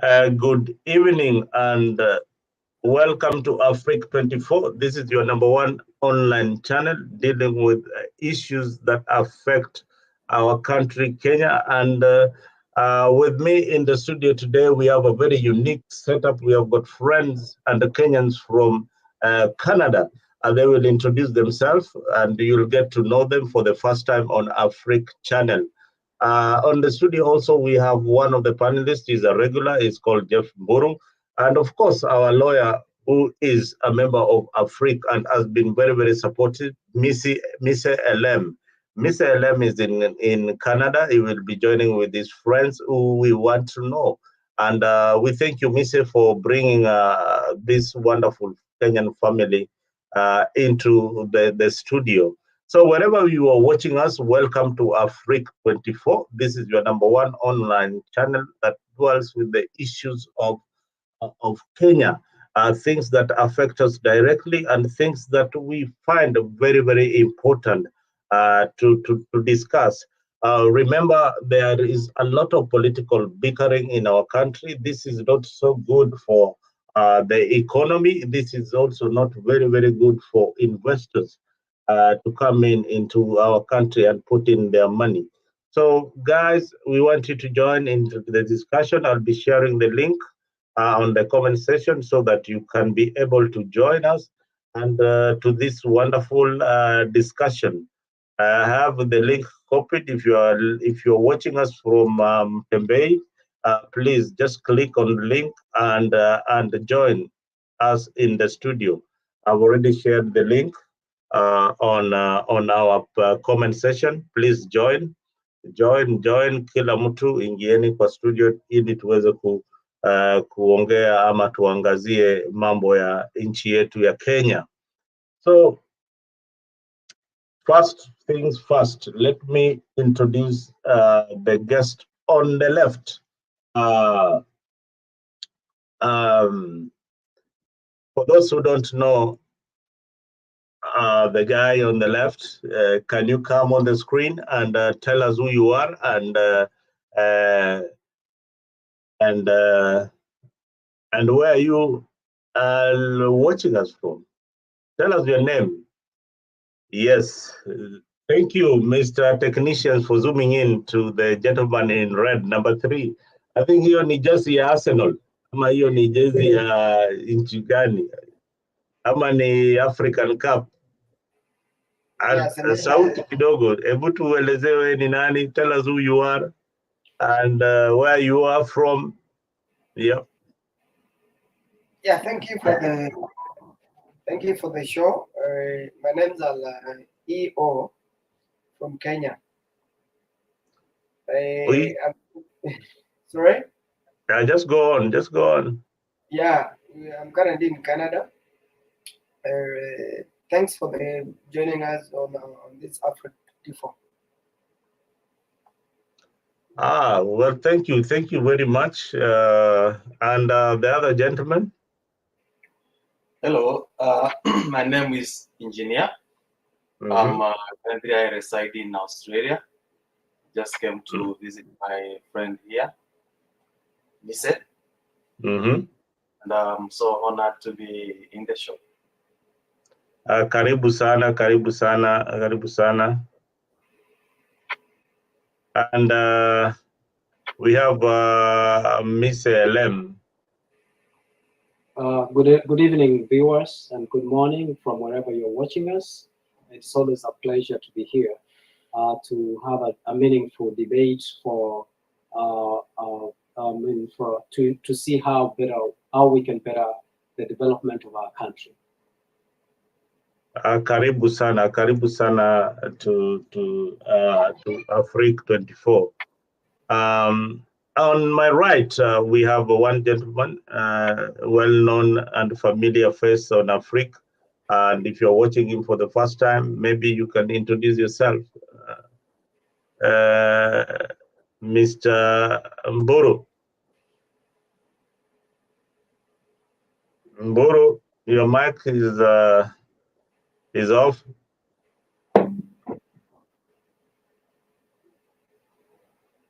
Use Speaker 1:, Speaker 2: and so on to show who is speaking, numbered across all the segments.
Speaker 1: Good evening and welcome to Africa 24. This is your number one online channel dealing with issues that affect our country, Kenya. And with me in the studio today, we have a very unique setup. We have got friends and the Kenyans from Canada. And they will introduce themselves and you'll get to know them for the first time on Africa channel. On the studio also, we have one of the panelists. He's a regular. He's called Jeff Mburu. And of course, our lawyer, who is a member of Africa and has been very, very supportive, Missy LM. Missy LM is in Canada. He will be joining with his friends who we want to know. And we thank you, Missy, for bringing this wonderful Kenyan family into the studio. So wherever you are watching us, welcome to Africa 24. This is your number one online channel that dwells with the issues of Kenya, things that affect us directly and things that we find very, very important to discuss. Remember, there is a lot of political bickering in our country. This is not so good for the economy. This is also not very, very good for investors to come into our country and put in their money. So, guys, we want you to join into the discussion. I'll be sharing the link on the comment section so that you can be able to join us and to this wonderful discussion. I have the link copied. If you're watching us from Tembei, please just click on the link and join us in the studio. I've already shared the link on our comment section. Please join kila mtu, ingieni kwa studio ili tuweze kuongea ama tuangazie mambo ya nchi yetu ya Kenya. So first things first, let me introduce the guest on the left. For those who don't know, the guy on the left, can you come on the screen and tell us who you are and where you are watching us from? Tell us your name. Yes. Thank you, Mr. Technician, for zooming in to the gentleman in red, number 3. I think hiyo ni jersey ya Arsenal. Ama hiyo ni jersey ya nchi gani? Ama ni African Cup. Sauti kidogo. Hebu tuelezewe ni nani. Tell us who you are and where you are from. Yeah.
Speaker 2: Yeah, thank you for the show. My name's EO from Kenya. Sorry?
Speaker 1: Just go on.
Speaker 2: Yeah, I'm currently in Canada. Thanks for joining us on this Africa 24.
Speaker 1: Well, thank you very much. And the other gentleman?
Speaker 3: Hello, my name is Engineer. Currently I reside in Australia. Just came to visit my friend here, Lise. And I'm so honored to be in the show.
Speaker 1: Karibu sana. And we have Miss LM.
Speaker 4: Good evening, viewers, and good morning from wherever you're watching us. It's always a pleasure to be here to have a meaningful debate to see how we can better the development of our country.
Speaker 1: Karibu sana to Africa 24. On my right, we have one gentleman, well-known and familiar face on Africa. And if you're watching him for the first time, maybe you can introduce yourself. Mr. Mburu. Mburu, your mic is off.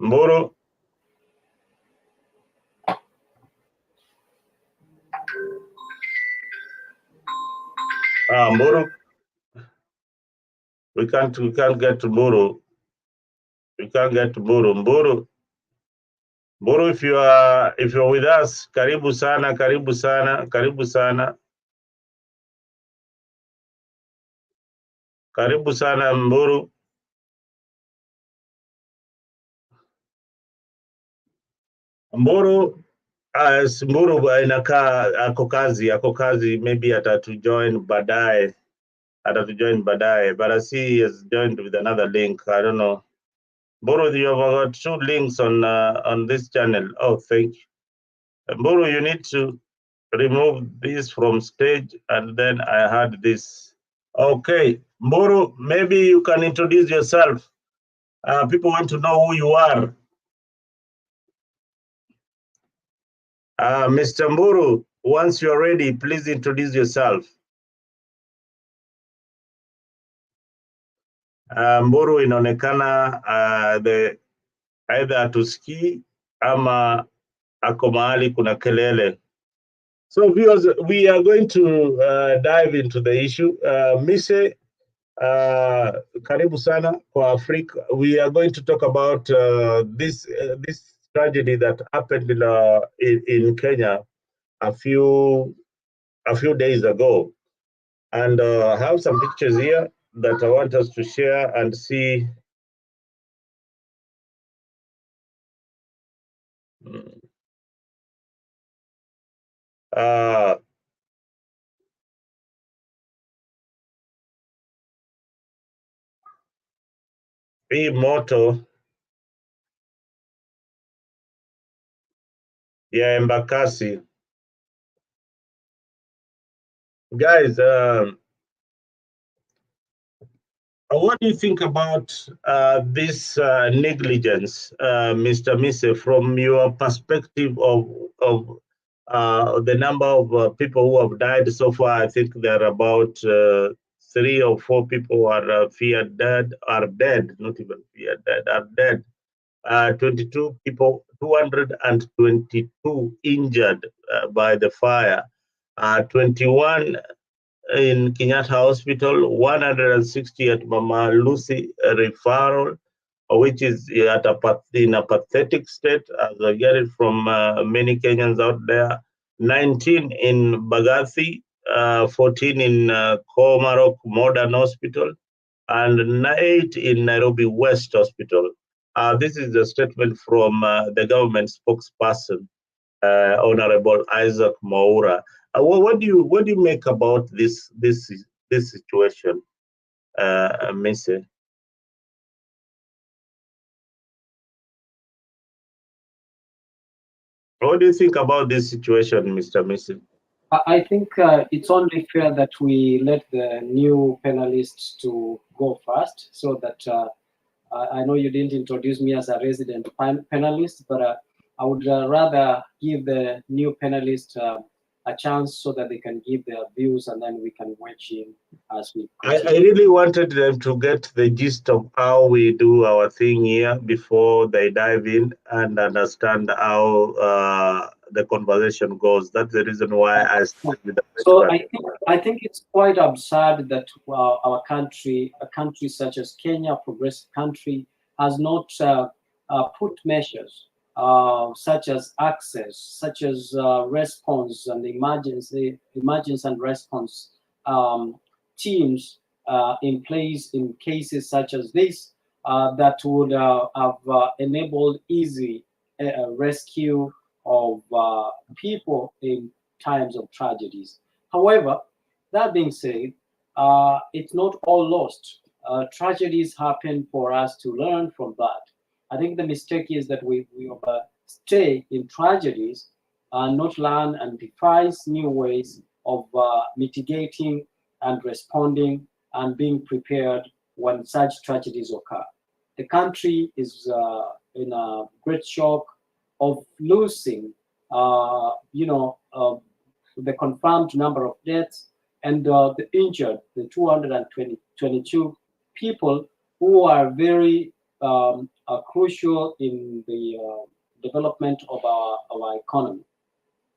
Speaker 1: Mburu. Mburu. We can't get to Mburu. We can't get to Mburu. Mburu, if you're with us, karibu sana, karibu sana, karibu sana. Karibu sana Mburu. Mburu inakaa ako kazi, maybe atatujoin baadaye. But I see he has joined with another link. I don't know. Mburu, you have got 2 links on this channel. Oh, thank you. Mburu, you need to remove this from stage, and then I had this. Okay, Mburu, maybe you can introduce yourself. People want to know who you are. Mr. Mburu, once you're ready, please introduce yourself. Mburu inaonekana either atusikii ama ako mahali kuna kelele. So viewers, we are going to dive into the issue. Mise, karibu sana kwa Afrika. We are going to talk about this tragedy that happened in Kenya a few days ago. And I have some pictures here that I want us to share and see. Hii moto ya Embakasi. Guys, what do you think about this negligence, Mr. Mise, from your perspective of the number of people who have died so far? I think there are about 3 or 4 people are feared dead, not even feared dead, are dead. 22 people, 222 injured by the fire, 21 in Kenyatta Hospital, 160 at Mama Lucy referral, which is in a pathetic state, as I get it from many Kenyans out there. 19 in Bagathi, 14 in Komarok Modern Hospital, and 8 in Nairobi West Hospital. This is a statement from the government spokesperson, Honorable Isaac Mwaura. What do you make about this situation, Mise? What do you think about this situation, Mr. Mise?
Speaker 4: I think it's only fair that we let the new panelists to go first, so that I know you didn't introduce me as a resident panelist, but I would rather give the new panelists a chance so that they can give their views, and then we can watch in as we continue.
Speaker 1: I really wanted them to get the gist of how we do our thing here before they dive in and understand how the conversation goes. That's the reason why I started with the
Speaker 4: So I think it's quite absurd that our country, a country such as Kenya, a progressive country, has not put measures such as access, such as response and emergency and response teams in place in cases such as this that would have enabled easy rescue of people in times of tragedies. However, that being said, it's not all lost. Tragedies happen for us to learn from that. I think the mistake is that we stay in tragedies and not learn and devise new ways of mitigating and responding and being prepared when such tragedies occur. The country is in a great shock of losing, the confirmed number of deaths and the injured, the 222 people who are very crucial in the development of our economy.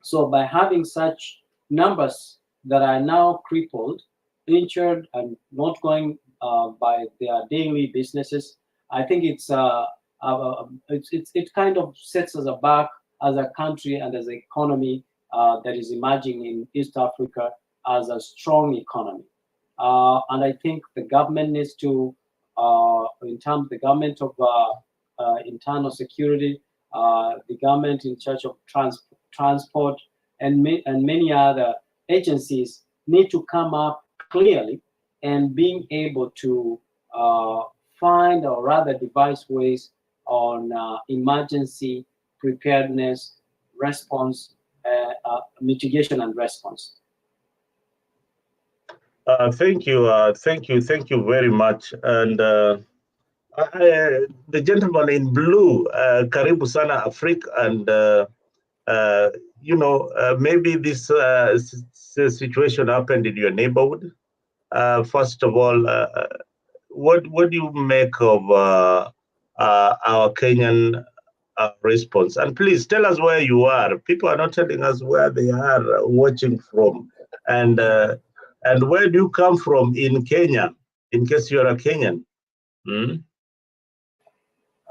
Speaker 4: So by having such numbers that are now crippled, injured and not going by their daily businesses. I think it kind of sets us back as a country and as an economy that is emerging in East Africa as a strong economy. And I think the government needs to, in terms of the government of internal security, the government in charge of transport, and many other agencies need to come up clearly and being able to find or rather devise ways on emergency preparedness, response, mitigation and response.
Speaker 1: Thank you very much. And the gentleman in blue, Karibu Sana Africa, and maybe this situation happened in your neighborhood. First of all, what do you make of our Kenyan response? And please tell us where you are. People are not telling us where they are watching from, and where do you come from in Kenya, in case you're a Kenyan?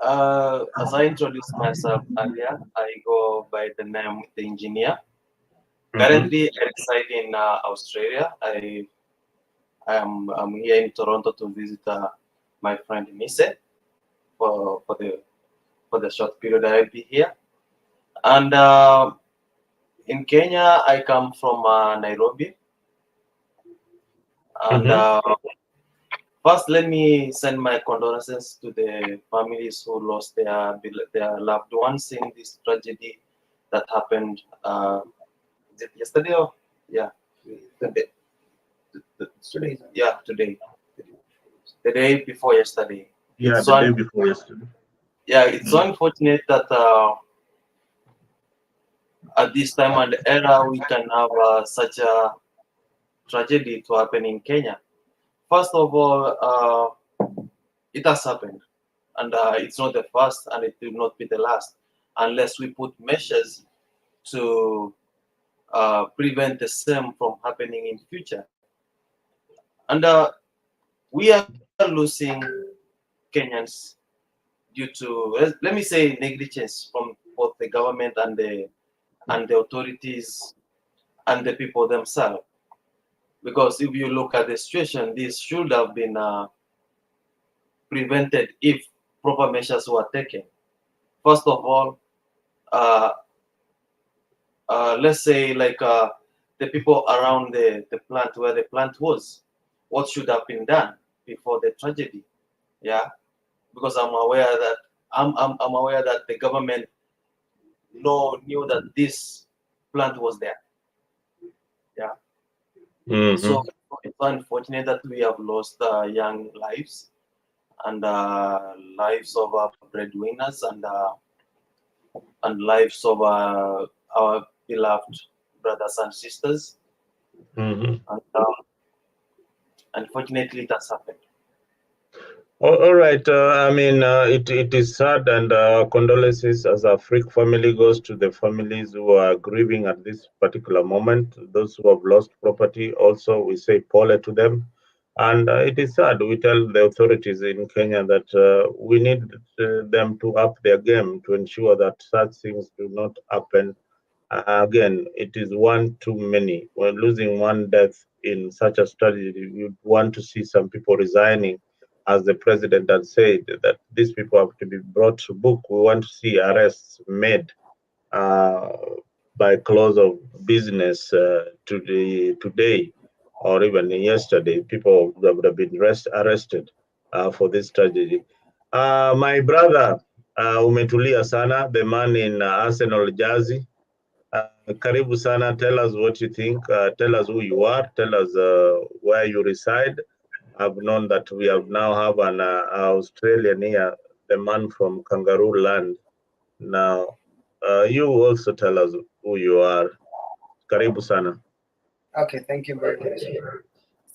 Speaker 3: As I introduced myself earlier, I go by the name The Engineer. Currently, I reside in Australia. I'm here in Toronto to visit my friend Mise for the short period I'll be here. And in Kenya, I come from Nairobi. And first, let me send my condolences to the families who lost their loved ones in this tragedy that happened. Is it yesterday or today? Today. The day before yesterday.
Speaker 1: Yeah, the day before yesterday.
Speaker 3: Yeah, it's so unfortunate that at this time and era we can have such a tragedy to happen in Kenya. First of all, it has happened, and it's not the first, and it will not be the last, unless we put measures to prevent the same from happening in future. And we are losing Kenyans due to, let me say, negligence from both the government and the authorities and the people themselves. Because if you look at the situation, this should have been prevented if proper measures were taken. First of all, let's say like the people around the plant, where the plant was, what should have been done before the tragedy? Yeah, because I'm aware that I'm aware that the government knew that this plant was there. Yeah. So it's unfortunate that we have lost young lives and lives of our breadwinners and lives of our beloved brothers and sisters. And unfortunately, it has happened.
Speaker 1: All right. I mean, it is sad, and condolences as a Freak family goes to the families who are grieving at this particular moment. Those who have lost property, also, we say pole to them. And it is sad. We tell the authorities in Kenya that we need them to up their game to ensure that such things do not happen. Again, it is one too many. We're losing one death in such a tragedy. You'd want to see some people resigning, as the president had said, that these people have to be brought to book. We want to see arrests made by close of business today or even yesterday. People would have been arrested for this tragedy. My brother, umetulia sana, the man in Arsenal jersey. Karibu sana, tell us what you think, tell us who you are, tell us where you reside. I've known that we have now have an Australian here, the man from Kangaroo Land. Now, you also tell us who you are. Karibu sana.
Speaker 2: Okay, thank you very much. I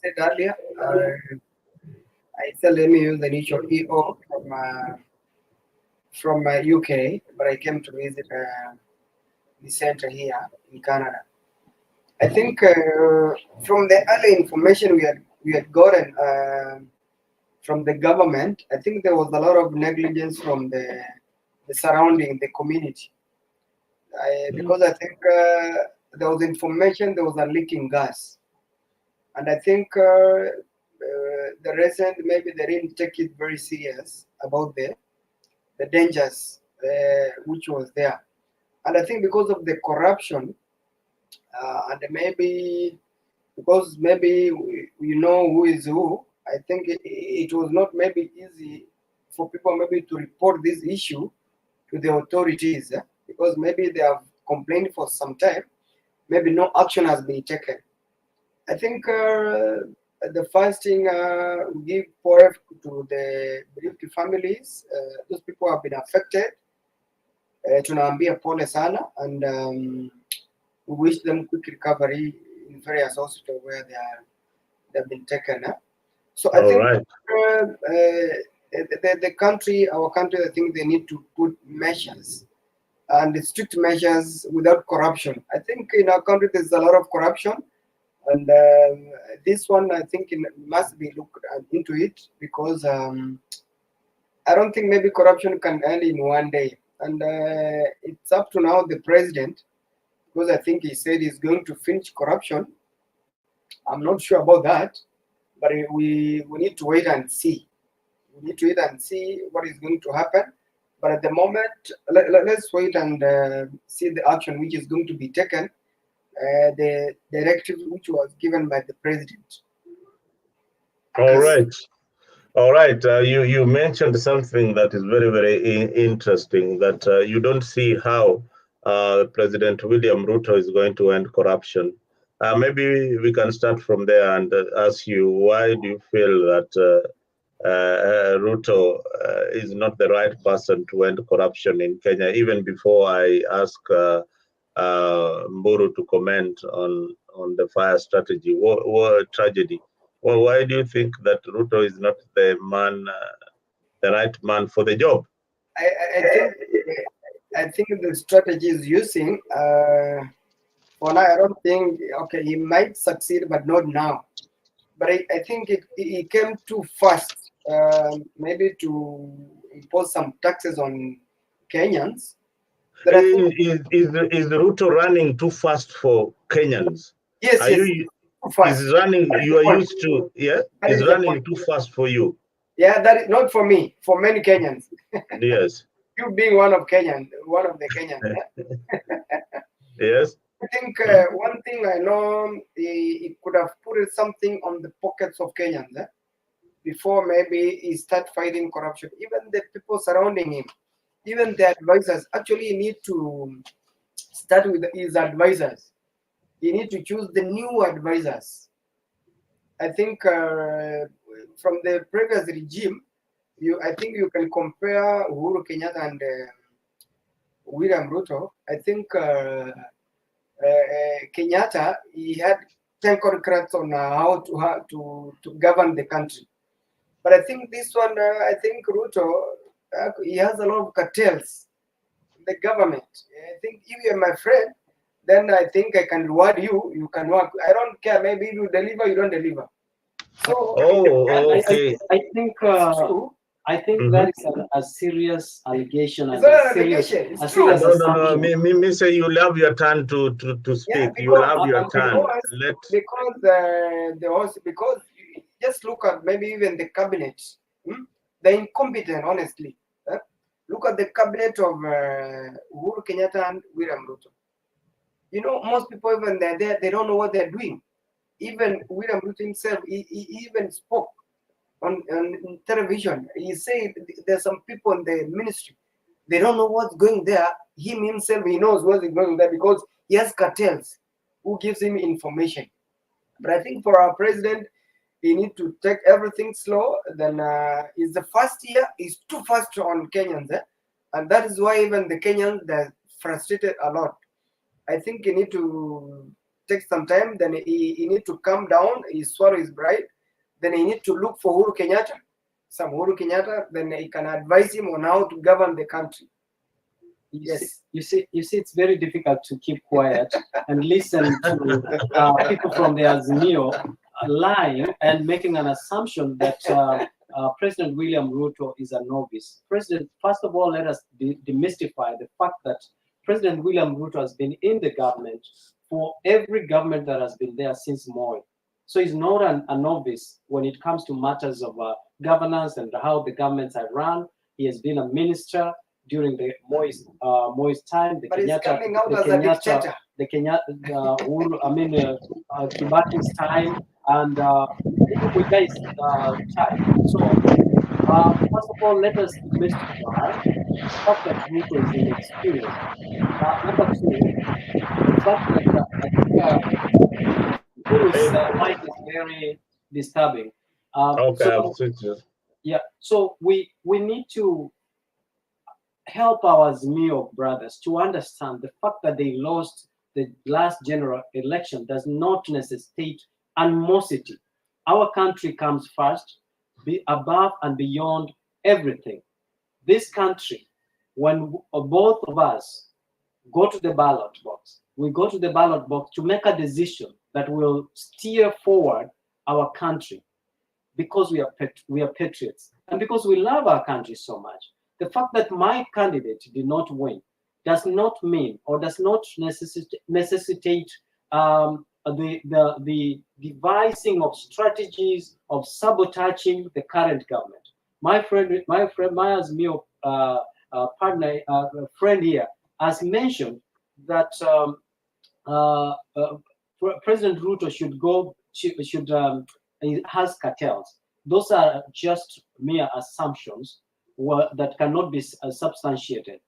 Speaker 2: said earlier, I said let me use the initial EO from UK, but I came to visit the center here in Canada. I think from the early information we had we had gotten from the government, I think there was a lot of negligence from the surrounding, the community. Because I think there was information, there was a leaking gas. And I think the resident, maybe they didn't take it very serious about the dangers which was there. And I think because of the corruption, and maybe because maybe we know who is who, I think it was not maybe easy for people maybe to report this issue to the authorities, because maybe they have complained for some time, maybe no action has been taken. I think the first thing we give power to the bereaved families, those people have been affected. Tunaambia pole sana, and we wish them quick recovery in various hospitals where they've been taken. So I think the country, our country, I think they need to put measures and strict measures without corruption. I think in our country there's a lot of corruption, and this one I think must be looked into it, because I don't think maybe corruption can end in one day, and it's up to now the president, because I think he said he's going to finish corruption. I'm not sure about that, but we need to wait and see. We need to wait and see what is going to happen. But at the moment, let's wait and see the action which is going to be taken, the directive which was given by the president.
Speaker 1: All right. All right. You mentioned something that is very, very interesting, that you don't see how President William Ruto is going to end corruption. Maybe we can start from there and ask you, why do you feel that Ruto is not the right person to end corruption in Kenya? Even before I ask Mburu to comment on the fire strategy, what tragedy? Well, why do you think that Ruto is not the man, the right man for the job?
Speaker 2: I think the strategy is using. For now, I don't think. Okay, he might succeed, but not now. But I think it came too fast. Maybe to impose some taxes on Kenyans.
Speaker 1: Is Ruto running too fast for Kenyans?
Speaker 2: Yes, yes.
Speaker 1: Too fast. Is running? You are used to, yeah. Is running too fast for you?
Speaker 2: Yeah, that is not for me. For many Kenyans.
Speaker 1: Yes.
Speaker 2: You being one of the Kenyans.
Speaker 1: Yes.
Speaker 2: I think one thing I know, he could have put something on the pockets of Kenyans before maybe he start fighting corruption. Even the people surrounding him, even the advisors, actually need to start with his advisors. You need to choose the new advisors. I think from the previous regime, I think you can compare Uhuru Kenyatta and William Ruto. I think Kenyatta, he had 10 concretes on how to govern the country. But I think this one, I think Ruto, he has a lot of cartels in the government. I think if you're my friend, then I think I can reward you. You can work. I don't care. Maybe you deliver, you don't deliver. So
Speaker 1: okay.
Speaker 4: I think that is a serious allegation.
Speaker 2: It's not an allegation. It's true.
Speaker 1: No. Me say you will have your turn to speak.
Speaker 2: Yeah,
Speaker 1: You will have your turn.
Speaker 2: Because just look at maybe even the cabinet. They're incompetent, honestly. Look at the cabinet of Uhuru Kenyatta and William Ruto. You know, most people, even they're there, they don't know what they're doing. Even William Ruto himself, he even spoke on television. He said there's some people in the ministry, they don't know what's going there. Him himself, he knows what's going there because he has cartels who gives him information. But I think for our president, he need to take everything slow. Then it's the first year, he's too fast on Kenyans. And that is why even the Kenyans, they're frustrated a lot. I think he need to take some time. Then he need to calm down. He swallow his pride. Then he need to look for Uhuru Kenyatta. Then he can advise him on how to govern the country. Yes.
Speaker 4: You see, it's very difficult to keep quiet and listen to people from the Azimio lying and making an assumption that President William Ruto is a novice. First of all, let us demystify the fact that President William Ruto has been in the government for every government that has been there since Moi. So he's not a novice when it comes to matters of governance and how the governments are run. He has been a minister during the Moi's time.
Speaker 2: But he's coming out as a dictator.
Speaker 4: The Kibaki's time and Muigai's time. So first of all, let us demystify the fact that Ruto is inexperienced. Number two, the fact that Guru's mic is very disturbing. Yeah, so we need to help our Azimio brothers to understand the fact that they lost the last general election does not necessitate animosity. Our country comes first, be above and beyond everything. This country, when both of us go to the ballot box, we go to the ballot box to make a decision that will steer forward our country because we are patriots and because we love our country so much. The fact that my candidate did not win does not mean or does not necessitate the devising of strategies of sabotaging the current government. My Azimio friend here has mentioned that President Ruto has cartels. Those are just mere assumptions that cannot be substantiated.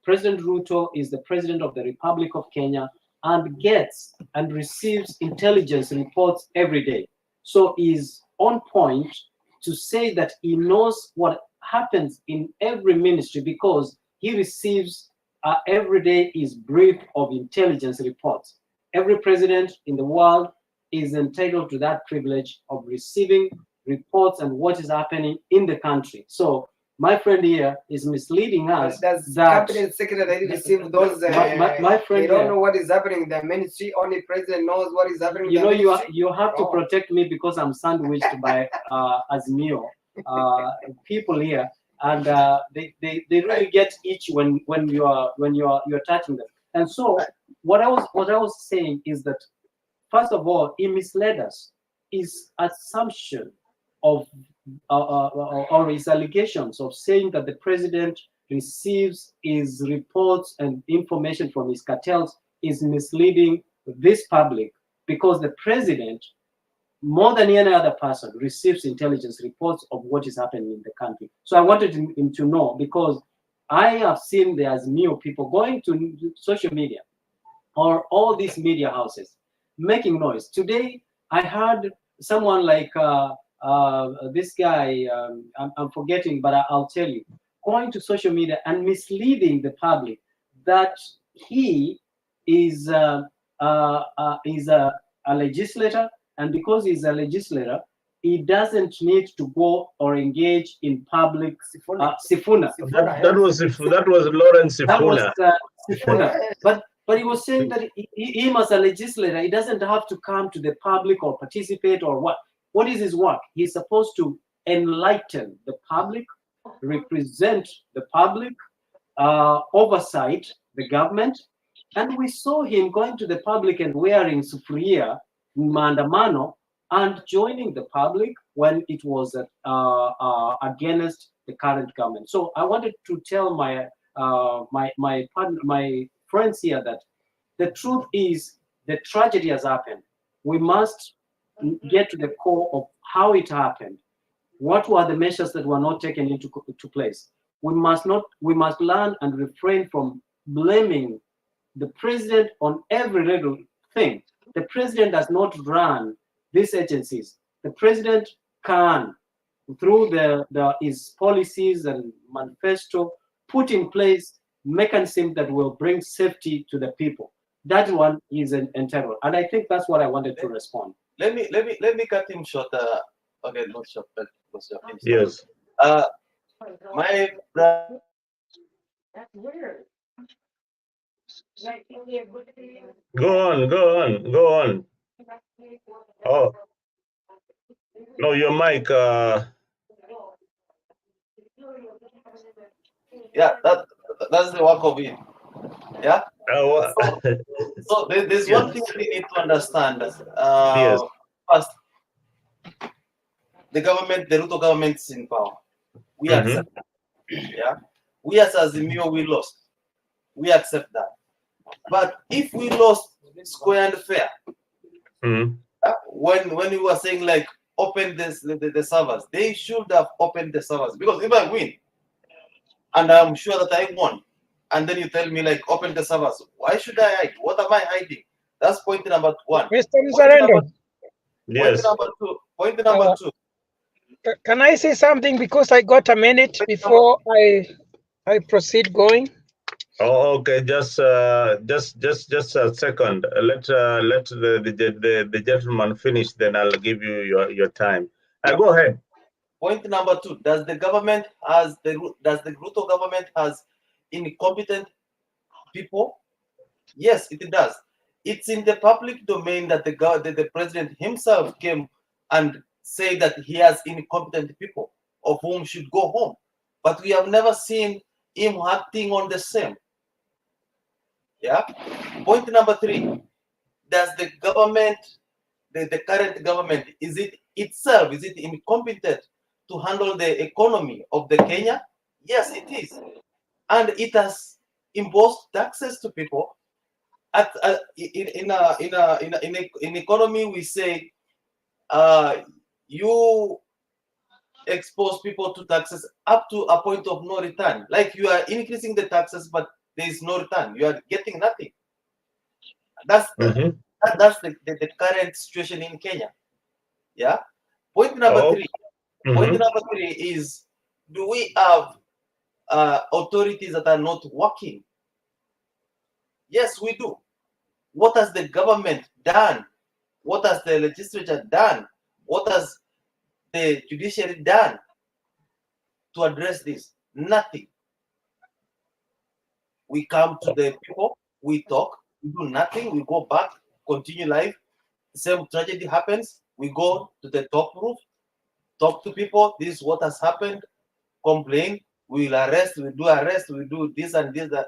Speaker 4: President Ruto is the president of the Republic of Kenya and gets and receives intelligence reports every day. So he's on point to say that he knows what happens in every ministry because he receives every day is brief of intelligence reports. Every president in the world is entitled to that privilege of receiving reports and what is happening in the country. So my friend here is misleading us.
Speaker 2: Does cabinet secretary receive those?
Speaker 4: My friend,
Speaker 2: they don't know what is happening in the ministry. Only president knows what is happening.
Speaker 4: You know, you have to protect me because I'm sandwiched by Azimio people here, and they really get itchy when you're touching them. And so what I was saying is that first of all, he misled us. His assumption of or his allegations of saying that the president receives his reports and information from his cartels is misleading this public because the president, more than any other person, receives intelligence reports of what is happening in the country. So I wanted him to know because I have seen the Azimio people going to social media or all these media houses making noise. Today, I heard someone like this guy, I'm forgetting, but I'll tell you, going to social media and misleading the public that he is a legislator, and because he's a legislator, he doesn't need to go or engage in public Sifuna.
Speaker 1: That was Lawrence Sifuna.
Speaker 4: That was Sifuna. But he was saying that him as a legislator, he doesn't have to come to the public or participate or what. What is his work? He's supposed to enlighten the public, represent the public, oversight the government. And we saw him going to the public and wearing sufuria, maandamano, and joining the public when it was against the current government. So I wanted to tell my friends here that the truth is the tragedy has happened. We must get to the core of how it happened. What were the measures that were not taken into place? We must learn and refrain from blaming the president on every little thing. The president does not run these agencies. The president can, through his policies and manifesto, put in place mechanisms that will bring safety to the people. That one is entitled, and I think that's what I wanted to respond.
Speaker 3: Let me cut him short. Okay, not short, but
Speaker 1: yes.
Speaker 3: My brother.
Speaker 5: That's weird.
Speaker 1: Go on. Oh, No, your mic.
Speaker 3: Yeah, that's the work of it. Yeah.
Speaker 1: Uh,
Speaker 3: So there's
Speaker 1: yes.
Speaker 3: one thing we need to understand.
Speaker 1: Yes.
Speaker 3: First, the government, the Ruto government is in power. We accept that. Yeah. We as Azimio, we lost. We accept that. But if we lost square and fair, when we were saying like open the servers, they should have opened the servers, because if I win and I'm sure that I won, and then you tell me like open the servers, why should I hide? What am I hiding? That's point number one.
Speaker 6: Mr.
Speaker 3: Point number,
Speaker 6: Mzalendo,
Speaker 1: Yes.
Speaker 3: point number two.
Speaker 6: Can I say something, because I got a minute before I proceed going?
Speaker 1: Oh, okay. Just a second. Let the gentleman finish. Then I'll give you your time. Go ahead.
Speaker 3: Point number two: does the Ruto government has incompetent people? Yes, it does. It's in the public domain that the president himself came and said that he has incompetent people of whom should go home, but we have never seen him acting on the same. Yeah. Point number three: does the government, the current government, is it incompetent to handle the economy of the Kenya? Yes, it is, and it has imposed taxes to people. In economy, we say you expose people to taxes up to a point of no return. Like you are increasing the taxes, but there is no return. You are getting nothing. That's the current situation in Kenya. Yeah. Point number three. Point number three is: do we have authorities that are not working? Yes, we do. What has the government done? What has the legislature done? What has the judiciary done to address this? Nothing. We come to the people, we talk, we do nothing, we go back, continue life. The same tragedy happens, we go to the top roof, talk to people, this is what has happened, complain, we will arrest, we do this and this, that.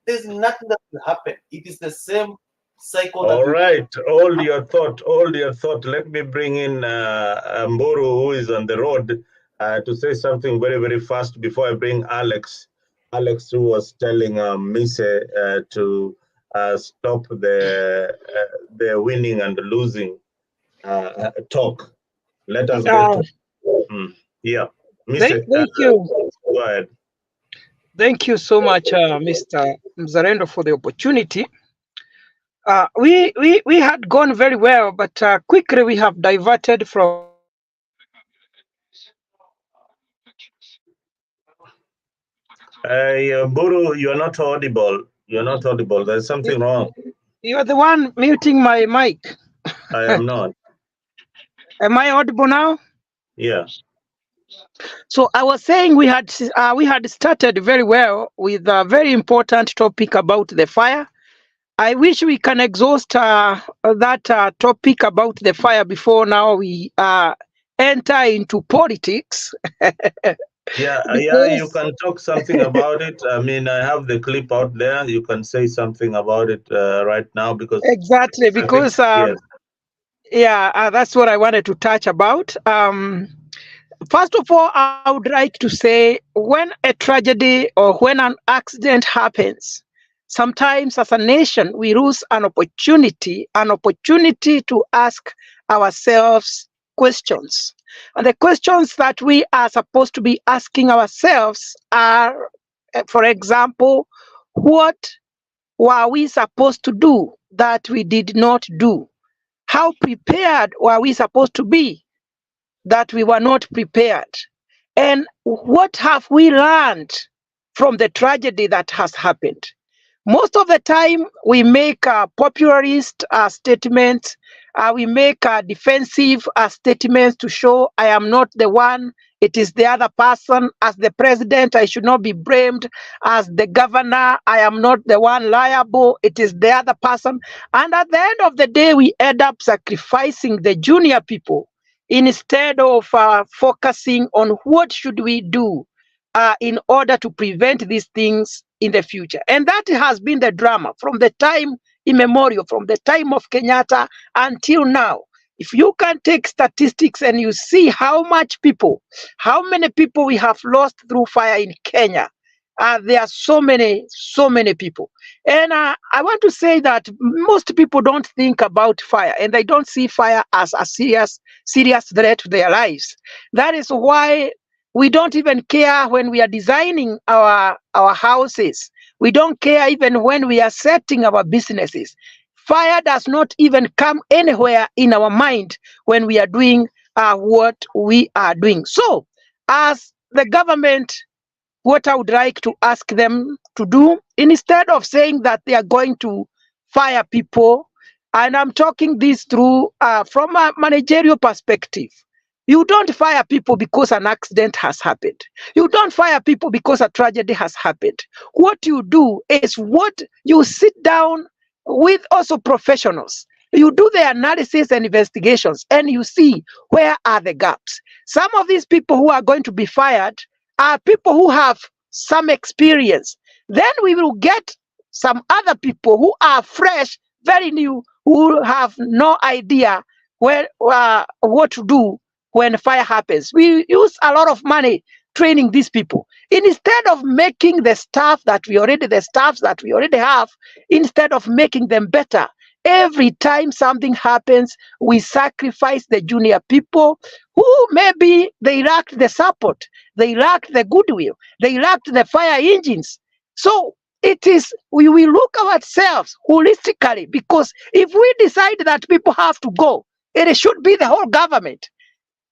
Speaker 3: There's nothing that will happen. It is the same cycle.
Speaker 1: All right, hold your thought. Let me bring in Mburu, who is on the road, to say something very, very fast before I bring Alex. Alex, who was telling Mise to stop the winning and losing talk. Let us get to yeah. Mise,
Speaker 6: thank you.
Speaker 1: Go ahead.
Speaker 6: Thank you so much, Mr. Mzalendo, for the opportunity. We had gone very well, but quickly we have diverted from.
Speaker 1: Buru, you are not audible. You're not audible. There's something wrong.
Speaker 6: You are the one muting my mic.
Speaker 1: I am not.
Speaker 6: Am I audible now?
Speaker 1: Yeah.
Speaker 6: So I was saying we had started very well with a very important topic about the fire. I wish we can exhaust that topic about the fire before now we enter into politics.
Speaker 1: Yeah, you can talk something about it. I mean, I have the clip out there. You can say something about it right now, because
Speaker 6: exactly, because that's what I wanted to touch about. First of all, I would like to say, when a tragedy or when an accident happens, sometimes as a nation, we lose an opportunity to ask ourselves questions. And the questions that we are supposed to be asking ourselves are, for example, what were we supposed to do that we did not do? How prepared were we supposed to be that we were not prepared? And what have we learned from the tragedy that has happened? Most of the time, we make popularist statements. We make defensive statements to show I am not the one, it is the other person. As the president, I should not be blamed. As the governor, I am not the one liable, it is the other person. And at the end of the day, we end up sacrificing the junior people instead of focusing on what should we do in order to prevent these things in the future. And that has been the drama from the time immemorial, from the time of Kenyatta until now. If you can take statistics and you see how many people we have lost through fire in Kenya, there are so many people. And I want to say that most people don't think about fire, and they don't see fire as a serious threat to their lives. That is why we don't even care when we are designing our houses. We don't care even when we are setting our businesses. Fire does not even come anywhere in our mind when we are doing what we are doing. So, as the government, what I would like to ask them to do, instead of saying that they are going to fire people, and I'm talking this through from a managerial perspective. You don't fire people because an accident has happened. You don't fire people because a tragedy has happened. What you do is you sit down with also professionals. You do the analysis and investigations, and you see where are the gaps. Some of these people who are going to be fired are people who have some experience. Then we will get some other people who are fresh, very new, who have no idea what to do when fire happens. We use a lot of money training these people. Instead of making the staff that we already have, instead of making them better, every time something happens, we sacrifice the junior people who maybe they lacked the support, they lacked the goodwill, they lacked the fire engines. So we will look at ourselves holistically, because if we decide that people have to go, it should be the whole government.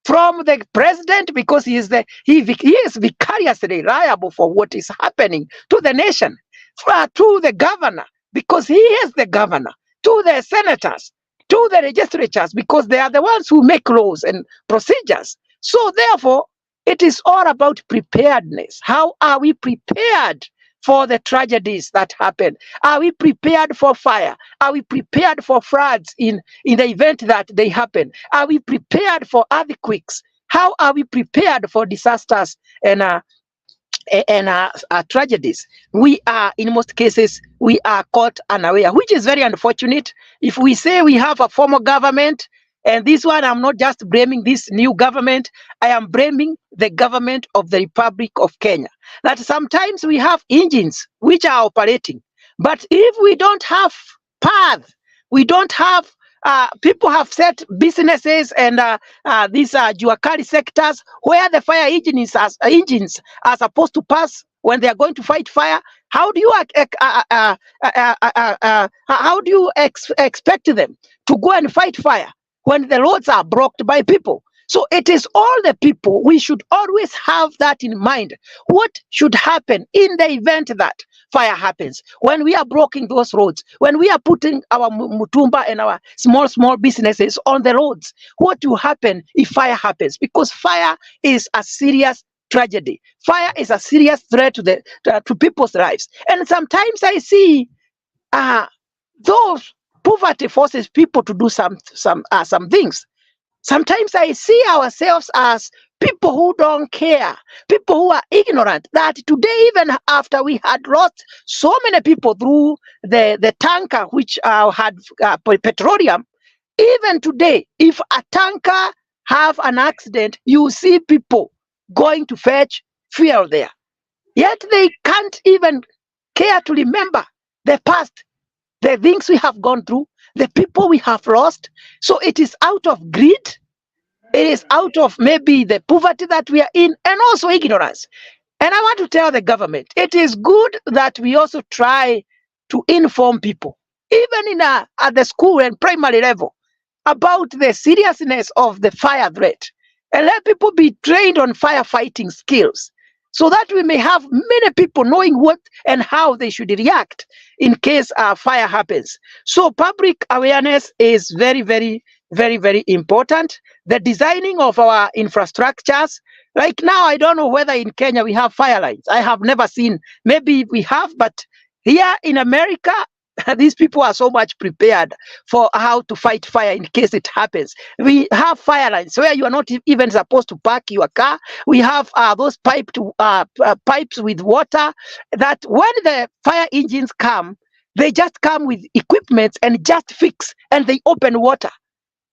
Speaker 6: From the president, because he is vicariously liable for what is happening to the nation, to the governor, because he is the governor, to the senators, to the legislatures, because they are the ones who make laws and procedures. So therefore, it is all about preparedness. How are we prepared for the tragedies that happen? Are we prepared for fire? Are we prepared for floods in the event that they happen? Are we prepared for earthquakes? How are we prepared for disasters and tragedies? We are, in most cases, we are caught unaware, which is very unfortunate. If we say we have a former government, and this one, I'm not just blaming this new government, I am blaming the government of the Republic of Kenya. That sometimes we have engines which are operating, but if we don't have path, we don't have, people have set businesses and these Juakali sectors where the fire engines are supposed to pass when they are going to fight fire. How do you expect them to go and fight fire when the roads are blocked by people? So it is all the people. We should always have that in mind. What should happen in the event that fire happens? When we are blocking those roads, when we are putting our mutumba and our small businesses on the roads, what will happen if fire happens? Because fire is a serious tragedy. Fire is a serious threat to people's lives. And sometimes I see those poverty forces people to do some things. Sometimes I see ourselves as people who don't care, people who are ignorant, that today, even after we had lost so many people through the tanker which had petroleum, even today, if a tanker have an accident, you see people going to fetch fuel there. Yet they can't even care to remember the past, the things we have gone through, the people we have lost. So it is out of greed, it is out of maybe the poverty that we are in, and also ignorance. And I want to tell the government, it is good that we also try to inform people, even at the school and primary level, about the seriousness of the fire threat, and let people be trained on firefighting skills, so that we may have many people knowing what and how they should react in case fire happens. So public awareness is very, very, very, very important. The designing of our infrastructures. Like now, I don't know whether in Kenya we have fire lines. I have never seen. Maybe we have, but here in America, These people are so much prepared for how to fight fire in case it happens. We have fire lines where you are not even supposed to park your car. We have those pipes with water that when the fire engines come, they just come with equipment and just fix and they open water.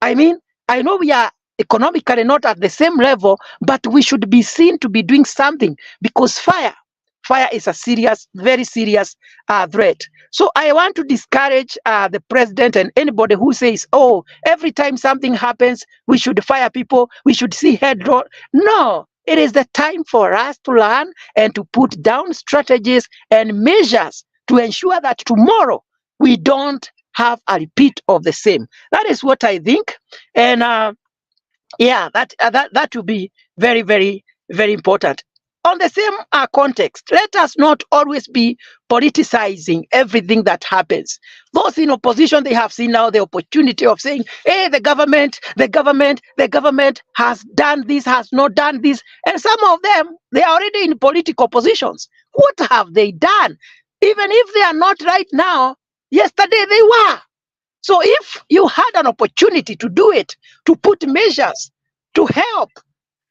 Speaker 6: I mean, I know we are economically not at the same level, but we should be seen to be doing something because fire is a serious, very serious threat. So I want to discourage the president and anybody who says, oh, every time something happens, we should fire people, we should see head roll. No, it is the time for us to learn and to put down strategies and measures to ensure that tomorrow we don't have a repeat of the same. That is what I think. And yeah, that will be very, very, very important. On the same context, let us not always be politicizing everything that happens. Those in opposition, they have seen now the opportunity of saying, hey, the government has done this, has not done this. And some of them, they are already in political positions. What have they done? Even if they are not right now, yesterday they were. So if you had an opportunity to do it, to put measures, to help,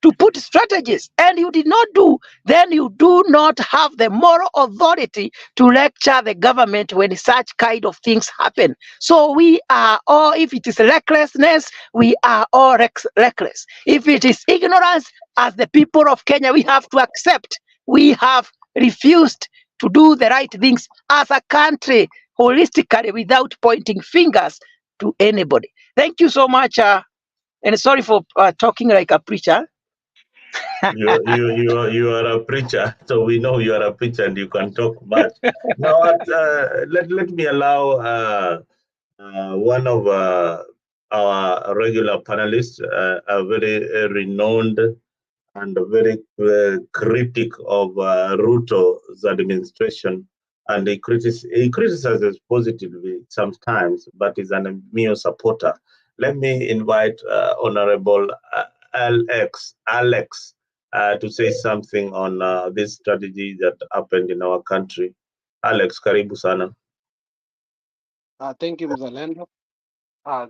Speaker 6: to put strategies, and you did not do, then you do not have the moral authority to lecture the government when such kind of things happen. So we are all, if it is recklessness, we are all reckless. If it is ignorance, as the people of Kenya, we have to accept we have refused to do the right things as a country holistically without pointing fingers to anybody. Thank you so much. And sorry for talking like a preacher.
Speaker 1: You are a preacher, so we know you are a preacher and you can talk much. Now, let me allow one of our regular panelists, a very renowned and a very critic of Ruto's administration, and he criticizes positively sometimes, but is an Azimio supporter. Let me invite Honorable Alex to say something on this strategy that happened in our country. Alex, karibu sana.
Speaker 7: Thank you, Mzalendo.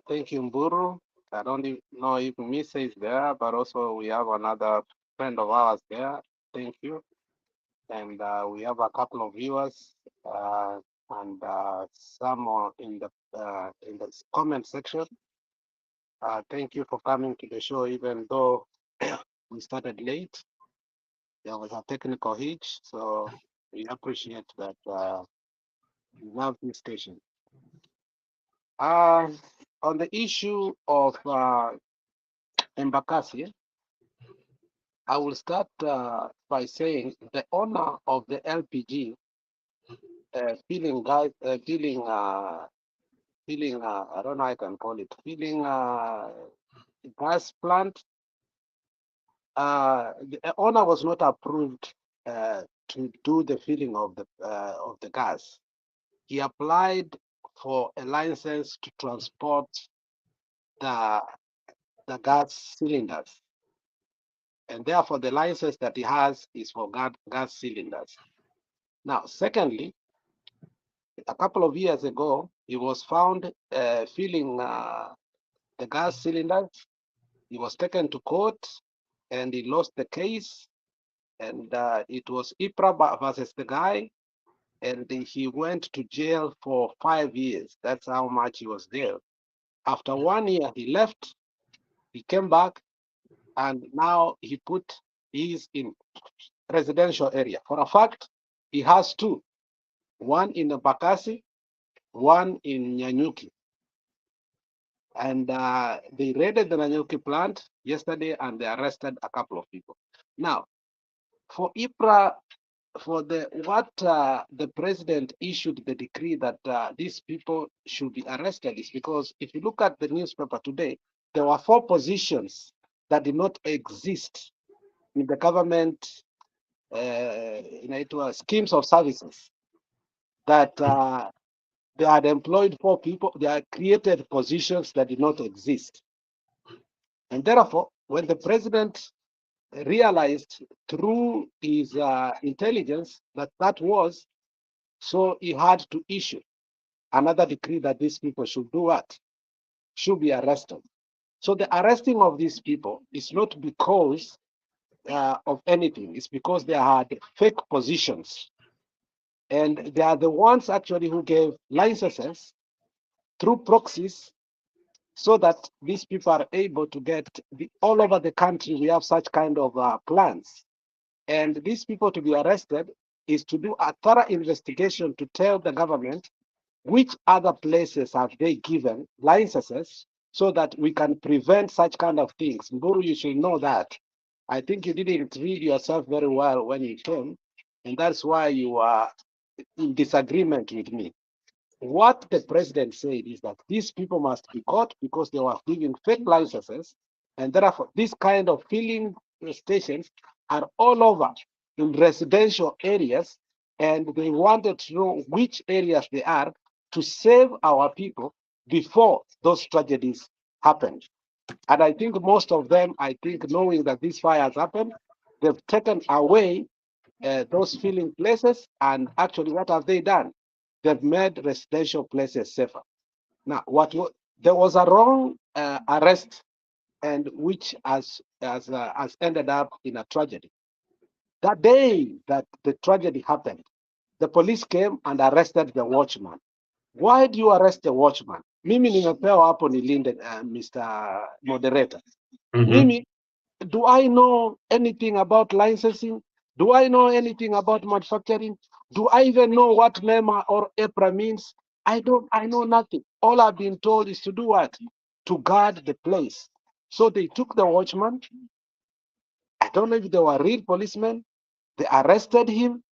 Speaker 7: Thank you, Mburu. I don't even know if Misa is there, but also we have another friend of ours there. Thank you. And we have a couple of viewers and some in the comment section. Thank you for coming to the show, even though we started late. There was a technical hitch, so we appreciate that you have this station. On the issue of Embakasi, I will start by saying the owner of the LPG filling, I don't know how I can call it, filling gas plant. The owner was not approved to do the filling of the gas. He applied for a license to transport the gas cylinders, and therefore the license that he has is for gas cylinders. Now, secondly, a couple of years ago, he was found filling the gas cylinders. He was taken to court and he lost the case, and it was IPRA versus the guy, and he went to jail for 5 years. That's how much he was there. After 1 year, he left, he came back, and now he's in residential area. For a fact, he has two, one in Bakasi, one in Nyanyuki. And they raided the Nyanyuki plant yesterday and they arrested a couple of people. Now, for IPRA, for what the president issued the decree that these people should be arrested is because if you look at the newspaper today, there were 4 positions that did not exist in the government schemes of services, that they had employed 4 people, they had created positions that did not exist. And therefore, when the president realized through his intelligence that was, so he had to issue another decree that these people should do what? Should be arrested. So the arresting of these people is not because of anything. It's because they had fake positions. And they are the ones actually who gave licenses through proxies so that these people are able to get all over the country. We have such kind of plans. And these people to be arrested is to do a thorough investigation to tell the government which other places have they given licenses so that we can prevent such kind of things. Mburu, you should know that. I think you didn't read yourself very well when you came, and that's why you are in disagreement with me. What the president said is that these people must be caught because they were giving fake licenses, and therefore this kind of filling stations are all over in residential areas, and they wanted to know which areas they are to save our people before those tragedies happened. And I think most of them, I think knowing that these fires happened, they've taken away those filling places, and actually what have they done? They've made residential places safer. Now, there was a wrong arrest, and which has ended up in a tragedy. That day that the tragedy happened, the police came and arrested the watchman. Why do you arrest the watchman? Mimi nimepewa hapo nilinde, Mr. Moderator. Mimi, do I know anything about licensing? Do I know anything about manufacturing? Do I even know what MEMA or EPRA means? I know nothing. All I've been told is to do what? To guard the place. So they took the watchman. I don't know if they were real policemen. They arrested him.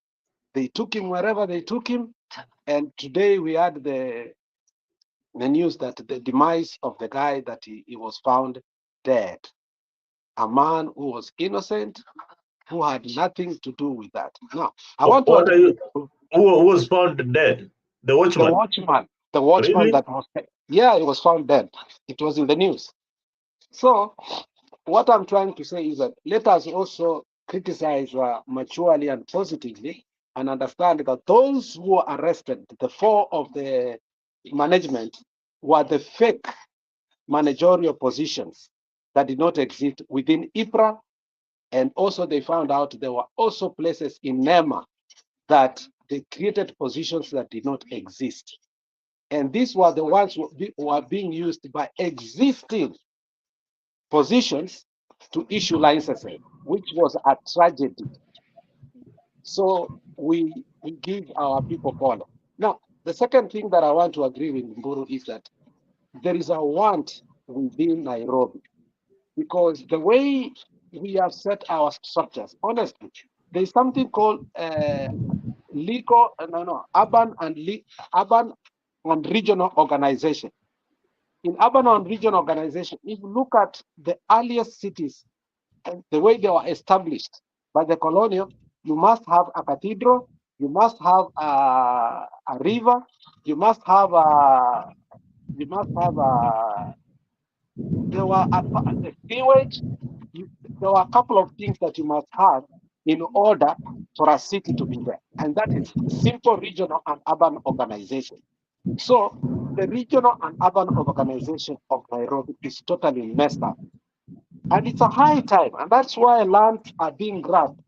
Speaker 7: They took him wherever they took him. And today we had the news that the demise of the guy, that he was found dead. A man who was innocent, who had nothing to do with that. Now, I want to.
Speaker 1: What are you? Who was found dead? The watchman.
Speaker 7: The watchman
Speaker 1: Really?
Speaker 7: that was. Yeah, he was found dead. It was in the news. So, what I'm trying to say is that let us also criticize maturely and positively, and understand that those who were arrested, the four of the management, were the fake managerial positions that did not exist within IPRA. And also they found out there were also places in NEMA that they created positions that did not exist. And these were the ones who were being used by existing positions to issue licenses, which was a tragedy. So we give our people follow. Now, the second thing that I want to agree with Mburu is that there is a want within Nairobi, because the way we have set our structures, honestly, there's something called urban and regional organization. In urban and regional organization, if you look at the earliest cities and the way they were established by the colonial, you must have a cathedral, you must have a river, you must have there were a sewage. There were a couple of things that you must have in order for a city to be there, and that is simple regional and urban organization. So the regional and urban organization of Nairobi is totally messed up, and it's a high time, and that's why lands are being grabbed,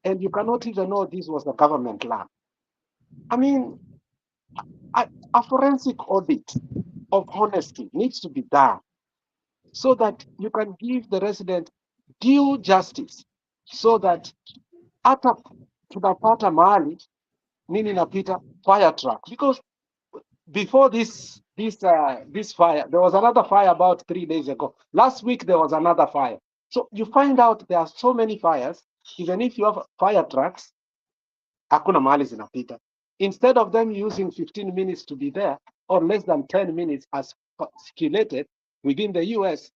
Speaker 7: and you cannot even know this was the government land. I mean, a forensic audit of honesty needs to be done, so that you can give the resident due justice, so that hata tunapata mahali nini napita fire truck, because before this fire, there was another fire about 3 days ago. Last week there was another fire. So you find out there are so many fires. Even if you have fire trucks, hakuna mahali zinapita. Instead of them using 15 minutes to be there, or less than 10 minutes as stipulated within the US,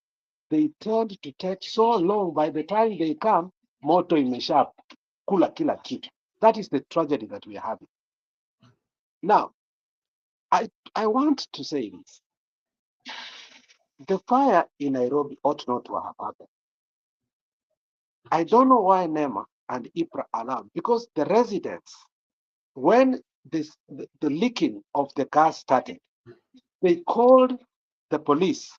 Speaker 7: they tend to take so long. By the time they come, moto imesha kula kila kitu. That is the tragedy that we are having. Now, I want to say this. The fire in Nairobi ought not to have happened. I don't know why NEMA and IPRA allowed, because the residents, when the leaking of the gas started, they called the police.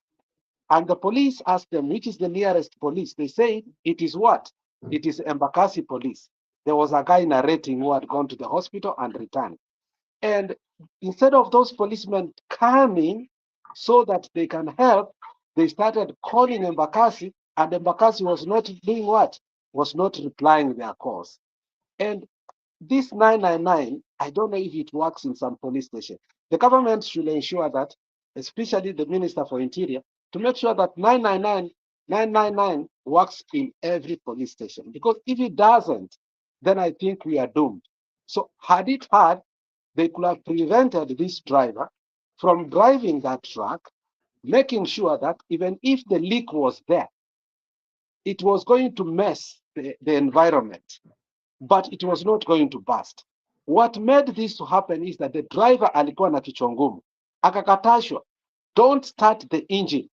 Speaker 7: And the police asked them, which is the nearest police? They said, it is what? It is Embakasi police. There was a guy narrating who had gone to the hospital and returned. And instead of those policemen coming so that they can help, they started calling Embakasi, and Embakasi was not doing what? Was not replying their calls. And this 999, I don't know if it works in some police station. The government should ensure that, especially the Minister for Interior, to make sure that 999 works in every police station. Because if it doesn't, then I think we are doomed. So had it had, they could have prevented this driver from driving that truck, making sure that even if the leak was there, it was going to mess the environment, but it was not going to burst. What made this to happen is that the driver alikuwa na kichwa ngumu, akakatashwa, don't start the engine.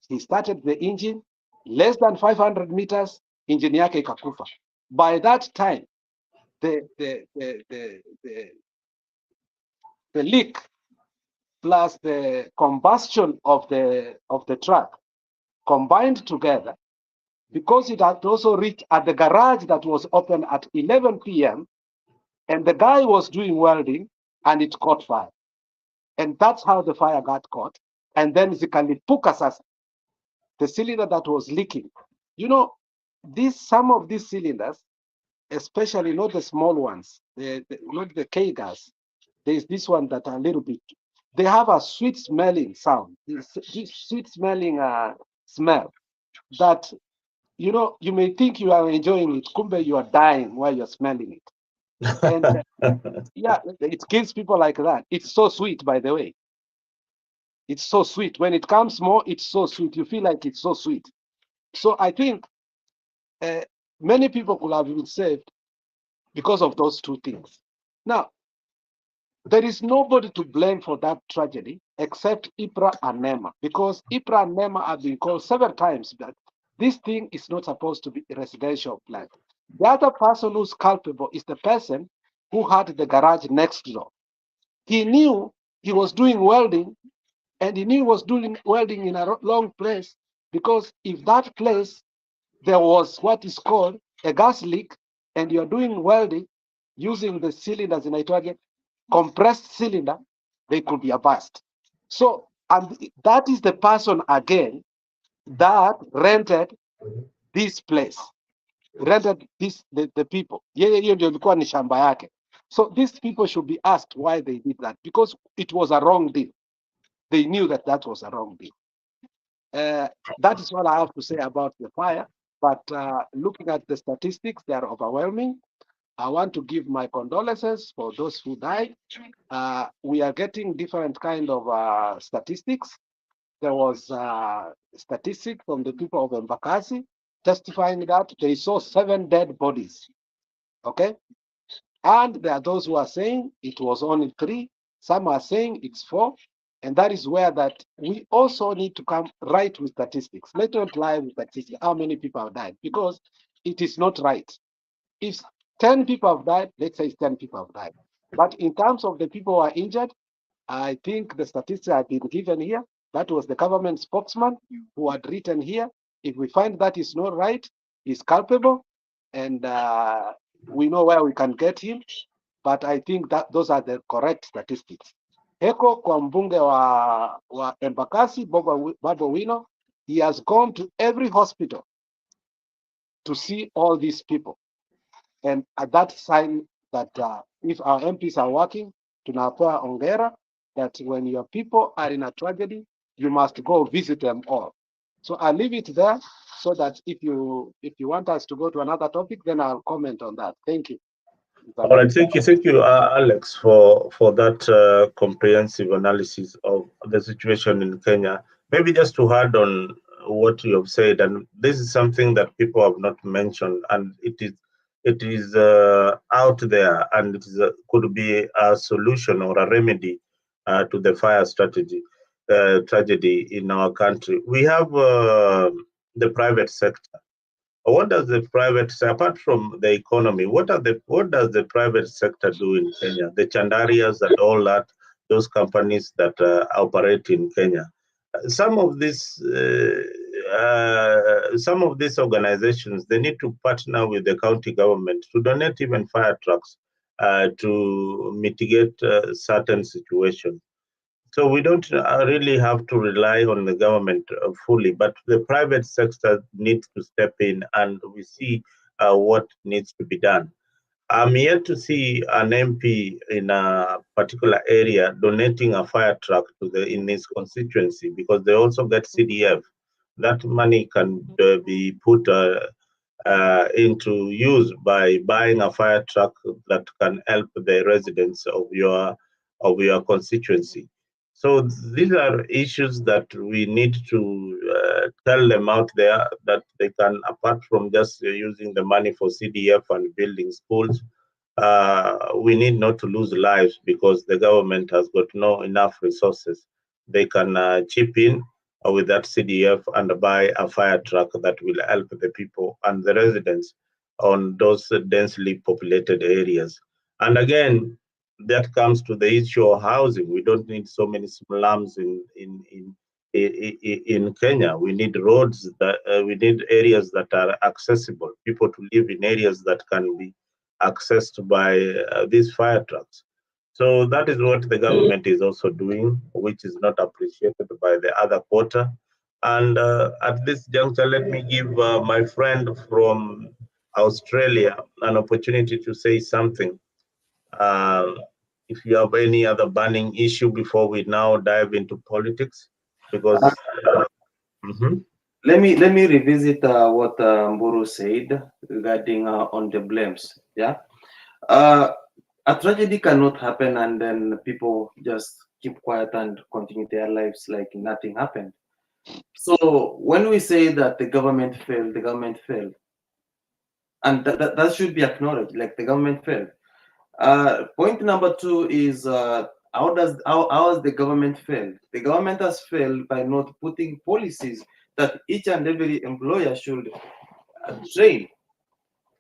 Speaker 7: He started the engine, less than 500 meters, engine yake ikakufa. By that time, the leak plus the combustion of the truck combined together, because it had also reached at the garage that was open at 11 p.m. and the guy was doing welding and it caught fire. And that's how the fire got caught. And then zikalipuka sasa, the cylinder that was leaking. You know, some of these cylinders, especially not the small ones, not the K gas, there's this one that are a little bit, they have a sweet smelling sound, sweet smelling smell that, you know, you may think you are enjoying it, kumbe you are dying while you're smelling it. And yeah, it kills people like that. It's so sweet, by the way. It's so sweet. When it comes more, it's so sweet. You feel like it's so sweet. So I think many people could have been saved because of those two things. Now, there is nobody to blame for that tragedy except IPRA and NEMA, because IPRA and NEMA have been called several times that this thing is not supposed to be a residential plant. The other person who's culpable is the person who had the garage next door. He knew he was doing welding, and he knew he was doing welding in a long place, because if that place, there was what is called a gas leak, and you're doing welding using the cylinders in nitrogen, compressed cylinder, they could be a burst. So, and that is the person again that rented this place, rented the people. Yeye ndio ilikuwa ni shamba yake. So these people should be asked why they did that, because it was a wrong deal. They knew that that was a wrong deal. That is all I have to say about the fire. But looking at the statistics, they are overwhelming. I want to give my condolences for those who died. We are getting different kind of statistics. There was statistic from the people of Embakasi testifying that they saw 7 dead bodies. Okay, and there are those who are saying it was only 3. Some are saying it's 4. And that is where that we also need to come right with statistics. Let's not lie with statistics, how many people have died, because it is not right. If 10 people have died, let's say 10 people have died. But in terms of the people who are injured, I think the statistics have been given here. That was the government spokesman who had written here. If we find that is not right, he's culpable, and we know where we can get him. But I think that those are the correct statistics. Heko kwa mbunge wa Embakasi, Bobo Wino, he has gone to every hospital to see all these people. And at that sign that if our MPs are working, tunapewa ongera, that when your people are in a tragedy, you must go visit them all. So I'll leave it there so that if you want us to go to another topic, then I'll comment on that. Thank you.
Speaker 1: All right, thank you, Alex, for that comprehensive analysis of the situation in Kenya. Maybe just to add on what you have said, and this is something that people have not mentioned, and it is out there, and it is could be a solution or a remedy to the fire tragedy in our country. We have the private sector. What does the private, apart from the economy, what does the private sector do in Kenya? The Chandarias and all that, those companies that operate in Kenya. Some of these organizations, they need to partner with the county government to donate even fire trucks to mitigate certain situations. So we don't really have to rely on the government fully, but the private sector needs to step in, and we see what needs to be done. I'm yet to see an MP in a particular area donating a fire truck in his constituency, because they also get CDF. That money can be put into use by buying a fire truck that can help the residents of your constituency. So these are issues that we need to tell them out there, that they can, apart from just using the money for CDF and building schools, we need not to lose lives because the government has got no enough resources. They can chip in with that CDF and buy a fire truck that will help the people and the residents on those densely populated areas. And again, that comes to the issue of housing. We don't need so many slums in Kenya. We need roads, we need areas that are accessible, people to live in areas that can be accessed by these fire trucks. So that is what the government is also doing, which is not appreciated by the other quarter. And at this juncture, let me give my friend from Australia an opportunity to say something. If you have any other burning issue before we now dive into politics, because
Speaker 3: let me revisit what Mburu said regarding on the blames. Yeah, a tragedy cannot happen and then people just keep quiet and continue their lives like nothing happened. So when we say that the government failed, and that should be acknowledged, like the government failed. Point number two is how has the government failed? The government has failed by not putting policies that each and every employer should train,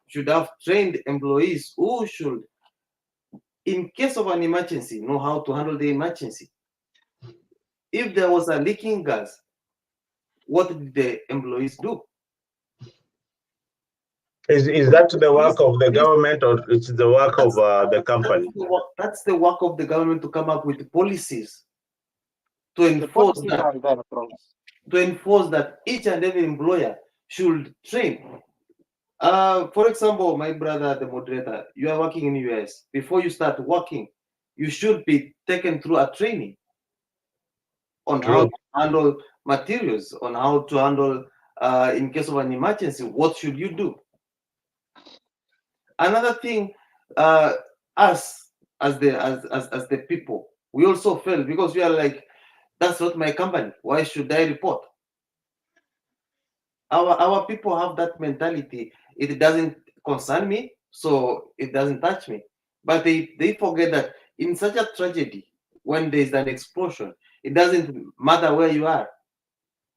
Speaker 3: should have trained employees who should, in case of an emergency, know how to handle the emergency. If there was a leaking gas, what did the employees do?
Speaker 1: Is that the work of the government, or it's the work of the company?
Speaker 3: That's the work of the government, to come up with policies to enforce that each and every employer should train. For example, my brother, the moderator, you are working in the US. Before you start working, you should be taken through a training on how to handle materials, on how to handle in case of an emergency, what should you do? Another thing, us as the people, we also fail because we are like, that's not my company. Why should I report? Our people have that mentality. It doesn't concern me, so it doesn't touch me. But they forget that in such a tragedy, when there's an explosion, it doesn't matter where you are.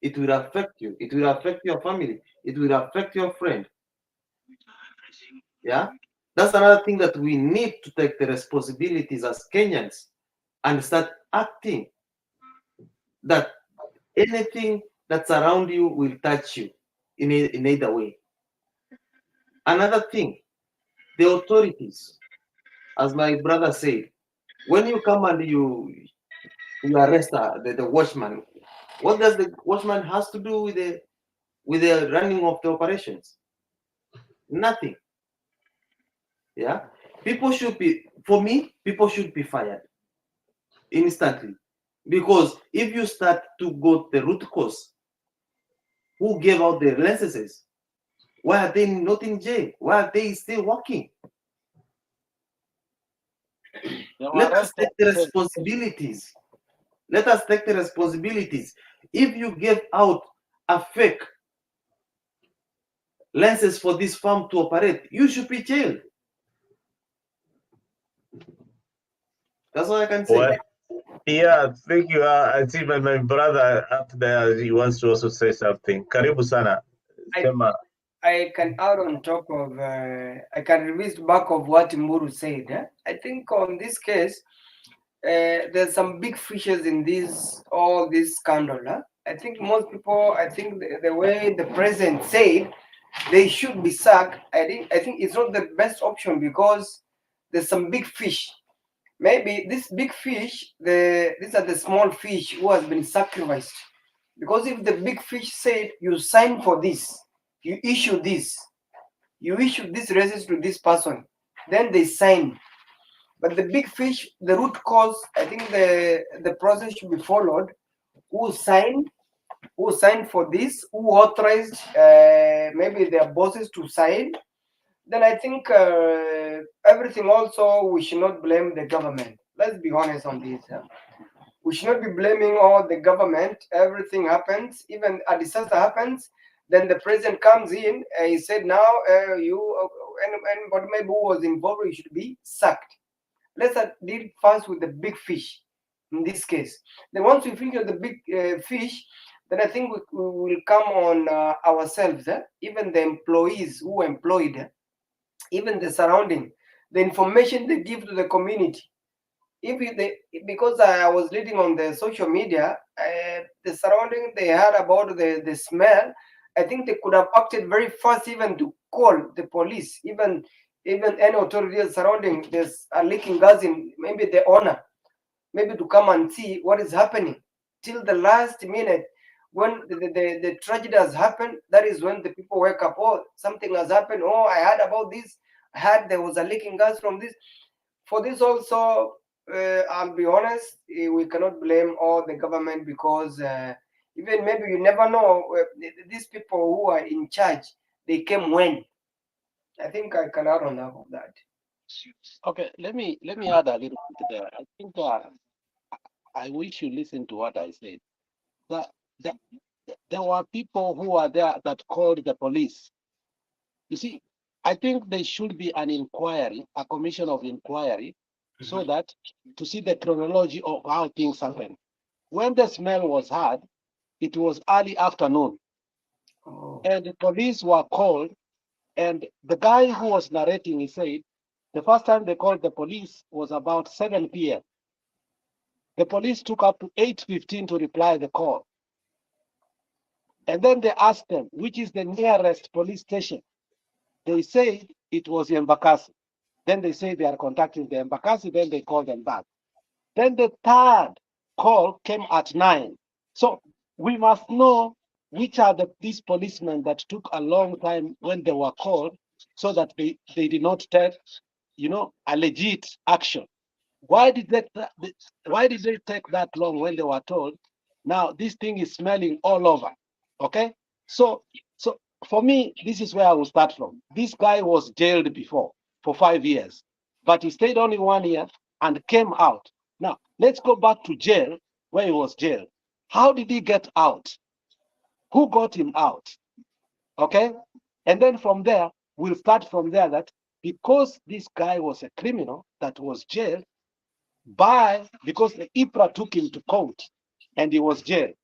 Speaker 3: It will affect you. It will affect your family. It will affect your friend. Yeah, that's another thing that we need to take the responsibilities as Kenyans and start acting. That anything that's around you will touch you in either way. Another thing, the authorities, as my brother said, when you come and you arrest the watchman, what does the watchman has to do with the running of the operations? Nothing. Yeah, people should be, for me, people should be fired instantly, because if you start to go the root cause, who gave out the licenses? Why are they not in jail? Why are they still working? Let us take the responsibilities. Let us take the responsibilities. If you give out a fake license for this farm to operate, you should be jailed. That's all I can say.
Speaker 1: Well, yeah, thank you. I see my brother up there, he wants to also say something. Karibu sana. Sema.
Speaker 2: I can add on top of, I can revisit back of what Muru said. I think on this case, there's some big fishes in all this scandal. I think most people, I think the way the president said they should be sacked, I think it's not the best option because there's some big fish. Maybe this big fish, these are the small fish who has been sacrificed. Because if the big fish said you sign for this, you issue this, you issue this register to this person, then they sign. But the big fish, the root cause, I think the process should be followed. Who signed? Who signed for this? Who authorized maybe their bosses to sign? Then I think everything also we should not blame the government. Let's be honest on this. We should not be blaming all the government. Everything happens, even a disaster happens. Then the president comes in. He said, "Now anybody maybe who was involved, you should be sacked." Let's deal first with the big fish in this case. Then once we finish the big fish, then I think we will come on ourselves, even the employees who employed, even the surrounding, the information they give to the community. Because I was reading on the social media, the surrounding they heard about the smell, I think they could have acted very fast even to call the police, even any authorities surrounding there's a leaking gas in maybe the owner, maybe to come and see what is happening. Till the last minute, when the tragedy has happened, that is when the people wake up. Oh, something has happened. Oh, I heard about this. I heard there was a leaking gas from this. For this also, I'll be honest, we cannot blame all the government because even maybe you never know these people who are in charge, they came when. I think I can add on top of that.
Speaker 7: Okay, let me add a little bit there. I think I wish you listen to what I said. That, that there were people who were there that called the police. You see, I think there should be an inquiry, a commission of inquiry, so that to see the chronology of how things happened. When the smell was heard, it was early afternoon,
Speaker 2: Oh.
Speaker 7: and the police were called. And the guy who was narrating, he said, the first time they called the police was about 7 p.m. The police took up to 8:15 to reply the call. And then they asked them, which is the nearest police station? They said it was Embakasi. Then they say they are contacting the Embakasi, then they call them back. Then the third call came at 9. So we must know which are these policemen that took a long time when they were called, so that they did not take, a legit action. Why did they take that long when they were told, now this thing is smelling all over? Okay, so for me, this is where I will start from. This guy was jailed before for 5 years, but he stayed only 1 year and came out. Now let's go back to jail, where he was jailed. How did he get out? Who got him out? Okay, and then from there we'll start from there, that because this guy was a criminal that was jailed, because the IPRA took him to court and he was jailed.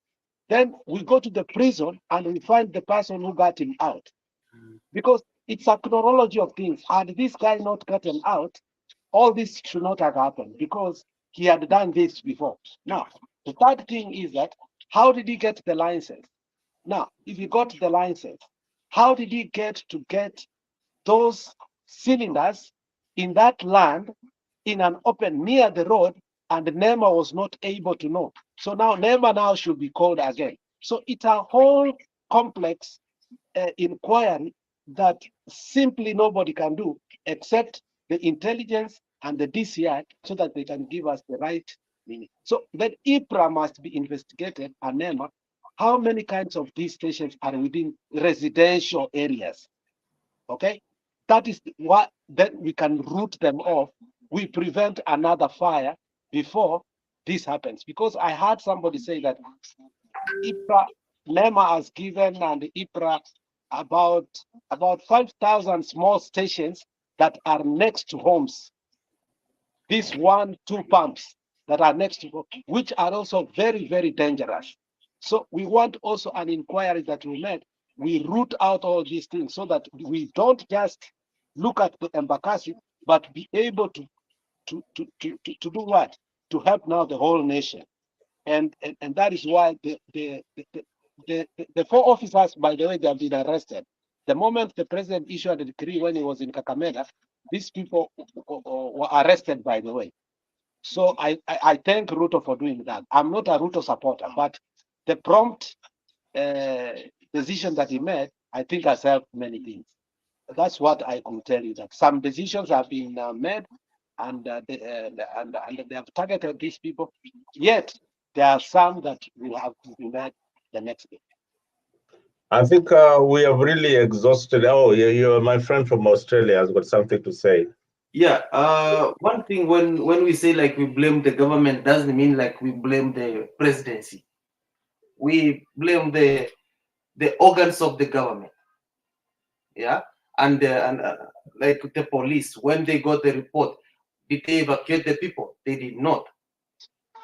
Speaker 7: Then we go to the prison and we find the person who got him out. Because it's a chronology of things. Had this guy not gotten out, all this should not have happened because he had done this before. Now, the third thing is that, how did he get the license? Now, if he got the license, how did he get those cylinders in that land in an open near the road, and NEMA was not able to know? So now NEMA now should be called again. So it's a whole complex inquiry that simply nobody can do except the intelligence and the DCI, so that they can give us the right meaning. So then IPRA must be investigated, and NEMA, how many kinds of these stations are within residential areas? Okay, that is what, then we can root them off. We prevent another fire before this happens. Because I heard somebody say that IPRA, NEMA has given, and IPRA about 5,000 small stations that are next to homes. These 1-2 pumps that are next to, which are also very, very dangerous. So we want also an inquiry that we make. we root out all these things so that we don't just look at the Embakasi, but be able to do what? To help now the whole nation. And that is why the four officers, by the way, they have been arrested. The moment the president issued a decree when he was in Kakamega, these people were arrested, by the way. So I thank Ruto for doing that. I'm not a Ruto supporter, but the prompt decision that he made, I think has helped many things. That's what I could tell you, that some decisions have been made and they have targeted these people, yet there are some that will have to be made the next day.
Speaker 1: I think we have really exhausted. Oh, you're my friend from Australia has got something to say.
Speaker 3: Yeah, one thing when we say like we blame the government doesn't mean like we blame the presidency. We blame the organs of the government. Yeah, and like the police, when they got the report, did they evacuate the people? They did not.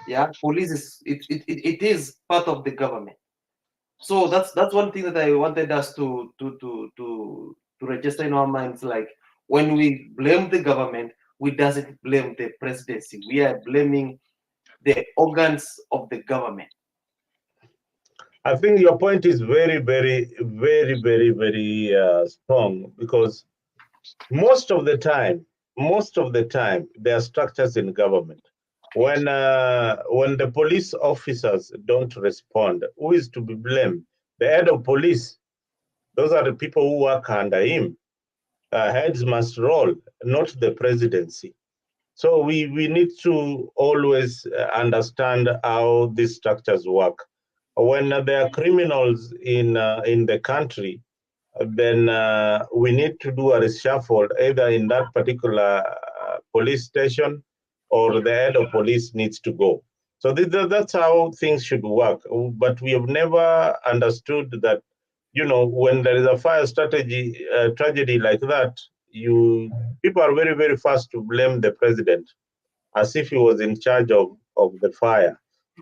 Speaker 3: Yeah, police is it is part of the government. So that's one thing that I wanted us to register in our minds. Like when we blame the government, we doesn't blame the presidency. We are blaming the organs of the government.
Speaker 1: I think your point is very, very, very, very, very strong, because most of the time, there are structures in government. When the police officers don't respond, who is to be blamed? The head of police. Those are the people who work under him. Heads must roll, not the presidency. So we need to always understand how these structures work. When there are criminals in the country, then we need to do a reshuffle either in that particular police station, or the head of police needs to go. So that's how things should work. But we have never understood that, when there is a fire tragedy like that, people are very, very fast to blame the president as if he was in charge of the fire.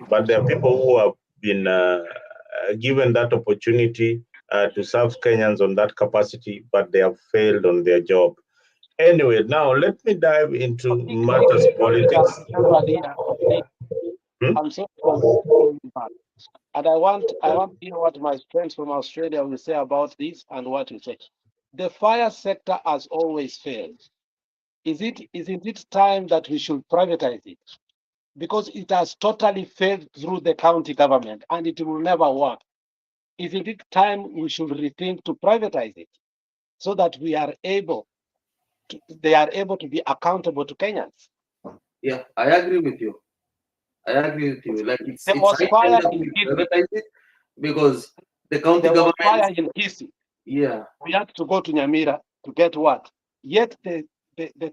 Speaker 1: But there are people who have been given that opportunity to serve Kenyans on that capacity, but they have failed on their job. Anyway, now let me dive into matters politics.
Speaker 7: I'm so confused, and I want to hear what my friends from Australia will say about this and what you say. The fire sector has always failed. Isn't it time that we should privatize it? Because it has totally failed through the county government and it will never work. Isn't it time we should rethink to privatize it so that they are able to be accountable to Kenyans?
Speaker 3: Yeah, I agree with you. Like it's
Speaker 7: fire
Speaker 3: that we privatize it, because the county government.
Speaker 7: Fire in Kisi.
Speaker 3: Yeah.
Speaker 7: We had to go to Nyamira to get what? Yet the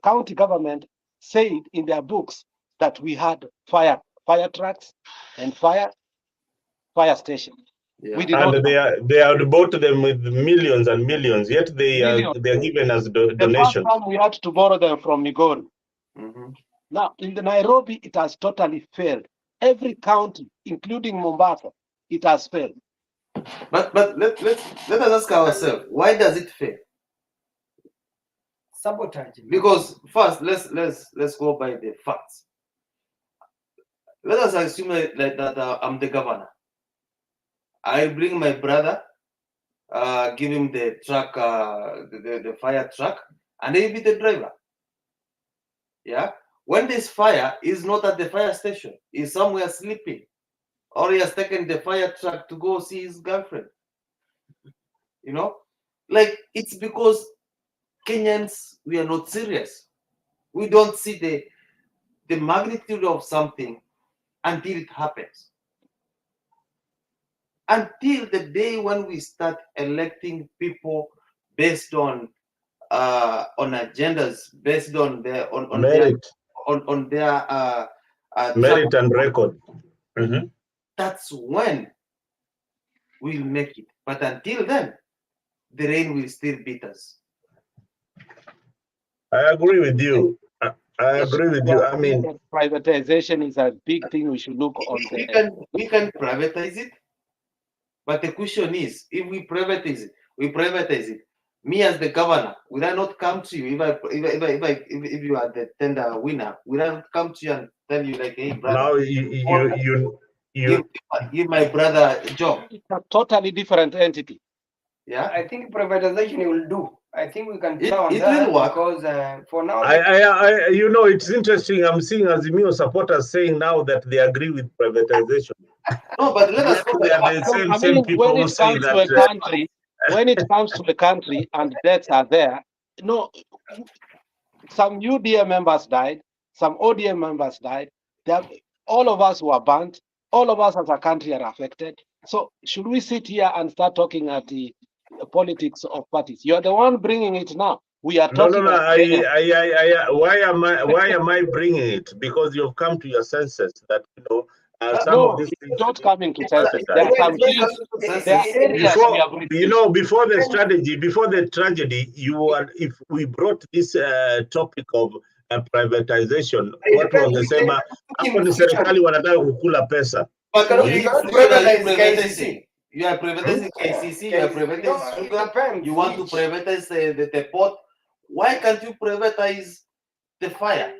Speaker 7: county government said in their books that we had fire trucks and fire stations.
Speaker 3: Yeah.
Speaker 7: We did
Speaker 1: And
Speaker 7: not.
Speaker 1: they are bought them with millions and millions, yet they are given as donations.
Speaker 7: The first time we had to borrow them from Migori.
Speaker 3: Mm-hmm.
Speaker 7: Now in the Nairobi, it has totally failed. Every county, including Mombasa, it has failed.
Speaker 3: But let us ask ourselves, why does it fail?
Speaker 2: Sabotaging.
Speaker 3: Because first, let's go by the facts. Let us assume that I'm the governor. I bring my brother, give him the truck, the fire truck, and he be the driver. Yeah. When this fire is not at the fire station, he's somewhere sleeping, or he has taken the fire truck to go see his girlfriend. Like it's because Kenyans, we are not serious. We don't see the magnitude of something until it happens. Until the day when we start electing people based on agendas, based on their
Speaker 1: merit, merit and record. Mm-hmm.
Speaker 3: That's when we'll make it. But until then, the rain will still beat us.
Speaker 1: I agree with you. I agree with you. I mean,
Speaker 7: privatization is a big thing we should look on.
Speaker 3: We can privatize it, But the question is, if we privatize it. Me as the governor, will I not come to you if you are the tender winner? Will I not come to you and tell you like, hey brother,
Speaker 1: Now you
Speaker 3: give my brother a job?
Speaker 7: It's a totally different entity.
Speaker 3: Yeah,
Speaker 2: I think privatization will do. I think we can
Speaker 3: It-
Speaker 2: try on
Speaker 3: it
Speaker 2: that
Speaker 3: will work.
Speaker 2: because for now,
Speaker 1: I you know, it's interesting. I'm seeing Azimio supporters saying now that they agree with privatization.
Speaker 3: no, but let us
Speaker 1: They are the
Speaker 7: No, I
Speaker 1: same
Speaker 7: mean,
Speaker 1: people
Speaker 7: when
Speaker 1: who
Speaker 7: it
Speaker 1: say
Speaker 7: comes to
Speaker 1: that.
Speaker 7: a country, when it comes to the country and deaths are there, no, some UDA members died, some ODM members died. All of us were burnt. All of us as a country are affected. So should we sit here and start talking at the politics of parties? You're the one bringing it now. We are
Speaker 1: No, no,
Speaker 7: talking
Speaker 1: no.
Speaker 7: as Kenyans.
Speaker 1: Why am I bringing it? Because you've come to your senses that some of
Speaker 7: No,
Speaker 1: these
Speaker 7: it's
Speaker 1: things
Speaker 7: not
Speaker 1: need to
Speaker 7: coming to
Speaker 1: be
Speaker 7: senses.
Speaker 1: considered.
Speaker 7: There are some
Speaker 2: It's
Speaker 7: hills, there are areas we have reached.
Speaker 1: Before the strategy, before the tragedy, if we brought this topic of privatization,
Speaker 2: it
Speaker 1: watu
Speaker 2: depends which
Speaker 1: wangesema hapo ni
Speaker 2: institution.
Speaker 1: serikali wanataka kukula pesa.
Speaker 3: But
Speaker 2: You
Speaker 3: if
Speaker 2: cannot
Speaker 3: you are
Speaker 2: privatize
Speaker 3: privatizing,
Speaker 2: KCC.
Speaker 3: you are privatizing KCC, you are privatizing
Speaker 2: It
Speaker 3: sugar,
Speaker 2: depends
Speaker 3: you want to
Speaker 2: which-
Speaker 3: privatize the port. Why can't you privatize the fire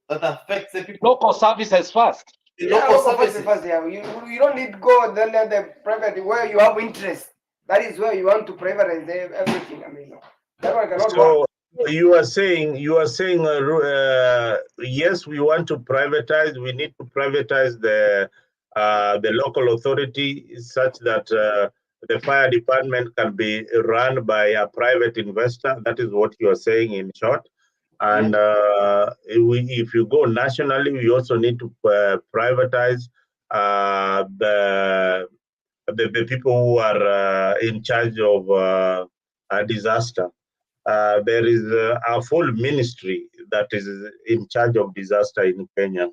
Speaker 3: that affects the people?
Speaker 7: Local services first.
Speaker 3: The
Speaker 2: Yeah,
Speaker 3: local
Speaker 2: local
Speaker 3: services.
Speaker 2: first, yeah. You don't need to go then let the private where you have interest. That is where you want to privatize everything. I mean, that one cannot work.
Speaker 1: So you are saying yes, we want to privatize. We need to privatize the local authority such that the fire department can be run by a private investor. That is what you are saying in short. And if you go nationally, we also need to privatize the people who are in charge of a disaster. There is a full ministry that is in charge of disaster in Kenya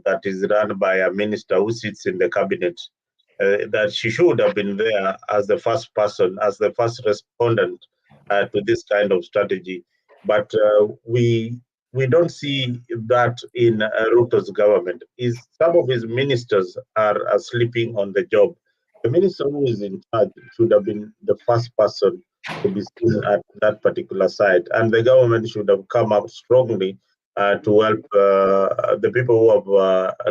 Speaker 1: that is run by a minister who sits in the cabinet. That she should have been there as the first person, as the first respondent to this kind of strategy. But we don't see that in Ruto's government. Some of his ministers are sleeping on the job. The minister who is in charge should have been the first person to be seen at that particular site, and the government should have come up strongly to help the people who have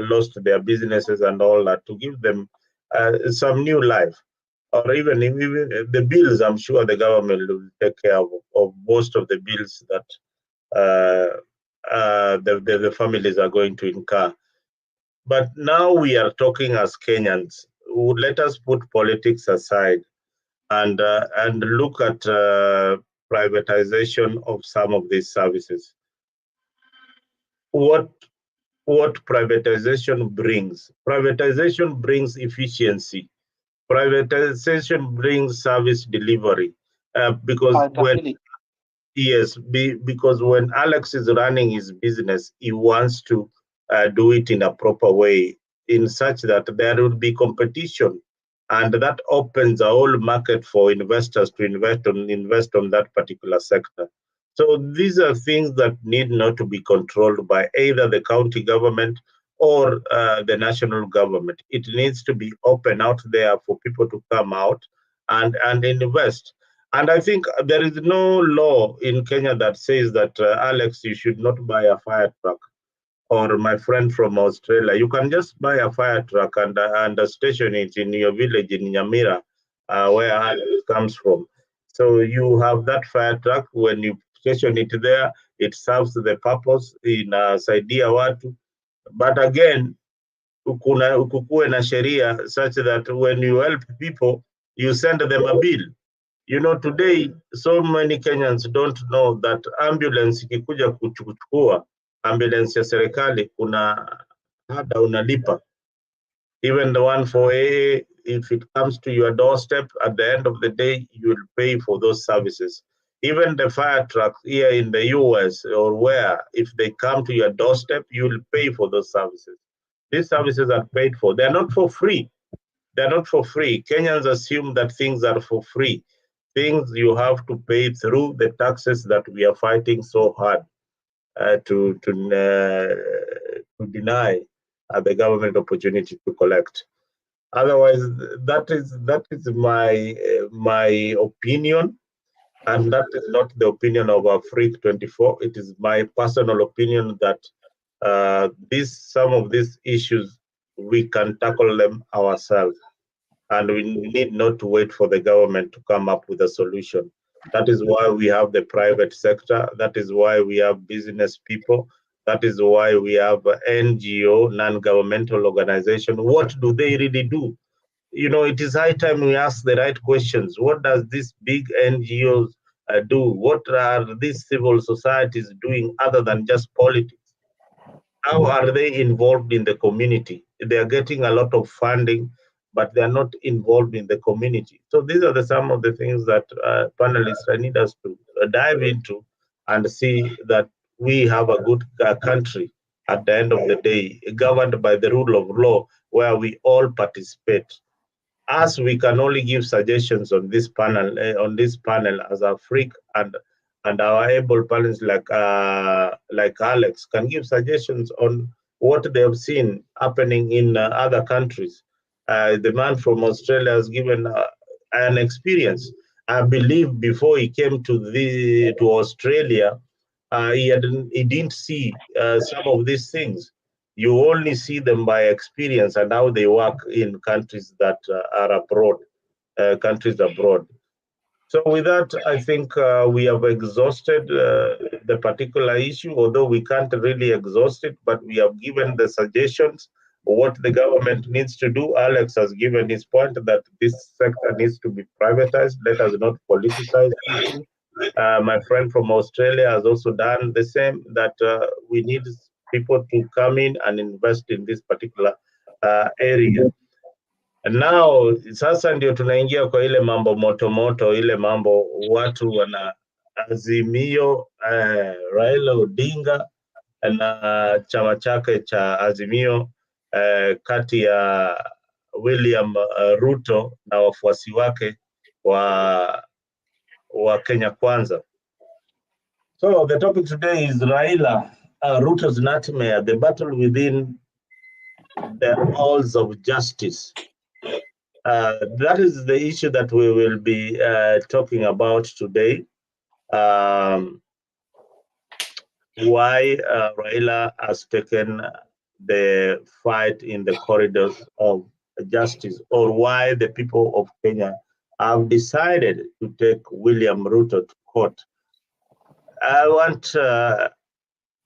Speaker 1: lost their businesses and all that, to give them some new life. Or even the bills, I'm sure the government will take care of most of the bills that the families are going to incur. But now we are talking as Kenyans. Let us put politics aside and look at privatization of some of these services. What privatization brings? Privatization brings efficiency. Privatization brings service delivery. Because when Alex is running his business, he wants to do it in a proper way, in such that there will be competition, and that opens a whole market for investors to invest on that particular sector. So these are things that need not to be controlled by either the county government or the national government. It needs to be open out there for people to come out and invest. And I think there is no law in Kenya that says that, Alex, you should not buy a fire truck. Or my friend from Australia, you can just buy a fire truck and station it in your village in Nyamira, where Alex comes from. So you have that fire truck. When you station it there, it serves the purpose in saidia watu. But again, kukuwe na sheria such that when you help people, you send them a bill. Today, so many Kenyans don't know that ambulance ikikuja kuchukua ambulance ya serikali, kuna ada unalipa. Even the one for AA, if it comes to your doorstep, at the end of the day, you will pay for those services. Even the fire trucks here in the US or where, if they come to your doorstep, you will pay for those services. These services are paid for. They're not for free. They're not for free. Kenyans assume that things are for free. Things you have to pay through the taxes that we are fighting so hard to deny the government opportunity to collect. Otherwise, that is my opinion, and that is not the opinion of Afrique 24. It is my personal opinion that some of these issues we can tackle them ourselves, and we need not to wait for the government to come up with a solution. That is why we have the private sector. That is why we have business people. That is why we have NGO, non-governmental organization. What do they really do? It is high time we ask the right questions. What does these big NGOs do? What are these civil societies doing other than just politics? How are they involved in the community? They are getting a lot of funding, but they are not involved in the community. So these are some of the things that panelists need us to dive into and see that we have a good country at the end of the day, governed by the rule of law, where we all participate. As we can only give suggestions on this panel as a freak, and our able panelists like Alex can give suggestions on what they have seen happening in other countries. The man from Australia has given an experience. I believe before he came to Australia, he didn't see some of these things. You only see them by experience and how they work in countries that are abroad, countries abroad. So with that, I think we have exhausted the particular issue, although we can't really exhaust it, but we have given the suggestions what the government needs to do. Alex has given his point that this sector needs to be privatized. Let us not politicize the issue. My friend from Australia has also done the same, that we need people to come in and invest in this particular area. Now sasa ndio tunaingia kwa ile mambo moto, ile mambo watu wana Azimio, Raila Odinga na chama chake cha Azimio, kati ya William Ruto na wafuasi wake wa Kenya Kwanza. So the topic today is Raila, Rutos Nightmare, the battle within the halls of justice. That is the issue that we will be talking about today. Why Raila has taken the fight in the corridors of justice, or why the people of Kenya have decided to take William Ruto to court. I want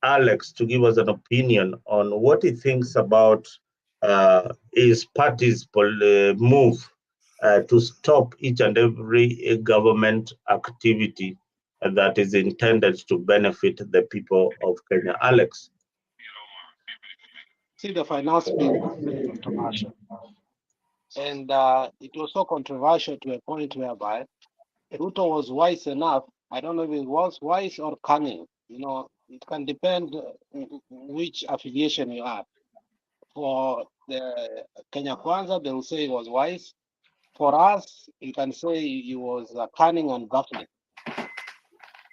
Speaker 1: Alex to give us an opinion on what he thinks about his party's move to stop each and every government activity that is intended to benefit the people of Kenya. Alex.
Speaker 7: See, the finance bill was very controversial. And it was so controversial to a point whereby Ruto was wise enough. I don't know if it was wise or cunning. It can depend which affiliation you have. For the Kenya Kwanza, they will say he was wise. For us, you can say he was cunning and baffling.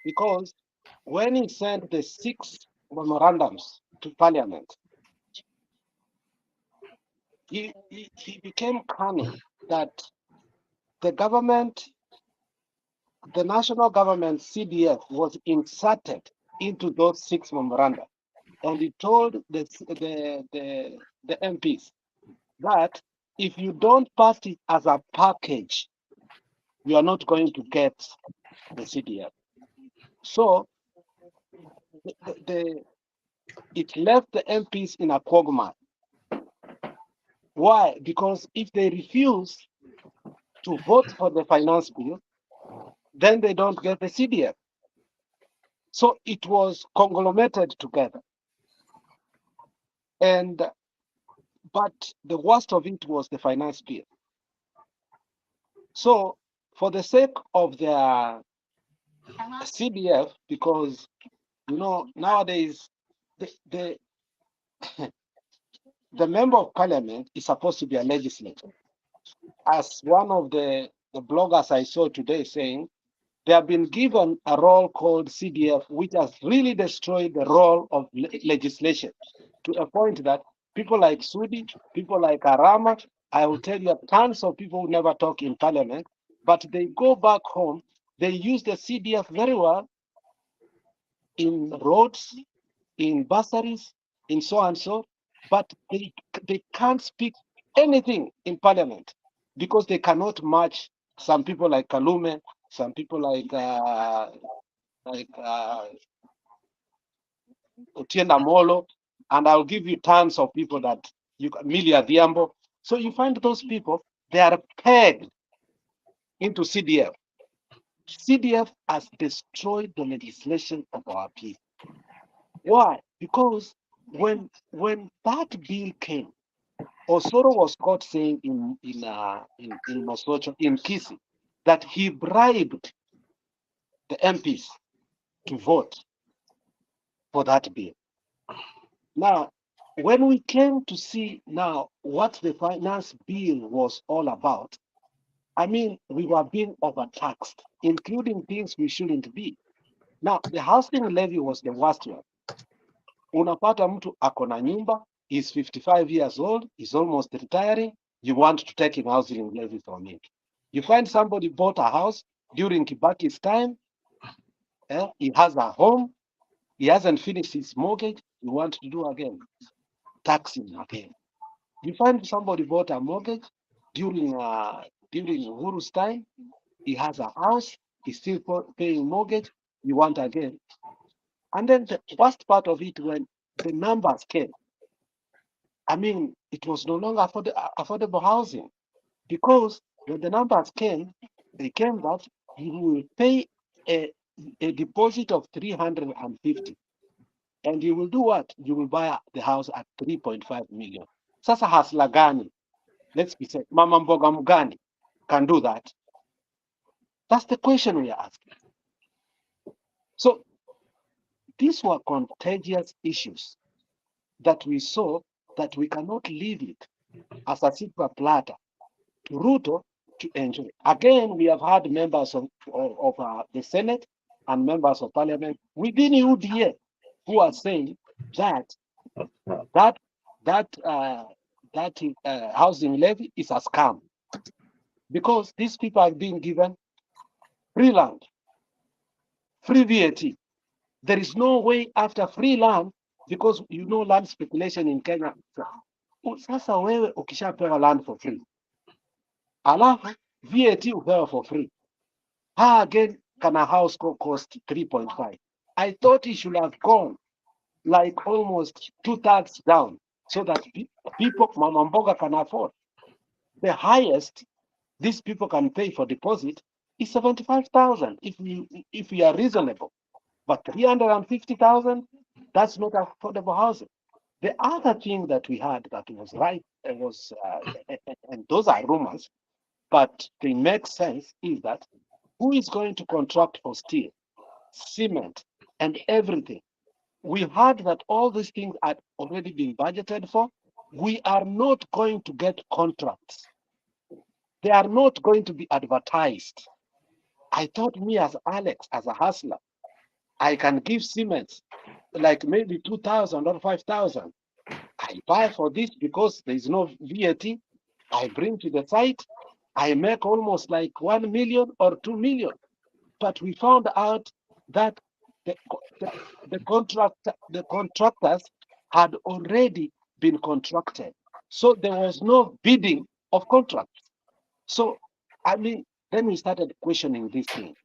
Speaker 7: Because when he sent the 6 memorandums to Parliament, he became cunning that the government, the national government, CDF, was inserted into those 6 memoranda. And he told the MPs that if you don't pass it as a package, you are not going to get the CDF. So it left the MPs in a quagmire. Why? Because if they refuse to vote for the finance bill, then they don't get the CDF. So it was conglomerated together. But the worst of it was the finance bill. So for the sake of their CDF, because nowadays the member of parliament is supposed to be a legislator. As one of the bloggers I saw today saying, they have been given a role called CDF, which has really destroyed the role of legislation to a point that people like Sudi, people like Arama, I will tell you, tons of people who never talk in parliament, but they go back home, they use the CDF very well in roads, in bursaries, in so and so, but they can't speak anything in parliament because they cannot match some people like Kalume, some people like Otienda Molo, and I'll give you tons of people that Milia Diambo. So you find those people, they are pegged into CDF. CDF has destroyed the legislation of our people. Why? Because when that bill came, Osoro was caught saying in Mosocho, in Kisi, that he bribed the MPs to vote for that bill. Now, when we came to see now what the finance bill was all about, I mean, we were being overtaxed, including things we shouldn't be. Now, the housing levy was the worst one. Unapata mtu ako na nyumba, he's 55 years old, he's almost retiring, you want to take him housing levy from him. You find somebody bought a house during Kibaki's time, he has a home, he hasn't finished his mortgage, you want to do again, tax him again. You find somebody bought a mortgage during Uhuru's time, he has a house, he's still paying mortgage, you want again. And then the worst part of it, when the numbers came, I mean, it was no longer affordable housing, because when the numbers came, they came that you will pay a deposit of 350, and you will do what? You will buy the house at 3.5 million. Sasa hasla gani? Let's be said, Mama Mboga Mgani can do that. That's the question we are asking. So these were contagious issues that we saw that we cannot leave it as a silver platter to Ruto to enjoy. Again, we have had members of the Senate and members of Parliament within UDA who are saying that housing levy is a scam, because these people are being given free land, free VAT. There is no way after free land, because you know land speculation in Kenya. Sasa wewe ukishapewa land for free, alafu VAT upewa for free, how again can a house cost 3.5? I thought it should have gone like almost 2/3 down, so that people, Mama Mboga, can afford. The highest these people can pay for deposit is 75,000 if we are reasonable. But 350,000, that's not affordable housing. The other thing that we had that was right, was, and those are rumors, but they make sense, is that who is going to contract for steel, cement, and everything? We heard that all these things had already been budgeted for. We are not going to get contracts. They are not going to be advertised. I thought, me as Alex, as a hustler, I can give cement like maybe 2,000 or 5,000. I buy for this because there is no VAT. I bring to the site. I make almost like 1 million or 2 million. But we found out that the contractors had already been contracted. So there was no bidding of contracts. So, I mean, then we started questioning this thing.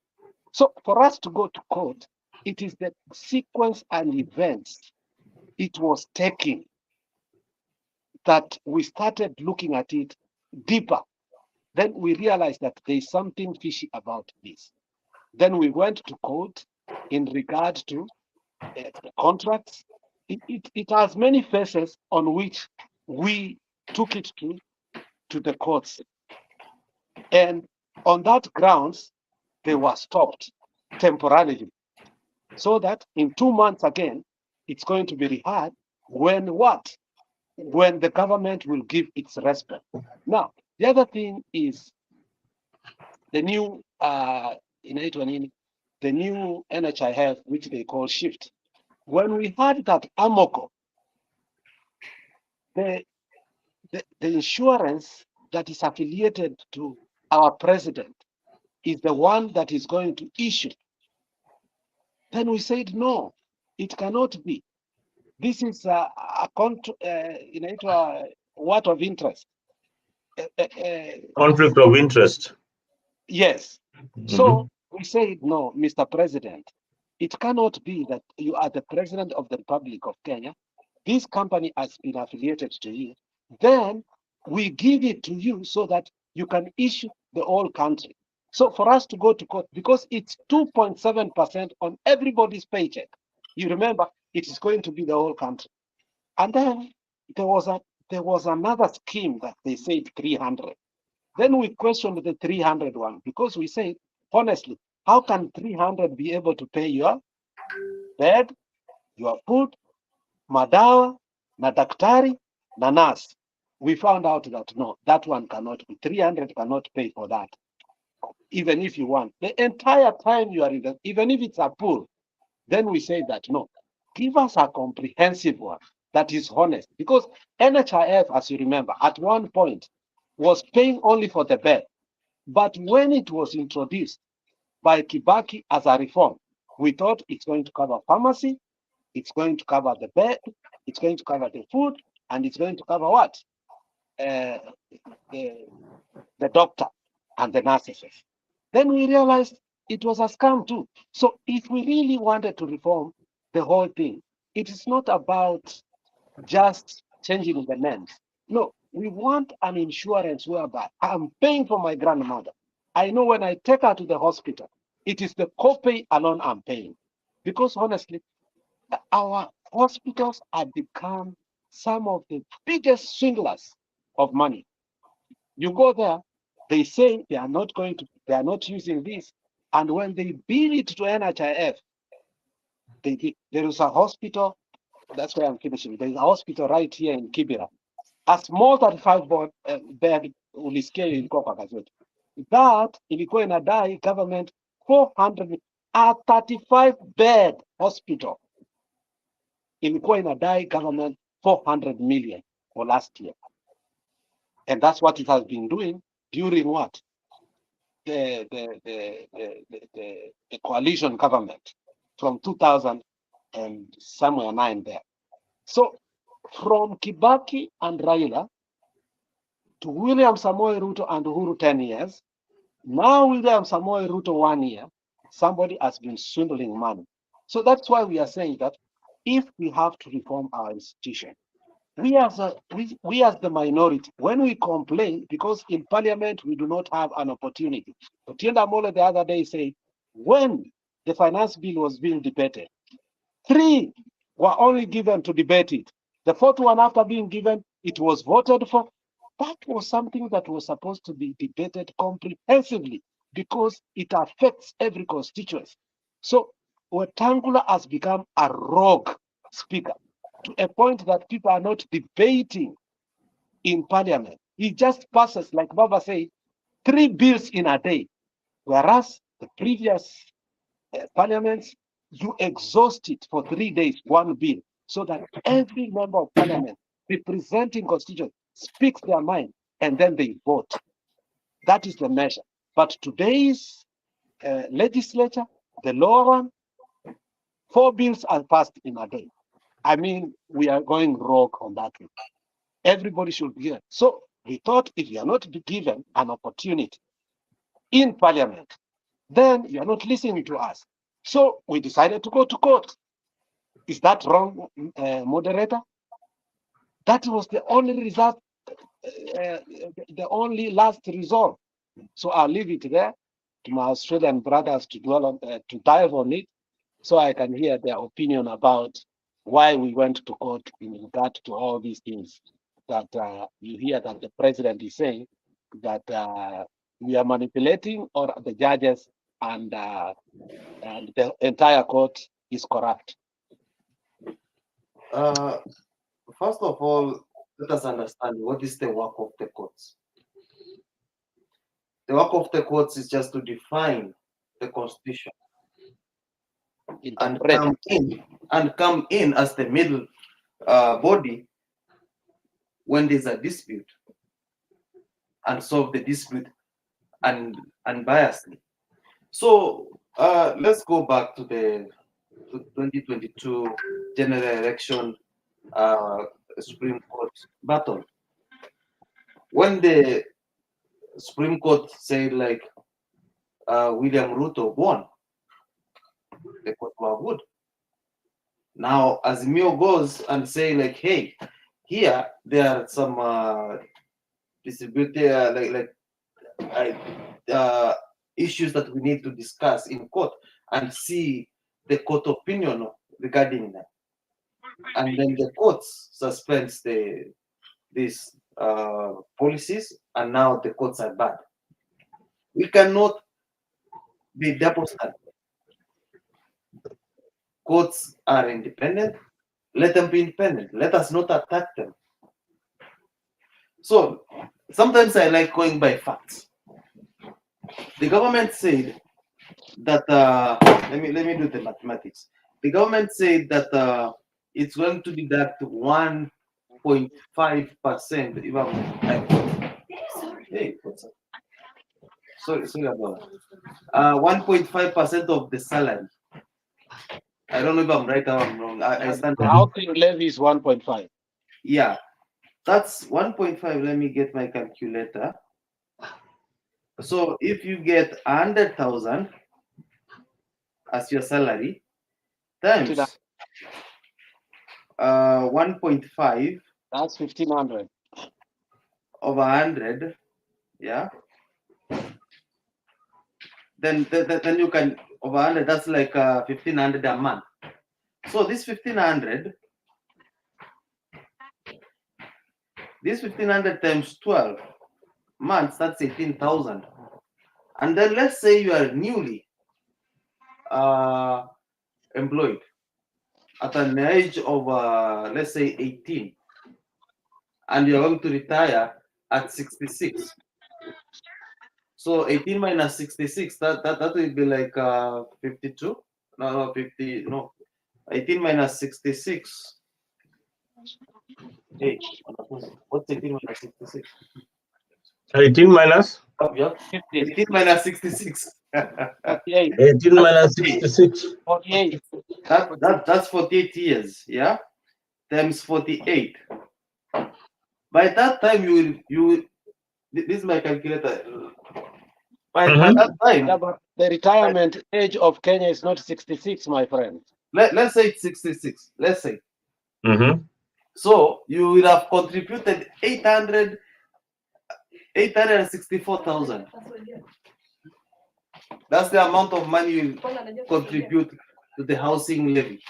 Speaker 7: So for us to go to court, it is the sequence and events it was taking that we started looking at it deeper. Then we realized that there is something fishy about this. Then we went to court in regard to the contracts. It has many faces on which we took it to the courts. And on that grounds, they were stopped temporarily. So that in 2 months again, it's going to be reheard when what? When the government will give its respect. Now, the other thing is the new the new NHIF, which they call shift. When we heard that Amoko, the insurance that is affiliated to our president is the one that is going to issue. Then we said, no, it cannot be. This is a what of interest.
Speaker 1: Conflict of interest.
Speaker 7: Yes. So we said, no, Mr. President, it cannot be that you are the president of the Republic of Kenya. This company has been affiliated to you. Then we give it to you so that you can issue the whole country. So for us to go to court, because it's 2.7% on everybody's paycheck, you remember, it is going to be the whole country. And then there was another scheme that they said 300. Then we questioned the 300 one because we said, honestly, how can 300 be able to pay your bed, your food, madawa, na daktari, na nurse? We found out that no, that one cannot be. 300 cannot pay for that, even if you want. The entire time you are in the, even if it's a pool, then we say that no, give us a comprehensive one that is honest. Because NHIF, as you remember, at one point was paying only for the bed. But when it was introduced by Kibaki as a reform, we thought it's going to cover pharmacy, it's going to cover the bed, it's going to cover the food, and it's going to cover what? The doctor and the nurses. Then we realized it was a scam too. So if we really wanted to reform the whole thing, it is not about just changing the names. No, we want an insurance whereby I'm paying for my grandmother. I know when I take her to the hospital, it is the copay alone I'm paying. Because honestly, our hospitals have become some of the biggest swindlers of money. You go there, they say they are not using this. And when they bill it to NHIF, there is a hospital, that's where I'm finishing. There is a hospital right here in Kibera. A small 35-bed ulisikia ilikuwa kwa gazeti. That ilikuwa inadai government 400, a 35-bed hospital ilikuwa inadai government 400 million for last year. And that's what it has been doing during what? The coalition government from 2000 and somewhere 9 there. So from Kibaki and Raila to William Samoei Ruto and Uhuru 10 years, now William Samoei Ruto 1 year, somebody has been swindling money. So that's why we are saying that if we have to reform our institution, we as the minority, when we complain, because in parliament we do not have an opportunity. Otienda Mole the other day said, when the finance bill was being debated, 3 were only given to debate it. The 4th one, after being given, it was voted for. That was something that was supposed to be debated comprehensively because it affects every constituency. So Wetangula has become a rogue speaker to a point that people are not debating in parliament. He just passes, like Baba said, 3 bills in a day, whereas the previous parliaments, you exhaust it for 3 days, 1 bill, so that every member of parliament representing constituents speaks their mind and then they vote. That is the measure. But today's legislature, the lower one, 4 bills are passed in a day. I mean, we are going rogue on that one. Everybody should be here. So we thought if you are not given an opportunity in parliament, then you are not listening to us. So we decided to go to court. Is that wrong, moderator? That was the only result, the only last resort. So I'll leave it there to my Australian brothers to dwell on, to dive on it, so I can hear their opinion about why we went to court in regard to all these things that you hear that the president is saying that we are manipulating, or the judges and the entire court is corrupt.
Speaker 3: First of all, let us understand what is the work of the courts. The work of the courts is just to define the constitution and come in as the middle body when there's a dispute. and solve the dispute unbiasedly. So let's go back to the 2022 general election Supreme Court battle. When the Supreme Court said like William Ruto won, the court were good. Now Azimio goes and say like, hey, here there are some distributed issues that we need to discuss in court and see the court opinion regarding that. And then the courts suspends these policies, and now the courts are bad. We cannot be double standard. Courts are independent. Let them be independent. Let us not attack them. So sometimes I like going by facts. The government said that let me do the mathematics. The government said that it's going to deduct 1.5%. Hey, what's up? Sorry about that. 1.5% of the salary. I don't know if I'm right or I'm wrong. I stand.
Speaker 7: The housing levy is 1.5.
Speaker 3: Yeah, that's 1.5. Let me get my calculator. So if you get 100,000 as your salary times 1.5,
Speaker 7: that's 1,500
Speaker 3: over 100, yeah. Then you can over 100. That's like 1,500 a month. So this 1,500 times 12 months, that's 18,000. And then let's say you are newly employed at an age of let's say 18, and you're going to retire at 66. So 18 minus 66, that will be like 52. No, 50. No, 18 minus 66. Hey, what's 18 minus 66?
Speaker 1: 18 minus?
Speaker 3: Oh, yeah. 18 minus 66.
Speaker 7: 48.
Speaker 1: 18 minus 66.
Speaker 7: 48.
Speaker 3: That's 48 years, yeah? Times 48. By that time, you will. This is my calculator. By that time,
Speaker 7: Yeah, but the retirement age of Kenya is not 66, my friend.
Speaker 3: let's say it's 66. Let's say.
Speaker 1: Mm-hmm.
Speaker 3: So you will have contributed 864,000. That's the amount of money you contribute to the housing levy.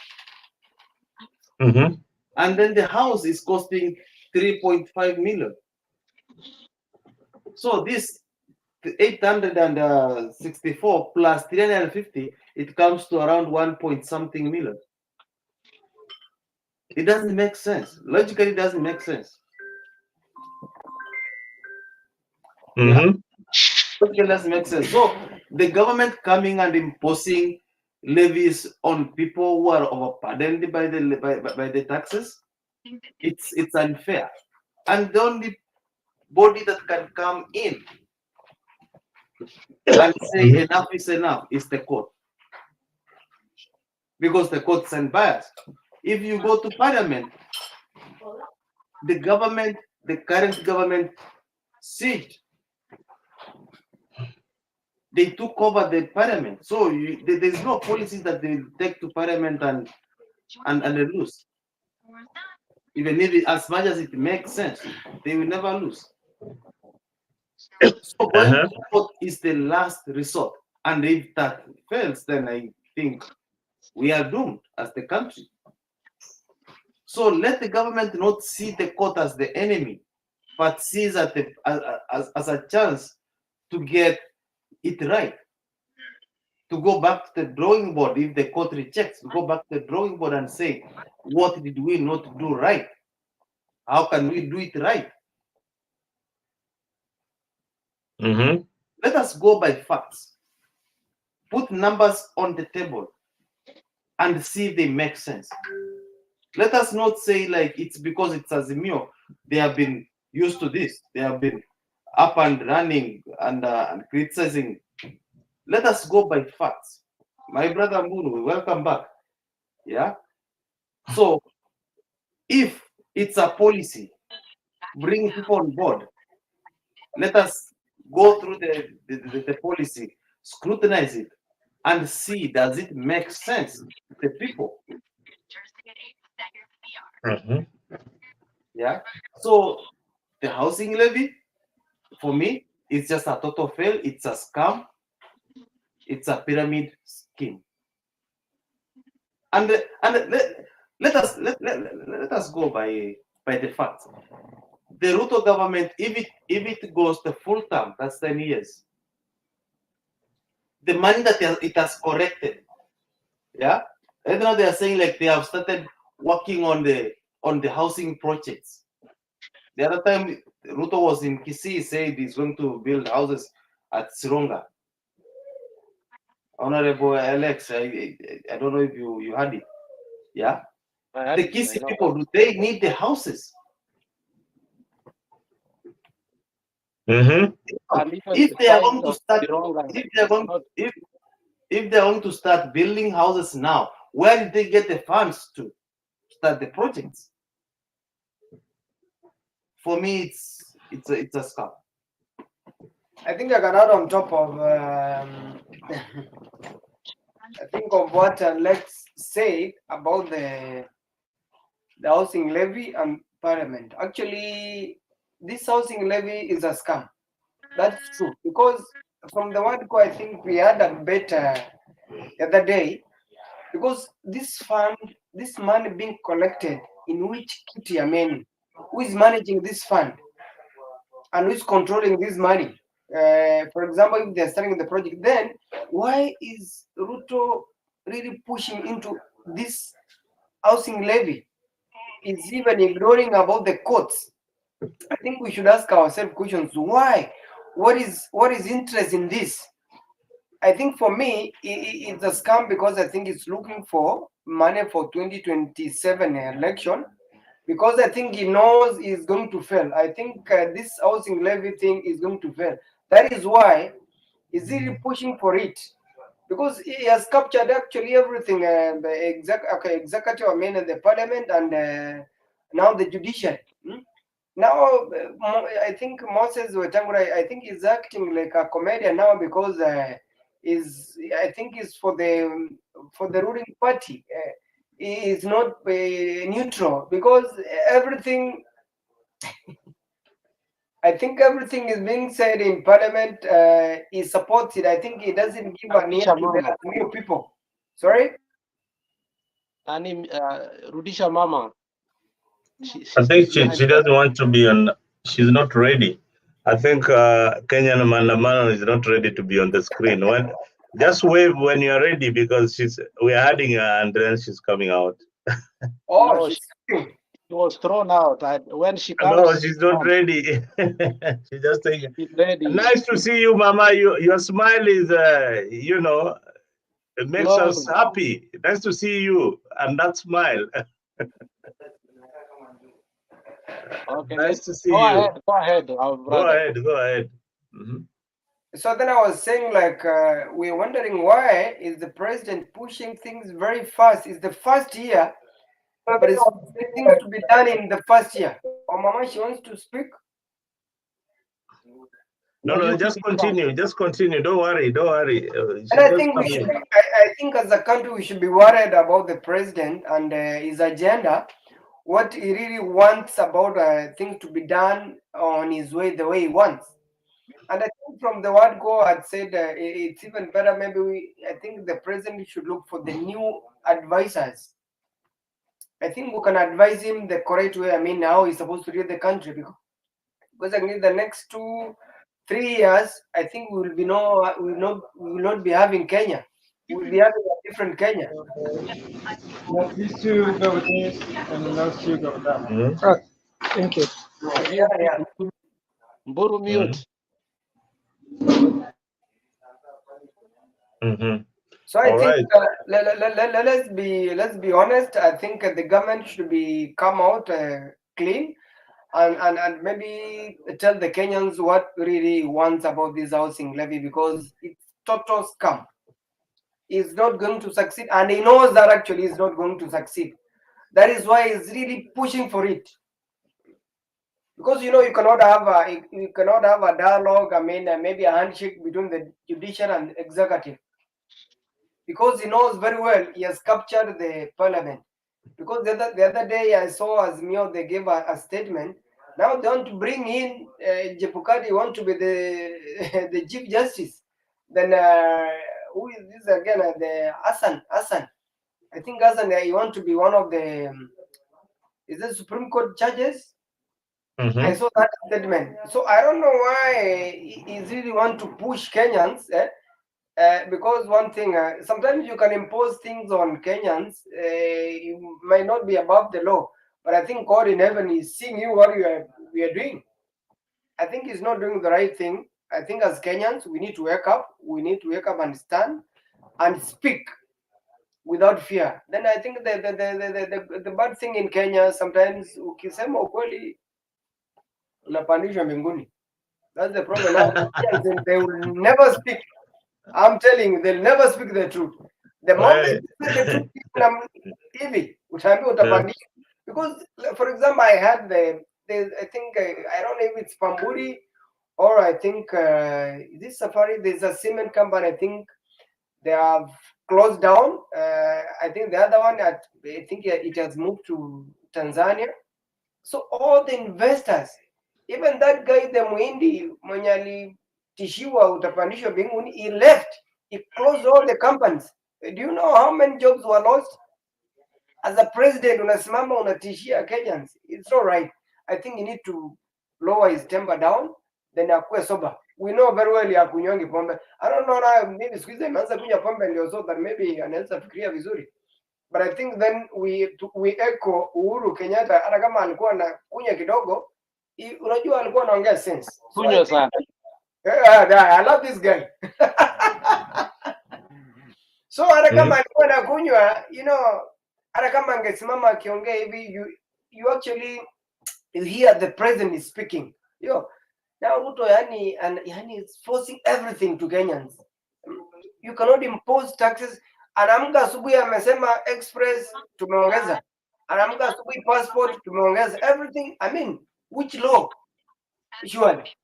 Speaker 1: Mm-hmm.
Speaker 3: And then the house is costing 3.5 million. So this 864 plus 350, it comes to around 1 point something million. It doesn't make sense. Logically, it doesn't make sense.
Speaker 1: Mm-hmm.
Speaker 3: Logically, it doesn't make sense. So the government coming and imposing levies on people who are overburdened by the taxes, it's unfair. And the only body that can come in and say enough is enough is the court, because the courts are biased. If you go to parliament, the current government seat, they took over the parliament. So there's no policies that they take to parliament and they lose. Even if as much as it makes sense, they will never lose. So going to court is the last resort. And if that fails, then I think we are doomed as the country. So let the government not see the court as the enemy, but sees as a chance to get it right. To go back to the drawing board if the court rejects, to go back to the drawing board and say, what did we not do right? How can we do it right?
Speaker 1: Mm-hmm.
Speaker 3: Let us go by facts. Put numbers on the table and see if they make sense. Let us not say like it's because it's Azimio. They have been used to this. They have been up and running and criticizing. Let us go by facts. My brother Munu, welcome back. Yeah. So if it's a policy, bring people on board. Let us go through the policy, scrutinize it, and see does it make sense to the people.
Speaker 1: Mhm.
Speaker 3: Yeah. So the housing levy, for me, it's just a total fail. It's a scam. It's a pyramid scheme. And let us go by the facts. The Ruto government, if it goes the full term, that's 10 years. The money that it has corrected, yeah. And now they are saying like they have started working on the housing projects. The other time Ruto was in Kisii, said he's going to build houses at Sironga. Honorable Alex, I don't know if you had it. Yeah. The Kisii people, do they need the houses?
Speaker 1: Mm-hmm.
Speaker 3: If they are going to start, if they're going to start building houses now, where did they get the funds to start the projects? For me, it's a scam.
Speaker 2: I think I can add on top of I think of what Lex said about the housing levy and parliament. Actually, this housing levy is a scam. That's true, because from the word go, I think we had a better the other day, because this fund, this money being collected in which kitty, I mean, who is managing this fund and who is controlling this money? For example, if they're starting the project, then why is Ruto really pushing into this housing levy? Is even ignoring about the courts. I think we should ask ourselves questions. Why? What is interest in this? I think for me, it's a scam, because I think it's looking for money for 2027 election, because I think he knows he's going to fail. I think this housing levy thing is going to fail. That is why he's really pushing for it, because he has captured actually everything, the executive, I mean, the parliament, and now the judiciary. Now, I think Moses Wetangula, I think he's acting like a comedian now, because I think is for the ruling party. He is not neutral, because everything. I think everything is being said in parliament. He supports it. I think he doesn't give an ear to the Azimio people. Sorry.
Speaker 7: Rudisha Mama.
Speaker 1: I think she doesn't want to be on. She's not ready. I think Kenyan Mandamano is not ready to be on the screen. Just wave when you're ready, because we're adding her and then she's coming out.
Speaker 2: Oh,
Speaker 7: she was thrown out. When she comes,
Speaker 1: no, she's not ready. She's just saying,
Speaker 7: ready.
Speaker 1: Nice to see you, Mama. Your smile is, it makes us happy. Nice to see you, and that smile.
Speaker 7: Okay,
Speaker 1: nice to see
Speaker 7: go
Speaker 1: you.
Speaker 7: Ahead, go ahead.
Speaker 1: Go ahead. Mm-hmm.
Speaker 2: So then I was saying, like, we're wondering why is the president pushing things very fast? It's the first year, but it's things to be done in the first year. Oh, Mama, she wants to speak.
Speaker 1: No, just continue. Just continue. Don't worry.
Speaker 2: And I think we should. I think as a country we should be worried about the president and his agenda, what he really wants about things to be done on his way, the way he wants. And I think from the word go, I'd said it's even better. Maybe I think the president should look for the new advisors. I think we can advise him the correct way. I mean, how he's supposed to lead the country, because I think the next 2-3 years, I think we will not be having Kenya. We'll be having a different Kenya.
Speaker 8: Let these two go with this, and those two go with that.
Speaker 1: Mm-hmm.
Speaker 6: Thank you.
Speaker 2: Yeah.
Speaker 7: Mburu mute.
Speaker 1: Mm-hmm.
Speaker 2: So I think let's be honest. I think the government should come out clean and maybe tell the Kenyans what really he wants about this housing levy, because it's total scam. He's not going to succeed, and he knows that actually he's not going to succeed. That is why he's really pushing for it. Because you cannot have a dialogue. I mean, maybe a handshake between the judiciary and executive, because he knows very well he has captured the parliament. Because the other day I saw Azimio, they gave a statement. Now they want to bring in Jepukati, want to be the the chief justice. Then who is this again? The Hassan. I think Hassan. He want to be one of the is the Supreme Court judges. I saw that statement. So I don't know why he really want to push Kenyans. Because one thing, sometimes you can impose things on Kenyans. You might not be above the law, but I think God in heaven is seeing you what we are doing. I think he's not doing the right thing. I think as Kenyans, we need to wake up. We need to wake up and stand and speak without fear. Then I think the bad thing in Kenya, sometimes ukisema ukweli unapandishwa mbinguni. That's the problem. Now, they will never speak. I'm telling you, they'll never speak the truth. The moment you say the truth, because, for example, I had I think, I don't know if it's Pamburi or I think this Safari, there's a cement company, I think they have closed down. I think the other one, I think it has moved to Tanzania. So all the investors, even that guy, the Muhindi, mwenye tishiwa utapandishwa mbinguni, he left. He closed all the companies. Do you know how many jobs were lost? As a president, unasimama unatishia Kenyans. It's not right. I think you need to lower his temper down, then akuwe sober. We know very well ya kunyongi pombe. I don't know now, maybe siku hizi ameanza kunywa pombe ndio so that maybe anaweza fikiria vizuri. But I think then we echo Uhuru Kenyatta, hata kama alikuwa na kunya kidogo, unajua alikuwa anaongea sense.
Speaker 7: Kunywa sana.
Speaker 2: I love this guy. So hata kama alikuwa na kunywa, hata kama angesimama akiongea hivi, you actually you hear the president is speaking. Now Ruto yani is forcing everything to Kenyans. You cannot impose taxes. Anaamka asubuhi amesema express tumeongeza. Anaamka asubuhi passport tumeongeza. Everything, I mean, which law? Surely.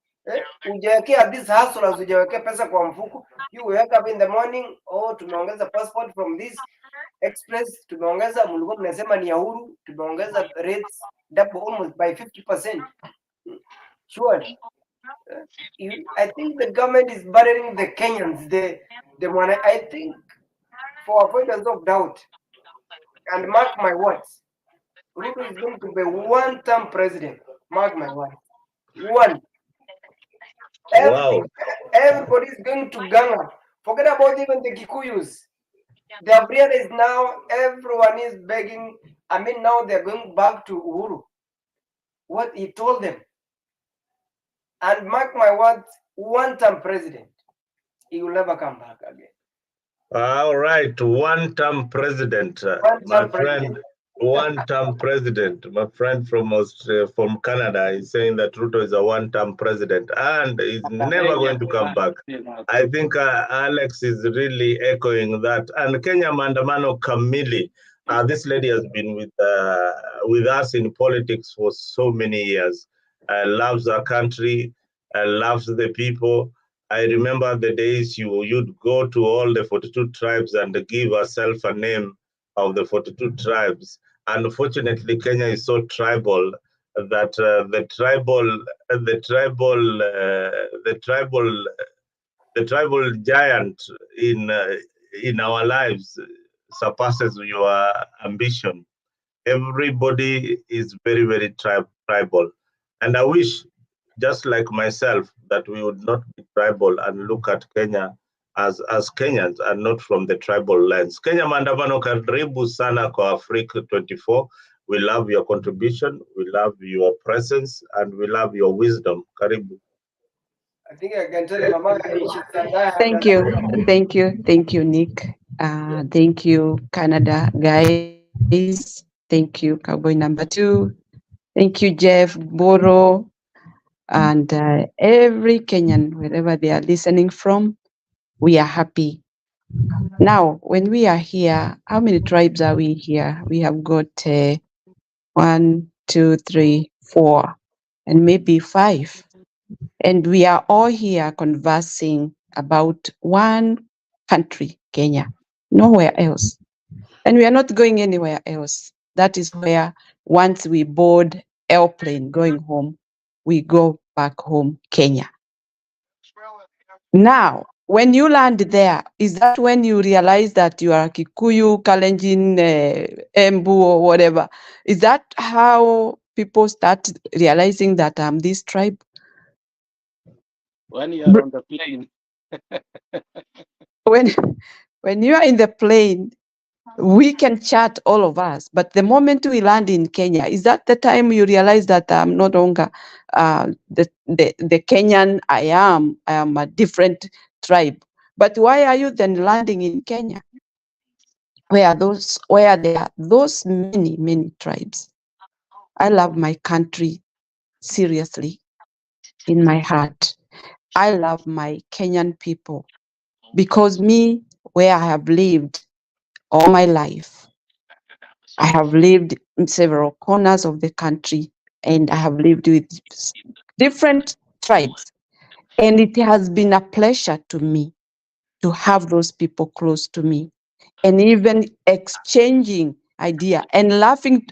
Speaker 2: Ujawekea this hustlers, ujawekea pesa kwa mfuko. You wake up in the morning, tumeongeza passport from this express, tumeongeza, mlikuwa mnasema ni ya Uhuru, tumeongeza rates double almost by 50%. Surely. I think the government is burdening the Kenyans. The money, I think, for avoidance of doubt, and mark my words, Ruto is going to be one-term president. Mark my words. One. Everybody is going to gang up. Forget about even the Kikuyus. They have realized now everyone is begging. I mean, now they're going back to Uhuru. What he told them. And mark my words, one-term president. He will never come back again.
Speaker 1: All right, one-term president, my friend. One-term president. My friend from Canada is saying that Ruto is a one-term president and is never going to come back. I think Alex is really echoing that. And Kenya Maandamano Kamili, this lady has been with us in politics for so many years. Loves our country, loves the people. I remember the days you'd go to all the 42 tribes and give herself a name of the 42 tribes. Unfortunately, Kenya is so tribal that the tribal giant in our lives surpasses your ambition. Everybody is very, very tribal, and I wish, just like myself, that we would not be tribal and look at Kenya as Kenyans and not from the tribal lens. Kenya Maandamano, karibu sana kwa Africa 24. We love your contribution, we love your presence, and we love your wisdom. Karibu.
Speaker 2: I think I can tell you, Mama,
Speaker 9: Thank you, Nick. Thank you, Canada guys. Thank you, Cowboy number 2. Thank you, Jeff, Boro, and every Kenyan, wherever they are listening from. We are happy. Now, when we are here, how many tribes are we here? We have got 1, 2, 3, 4, and maybe 5. And we are all here conversing about one country, Kenya, nowhere else. And we are not going anywhere else. That is where once we board airplane going home, we go back home, Kenya. Now, when you land there, is that when you realize that you are Kikuyu, Kalenjin, Embu, or whatever? Is that how people start realizing that I'm this tribe?
Speaker 7: When you are on the plane.
Speaker 9: When you are in the plane, we can chat, all of us, but the moment we land in Kenya, is that the time you realize that I'm no longer the Kenyan I am a different tribe? But why are you then landing in Kenya, where there are those many tribes? I love my country seriously in my heart. I love my Kenyan people because me, where I have lived all my life, I have lived in several corners of the country, and I have lived with different tribes. And it has been a pleasure to me to have those people close to me, and even exchanging idea and laughing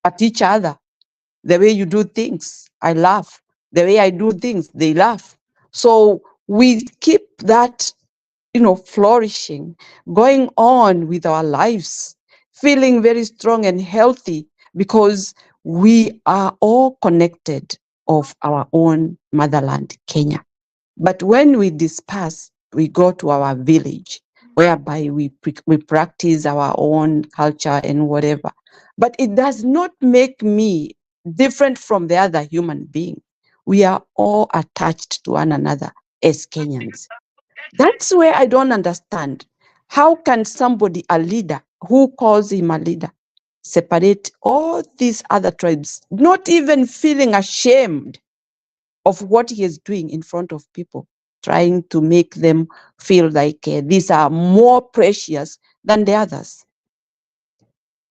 Speaker 9: at each other. The way you do things, I laugh. The way I do things, they laugh. So we keep that, flourishing, going on with our lives, feeling very strong and healthy because we are all connected of our own motherland, Kenya. But when we disperse, we go to our village, whereby we practice our own culture and whatever. But it does not make me different from the other human being. We are all attached to one another as Kenyans. That's where I don't understand. How can somebody, a leader, who calls him a leader, separate all these other tribes, not even feeling ashamed of what he is doing in front of people, trying to make them feel like these are more precious than the others?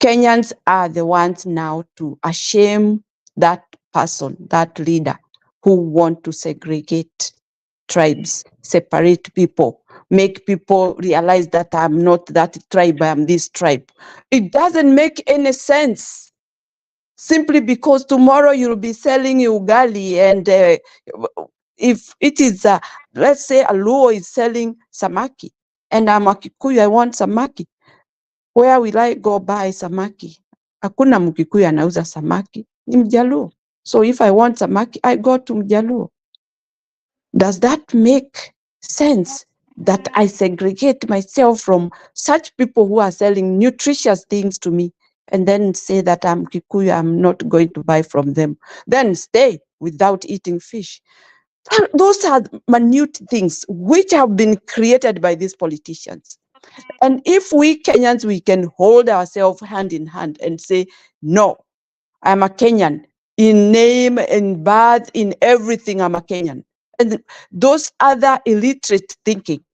Speaker 9: Kenyans are the ones now to shame that person, that leader who want to segregate tribes, separate people, make people realize that I'm not that tribe, I'm this tribe. It doesn't make any sense. Simply because tomorrow you'll be selling ugali, and if it is, let's say a Luo is selling samaki, and I'm a Kikuyu, I want samaki. Where will I go buy samaki? Hakuna Mkikuyu anauza samaki, ni Mjaluo. So if I want samaki, I go to Mjaluo. Does that make sense that I segregate myself from such people who are selling nutritious things to me, and then say that I'm Kikuyu, I'm not going to buy from them, then stay without eating fish? Those are minute things which have been created by these politicians. And if we Kenyans, we can hold ourselves hand in hand and say, no, I'm a Kenyan in name, in birth, in everything, I'm a Kenyan. And those other illiterate thinking,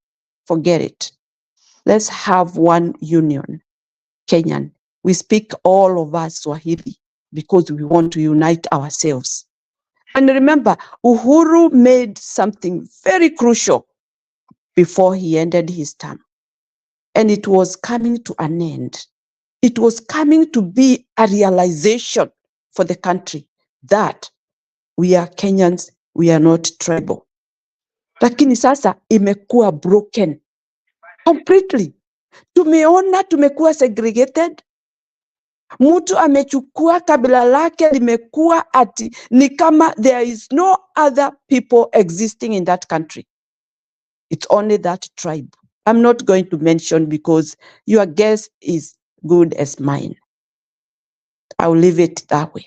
Speaker 9: forget it. Let's have one union, Kenyan. We speak all of us Swahili because we want to unite ourselves. And remember, Uhuru made something very crucial before he ended his term. And it was coming to an end. It was coming to be a realization for the country that we are Kenyans, we are not tribal. Lakini sasa imekuwa broken completely. Tumeona tumekuwa segregated. Mtu amechukua kabila lake limekuwa ati ni kama there is no other people existing in that country. It's only that tribe. I'm not going to mention because your guess is good as mine. I'll leave it that way.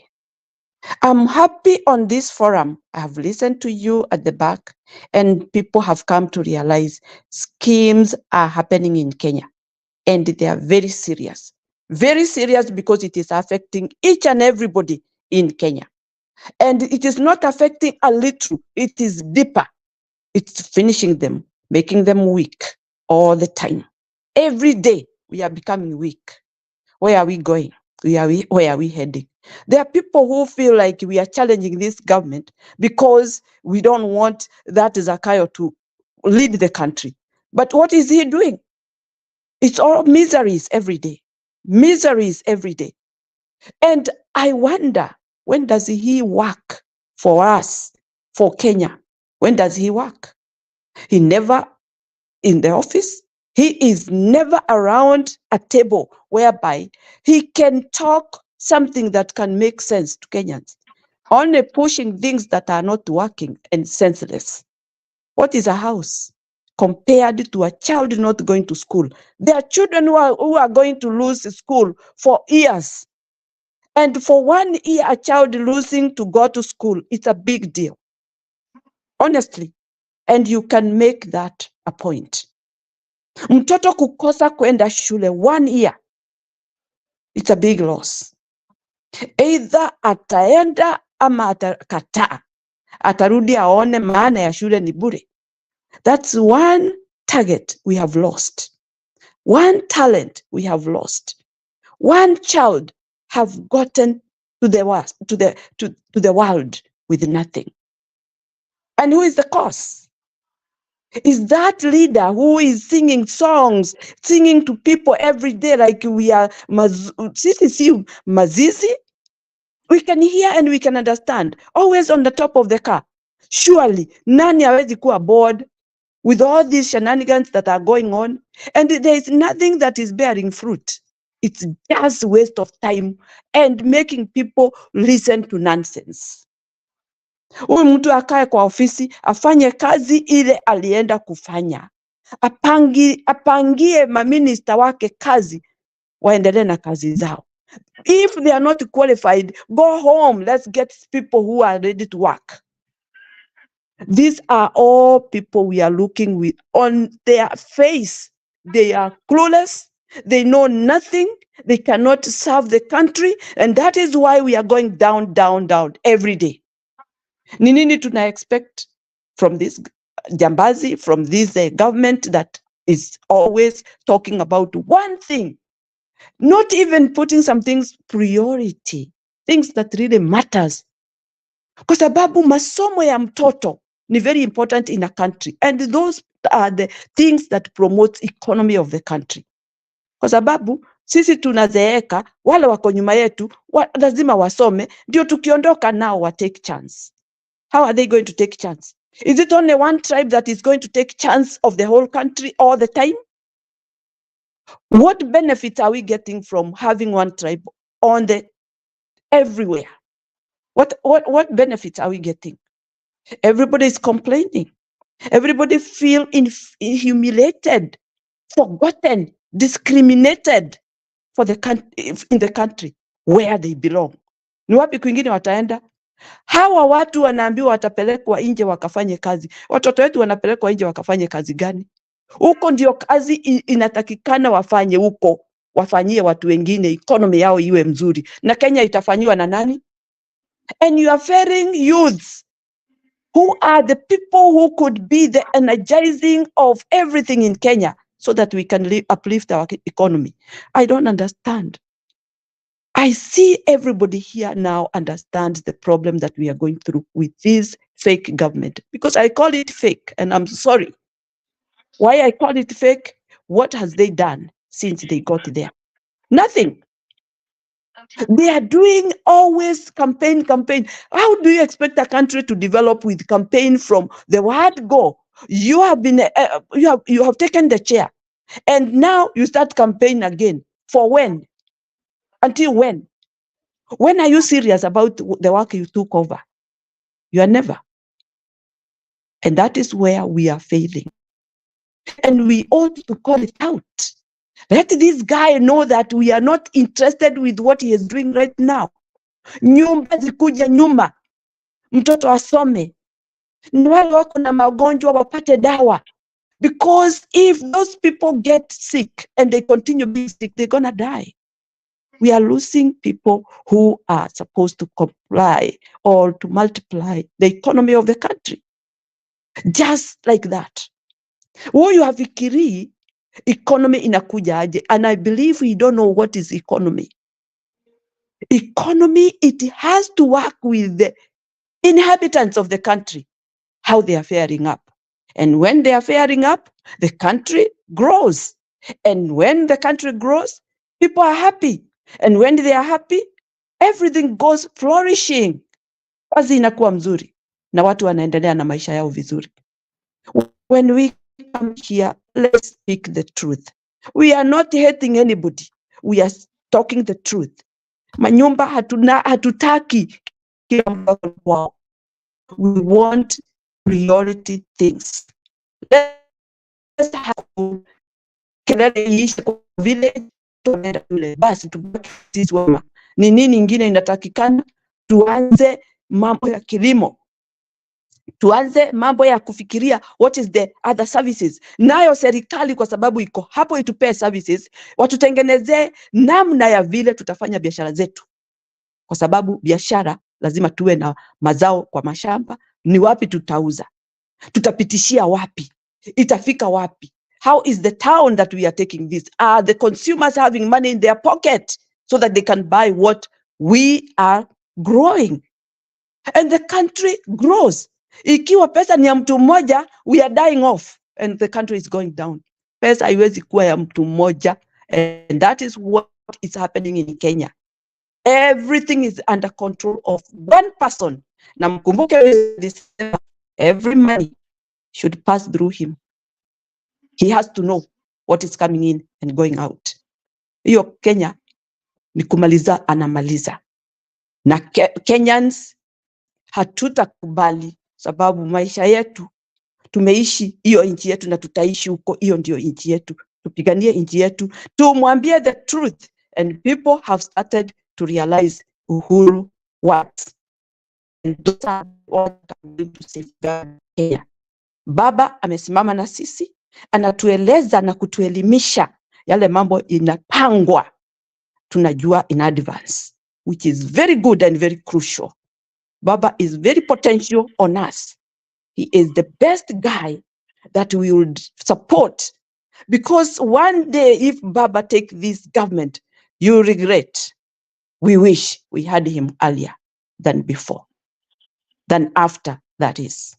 Speaker 9: I'm happy on this forum. I have listened to you at the back, and people have come to realize schemes are happening in Kenya, and they are very serious because it is affecting each and everybody in Kenya. And it is not affecting a little, it is deeper. It's finishing them, making them weak all the time. Every day we are becoming weak. Where are we going? Where are we heading? There are people who feel like we are challenging this government because we don't want that Zakayo to lead the country. But what is he doing? It's all miseries every day. Miseries every day. And I wonder, when does he work for us, for Kenya? When does he work? He never in the office. He is never around a table whereby he can talk something that can make sense to Kenyans. Only pushing things that are not working and senseless. What is a house compared to a child not going to school? There are children who are going to lose school for years. And for 1 year, a child losing to go to school, it's a big deal. Honestly. And you can make that a point. Mtoto kukosa kwenda shule 1 year, it's a big loss. Either ataenda ama atakataa. Atarudi aone maana ya shule ni bure. That's one target we have lost. One talent we have lost. One child have gotten to the world with nothing. And who is the cause? Is that leader who is singing songs, singing to people every day like we are Mazizi? We can hear and we can understand. Always on the top of the car. Surely, nani hawezi kuwa bored with all these shenanigans that are going on? And there is nothing that is bearing fruit. It's just a waste of time and making people listen to nonsense. Huyu mtu akae kwa ofisi, afanye kazi ile alienda kufanya. Apangie maminista wake kazi, waendelee na kazi zao. If they are not qualified, go home. Let's get people who are ready to work. These are all people we are looking with on their face. They are clueless. They know nothing. They cannot serve the country. And that is why we are going down, down, down every day. Ni nini tuna expect from this jambazi, from this government that is always talking about one thing, not even putting some things priority, things that really matters. Kwa sababu masomo ya mtoto ni very important in a country, and those are the things that promote economy of the country. Kwa sababu sisi tunazeeka, wale wako nyuma yetu lazima wasome, ndio tukiondoka nao wa take chance. How are they going to take chance? Is it only one tribe that is going to take chance of the whole country all the time? What benefits are we getting from having one tribe on the everywhere? What benefits are we getting? Everybody is complaining. Everybody feel humiliated, forgotten, discriminated for in the country where they belong. Ni wapi kwingine wataenda? Hawa watu wanaambiwa watapelekwa nje wakafanye kazi. Watoto wetu wanapelekwa nje wakafanye kazi gani? Huko ndio kazi inatakikana wafanye huko. Wafanyie watu wengine, economy yao iwe mzuri. Na Kenya itafanyiwa na nani? And you are failing youths who are the people who could be the energizing of everything in Kenya so that we can uplift our economy. I don't understand. I see everybody here now understands the problem that we are going through with this fake government, because I call it fake, and I'm sorry. Why I call it fake? What has they done since they got there? Nothing. They are doing always campaign. How do you expect a country to develop with campaign from the word go? You have been, you have taken the chair, and now you start campaign again. For when? Until when? When are you serious about the work you took over? You are never. And that is where we are failing. And we ought to call it out. Let this guy know that we are not interested with what he is doing right now. Nyumba zikuja nyuma. Mtoto asome. Ni wale wako na magonjwa wapate dawa. Because if those people get sick and they continue being sick, they're gonna die. we are losing people who are supposed to comply or to multiply the economy of the country. Just like that. Huyu hafikiri economy inakuja aje, and I believe we don't know what is economy. Economy, it has to work with the inhabitants of the country, how they are faring up. And when they are faring up, the country grows. And when the country grows, people are happy. And when they are happy, everything goes flourishing. Kazi inakuwa mzuri na watu wanaendelea na maisha yao vizuri. When we come here, let's speak the truth. We are not hating anybody. We are talking the truth. Manyumba hatutaki kila mtu wao. We want priority things. Let's have kelele iishe kwa vile tunaenda kule, basi tubaki sisi wema. Ni nini ingine inatakikana? Tuanze mambo ya kilimo, tuanze mambo ya kufikiria what is the other services. Nayo serikali kwa sababu iko hapo itupee services, watutengenezee namna ya vile tutafanya biashara zetu, kwa sababu biashara lazima tuwe na mazao kwa mashamba. Ni wapi tutauza? Tutapitishia wapi? Itafika wapi? How is the town that we are taking this? Are the consumers having money in their pocket so that they can buy what we are growing? And the country grows. Ikiwa pesa ni ya mtu mmoja, we are dying off and the country is going down. Pesa haiwezi kuwa ya mtu mmoja, and that is what is happening in Kenya. Everything is under control of one person. Na mkumbuke every money should pass through him. He has to know what is coming in and going out. Hiyo Kenya ni kumaliza, anamaliza. Na Kenyans hatutakubali, sababu maisha yetu tumeishi hiyo nchi yetu na tutaishi huko. Hiyo ndio nchi yetu. Tupiganie nchi yetu, tumwambie the truth, and people have started to realize Uhuru works. And those are what I'm going to safeguard Kenya. Baba amesimama na sisi, anatueleza na kutuelimisha yale mambo inapangwa, tunajua in advance, which is very good and very crucial. Baba is very potential on us. He is the best guy that we would support, because one day if Baba take this government, you regret. We wish we had him earlier than before, than after, that is.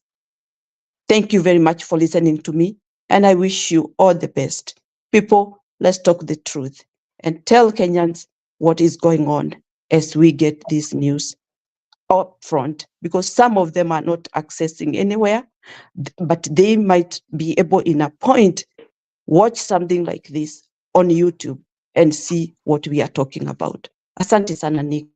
Speaker 9: Thank you very much for listening to me, and I wish you all the best. People, let's talk the truth and tell Kenyans what is going on as we get this news up front, because some of them are not accessing anywhere, but they might be able in a point watch something like this on YouTube and see what we are talking about. Asante sana Nick.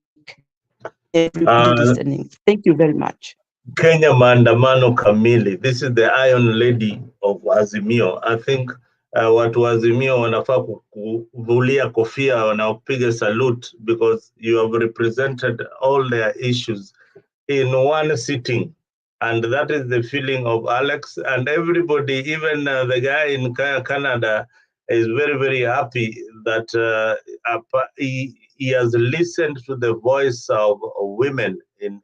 Speaker 9: Everybody listening. Thank you very much.
Speaker 1: Kenya maandamano kamili. This is the Iron Lady of Azimio. I think watu wa Azimio wanafaa kuvulia kofia, wanaopiga salute, because you have represented all their issues in one sitting. And that is the feeling of Alex and everybody, even the guy in Canada is very, very happy that he has listened to the voice of women in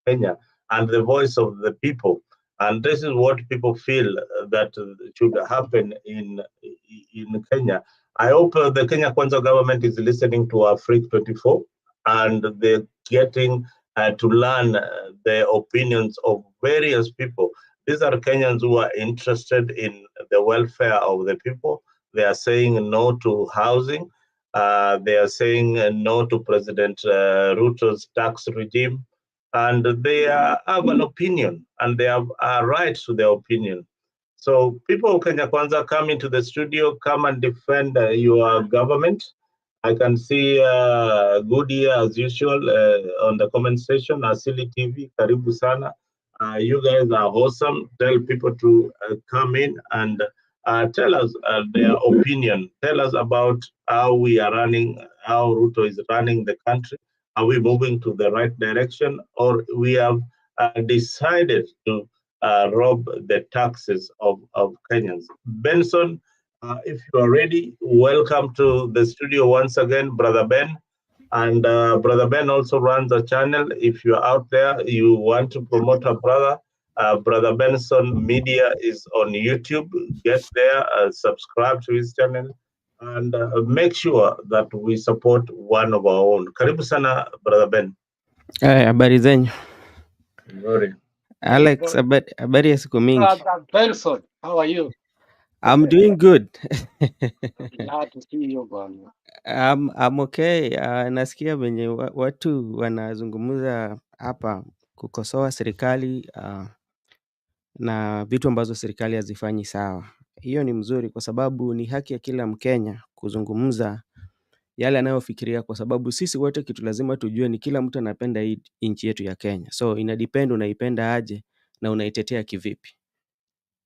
Speaker 1: Kenya and the voice of the people. And this is what people feel that should happen in Kenya. I hope the Kenya Kwanza government is listening to Afrique 24 and they're getting to learn the opinions of various people. These are Kenyans who are interested in the welfare of the people. They are saying no to housing. They are saying no to President Ruto's tax regime. And they have an opinion, and they have a right to their opinion. So people of Kenya Kwanza, come into the studio, come and defend your government. I can see Goodyear as usual on the comment section. Asili TV, karibu sana. You guys are awesome. Tell people to come in and tell us their opinion. Tell us about how we are running, how Ruto is running the country. Are we moving to the right direction, or we have decided to rob the taxes of Kenyans? Benson, if you are ready, welcome to the studio once again, Brother Ben. And Brother Ben also runs a channel. If you're out there, you want to promote a brother, Brother Benson Media is on YouTube. Get there, subscribe to his channel, and make sure that we support one of our own. Karibu sana, Brother Ben.
Speaker 10: Habari zenyu.
Speaker 1: Nzuri.
Speaker 10: Alex, habari ya siku mingi.
Speaker 7: Brother Benson, how are you?
Speaker 10: I'm doing good.
Speaker 7: Glad to see you, bwana.
Speaker 10: I'm okay. Nasikia venye watu wanazungumza hapa kukosoa serikali na vitu ambazo serikali hazifanyi sawa. Hiyo ni mzuri kwa sababu ni haki ya kila Mkenya kuzungumza yale anayofikiria, kwa sababu sisi wote kitu lazima tujue ni kila mtu anapenda hii nchi yetu ya Kenya. So ina depend unaipenda aje na unaitetea kivipi.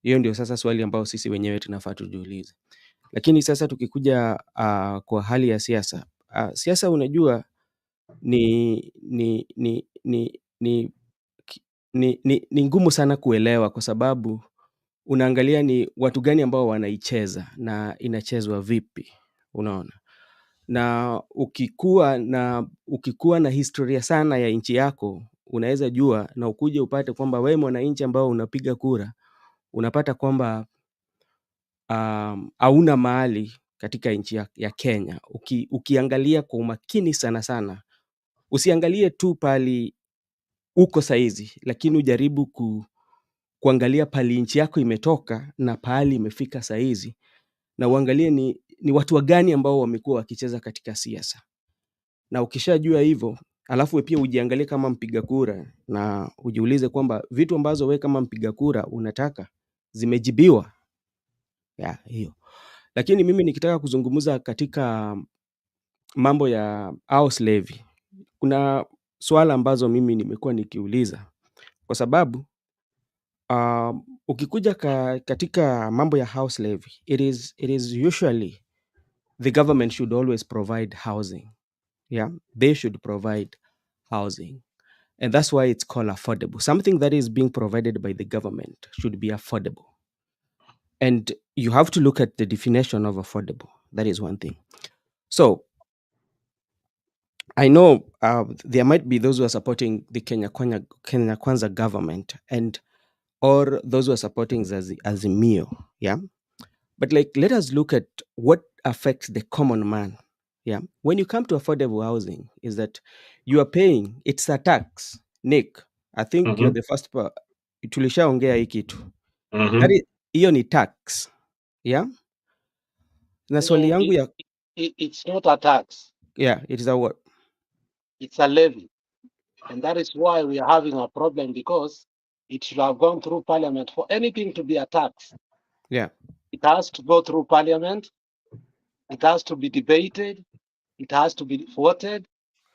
Speaker 10: Hiyo ndio sasa swali ambao sisi wenyewe tunafaa tujiulize. Lakini sasa tukikuja kwa hali ya siasa. Siasa unajua ni ni ngumu sana kuelewa, kwa sababu unaangalia ni watu gani ambao wanaicheza na inachezwa vipi, unaona. Na ukikuwa na historia sana ya nchi yako, unaweza jua na ukuje upate kwamba wewe mwananchi ambao unapiga kura, unapata kwamba hauna mahali katika nchi ya Kenya. Ukiangalia kwa umakini sana sana, usiangalie tu pali uko saizi, lakini ujaribu kuangalia pali nchi yako imetoka na pali imefika saizi, na uangalie ni watu gani ambao wamekuwa wakicheza katika siasa. Na ukishajua hivyo, alafu pia ujiangalie kama mpiga kura na ujiulize kwamba vitu ambazo we kama mpiga kura unataka zimejibiwa. Ya hiyo. Lakini mimi nikitaka kuzungumza katika mambo ya house levy, kuna swala ambazo mimi nimekuwa nikiuliza, kwa sababu ukikuja katika mambo ya house levy, it is usually the government should always provide housing. Yeah, they should provide housing, and that's why it's called affordable. Something that is being provided by the government should be affordable, and you have to look at the definition of affordable. That is one thing. So I know there might be those who are supporting the Kenya Kwanza government, and or those who are supporting Azimio. Yeah, but like, let us look at what affects the common man. Yeah, when you come to affordable housing, is that you are paying, it's a tax. Nick, I think you're the first tulishaongea hii kitu. Hiyo ni tax. Yeah, na swali yangu ya
Speaker 7: It's not a tax.
Speaker 10: Yeah, it is a what?
Speaker 7: It's a levy. And that is why we are having a problem, because it should have gone through parliament. For anything to be a tax,
Speaker 10: Yeah.
Speaker 7: it has to go through parliament, it has to be debated, it has to be voted,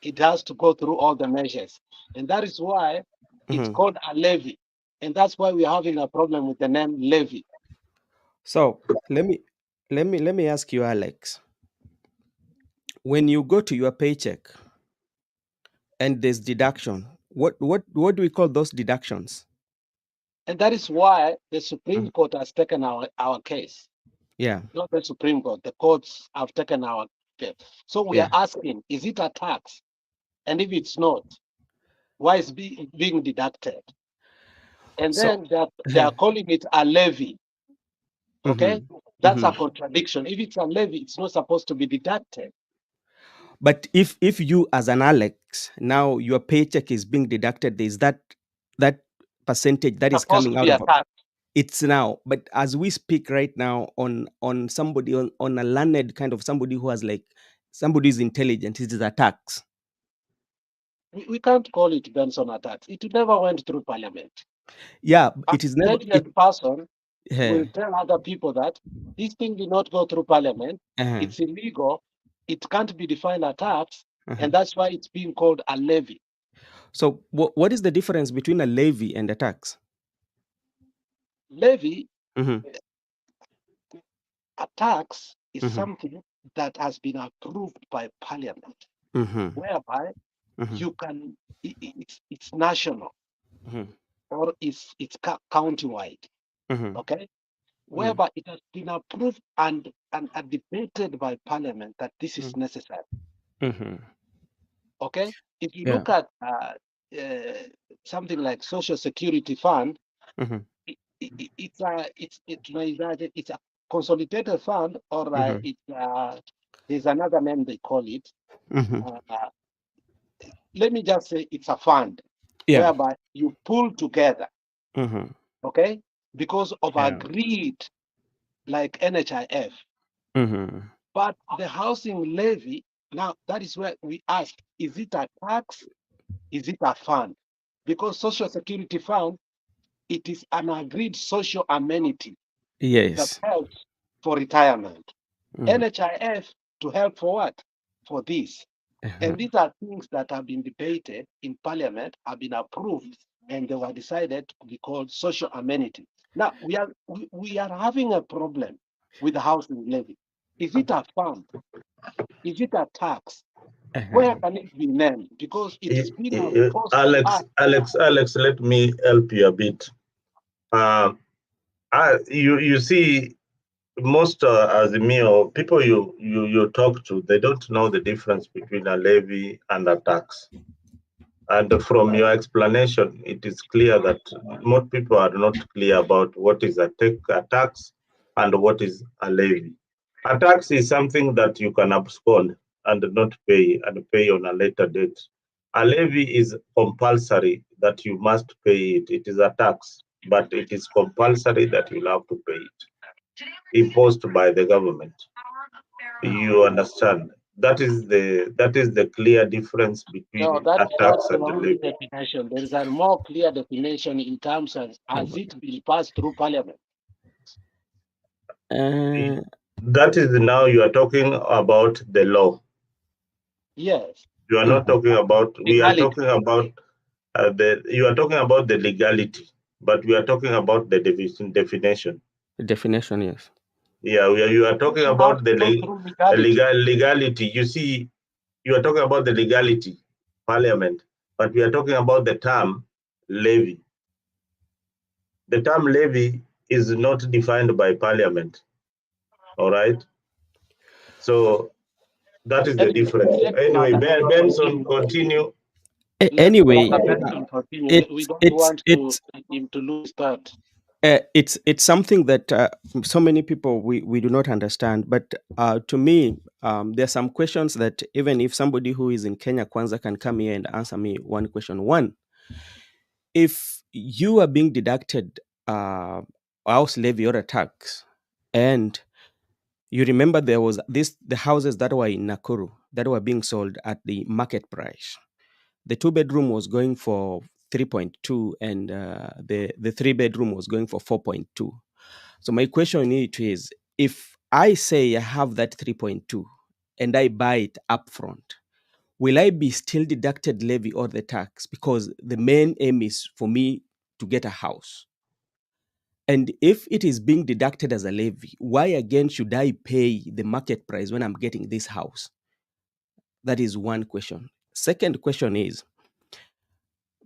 Speaker 7: it has to go through all the measures. And that is why it's called a levy. And that's why we're having a problem with the name levy.
Speaker 10: So let me ask you, Alex. When you go to your paycheck and there's deduction, what do we call those deductions?
Speaker 7: And that is why the Supreme Court has taken our case.
Speaker 10: Yeah.
Speaker 7: Not the Supreme Court, the courts have taken our case. So we are asking, is it a tax? And if it's not, why is it being deducted? And then they are calling it a levy. Okay? That's a contradiction. If it's a levy, it's not supposed to be deducted.
Speaker 10: But if you as an Alex, now your paycheck is being deducted, there's that percentage that is coming out of it's now. But as we speak right now on somebody on a learned kind of somebody who has like somebody is intelligent, it is a tax.
Speaker 7: We can't call it Benson a tax. It never went through parliament.
Speaker 10: Yeah, it is never.
Speaker 7: Person will tell other people that this thing did not go through parliament. It's illegal. It can't be defined a tax, and that's why it's being called a levy.
Speaker 10: So what is the difference between a levy and a tax?
Speaker 7: Levy, a tax is something that has been approved by parliament, whereby you can, it's national or it's county-wide, okay? Whereby it has been approved and debated by parliament that this is necessary. Okay, if you
Speaker 10: Yeah.
Speaker 7: look at something like Social Security Fund,
Speaker 10: Mm-hmm.
Speaker 7: it's a consolidated fund, or
Speaker 10: Mm-hmm.
Speaker 7: there's another name they call it.
Speaker 10: Mm-hmm.
Speaker 7: Let me just say it's a fund
Speaker 10: Yeah.
Speaker 7: whereby you pull together,
Speaker 10: Mm-hmm.
Speaker 7: okay, because of
Speaker 10: Yeah.
Speaker 7: agreed, like NHIF.
Speaker 10: Mm-hmm.
Speaker 7: But the housing levy, now that is where we ask, is it a tax? Is it a fund? Because Social Security Fund, it is an agreed social amenity that
Speaker 10: Yes.
Speaker 7: helps for retirement.
Speaker 10: Mm-hmm.
Speaker 7: NHIF to help for what? For this.
Speaker 10: Uh-huh.
Speaker 7: And these are things that have been debated in Parliament, have been approved, and they were decided to be called social amenity. Now we are having a problem with the housing levy. Is it a fund? Is it a tax? Where
Speaker 10: Uh-huh.
Speaker 7: can it be named? Because it is being imposed on
Speaker 1: Alex,
Speaker 7: us.
Speaker 1: Alex, let me help you a bit. You see, most Azimio people you talk to, they don't know the difference between a levy and a tax. And from your explanation, it is clear that most people are not clear about what is a tax and what is a levy. A tax is something that you can abscond and not pay, and pay on a later date. A levy is compulsory that you must pay it. It is a tax, but it is compulsory that you'll have to pay it, imposed by the government. You understand? That is the clear difference
Speaker 7: No,
Speaker 1: between a
Speaker 7: that's
Speaker 1: tax
Speaker 7: the
Speaker 1: and a
Speaker 7: only
Speaker 1: levy.
Speaker 7: definition. There is a more clear definition in terms of has it been passed through Parliament?
Speaker 10: Uh,
Speaker 1: That is now you are talking about the law.
Speaker 7: Yes.
Speaker 1: You are not talking about. We are
Speaker 7: Legality.
Speaker 1: talking about You are talking about the legality, but we are talking about the definition.
Speaker 10: definition, yes.
Speaker 1: Yeah, you are talking
Speaker 7: You have
Speaker 1: about
Speaker 7: to go through legality.
Speaker 1: legality. You see, you are talking about the legality, Parliament, but we are talking about the term levy. The term levy is not defined by Parliament. All right. So that is the
Speaker 7: Anyway,
Speaker 1: difference.
Speaker 7: let
Speaker 1: Anyway,
Speaker 7: Brother Benson
Speaker 1: Benson,
Speaker 7: continue.
Speaker 1: continue.
Speaker 7: Let
Speaker 10: Anyway,
Speaker 7: Brother Benson continue. We
Speaker 10: it's
Speaker 7: don't
Speaker 10: it's
Speaker 7: want
Speaker 10: it's
Speaker 7: him to lose that.
Speaker 10: it's something that so many people we do not understand. But to me, there are some questions that even if somebody who is in Kenya Kwanza can come here and answer me one question. One, if you are being deducted house levy or a tax, and you remember there was the houses that were in Nakuru that were being sold at the market price. The 2-bedroom was going for 3.2, and the 3-bedroom was going for 4.2. So my question is, if I say I have that 3.2 and I buy it upfront, will I be still deducted levy or the tax? Because the main aim is for me to get a house. And if it is being deducted as a levy, why again should I pay the market price when I'm getting this house? That is one question. Second question is,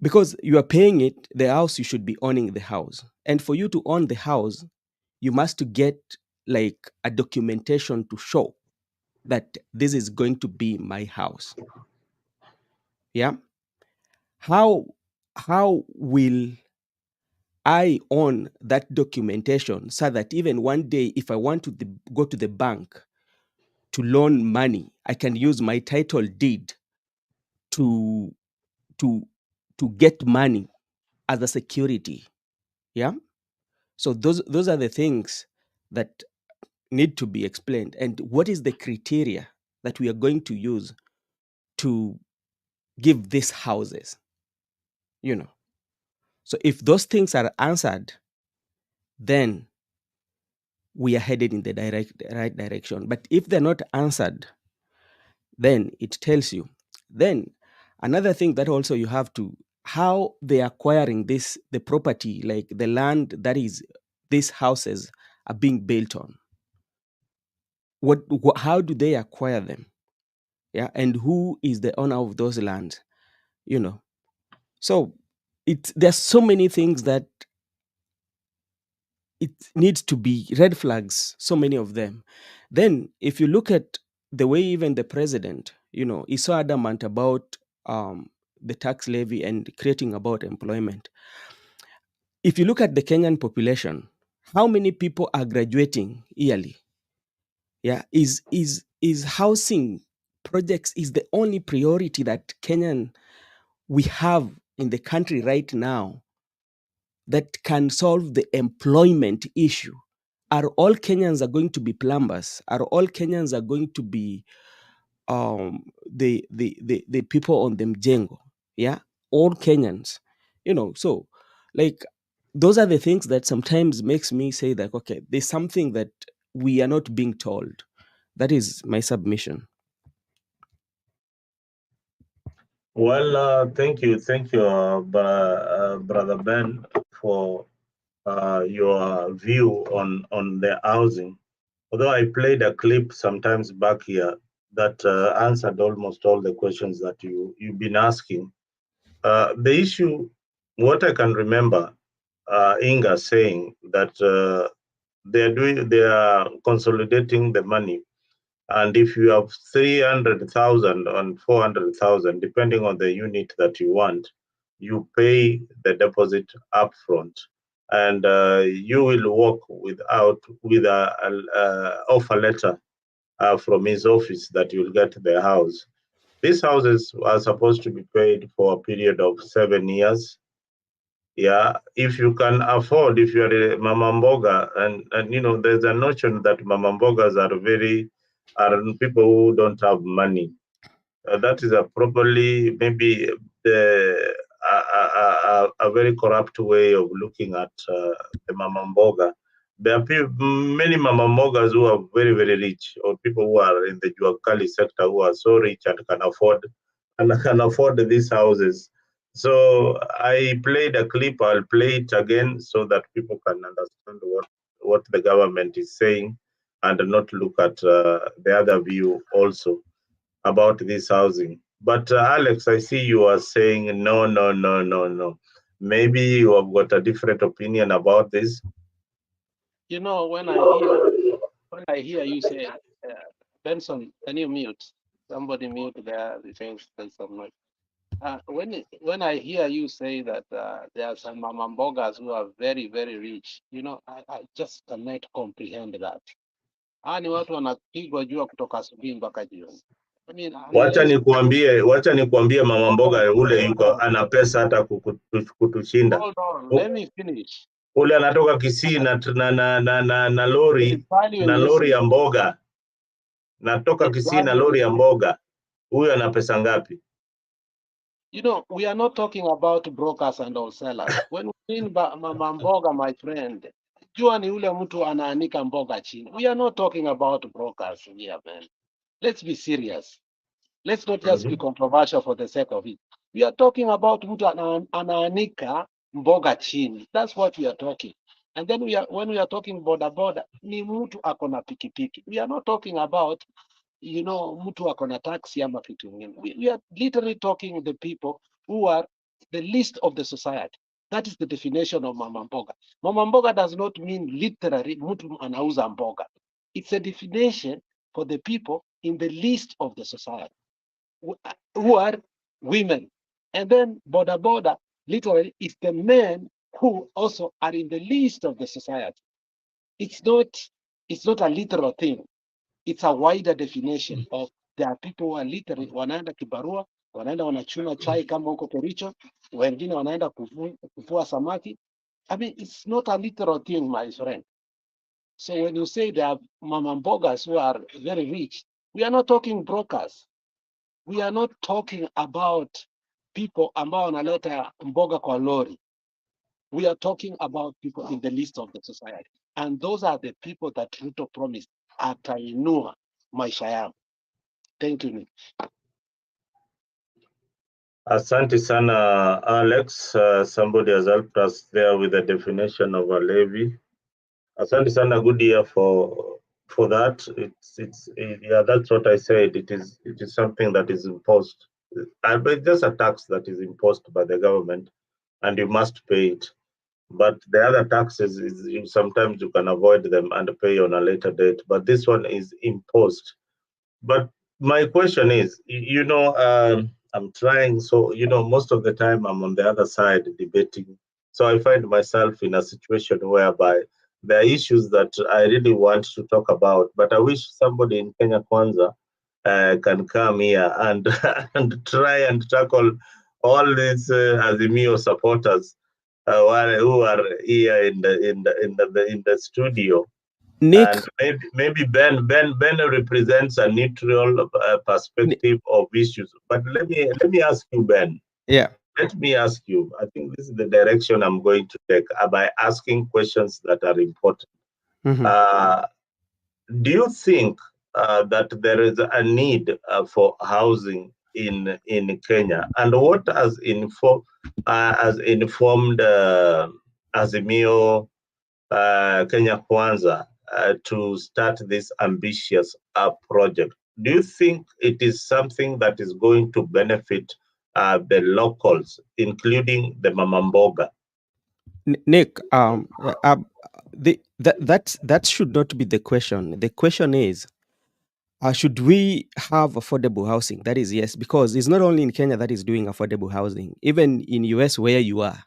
Speaker 10: because you are paying it, the house, you should be owning the house. And for you to own the house, you must get like a documentation to show that this is going to be my house. Yeah. How will I own that documentation so that even one day, if I want to go to the bank to loan money, I can use my title deed to to to get money as a security? Yeah. So those are the things that need to be explained. And what is the criteria that we are going to use to give these houses? You know. So if those things are answered, then we are headed in the right direction. But if they're not answered, then it tells you. Then another thing that also you have to, how they are acquiring the property, like the land that is these houses are being built on. How do they acquire them? Yeah, and who is the owner of those lands? You know, so there's so many things that it needs to be red flags, so many of them. Then if you look at the way even the president, he's so adamant about the tax levy and creating about employment. If you look at the Kenyan population, how many people are graduating yearly? Yeah, is housing projects is the only priority that we have in the country right now that can solve the employment issue. Are all Kenyans are going to be plumbers? Are all Kenyans are going to be the people on the mjengo? Yeah, all Kenyans, so like those are the things that sometimes makes me say that, okay, there's something that we are not being told. That is my submission.
Speaker 1: Well, thank you, Brother Ben, for your view on the housing. Although I played a clip sometimes back here that answered almost all the questions that you've been asking. The issue, what I can remember, Inga saying that they are consolidating the money, and if you have 300,000 and 400,000, depending on the unit that you want, you pay the deposit upfront, and you will work with a offer letter from his office that you'll get the house. These houses are supposed to be paid for a period of 7 years. Yeah, if you can afford, if you're a mama mboga, and there's a notion that mama mbogas are people who don't have money. That is a probably maybe a very corrupt way of looking at the mama mboga. There are many mama mbogas who are very, very rich, or people who are in the Juakali sector who are so rich and can afford these houses. So I played a clip. I'll play it again so that people can understand what the government is saying, and not look at the other view also about this housing. But Alex, I see you are saying no, no, no, no, no. Maybe you have got a different opinion about this.
Speaker 7: When I hear you say, Benson, can you mute? Somebody mute there. There's some noise. When I hear you say that there are some mamambogas who are very, very rich, I just cannot comprehend that. Ni watu wanapigwa jua kutoka asubuhi mpaka jioni.
Speaker 1: Wacha nikuambie mama mboga ule yuko ana pesa hata kutushinda.
Speaker 7: Hold on, let me finish.
Speaker 1: Ule anatoka Kisii na lori ya mboga. Natoka Kisii na lori ya mboga. Huyu ana pesa ngapi?
Speaker 7: We are not talking about brokers and wholesalers. When we mean mama mboga, my friend, jua ni ule mtu anaanika mboga chini. We are not talking about brokers here, man. Let's be serious. Let's not just be controversial for the sake of it. We are talking about mtu anaanika mboga chini. That's what we are talking. And then when we are talking boda, ni mtu akona pikipiki. We are not talking about mtu akona taxi ama vitu vingine. We are literally talking the people who are the least of the society. That is the definition of mama mboga. Mama mboga does not mean literally mtu anauza mboga. It's a definition for the people in the least of the society, who are women. And then boda literally is the men who also are in the least of the society. It's not a literal thing. It's a wider definition of there are people who are literally wanaenda kibarua, wanaenda wanachuna chai kama huko Kericho, wengine wanaenda kuvua samaki. It's not a literal thing, my friend. So when you say there are mama mbogas who are very rich, we are not talking brokers. We are not talking about people ambao wanaleta mboga kwa lori. We are talking about people in the least of the society. And those are the people that Ruto promised atainua maisha yao. Thank you, Nick.
Speaker 1: Asante sana, Alex. Somebody has helped us there with the definition of a levy. Asante sana, good year for that. Yeah, that's what I said. It is something that is imposed. But just a tax that is imposed by the government, and you must pay it. But the other taxes sometimes you can avoid them and pay on a later date. But this one is imposed. But my question is, I'm trying. So, most of the time I'm on the other side debating. So I find myself in a situation whereby there are issues that I really want to talk about, but I wish somebody in Kenya Kwanza can come here and and try and tackle all these Azimio supporters who are here in the studio.
Speaker 10: Nick,
Speaker 1: And maybe Ben represents a neutral perspective of issues. But let me ask you, Ben.
Speaker 10: yeah.
Speaker 1: Let me ask you. I think this is the direction I'm going to take by asking questions that are important.
Speaker 10: Mhm.
Speaker 1: Uh, do you think that there is a need for housing in Kenya, and what has informed Azimio Kenya Kwanza to start this ambitious project? Do you think it is something that is going to benefit the locals, including the Mamamboga?
Speaker 10: Nick, that should not be the question. The question is, should we have affordable housing? That is yes, because it's not only in Kenya that is doing affordable housing, even in US where you are.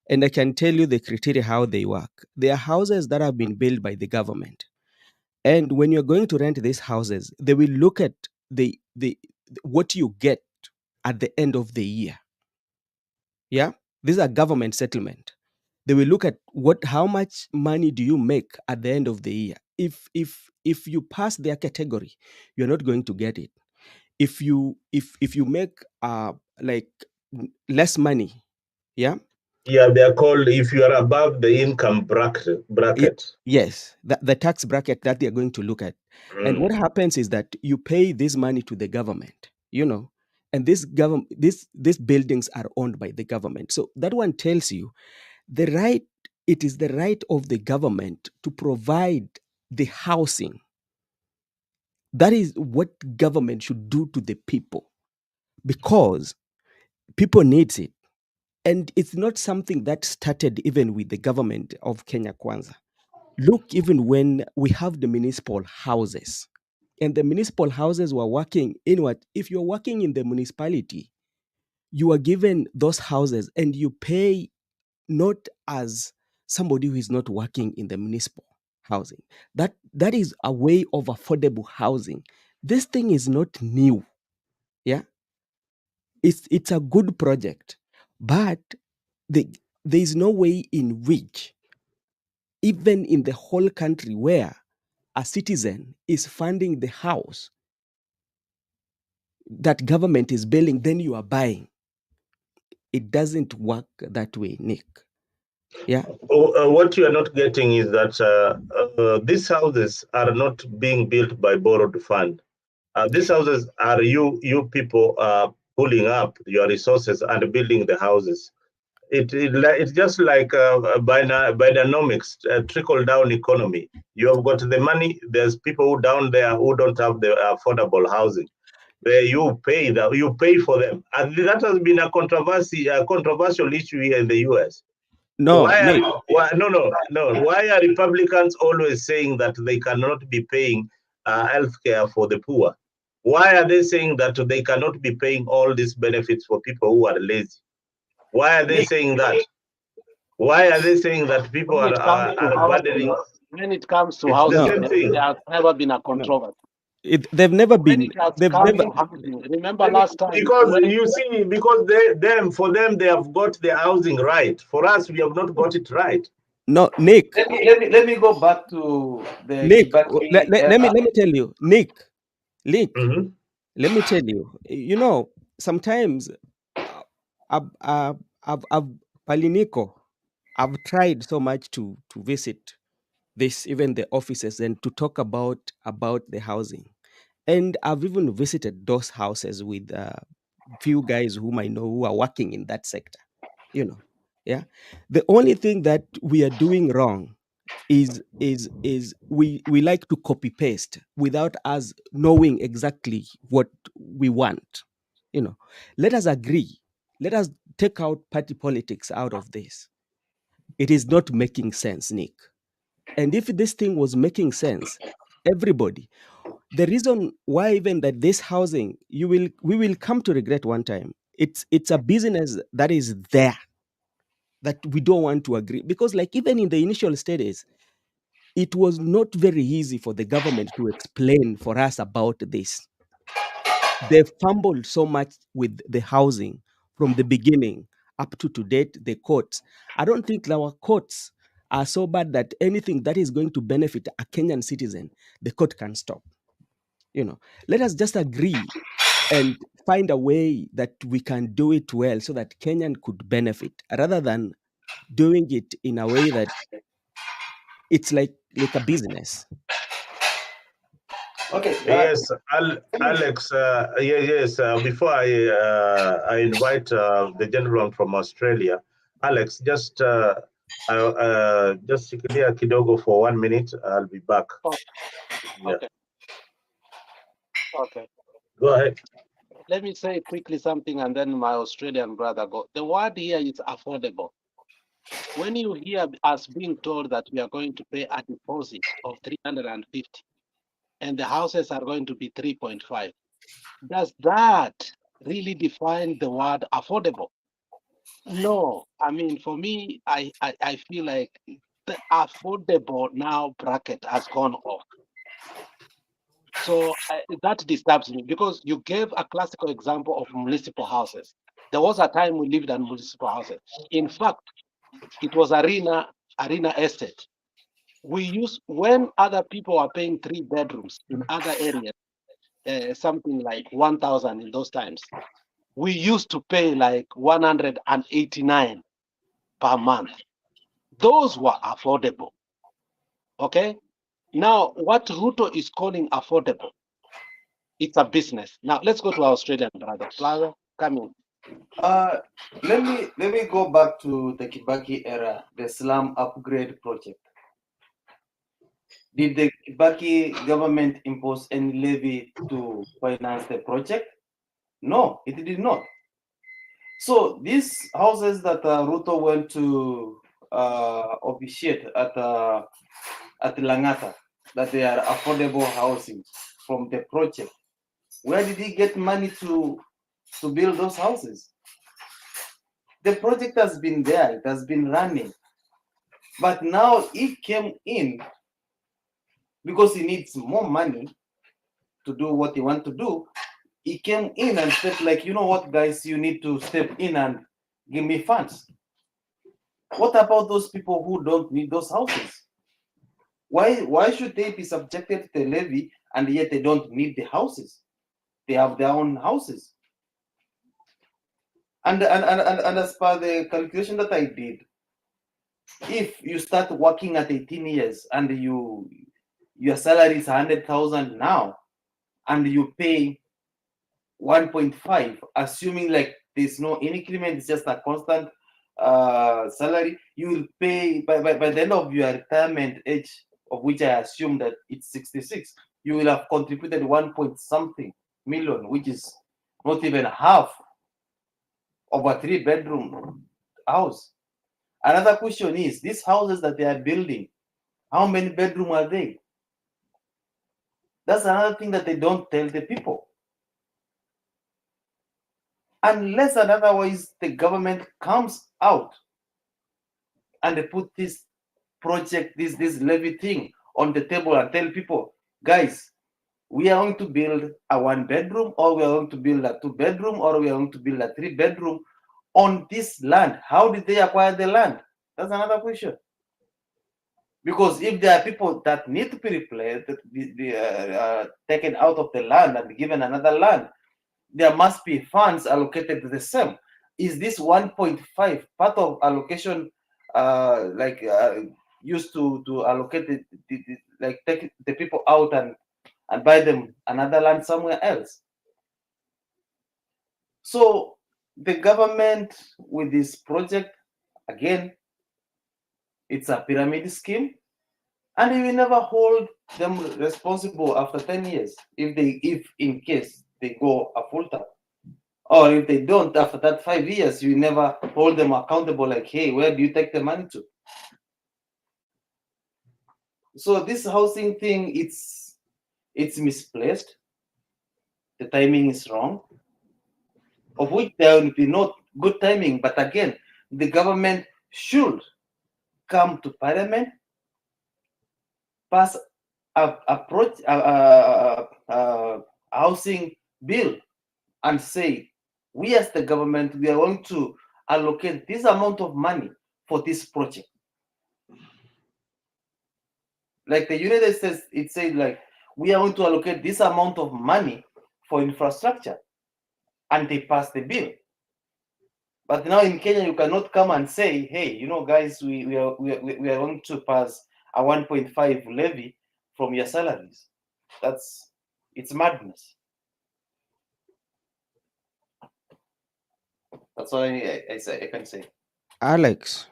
Speaker 10: And I can tell you the criteria how they work. There are houses that have been built by the government. And when you're going to rent these houses, they will look at the what you get at the end of the year. Yeah, these are government settlement. They will look at how much money do you make at the end of the year. If you pass their category, you're not going to get it. If you make like less money, yeah.
Speaker 1: Yeah, they are called, if you are above the income bracket.
Speaker 10: Yes, the tax bracket that they are going to look at. And what happens is that you pay this money to the government, and these buildings are owned by the government. So that one tells you it is the right of the government to provide the housing. That is what government should do to the people, because people needs it. And it's not something that started even with the government of Kenya Kwanza. Look, even when we have the municipal houses, and the municipal houses were working in what? If you're working in the municipality, you are given those houses and you pay not as somebody who is not working in the municipal housing. That is a way of affordable housing. This thing is not new. Yeah, it's a good project, but there is no way in which, even in the whole country, where a citizen is funding the house that government is building, then you are buying. It doesn't work that way, Nick. Yeah.
Speaker 1: What you are not getting is that these houses are not being built by borrowed fund. These houses are you people pulling up your resources and building the houses. It's just like binomics, trickle down economy. You have got the money. There's people down there who don't have the affordable housing. Where you pay for them, and that has been a controversial issue here in the U.S.
Speaker 10: No, Nick.
Speaker 1: Why are Republicans always saying that they cannot be paying healthcare for the poor? Why are they saying that they cannot be paying all these benefits for people who are lazy? Why are they saying that? Why are they saying that people
Speaker 7: When it comes to
Speaker 1: are
Speaker 7: housing,
Speaker 1: burdening?
Speaker 7: it's
Speaker 1: the
Speaker 10: No,
Speaker 1: same thing.
Speaker 7: there has never been a
Speaker 10: no.
Speaker 7: controversy.
Speaker 10: They've never
Speaker 7: When
Speaker 10: been.
Speaker 7: it has
Speaker 10: They've
Speaker 7: come
Speaker 10: never.
Speaker 7: to housing, remember last time
Speaker 1: Because
Speaker 7: when
Speaker 1: you see, because for them, they have got the housing right. For us, we have not got it right.
Speaker 10: No, Nick.
Speaker 3: Let me go back to the
Speaker 10: Nick.
Speaker 3: Kibaki
Speaker 10: Let me
Speaker 3: era.
Speaker 10: tell you, Nick.
Speaker 1: Mm-hmm.
Speaker 10: Let me tell you. Sometimes I've Paliniko, I've tried so much to visit even the offices, and to talk about the housing. And I've even visited those houses with few guys whom I know who are working in that sector. Yeah. The only thing that we are doing wrong is we like to copy paste without us knowing exactly what we want. Let us agree. Let us take out party politics out of this. It is not making sense, Nick. And if this thing was making sense, everybody, the reason why even that this housing, we will come to regret one time. It's a business that is there that we don't want to agree, because like even in the initial stages, it was not very easy for the government to explain for us about this. They fumbled so much with the housing from the beginning up to date. The courts, I don't think our courts are so bad that anything that is going to benefit a Kenyan citizen, the court can stop. Let us just agree and find a way that we can do it well so that Kenyan could benefit, rather than doing it in a way that it's like a business.
Speaker 3: Okay.
Speaker 1: Yes, Alex. Yes. Before I invite the gentleman from Australia, Alex, just clear kidogo for 1 minute. I'll be back.
Speaker 7: Oh,
Speaker 1: Yeah.
Speaker 7: okay.
Speaker 1: Go ahead.
Speaker 7: Let me say quickly something, and then my Australian brother go. The word here is affordable. When you hear us being told that we are going to pay a deposit of 350 and the houses are going to be 3.5, does that really define the word affordable? No. I mean, for me, I feel like the affordable now bracket has gone off. So that disturbs me, because you gave a classical example of municipal houses. There was a time we lived in municipal houses. In fact, it was arena estate. We used, when other people are paying 3 bedrooms in other areas, something like 1,000 in those times, we used to pay like 189 per month. Those were affordable. Okay. Now, what Ruto is calling affordable, it's a business. Now, let's go to our Australian brother. Plaza, come in.
Speaker 3: Let me go back to the Kibaki era, the slum upgrade project. Did the Kibaki government impose any levy to finance the project? No, it did not. So these houses that Ruto went to officiate at Langata, that they are affordable housing from the project, where did he get money to build those houses? The project has been there, it has been running. But now he came in because he needs more money to do what he wants to do. He came in and said, like, you know what, guys, you need to step in and give me funds. What about those people who don't need those houses? Why should they be subjected to the levy and yet they don't need the houses? They have their own houses. And as per the calculation that I did, if you start working at 18 years and your salary is 100,000 now, and you pay 1.5, assuming like there's no increment, it's just a constant salary, you will pay by the end of your retirement age, of which I assume that it's 66, you will have contributed 1 point something million, which is not even half of a 3-bedroom house. Another question is, these houses that they are building, how many bedrooms are they? That's another thing that they don't tell the people. Unless and otherwise the government comes out and they put this project, this levy thing on the table and tell people, guys, we are going to build a 1-bedroom, or we are going to build a 2-bedroom, or we are going to build a 3-bedroom on this land. How did they acquire the land? That's another question. Because if there are people that need to be replaced, taken out of the land and given another land, there must be funds allocated to the same. Is this 1.5 part of allocation, used to allocate like take the people out and buy them another land somewhere else? So the government with this project, again, it's a pyramid scheme, and you will never hold them responsible after 10 years if in case they go a full time. Or if they don't, after that 5 years, you never hold them accountable, like, hey, where do you take the money to? So this housing thing, it's it's misplaced, the timing is wrong, of which there will be no good timing. But again, the government should come to parliament, pass a housing bill, and say, we as the government, we are going to allocate this amount of money for this project. Like the United States, it said like, we are going to allocate this amount of money for infrastructure, and they pass the bill. But now in Kenya, you cannot come and say, hey, you know, guys, we are going to pass a 1.5 levy from your salaries. It's madness. That's all I can say.
Speaker 10: Alex,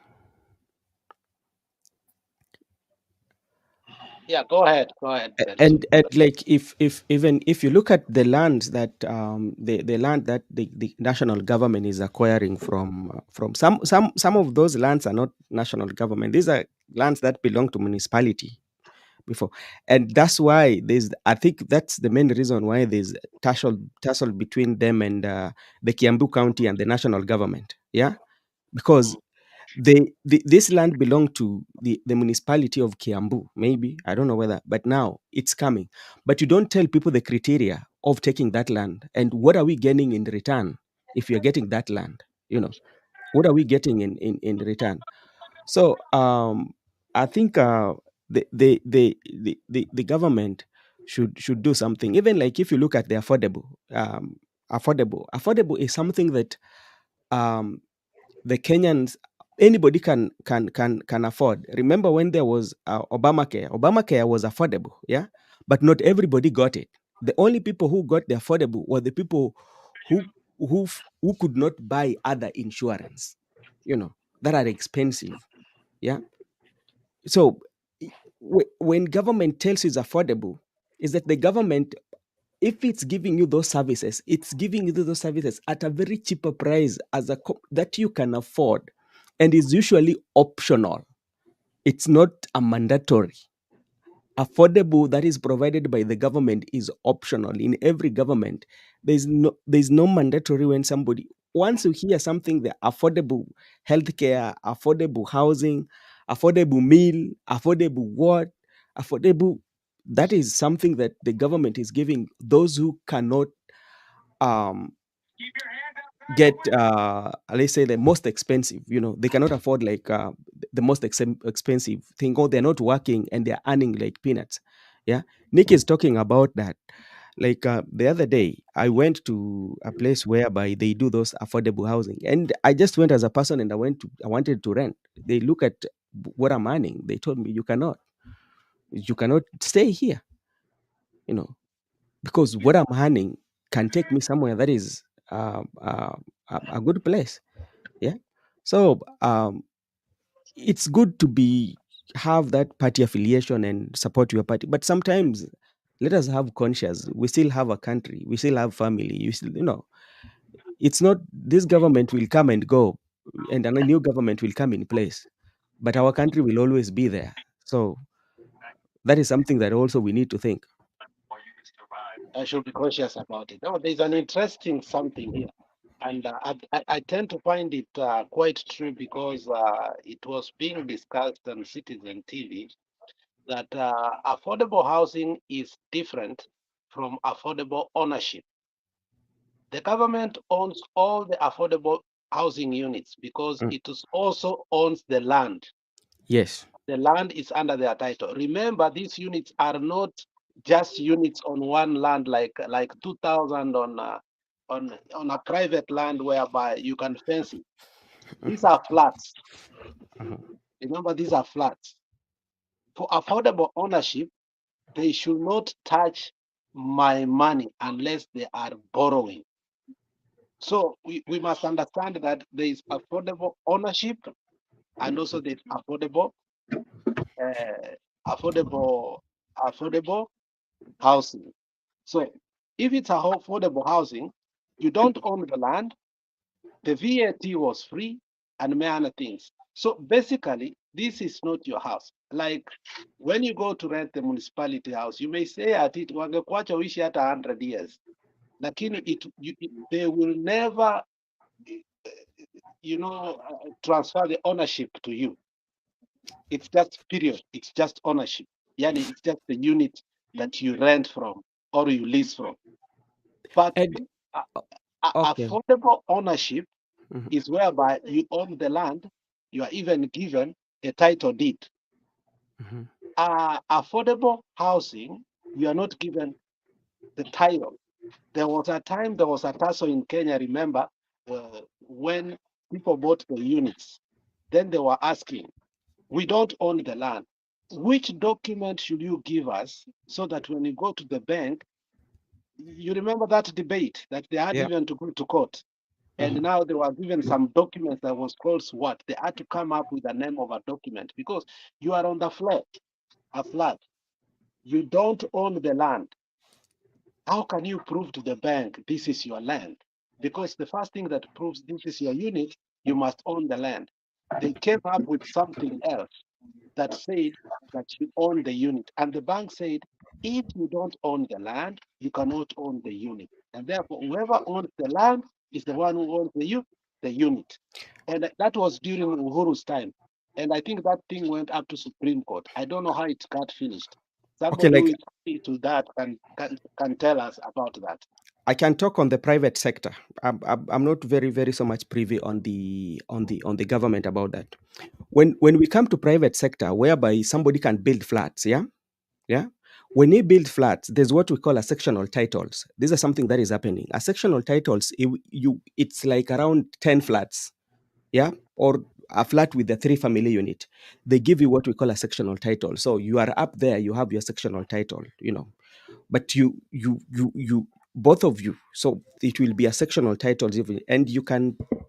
Speaker 7: Yeah, go ahead. Go ahead.
Speaker 10: and like if even if you look at the lands that the land that the national government is acquiring from some of those lands are not national government. These are lands that belong to municipality before, and that's why there's, I think that's the main reason why there's tussle between them and the Kiambu County and the national government. Yeah, because this land belonged to the municipality of Kiambu, maybe. I don't know whether, but now it's coming. But you don't tell people the criteria of taking that land and what are we getting in return if you're getting that land, you know, what are we getting in return? So I think the government should do something. Even like if you look at the affordable is something that um, the Kenyans, anybody can afford. Remember when there was Obamacare? Obamacare was affordable, yeah, but not everybody got it. The only people who got the affordable were the people who who could not buy other insurance, you know, that are expensive, yeah. So when government tells you it's affordable, is that the government, if it's giving you those services, it's giving you those services at a very cheaper price as that you can afford, and is usually optional. It's not a mandatory. Affordable that is provided by the government is optional in every government. There's no mandatory. When somebody, once you hear something, the affordable healthcare, affordable housing, affordable meal, affordable what, affordable, that is something that the government is giving those who cannot um get let's say the most expensive, you know, they cannot afford like the most expensive thing, or they're not working and they're earning like peanuts. Yeah, Nick is talking about that. Like the other day I went to a place whereby they do those affordable housing, and I just went as a person, and I wanted to rent. They look at what I'm earning, they told me you cannot stay here, you know, because what I'm earning can take me somewhere that is a good place. Yeah. So it's good to have that party affiliation and support your party, but sometimes let us have conscience. We still have a country, we still have family. You know, it's not, this government will come and go, and a new government will come in place, but our country will always be there. So that is something that also we need to think.
Speaker 7: I should be conscious about it. Now, there's an interesting something here, and I tend to find it quite true because it was being discussed on Citizen TV that affordable housing is different from affordable ownership. The government owns all the affordable housing units because
Speaker 10: Mm,
Speaker 7: it also owns the land.
Speaker 10: yes.
Speaker 7: The land is under their title. Remember, these units are not just units on one land like 2,000 on a private land whereby you can fence it. These are flats.
Speaker 10: Mhm.
Speaker 7: Remember, these are flats. For affordable ownership, they should not touch my money unless they are borrowing. So we must understand that there is affordable ownership and also there's uh, affordable affordable housing. So if it's a affordable housing, you don't own the land, the VAT was free, and many other things. So basically, this is not your house. Like when you go to rent the municipality house, you may say at it, wangekuacha uishi hata 100 years. Lakini they will never, transfer the ownership to you. It's just period. It's just ownership. Yani, it's just the unit that you rent from or you lease from. But
Speaker 10: And okay.
Speaker 7: affordable ownership is whereby you own the land, you are even given a title deed. Affordable housing, you are not given the title. There was a time, there was a tussle in Kenya, remember, when people bought the units. Then they were asking, we don't own the land. Which document should you give us so that when you go to the bank, you remember that debate that they had even to go to court. And now they were given some documents that was called what? They had to come up with the name of a document because you are on the flat, a flat. You don't own the land. How can you prove to the bank this is your land? Because the first thing that proves this is your unit, you must own the land. They came up with something else that said that you own the unit. And the bank said, if you don't own the land, you cannot own the unit. And therefore, whoever owns the land is the one who owns the unit. And that was during Uhuru's time. And I think that thing went up to Supreme Court. I don't know how it got finished. Somebody who is key to that can tell us about that.
Speaker 10: I can talk on the private sector. I'm not very so much privy on the government about that. When we come to private sector, whereby somebody can build flats, yeah. When they build flats, there's what we call a sectional titles. This is something that is happening. A sectional titles, it's like around 10 flats, yeah, or a flat with a 3-family unit. They give you what we call a sectional title. So you are up there, you have your sectional title, but you both of you, so it will be a sectional title, and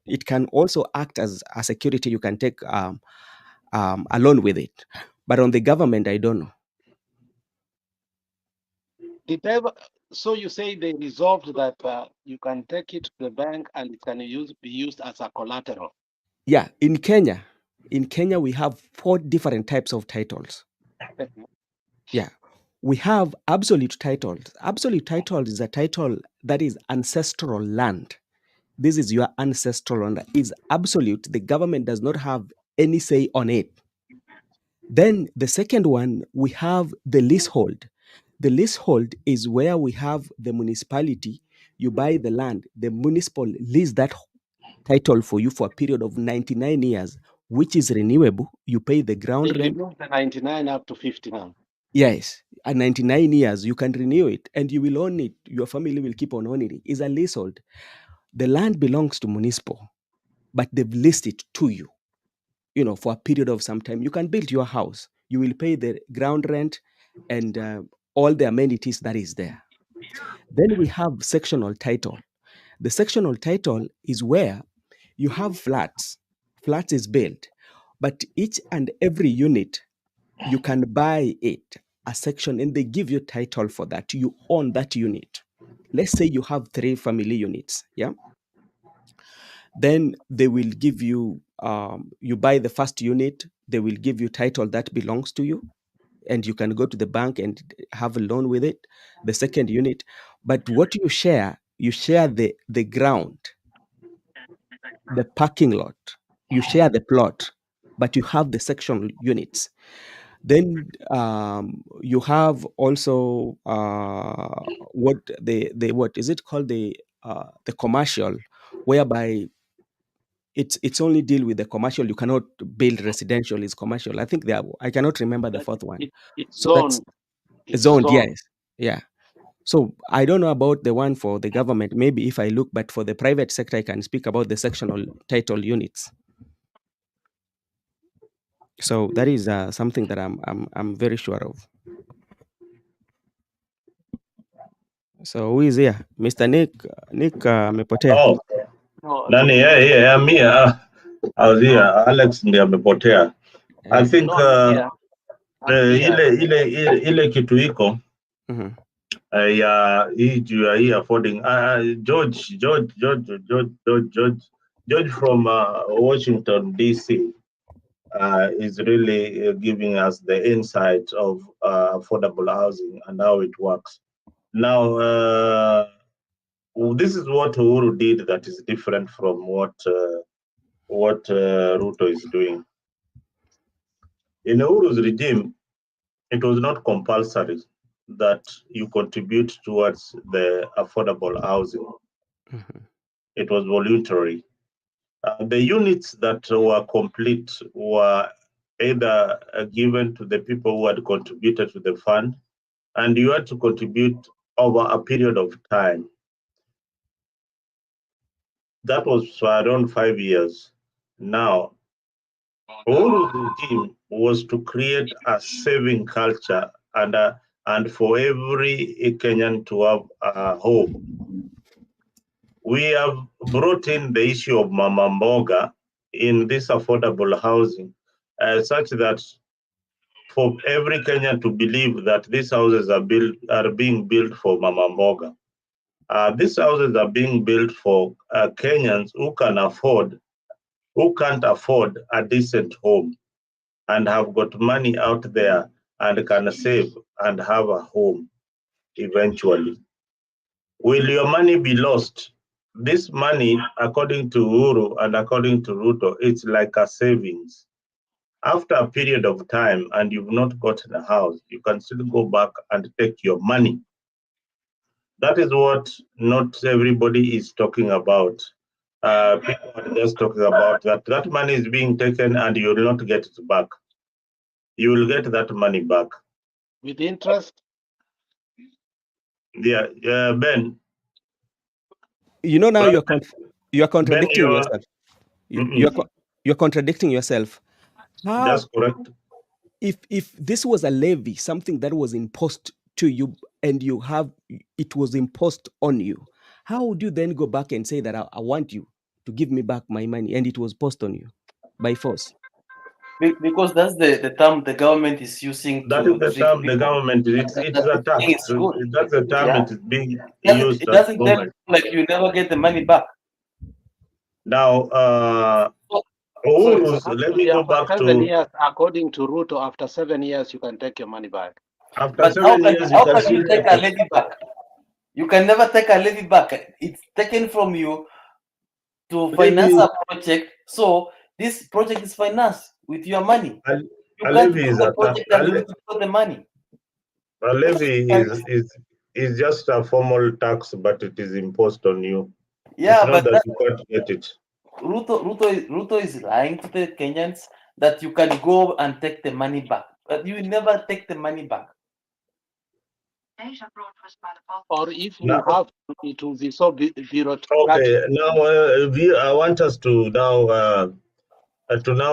Speaker 10: it can also act as a security. You can take a loan with it, but on the government, I don't know.
Speaker 7: So you say they resolved that you can take it to the bank and it can be used as a collateral.
Speaker 10: Yeah, in Kenya we have 4 different types of titles. Yeah, we have absolute titles. Absolute title is a title that is ancestral land. This is your ancestral land. It's absolute. The government does not have any say on it. Then the second one, we have the leasehold. The leasehold is where we have the municipality. You buy the land, the municipal lease that title for you for a period of 99 years, which is renewable. You pay the ground rent.
Speaker 7: Remove the 99 up to 50 now.
Speaker 10: Yes, at 99 years, you can renew it and you will own it. Your family will keep on owning it. It's a leasehold. The land belongs to municipal, but they've leased it to you, for a period of some time. You can build your house. You will pay the ground rent and all the amenities that is there. Then we have sectional title. The sectional title is where you have flats. Flats is built, but each and every unit, you can buy it, a section, and they give you title for that. You own that unit. Let's say you have 3 family units, yeah? Then they will give you, you buy the first unit, they will give you title that belongs to you, and you can go to the bank and have a loan with it, the second unit. But what you share the ground, the parking lot, you share the plot, but you have the sectional units. Then you have also what is it called, the commercial, whereby it's only deal with the commercial. You cannot build residential. Is commercial. I think I cannot remember the fourth one.
Speaker 7: It's
Speaker 10: So
Speaker 7: zoned.
Speaker 10: It's zoned. Yes, yeah. So I don't know about the one for the government. Maybe if I look, but for the private sector, I can speak about the sectional title units. So that is something that I'm very sure of. So who is here? Mr. Nick amepotea.
Speaker 1: Oh, nani? Yeah, me. I was here. Alex ndiye amepotea. I think ile kitu iko ya hii juu ya hii affording. George George from Washington, D.C. Is really giving us the insight of affordable housing and how it works. Now, this is what Uhuru did that is different from what Ruto is doing. In Uhuru's regime, it was not compulsory that you contribute towards the affordable housing. It was voluntary. The units that were complete were either given to the people who had contributed to the fund, and you had to contribute over a period of time. That was for around 5 years. Now, Uhuru's regime was to create a saving culture and for every Kenyan to have a home. We have brought in the issue of Mama Mboga in this affordable housing, such that for every Kenyan to believe that these houses are being built for Mama Mboga. These houses are being built for Kenyans who can't afford a decent home and have got money out there and can save and have a home eventually. Will your money be lost? This money, according to Uhuru and according to Ruto, it's like a savings. After a period of time and you've not gotten a house, you can still go back and take your money. That is what not everybody is talking about. People are just talking about that money is being taken and you will not get it back. You will get that money back.
Speaker 7: With interest?
Speaker 1: Yeah, Ben.
Speaker 10: You know, now
Speaker 1: Brother,
Speaker 10: you're contradicting
Speaker 1: Ben,
Speaker 10: yourself. You're contradicting yourself. How,
Speaker 1: that's correct.
Speaker 10: if this was a levy, something that was imposed to you, and it was imposed on you, how would you then go back and say that I want you to give me back my money, and it was posted on you by force?
Speaker 3: Because that's the term the government is using
Speaker 1: That
Speaker 3: to
Speaker 1: is the
Speaker 3: trick
Speaker 1: term the
Speaker 3: people.
Speaker 1: government, it's a
Speaker 3: That
Speaker 1: tax.
Speaker 3: thing is good.
Speaker 1: That's the term
Speaker 3: Yeah.
Speaker 1: it is being
Speaker 3: It
Speaker 1: used at the
Speaker 3: doesn't tell you
Speaker 1: moment.
Speaker 3: like you never get the money back.
Speaker 1: Now,
Speaker 7: So
Speaker 1: Uhuru's, let me
Speaker 7: actually,
Speaker 1: go
Speaker 7: after
Speaker 1: back
Speaker 7: 7
Speaker 1: to,
Speaker 7: years, according to Ruto, after 7 years, you can take your money back.
Speaker 1: after
Speaker 3: But
Speaker 1: 7 years, you
Speaker 3: how
Speaker 1: can
Speaker 3: can
Speaker 1: still
Speaker 3: you take
Speaker 1: take
Speaker 3: a
Speaker 1: it.
Speaker 3: levy back? You can never take a levy back. It's taken from you to finance a project. So this project is financed with your money. You
Speaker 1: A
Speaker 3: can't
Speaker 1: levy
Speaker 3: do
Speaker 1: is
Speaker 3: the project and withdraw the money.
Speaker 1: a levy is just a formal tax, but it is imposed on you.
Speaker 3: Yeah,
Speaker 1: It's not
Speaker 3: but
Speaker 1: that you can't get it.
Speaker 3: Ruto is lying to the Kenyans that you can go and take the money back, but you will never take the money back.
Speaker 7: Or if you
Speaker 1: Now,
Speaker 7: have, it will be so bureaucratic.
Speaker 1: okay, now I want us to now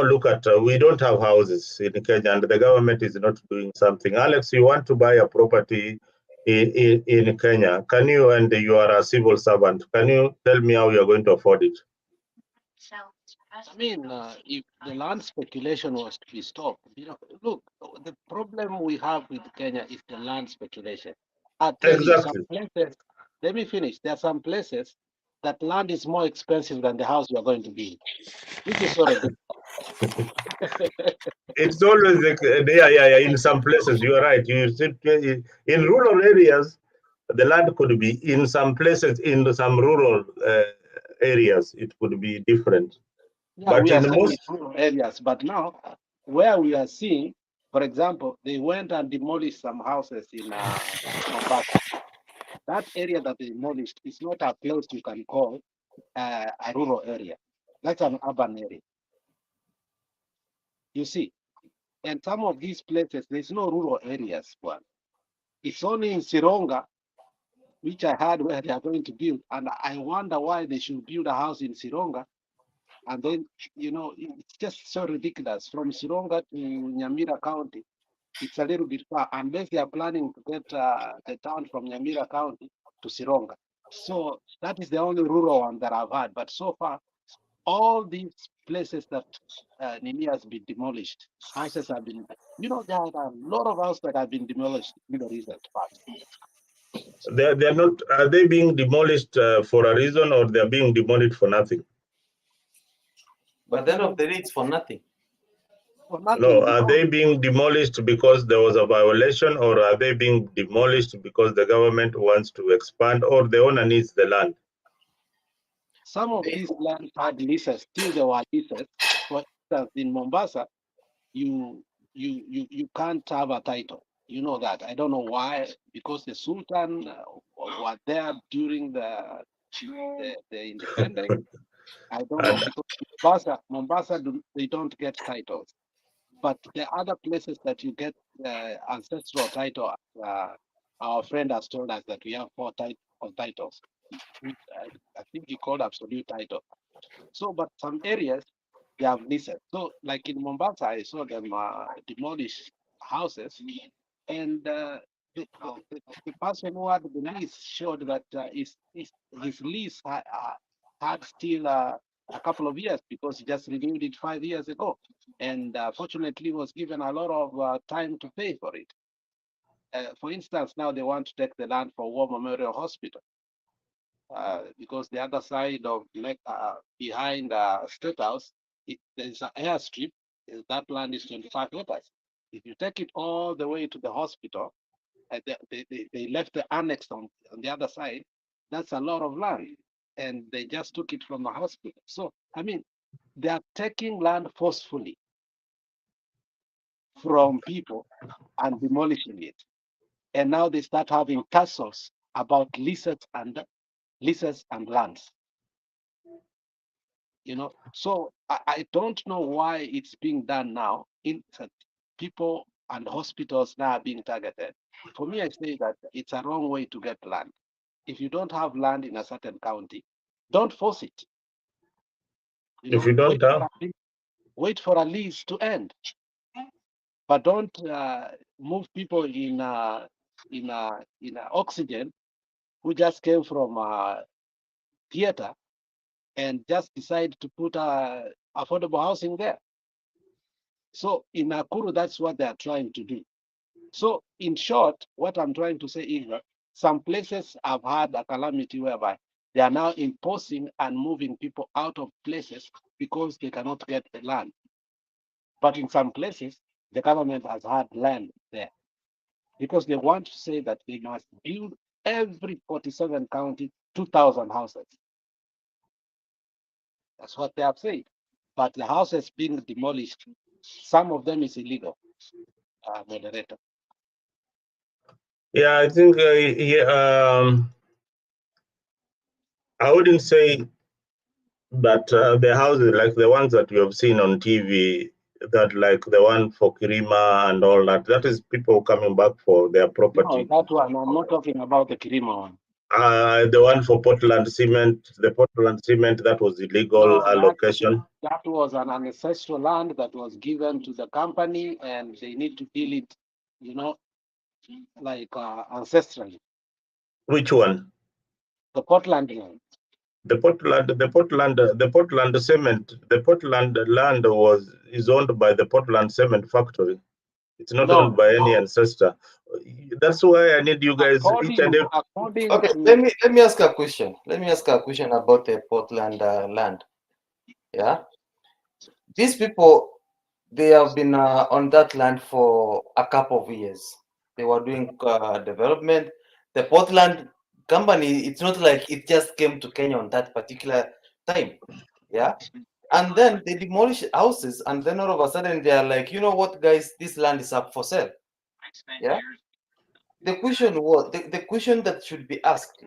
Speaker 1: look at, we don't have houses in Kenya and the government is not doing something. Alex, you want to buy a property in Kenya. Can you, and you are a civil servant, can you tell me how you're going to afford it?
Speaker 7: I mean, if the land speculation was to be stopped, look, the problem we have with Kenya is the land speculation. I tell you, some
Speaker 1: Exactly.
Speaker 7: places, let me finish. There are some places that land is more expensive than the house you are going to build, which is so ridiculous.
Speaker 1: It's always like, yeah. In some places, you are right. In rural areas, the land could be, in some places, in some rural areas, it could be different.
Speaker 7: Yeah,
Speaker 1: But
Speaker 7: we are
Speaker 1: in
Speaker 7: saying in
Speaker 1: most,
Speaker 7: rural areas, but now where we are seeing, for example, they went and demolished some houses in Mombasa. That area that they demolished is not a place you can call a rural area. That's an urban area. You see, and some of these places, there's no rural areas. One, it's only in Sironga, which I heard where they are going to build, and I wonder why they should build a house in Sironga. And then, it's just so ridiculous. From Sironga to Nyamira County, it's a little bit far, unless they are planning to get the town from Nyamira County to Sironga. So that is the only rural one that I've had. But so far, all these places that Nini has been demolished, houses have been, there are a lot of houses that have been demolished in the recent past.
Speaker 1: they're not, are they being demolished for a reason or they're being demolished for nothing?
Speaker 3: But at the end of the day, it's for nothing.
Speaker 7: For nothing.
Speaker 1: No, are
Speaker 7: Because
Speaker 1: they being demolished because there was a violation, or are they being demolished because the government wants to expand, or the owner needs the land?
Speaker 7: some of these lands had leases, still there were leases. For instance, in Mombasa, you can't have a title. You know that. I don't know why, because the Sultan was there during the independence. I don't know, because Mombasa they don't get titles. But the other places that you get ancestral title, our friend has told us that we have 4 titles, which I think he called absolute title. So, but some areas they have leases. So, like in Mombasa, I saw them demolish houses, and the person who had the lease showed that his lease had still a couple of years, because he just renewed it 5 years ago, and fortunately was given a lot of time to pay for it. For instance, now they want to take the land for War Memorial Hospital, because the other side of behind State House, there's an airstrip. That land is 25 acres. If you take it all the way to the hospital, they left the annex on the other side. That's a lot of land, and they just took it from the hospital. So, I mean, they are taking land forcefully from people and demolishing it. And now they start having tussles about leases and lands. You know, so I don't know why it's being done now. People and hospitals now are being targeted. For me, I say that it's a wrong way to get land. If you don't have land in a certain county, don't force it.
Speaker 1: If you don't have,
Speaker 7: wait for a lease to end, but don't move people in oxygen who just came from theater and just decide to put affordable housing there. So in Nakuru, that's what they are trying to do. So in short, what I'm trying to say is that some places have had a calamity whereby they are now imposing and moving people out of places because they cannot get the land. But in some places, the government has had land there because they want to say that they must build every 47 county 2,000 houses. That's what they have said. But the houses being demolished, some of them is illegal, moderator.
Speaker 1: yeah, I think I wouldn't say that the houses like the ones that we have seen on TV, that like the one for Kirima and all that, that is people coming back for their property.
Speaker 7: No, that one, I'm not talking about the Kirima one.
Speaker 1: The one for Portland Cement, the Portland Cement, that was illegal allocation.
Speaker 7: That was an ancestral land that was given to the company, and they need to deal it, you know, like ancestrally.
Speaker 1: Which one?
Speaker 7: The Portland land.
Speaker 1: The Portland Cement, the Portland land is owned by the Portland Cement factory. It's not owned by any ancestor. That's why I need you guys each and every.
Speaker 3: Okay, let me ask a question. Let me ask a question about the Portland land. Yeah, these people, they have been on that land for a couple of years. They were doing development. The Portland company, it's not like it just came to Kenya on that particular time. Yeah, and then they demolish houses, and then all of a sudden they are like, you know what, guys, this land is up for sale. Yeah. The question that should be asked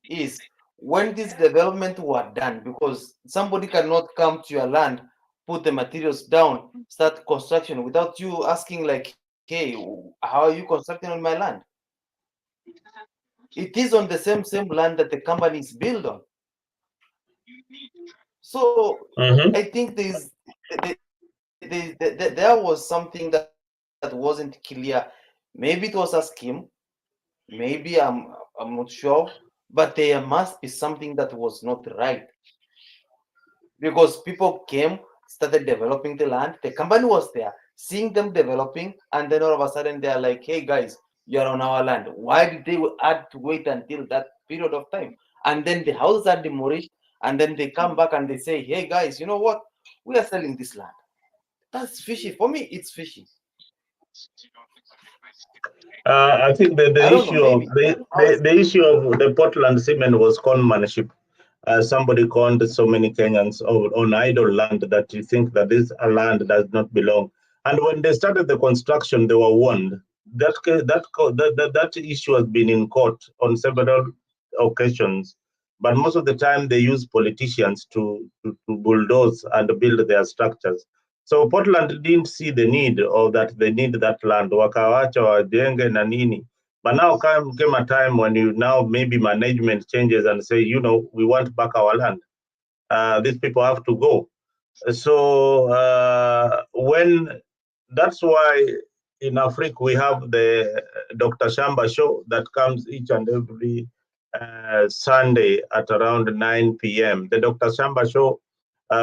Speaker 3: is, when this development were done, because somebody cannot come to your land, put the materials down, start construction without you asking like, hey, how are you constructing on my land? It is on the same land that the company is built on. So I think there was something that wasn't clear. Maybe it was a scheme, maybe I'm not sure, but there must be something that was not right, because people came, started developing the land, the company was there, seeing them developing, and then all of a sudden they're like, hey guys, you're on our land. Why did they had to wait until that period of time? And then the houses are demolished, and then they come back and they say, hey guys, you know what, we are selling this land. That's fishy. For me, it's fishy.
Speaker 1: I think the
Speaker 3: I don't
Speaker 1: issue
Speaker 3: know,
Speaker 1: of
Speaker 3: maybe.
Speaker 1: the issue of the Portland cement was conmanship. Somebody conned so many Kenyans on idle land that you think that this land does not belong. And when they started the construction, they were warned. That issue has been in court on several occasions, but most of the time they use politicians to bulldoze and build their structures. So Portland didn't see the need or that they need that land. Wakawacha wajenge na nini. But now came a time when you now maybe management changes and say, we want back our land. These people have to go. So when that's why in Africa we have the Dr. Shamba show that comes each and every Sunday at around 9 p.m. The Dr. Shamba show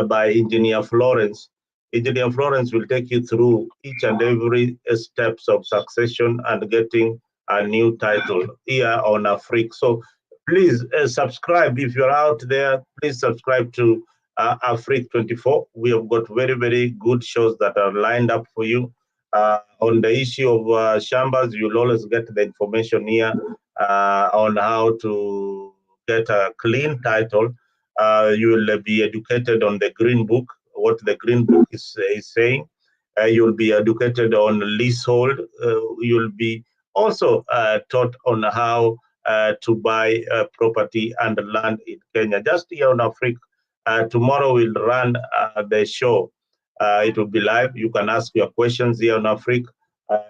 Speaker 1: by Engineer Florence. Engineer Florence will take you through each and every steps of succession and getting a new title here on Africa. So please subscribe if you're out there. Please subscribe to Africa 24. We have got very, very good shows that are lined up for you. On the issue of Shambas, you'll always get the information here on how to get a clean title. You will be educated on the Green Book, what the Green Book is saying. You'll be educated on leasehold. You'll be also taught on how to buy property and land in Kenya. Just here on Africa, tomorrow we'll run the show. It will be live. You can ask your questions here on Africa.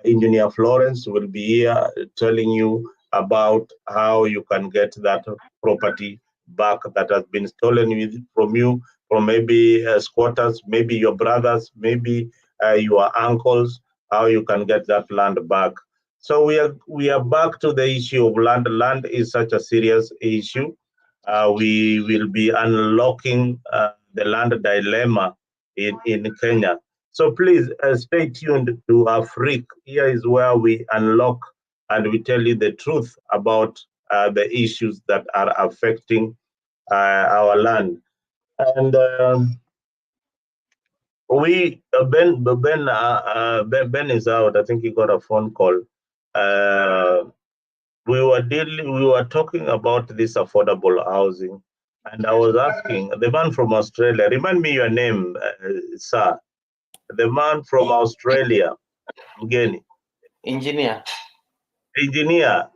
Speaker 1: Engineer Florence will be here telling you about how you can get that property back that has been stolen from you, from maybe squatters, maybe your brothers, maybe your uncles, how you can get that land back. So we are back to the issue of land. Land is such a serious issue. We will be unlocking the land dilemma in Kenya. So please stay tuned to Afrique. Here is where we unlock and we tell you the truth about the issues that are affecting our land. And Ben is out. I think he got a phone call. We were talking about this affordable housing, and I was asking the man from Australia. Remind me your name, sir. The man from Australia, mgeni.
Speaker 3: Engineer.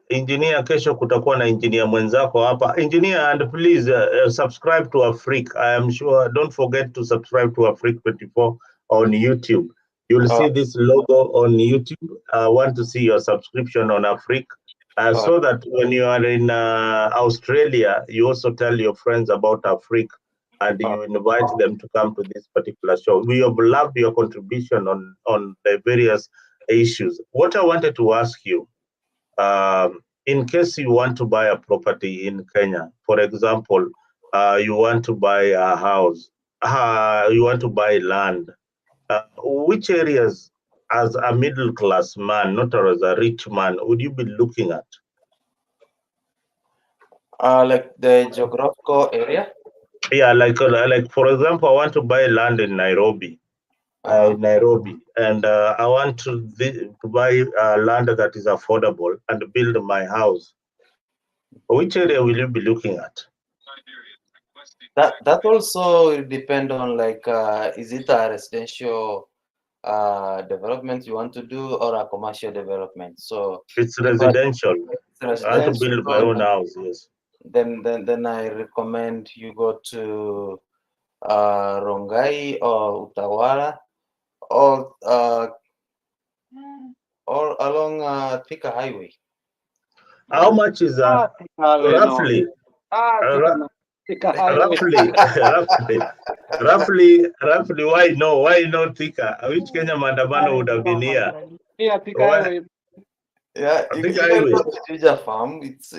Speaker 1: Engineer, kesho kutakuwa na engineer mwenzako hapa. Engineer, and please subscribe to Afrique. I am sure, don't forget to subscribe to Afrique 24 on YouTube. You'll see this logo on YouTube. I want to see your subscription on Afrique. So that when you are in Australia, you also tell your friends about Afrique and you invite them to come to this particular show. We have loved your contribution on the various issues. What I wanted to ask you, in case you want to buy a property in Kenya, for example, you want to buy a house, you want to buy land, which areas as a middle class man, not as a rich man, would you be looking at?
Speaker 3: Like the geographical area?
Speaker 1: Yeah, like for example, I want to buy land in Nairobi. And I want to buy land that is affordable and build my house. Which area will you be looking at?
Speaker 3: That also will depend on like is it a residential development you want to do or a commercial development? So
Speaker 1: it's residential. I want to build my own house. Yes.
Speaker 3: Then I recommend you go to Rongai or Utawala or along Thika Highway.
Speaker 1: How much is that? Roughly. Roughly, why no? Why not Thika? Which Kenya maandamano would have been here?
Speaker 3: Yeah,
Speaker 1: Thika Highway.
Speaker 3: Farm. It's.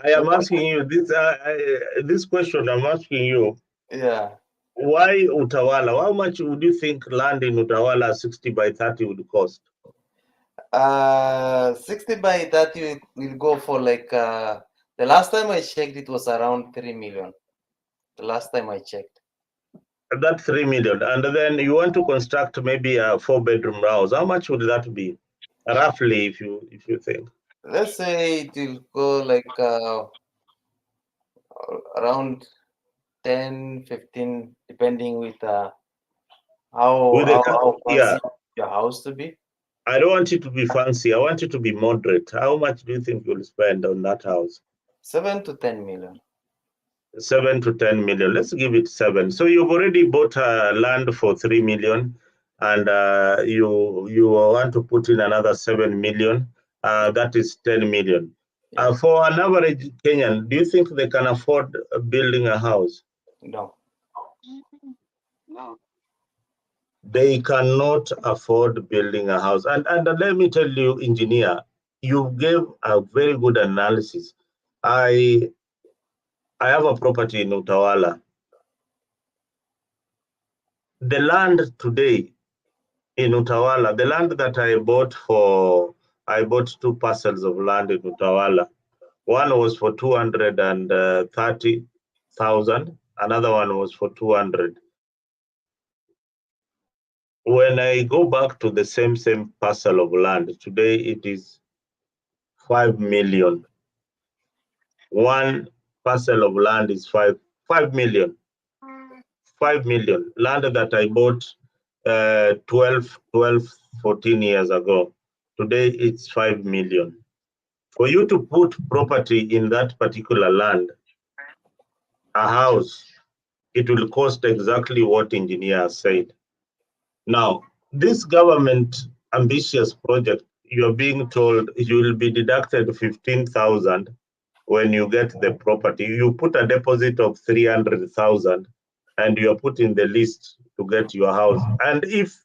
Speaker 1: I am asking you this question. I'm asking you.
Speaker 3: Yeah.
Speaker 1: Why Utawala? How much would you think land in Utawala 60 by 30 would cost?
Speaker 3: 60 by 30 will go for like the last time I checked it was around 3 million. The last time I checked.
Speaker 1: That 3 million, and then you want to construct maybe a 4-bedroom house. How much would that be, roughly, if you think?
Speaker 3: Let's say it will go like around 10, 15, depending with
Speaker 1: With
Speaker 3: how
Speaker 1: yeah,
Speaker 3: fancy your house to be.
Speaker 1: I don't want it to be fancy. I want it to be moderate. How much do you think you'll spend on that house?
Speaker 3: 7 to 10 million.
Speaker 1: 7 to 10 million. Let's give it 7. So you've already bought land for 3 million, and you want to put in another 7 million. That is 10 million.
Speaker 3: Yeah.
Speaker 1: For an average Kenyan, do you think they can afford building a house?
Speaker 3: No.
Speaker 7: No.
Speaker 1: They cannot afford building a house. And let me tell you, engineer, you gave a very good analysis. I have a property in Utawala. The land today in Utawala, the land that I bought 2 parcels of land in Utawala. One was for 230,000. Another one was for 200. When I go back to the same parcel of land, today it is 5 million. One parcel of land is 5 million. 5 million. Land that I bought 12, 14 years ago. Today it's 5 million. For you to put property in that particular land, a house, it will cost exactly what engineer said. Now, this government ambitious project, you're being told you will be deducted 15,000 when you get the property. You put a deposit of 300,000 and you're put in the list to get your house. And if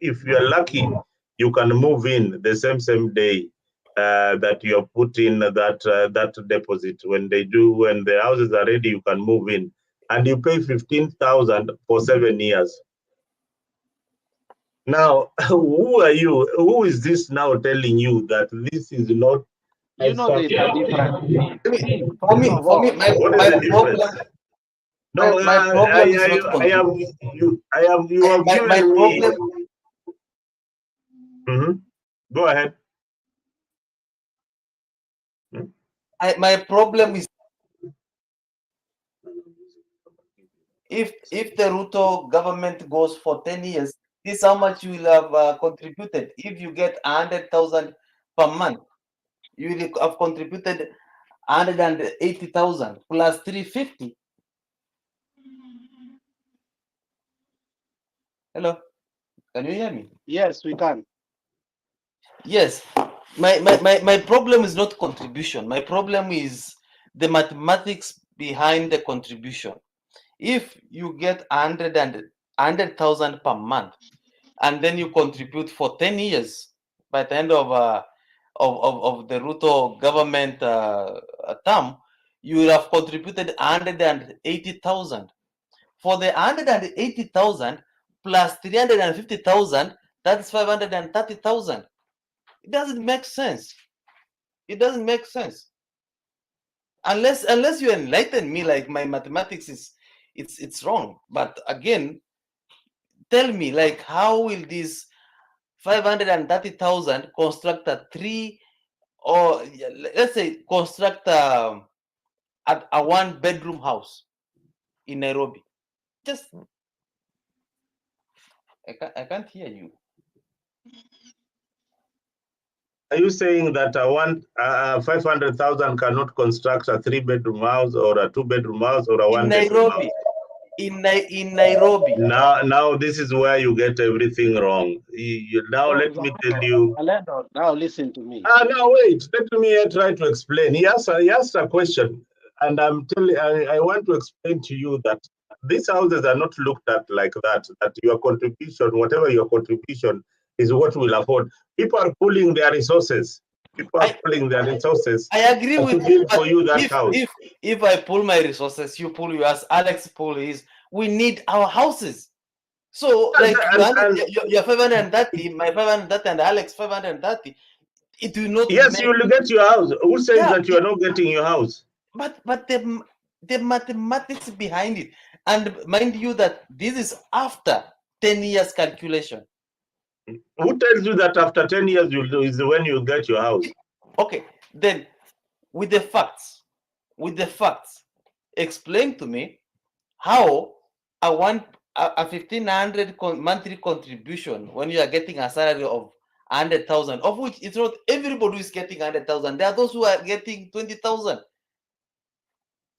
Speaker 1: you're lucky, you can move in the same day that you're put in that deposit. When the houses are ready, you can move in. And you pay 15,000 for 7 years. Now, who are you? Who is this now telling you that this is not?
Speaker 7: You know, there's a difference.
Speaker 3: For me, my problem.
Speaker 1: No,
Speaker 3: my problem is not
Speaker 1: I have you have given
Speaker 3: my
Speaker 1: me.
Speaker 3: problem.
Speaker 1: Go ahead.
Speaker 3: My problem is if the Ruto government goes for 10 years, this is how much you will have contributed. If you get 100,000 per month, you will have contributed 180,000 plus 350. Hello, can you hear me?
Speaker 7: Yes, we can.
Speaker 3: Yes, my problem is not contribution. My problem is the mathematics behind the contribution. If you get 100,000 per month, and then you contribute for 10 years, by the end of the Ruto government term, you will have contributed 180,000. For the 180,000 plus 350,000, that's 530,000. It doesn't make sense. It doesn't make sense. Unless you enlighten me, like my mathematics is it's wrong. But again, tell me, like, how will this 530,000 construct a 3, or let's say construct a 1-bedroom house in Nairobi? Just I can't hear you.
Speaker 1: Are you saying that 500,000 cannot construct a 3-bedroom house or a 2-bedroom house or a 1-bedroom house?
Speaker 3: In Nairobi.
Speaker 1: Now this is where you get everything wrong. Now let me tell you.
Speaker 7: Now listen to me.
Speaker 1: Now wait. Let me try to explain. He asked a question, and I want to explain to you that these houses are not looked at like that. That your contribution, whatever your contribution, is what will afford. People are pulling their resources. I
Speaker 3: agree with
Speaker 1: to build for you that house.
Speaker 3: If I pull my resources, you pull yours, Alex pull his. We need our houses. So like your 530, my 530, and Alex 530. It will not.
Speaker 1: Yes, you will get your house. Who says that you are not getting your house?
Speaker 3: But the the mathematics behind it. And mind you that this is after 10 years calculation.
Speaker 1: Who tells you that after 10 years is when you get your house?
Speaker 3: Okay, then with the facts, explain to me how a 1,500 monthly contribution when you are getting a salary of 100,000, of which it's not everybody who is getting 100,000. There are those who are getting 20,000.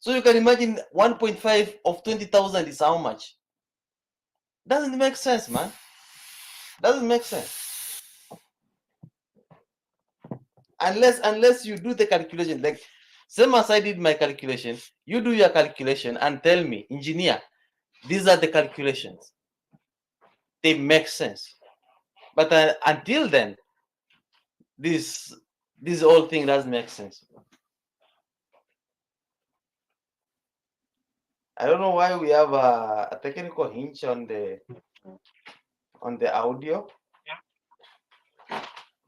Speaker 3: So you can imagine 1.5 of 20,000 is how much? Doesn't make sense, man. Doesn't make sense. Unless you do the calculation, like same as I did my calculation, you do your calculation and tell me, engineer, these are the calculations. They make sense. But until then, this whole thing doesn't make sense. I don't know why we have a technical hinge on the audio.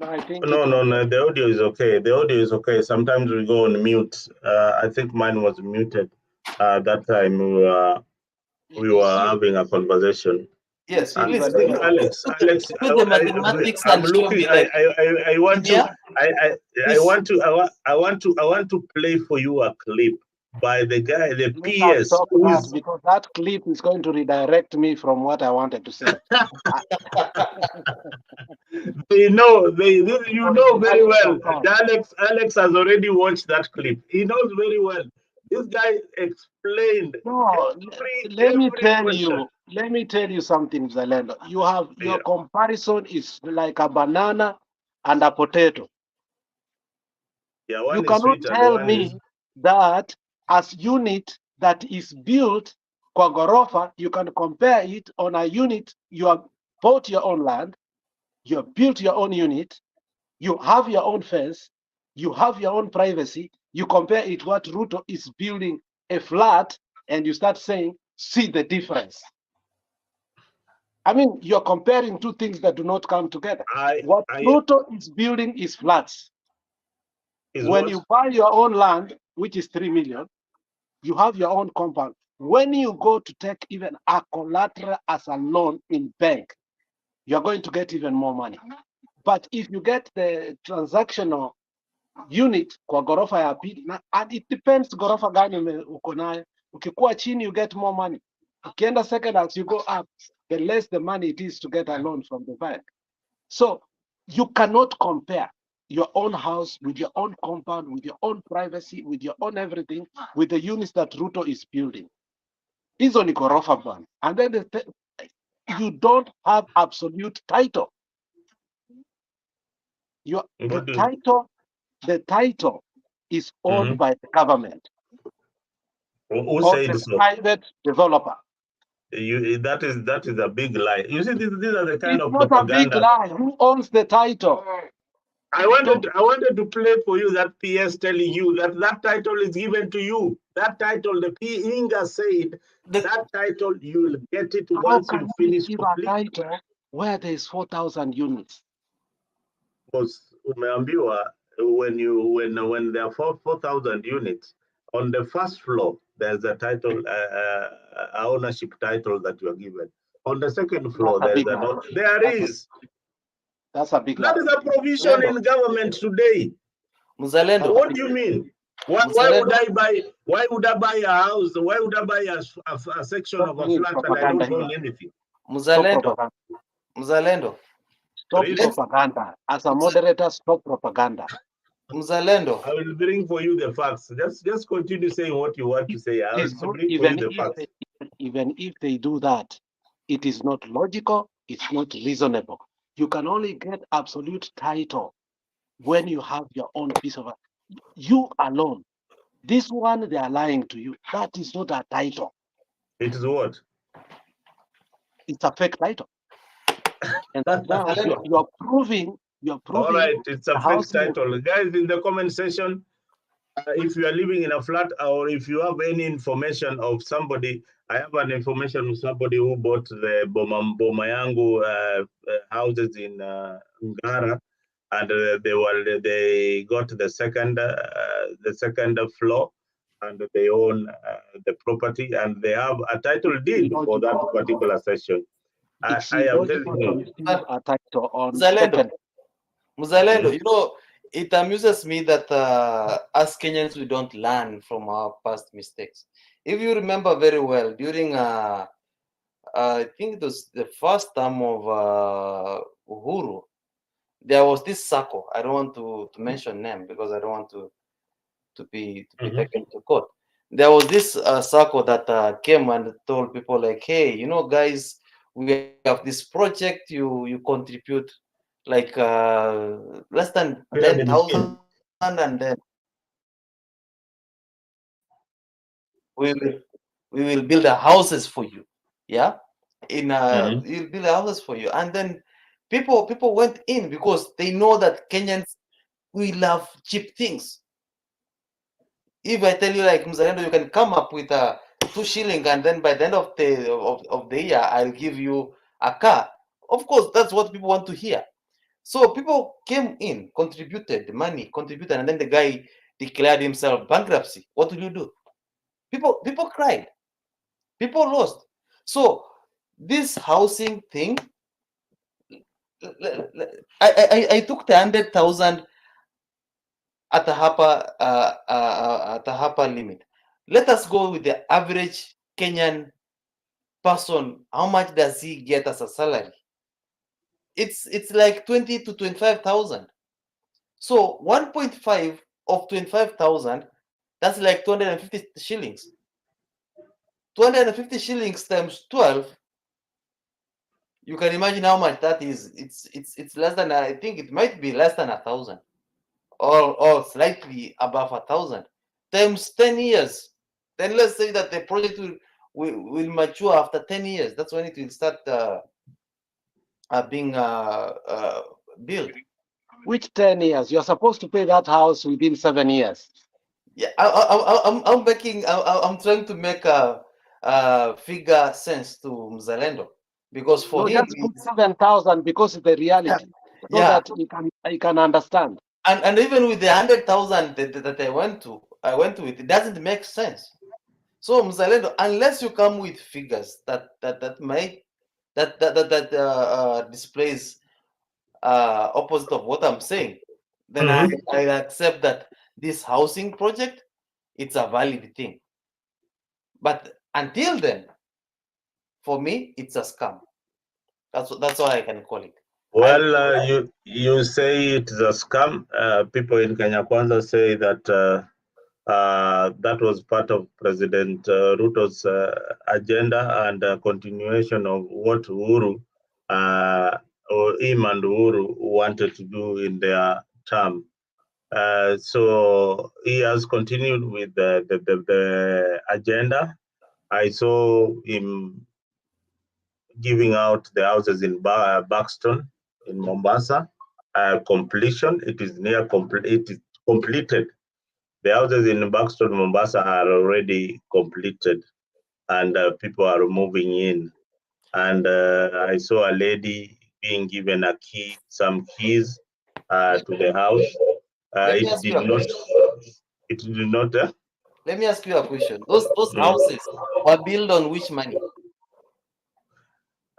Speaker 7: No, I think
Speaker 1: No, the audio is okay. The audio is okay. Sometimes we go on mute. I think mine was muted. That time we were having a conversation.
Speaker 3: Yes,
Speaker 1: And
Speaker 3: please.
Speaker 1: Alex,
Speaker 3: Do the mathematics
Speaker 1: I'm
Speaker 3: and show
Speaker 1: looking.
Speaker 3: me, like,
Speaker 1: I want to.
Speaker 3: yeah,
Speaker 1: I want to play for you a clip by the guy, the
Speaker 7: let us
Speaker 1: PS,
Speaker 7: stop
Speaker 1: who
Speaker 7: that
Speaker 1: is.
Speaker 7: because that clip is going to redirect me from what I wanted to say.
Speaker 1: You know very well. Alex has already watched that clip. He knows very well. This guy explained
Speaker 7: No, let me tell you. Let me tell you something, Zalendo. You have your comparison is like a banana and a potato.
Speaker 1: Yeah,
Speaker 7: You cannot tell me that as unit that is built kwa ghorofa, you can compare it on a unit. You have bought your own land, you have built your own unit, you have your own fence, you have your own privacy. You compare it what Ruto is building a flat, and you start saying, see the difference. I mean, you're comparing two things that do not come together. What Ruto is building is flats. When you buy your own land, which is 3 million, you have your own compound. When you go to take even a collateral as a loan in bank, you're going to get even more money. But if you get the transactional unit kwa ghorofa ya pili, and it depends ghorofa gani uko nayo. Ukikuwa chini, you get more money. Ukienda second house, you go up, the less the money it is to get a loan from the bank. So you cannot compare your own house with your own compound, with your own privacy, with your own everything, with the units that Ruto is building. Hizo ni ghorofa bwana. And then you don't have absolute title. The title is owned by the government.
Speaker 1: Who said so?
Speaker 7: Private developer.
Speaker 1: That is a big lie. You see, these are the kind of
Speaker 7: propaganda. It's not a big lie. Who owns the title?
Speaker 1: I wanted to play for you that PS telling you that title is given to you. That title, the Inga said, that title you will get it once you finish
Speaker 7: completing. A title where there is 4,000 units.
Speaker 1: Because umeambiwa when there are 4,000 units on the first floor, there's a title, a ownership title that you are given. On the second floor, there is.
Speaker 7: That's a big
Speaker 1: lie. That is a provision in government today.
Speaker 3: Muzalendo.
Speaker 1: What do you mean? Why would I buy a house? Why would I buy a section of a flat and I don't own anything?
Speaker 3: Muzalendo.
Speaker 7: Stop propaganda. As a moderator, stop propaganda.
Speaker 3: Muzalendo.
Speaker 1: I will bring for you the facts. Just continue saying what you want to say. I will bring for you the facts.
Speaker 7: Even if they do that, it is not logical. It's not reasonable. You can only get absolute title when you have your own piece of you alone. This one, they are lying to you. That is not a title.
Speaker 1: It is what?
Speaker 7: It's a fake title. And that's now you're proving.
Speaker 1: All right, it's a fake title. Guys, in the comment section, if you are living in a flat or if you have any information of somebody, I have an information of somebody who bought the Bomayangu houses in Ngara, and they got the second floor, and they own the property, and they have a title deed for that particular section.
Speaker 7: It's
Speaker 1: I am
Speaker 7: illogical
Speaker 1: telling
Speaker 7: to
Speaker 1: you.
Speaker 7: receive a title on
Speaker 3: Mzalendo,
Speaker 7: second.
Speaker 3: Mzalendo, you know, it amuses me that as Kenyans, we don't learn from our past mistakes. If you remember very well, during, I think it was the first term of Uhuru, there was this circle. I don't want to mention name because I don't want to be taken to court. There was this circle that came and told people like, hey, you know, guys, we have this project. You contribute like less than 10,000, and then we will we will build a houses for you. Yeah, we'll build houses for you, and then people went in because they know that Kenyans, we love cheap things. If I tell you like Mzalendo, you can come up with a 2 shilling, and then by the end of the year, I'll give you a car. Of course, that's what people want to hear. So people came in, contributed money, and then the guy declared himself bankruptcy. What will you do? People cried. People lost. So this housing thing, I took the 100,000 at the upper limit. Let us go with the average Kenyan person. How much does he get as a salary? It's like 20 to 25,000. So 1.5 of 25,000, that's like 250 shillings. 250 shillings times 12. You can imagine how much that is. It's less than, I think it might be less than 1,000, or slightly above 1,000 times 10 years. Then let's say that the project will mature after 10 years. That's when it will start being built.
Speaker 7: Which 10 years? You're supposed to pay that house within 7 years.
Speaker 3: Yeah, I'm trying to make a figure sense to Mzalendo, because for
Speaker 7: No,
Speaker 3: him,
Speaker 7: just put 7,000 because it's the reality, so
Speaker 3: yeah,
Speaker 7: that you can understand.
Speaker 3: and even with the 100,000 that I went to it doesn't make sense. So Mzalendo, unless you come with figures that displays opposite of what I'm saying, then I accept that this housing project, it's a valid thing. But until then, for me, it's a scam. That's all I can call it.
Speaker 1: Well, you say it's a scam. People in Kenya Kwanza say that that was part of President Ruto's agenda and a continuation of what Uhuru or him and Uhuru wanted to do in their term. So he has continued with the agenda. I saw him giving out the houses in Buxton in Mombasa. Completion, it is near complete. It is completed. The houses in Buxton, Mombasa are already completed, and people are moving in. And I saw a lady being given some keys to the house. It did not. It did not.
Speaker 3: Let me ask you a question. Those houses were built on which money?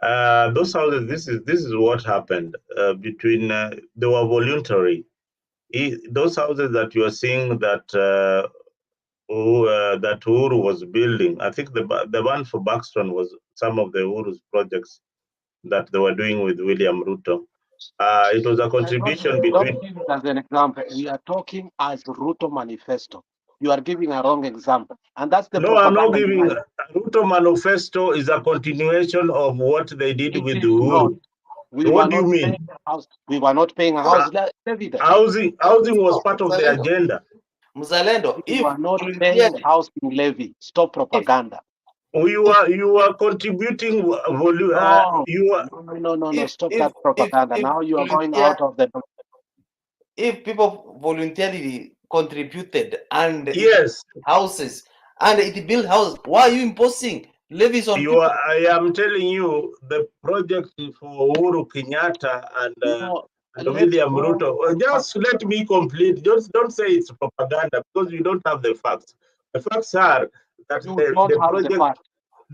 Speaker 1: Those houses. This is what happened between. They were voluntary. Those houses that you are seeing that that Uhuru was building. I think the one for Buxton was some of the Uhuru's projects that they were doing with William Ruto. It was a contribution between.
Speaker 7: Don't give it as an example. We are talking as Ruto manifesto. You are giving a wrong example, and that's the
Speaker 1: No, I'm not
Speaker 7: propaganda.
Speaker 1: giving. Ruto manifesto is a continuation of what they did with
Speaker 7: It is not.
Speaker 1: Uhuru.
Speaker 7: We
Speaker 1: What
Speaker 7: were
Speaker 1: do you
Speaker 7: not
Speaker 1: mean?
Speaker 7: paying a house. We were not paying a house. Evidence.
Speaker 1: Housing was part of the agenda.
Speaker 3: Mzalendo,
Speaker 7: We
Speaker 3: if
Speaker 7: were not paying housing levy. Stop propaganda.
Speaker 1: You are contributing.
Speaker 7: No,
Speaker 1: You are.
Speaker 7: no. Stop that propaganda. Now you are going out of the.
Speaker 3: If people voluntarily contributed and
Speaker 1: Yes,
Speaker 3: houses and it built houses, why are you imposing levies on people?
Speaker 1: I am telling you, the project for Uhuru Kenyatta and William Ruto. Just let me complete. Just don't say it's propaganda because you don't have the facts. The facts are that
Speaker 7: You don't
Speaker 1: the
Speaker 7: have the
Speaker 1: project,
Speaker 7: fact.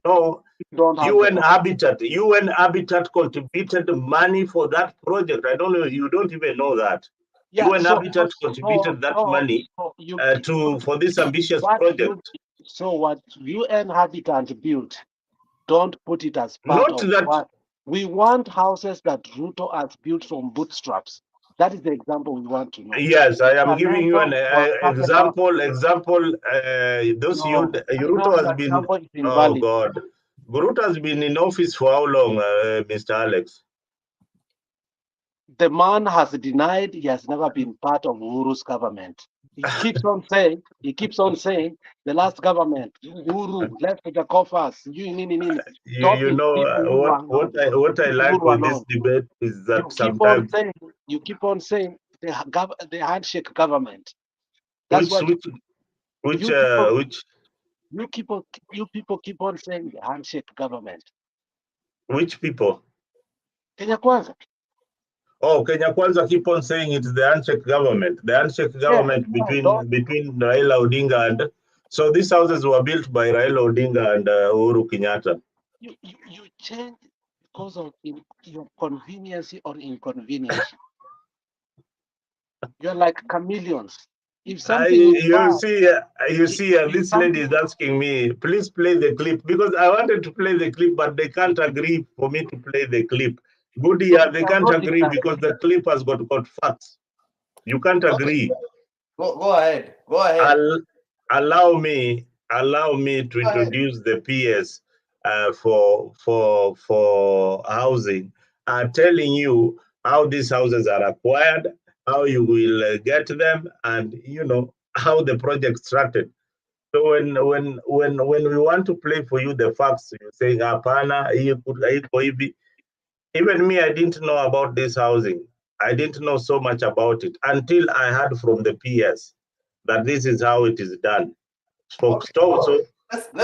Speaker 1: no,
Speaker 7: You don't have the
Speaker 1: UN
Speaker 7: fact.
Speaker 1: Habitat contributed money for that project. I don't know, you don't even know that.
Speaker 7: Yeah,
Speaker 1: UN Habitat contributed that money
Speaker 7: you
Speaker 1: for this ambitious
Speaker 7: what
Speaker 1: project.
Speaker 7: what UN Habitat built, don't put it as part
Speaker 1: Not
Speaker 7: of
Speaker 1: that,
Speaker 7: what we want. Houses that Ruto has built from bootstraps. That is the example we want to know.
Speaker 1: yes, I am giving you an
Speaker 7: Example.
Speaker 1: example. Those
Speaker 7: No,
Speaker 1: Ruto has
Speaker 7: the
Speaker 1: been,
Speaker 7: example is
Speaker 1: oh
Speaker 7: invalid.
Speaker 1: God. Ruto has been in office for how long, Mr. Alex?
Speaker 7: The man has denied he has never been part of Uhuru's government. He keeps on saying the last government, Uhuru left the coffers.
Speaker 1: You know what I like
Speaker 7: Uhuru
Speaker 1: with this
Speaker 7: alone.
Speaker 1: debate is that
Speaker 7: You
Speaker 1: sometimes
Speaker 7: keep on saying the handshake government. That's
Speaker 1: which
Speaker 7: you people keep on saying the handshake government.
Speaker 1: which people?
Speaker 7: Kenya Kwanza.
Speaker 1: Oh, Kenya Kwanza keep on saying it's the handshake government. The handshake government between Raila Odinga and, so these houses were built by Raila Odinga and Uhuru Kenyatta.
Speaker 7: You change because of your convenience or inconvenience. You're like chameleons. If something is bad,
Speaker 1: this lady is asking me, please play the clip, because I wanted to play the clip, but they can't agree for me to play the clip. They can't agree because the clip has got facts. You can't agree.
Speaker 3: Go ahead. Go ahead.
Speaker 1: Allow me to introduce the PS for housing, telling you how these houses are acquired, how you will get them, and how the project started. So when we want to play for you the facts, you're saying hapana, iko hivi. Even me, I didn't know about this housing. I didn't know so much about it until I heard from the PS that this is how it is done. So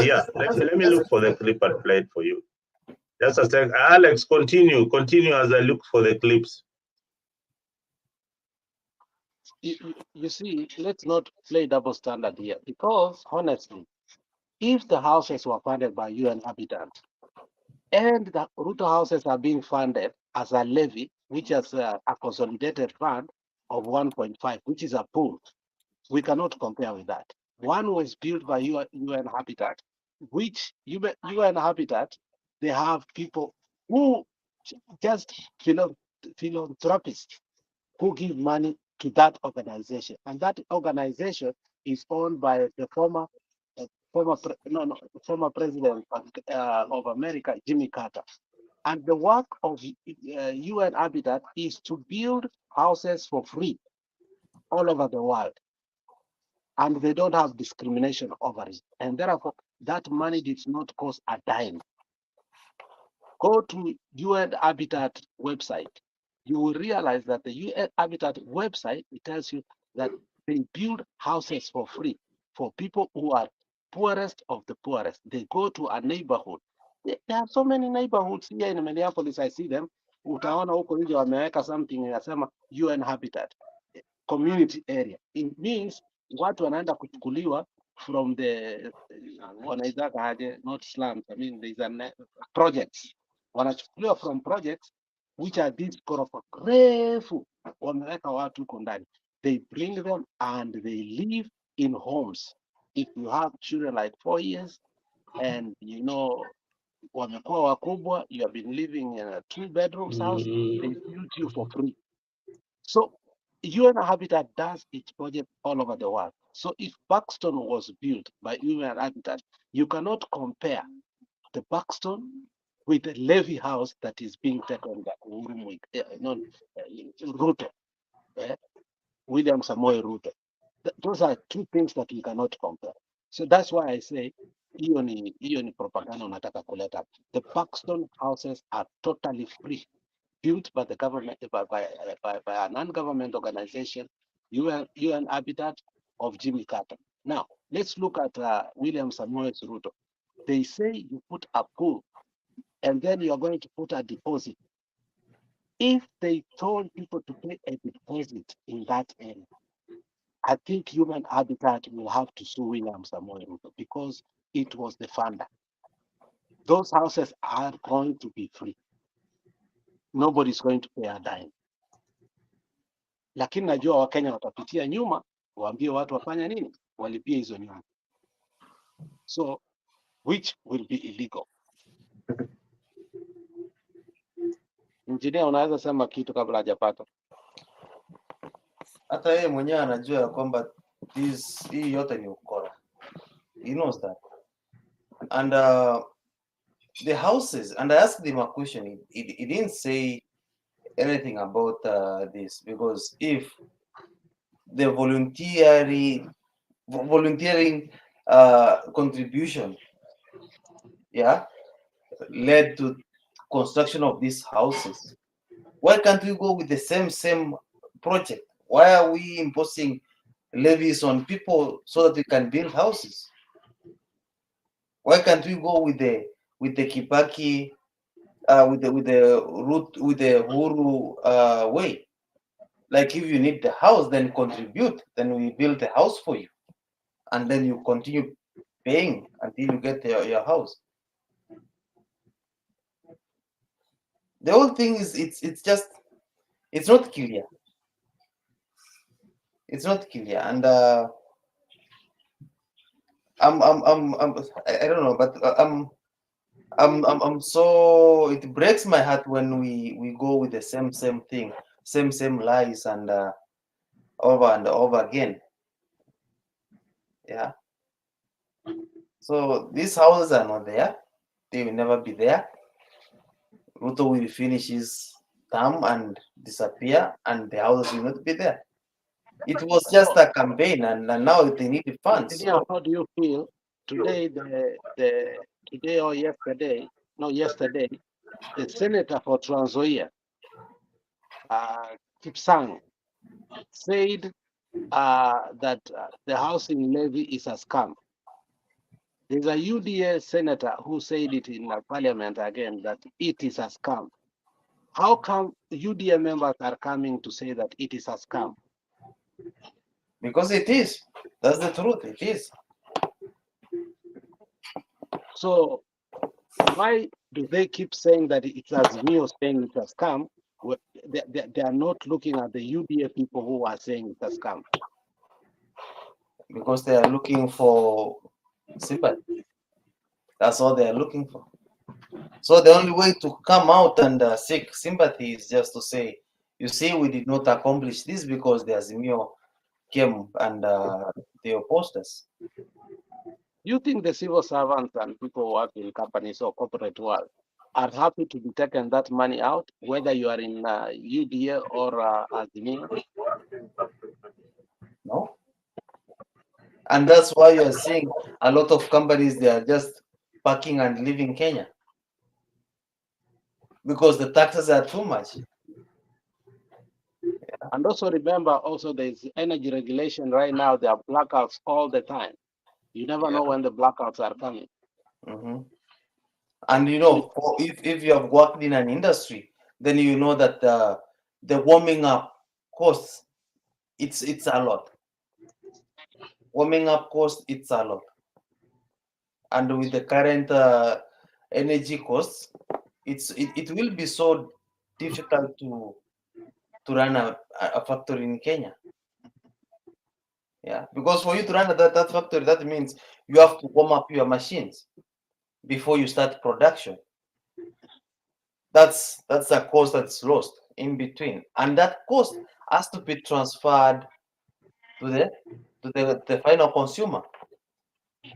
Speaker 1: yeah, let me look for the clip and play it for you. Just a second. Alex, continue as I look for the clips.
Speaker 7: You see, let's not play double standard here, because honestly, if the houses were funded by UN Habitat and the Ruto houses are being funded as a levy, which is a consolidated fund of 1.5, which is a pool, we cannot compare with that. One was built by UN Habitat, which UN Habitat, they have people who just philanthropists who give money to that organization, and that organization is owned by the former president of America, Jimmy Carter. And the work of UN Habitat is to build houses for free all over the world, and they don't have discrimination over it, and therefore that money did not cost a dime. Go to UN Habitat website. You will realize that the UN Habitat website, it tells you that they build houses for free for people who are poorest of the poorest. They go to a neighborhood. There are so many neighborhoods here in Minneapolis. I see them. Utaona huko nje wameweka something inasema UN Habitat community area. It means watu wanaenda kuchukuliwa from the wanaitaka aje, not slums. I mean, there's a projects, wanachukuliwa from projects which are these ghorofa refu, wameweka watu huko ndani. They bring them and they live in homes. If you have children like 4 years and wamekuwa wakubwa, you have been living in a 2-bedroom house, they build you for free. So UN Habitat does its project all over the world. So if Buxton was built by UN Habitat, you cannot compare the Buxton with the Levy House that is being taken by Ruto, William Samoei Ruto. Those are two things that you cannot compare. So that's why I say, hiyo ni propaganda unataka kuleta. The Buxton houses are totally free, built by the government, by a non-government organization, UN Habitat of Jimmy Carter. Now, let's look at William Samoei Ruto. They say you put a pool and then you're going to put a deposit. If they told people to pay a deposit in that area, I think Human Habitat will have to sue William Samoei Ruto because it was the funder. Those houses are going to be free. Nobody's going to pay a dime. Lakini najua Wakenya watapitia nyuma, waambie watu wafanya nini? Walipie hizo nyumba. So, which will be illegal. Engineer, unaweza sema kitu kabla hajapata?
Speaker 3: Hata yeye mwenyewe anajua ya kwamba hii yote ni ukora. He knows that. And the houses, and I asked him a question. He didn't say anything about this, because if the volunteering contribution, yeah, led to construction of these houses, why can't we go with the same project? Why are we imposing levies on people so that we can build houses? Why can't we go with the Kibaki, with the Uhuru way? Like, if you need the house, then contribute. Then we build the house for you, and then you continue paying until you get your house. The whole thing is it's not clear. It's not clear, and I don't know, but I'm so, it breaks my heart when we go with the same thing, same lies, and over and over again. Yeah. So these houses are not there. They will never be there. Ruto will finish his term and disappear, and the houses will not be there. It was just a campaign, and now they need the funds.
Speaker 7: Engineer, how do you feel today? Today or yesterday? No, yesterday, the senator for Trans Nzoia, Kipsang, said that the housing levy is a scam. There's a UDA senator who said it in parliament again, that it is a scam. How come UDA members are coming to say that it is a scam?
Speaker 3: Because it is. That's the truth. It is.
Speaker 7: So why do they keep saying that it's Azimio saying it's a scam? They are not looking at the UDA people who are saying it's a scam.
Speaker 3: Because they are looking for sympathy. That's all they are looking for. So the only way to come out and seek sympathy is just to say, you see, we did not accomplish this because the Azimio came and they opposed us.
Speaker 7: You think the civil servants and people who work in companies or corporate world are happy to be taking that money out, whether you are in UDA or Azimio?
Speaker 3: No. And that's why you are seeing a lot of companies, they are just packing and leaving Kenya. Because the taxes are too much.
Speaker 7: And also remember, also there's energy regulation right now. There are blackouts all the time. You never know when the blackouts are coming.
Speaker 3: And you know, if you have worked in an industry, then you know that the warming up costs, it's a lot. Warming up costs, it's a lot. And with the current energy costs, it will be so difficult to run a factory in Kenya. Yeah, because for you to run that factory, that means you have to warm up your machines before you start production. That's a cost that's lost in between, and that cost has to be transferred to the final consumer.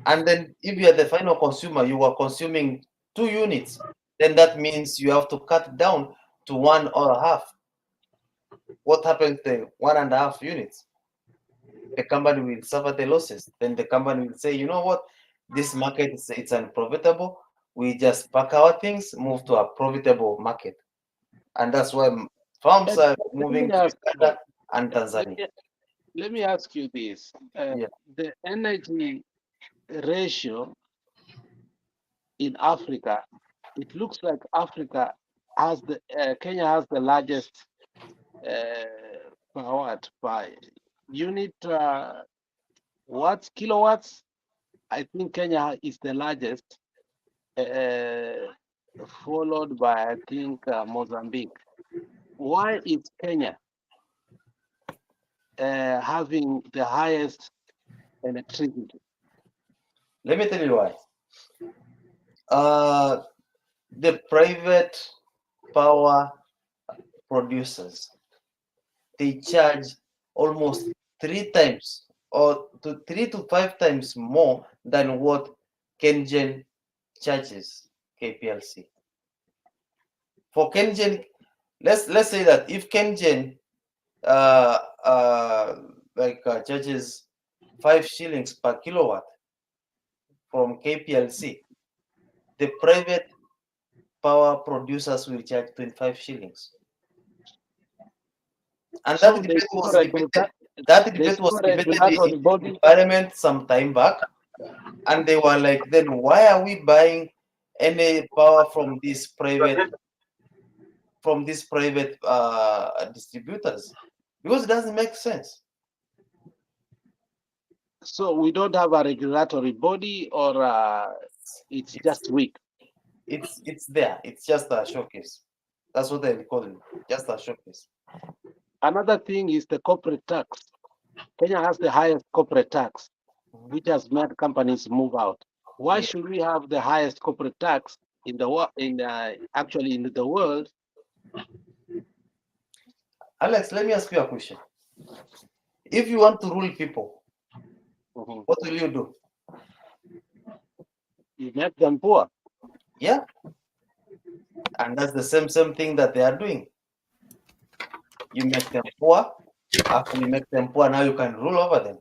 Speaker 3: And then if you are the final consumer, you are consuming 2 units, then that means you have to cut down to 1.5. What happens to 1.5 units? The company will suffer the losses. Then the company will say, you know what, this market it's unprofitable. We just pack our things, move to a profitable market. And that's why farms are moving to Uganda and Tanzania.
Speaker 7: Let me ask you this. The energy ratio in Africa, it looks like Africa has Kenya has the largest unit watts, kilowatts. I think Kenya is the largest, followed by, I think, Mozambique. Why is Kenya having the highest electricity?
Speaker 3: Let me tell you why. The private power producers, they charge almost 3 times or 3 to 5 times more than what KenGen charges KPLC. For KenGen, let's say that if KenGen charges 5 shillings per kilowatt from KPLC, the private power producers will charge 25 shillings. And
Speaker 7: So
Speaker 3: that
Speaker 7: the
Speaker 3: debate was
Speaker 7: separate
Speaker 3: debated.
Speaker 7: regu-
Speaker 3: That
Speaker 7: the
Speaker 3: debate was
Speaker 7: separate
Speaker 3: debated
Speaker 7: regulatory
Speaker 3: in
Speaker 7: body.
Speaker 3: Parliament some time back, and they were like, "Then why are we buying any power from these private distributors? Because it doesn't make sense."
Speaker 7: So we don't have a regulatory body, or it's just weak.
Speaker 3: It's there. It's just a showcase. That's what they call it. Just a showcase.
Speaker 7: Another thing is the corporate tax. Kenya has the highest corporate tax, which has made companies move out. Why
Speaker 3: Yeah.
Speaker 7: should we have the highest corporate tax in the world? Actually, in the world?
Speaker 3: Alex, let me ask you a question. If you want to rule people, what will you do?
Speaker 7: You make them poor.
Speaker 3: Yeah. And that's the same thing that they are doing. You make them poor. After you make them poor, now you can rule over them.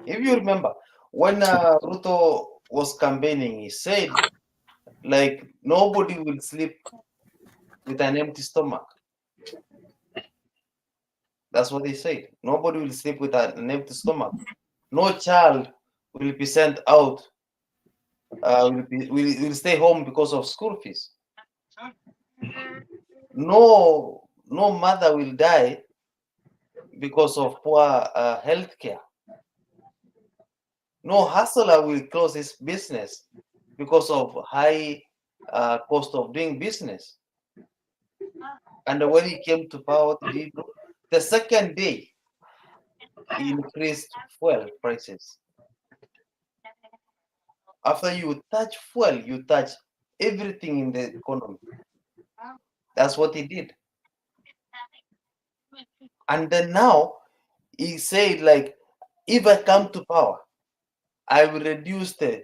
Speaker 3: If you remember, when Ruto was campaigning, he said, like, nobody will sleep with an empty stomach. That's what he said. Nobody will sleep with an empty stomach. No child will be sent out, will stay home because of school fees. No mother will die because of poor health care. No hustler will close his business because of high cost of doing business. And when he came to power, what did he do? The second day, he increased fuel prices. After you touch fuel, you touch everything in the economy. That's what he did. And then now, he said, like, if I come to power, I will reduce the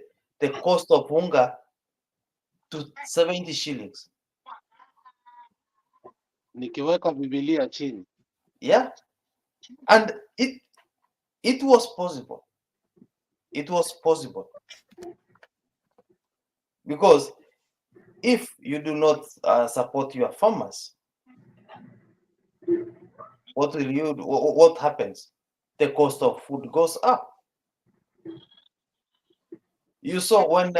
Speaker 3: cost of hunger to 70 shillings.
Speaker 7: Nikiweka Biblia chini.
Speaker 3: Yeah. And it was possible. It was possible. Because if you do not support your farmers, what will you do? What happens? The cost of food goes up. You saw when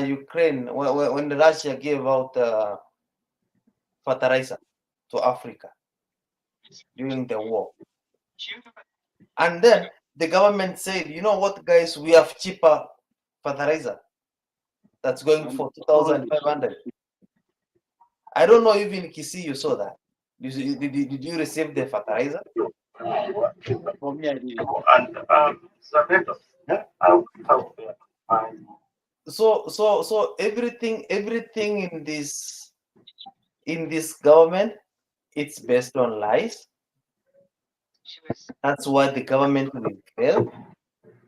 Speaker 3: Ukraine, when Russia gave out fertilizer to Africa during the war, and then the government said, "You know what, guys? We have cheaper fertilizer that's going for 2,500." I don't know if in Kisii you saw that. Did you receive the fertilizer?
Speaker 7: For me, I didn't.
Speaker 3: So everything in this government, it's based on lies. That's why the government will fail.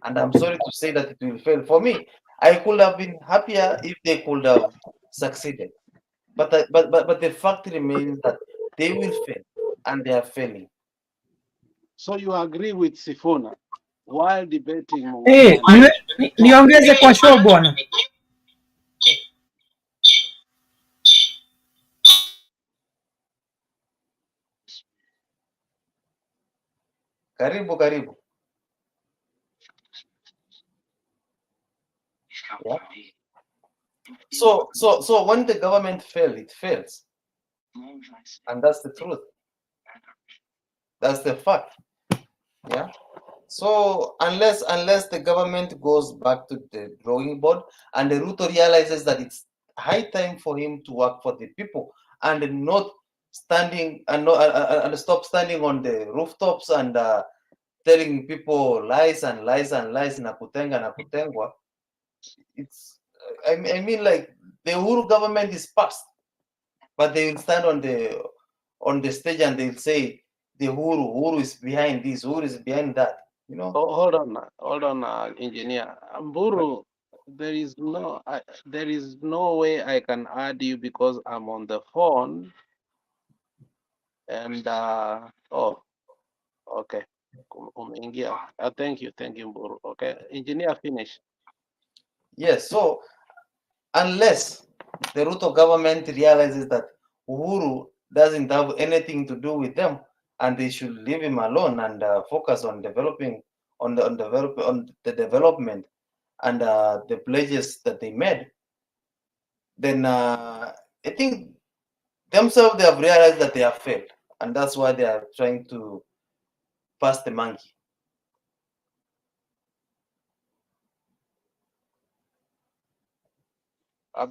Speaker 3: And I'm sorry to say that it will fail. For me, I could have been happier if they could have succeeded. But the fact remains that they will fail, and they are failing.
Speaker 7: So you agree with Sifuna while debating
Speaker 6: Niongeze kwa show bwana.
Speaker 3: Karibu. Yeah. So when the government fails, it fails. And that's the truth. That's the fact. Yeah. So unless the government goes back to the drawing board and the Ruto realizes that it's high time for him to work for the people and not standing and no, and stop standing on the rooftops and telling people lies and lies and lies na kutengwa. It's I mean like the Uhuru government is past, but they will stand on the stage and they'll say the Uhuru is behind this, Uhuru is behind that. You know.
Speaker 7: Oh, hold on, engineer. Mburu, there is no way I can add you because I'm on the phone. And oh, okay. Umeingia. Thank you, Mburu. Okay, engineer, finish.
Speaker 3: Yes, so unless the Ruto government realizes that Uhuru doesn't have anything to do with them and they should leave him alone and focus on developing on the development and the pledges that they made, then I think themselves they have realized that they have failed, and that's why they are trying to pass the monkey.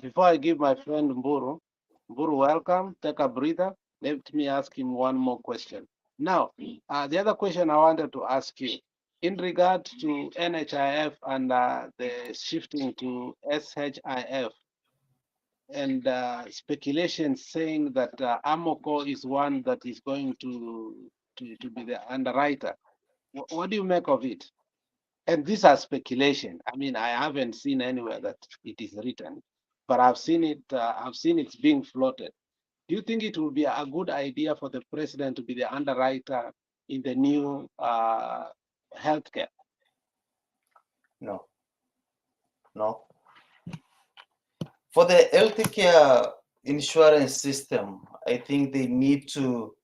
Speaker 7: Before I give my friend Mburu, welcome. Take a breather. Let me ask him one more question. Now, the other question I wanted to ask you, in regard to NHIF and the shifting to SHIF, and speculation saying that Amoco is one that is going to be the underwriter. What do you make of it? And these are speculation. I mean, I haven't seen anywhere that it is written, but I've seen it. I've seen it's being floated. Do you think it would be a good idea for the president to be the underwriter in the new healthcare?
Speaker 3: No. For the healthcare insurance system, I think they need to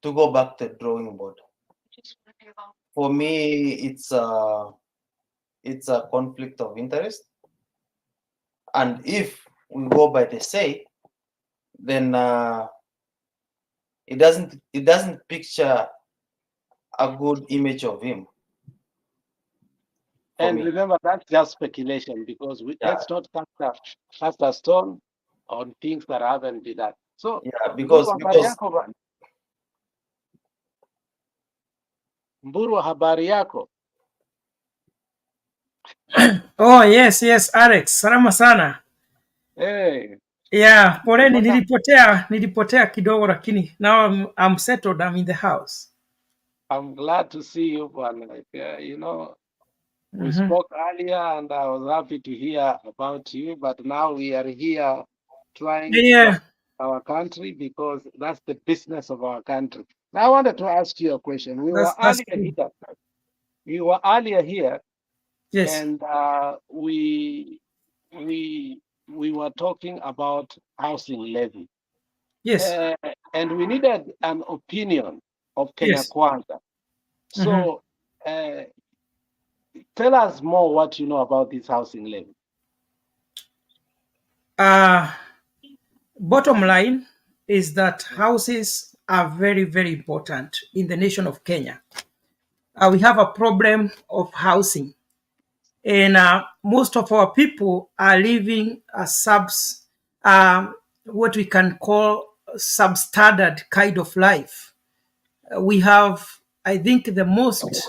Speaker 3: go back to the drawing board. For me, it's a conflict of interest, and if we go by the say, then it doesn't picture a good image of him.
Speaker 7: And remember, that's just speculation because let's not cast a stone on things that haven't been done. So
Speaker 3: yeah, because
Speaker 7: Mburu, habari yako?
Speaker 11: Oh, yes, Alex. Salama sana.
Speaker 7: Hey.
Speaker 11: Yeah, poleni nilipotea kidogo lakini now I'm settled, I'm in the house.
Speaker 7: I'm glad to see you, but we spoke earlier and I was happy to hear about you, but now we are here trying to our country because that's the business of our country. Now I wanted to ask you a question. We were earlier here,
Speaker 11: yes,
Speaker 7: and we were talking about housing levy.
Speaker 11: Yes.
Speaker 7: And we needed an opinion of Kenya Kwanza. So tell us more what you know about this housing levy.
Speaker 11: Bottom line is that houses are very, very important in the nation of Kenya. We have a problem of housing, and most of our people are living what we can call substandard kind of life. We have, I think, the most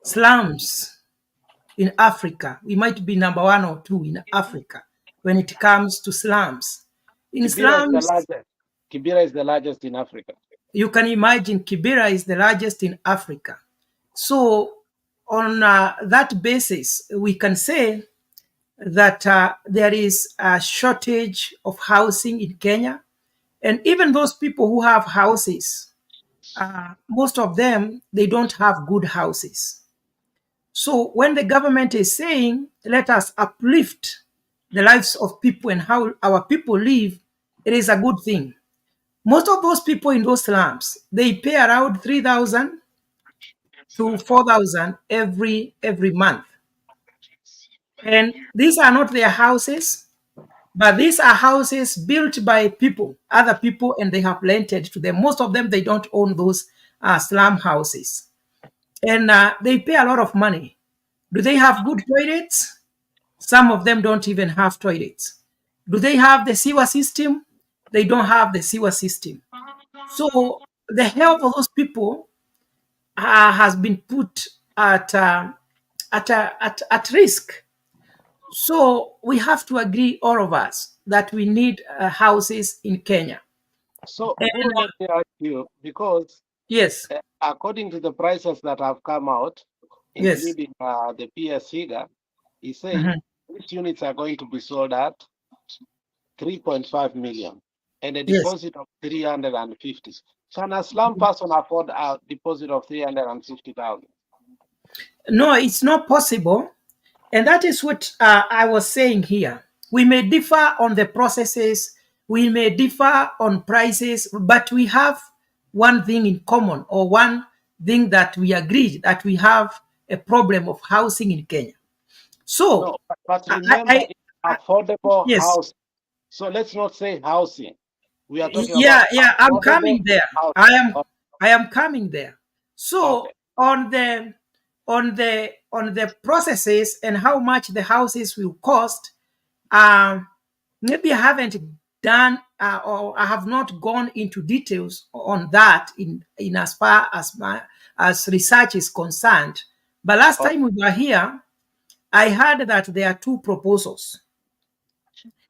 Speaker 11: slums in Africa. We might be number 1 or 2 in Africa when it comes to slums.
Speaker 7: Kibera is the largest in Africa.
Speaker 11: You can imagine Kibera is the largest in Africa. So on that basis, we can say that there is a shortage of housing in Kenya. And even those people who have houses, most of them, they don't have good houses. So when the government is saying, let us uplift the lives of people and how our people live, it is a good thing. Most of those people in those slums, they pay around 3,000 to 4,000 every month. And these are not their houses, but these are houses built by people, other people, and they have rented to them. Most of them, they don't own those slum houses. and they pay a lot of money. Do they have good toilets? Some of them don't even have toilets. Do they have the sewer system? They don't have the sewer system. So the health of those people has been put at risk. So we have to agree, all of us, that we need houses in Kenya.
Speaker 7: So,
Speaker 11: And,
Speaker 7: Guru, let me ask you, because
Speaker 11: yes,
Speaker 7: according to the prices that have come out,
Speaker 11: yes,
Speaker 7: including the PS figure, he said
Speaker 11: mhm,
Speaker 7: these units are going to be sold at 3.5 million and a
Speaker 11: yes.
Speaker 7: deposit of 350. Can a slum person afford a deposit of 350,000?
Speaker 11: No, it's not possible. And that is what I was saying here. We may differ on the processes, we may differ on prices, but we have one thing in common, or one thing that we agree, that we have a problem of housing in Kenya. So,
Speaker 7: No, but
Speaker 11: I,
Speaker 7: remember,
Speaker 11: I,
Speaker 7: it's
Speaker 11: I
Speaker 7: affordable
Speaker 11: yes,
Speaker 7: house. So let's not say housing. We are talking about
Speaker 11: yeah, I'm
Speaker 7: affordable
Speaker 11: coming there.
Speaker 7: house.
Speaker 11: I am coming there. So
Speaker 7: Okay.
Speaker 11: on the processes and how much the houses will cost, maybe I haven't done or I have not gone into details on that in as far as as research is concerned. But last time we were here, I heard that there are two proposals.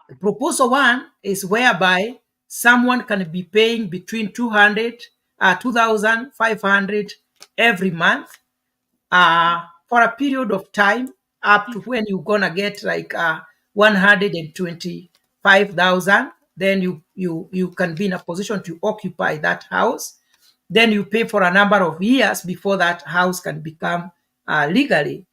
Speaker 11: The proposal one is whereby someone can be paying between 2,500 every month for a period of time up to when you're gonna get like 125,000. Then you can be in a position to occupy that house. Then you pay for a number of years before that house can become legally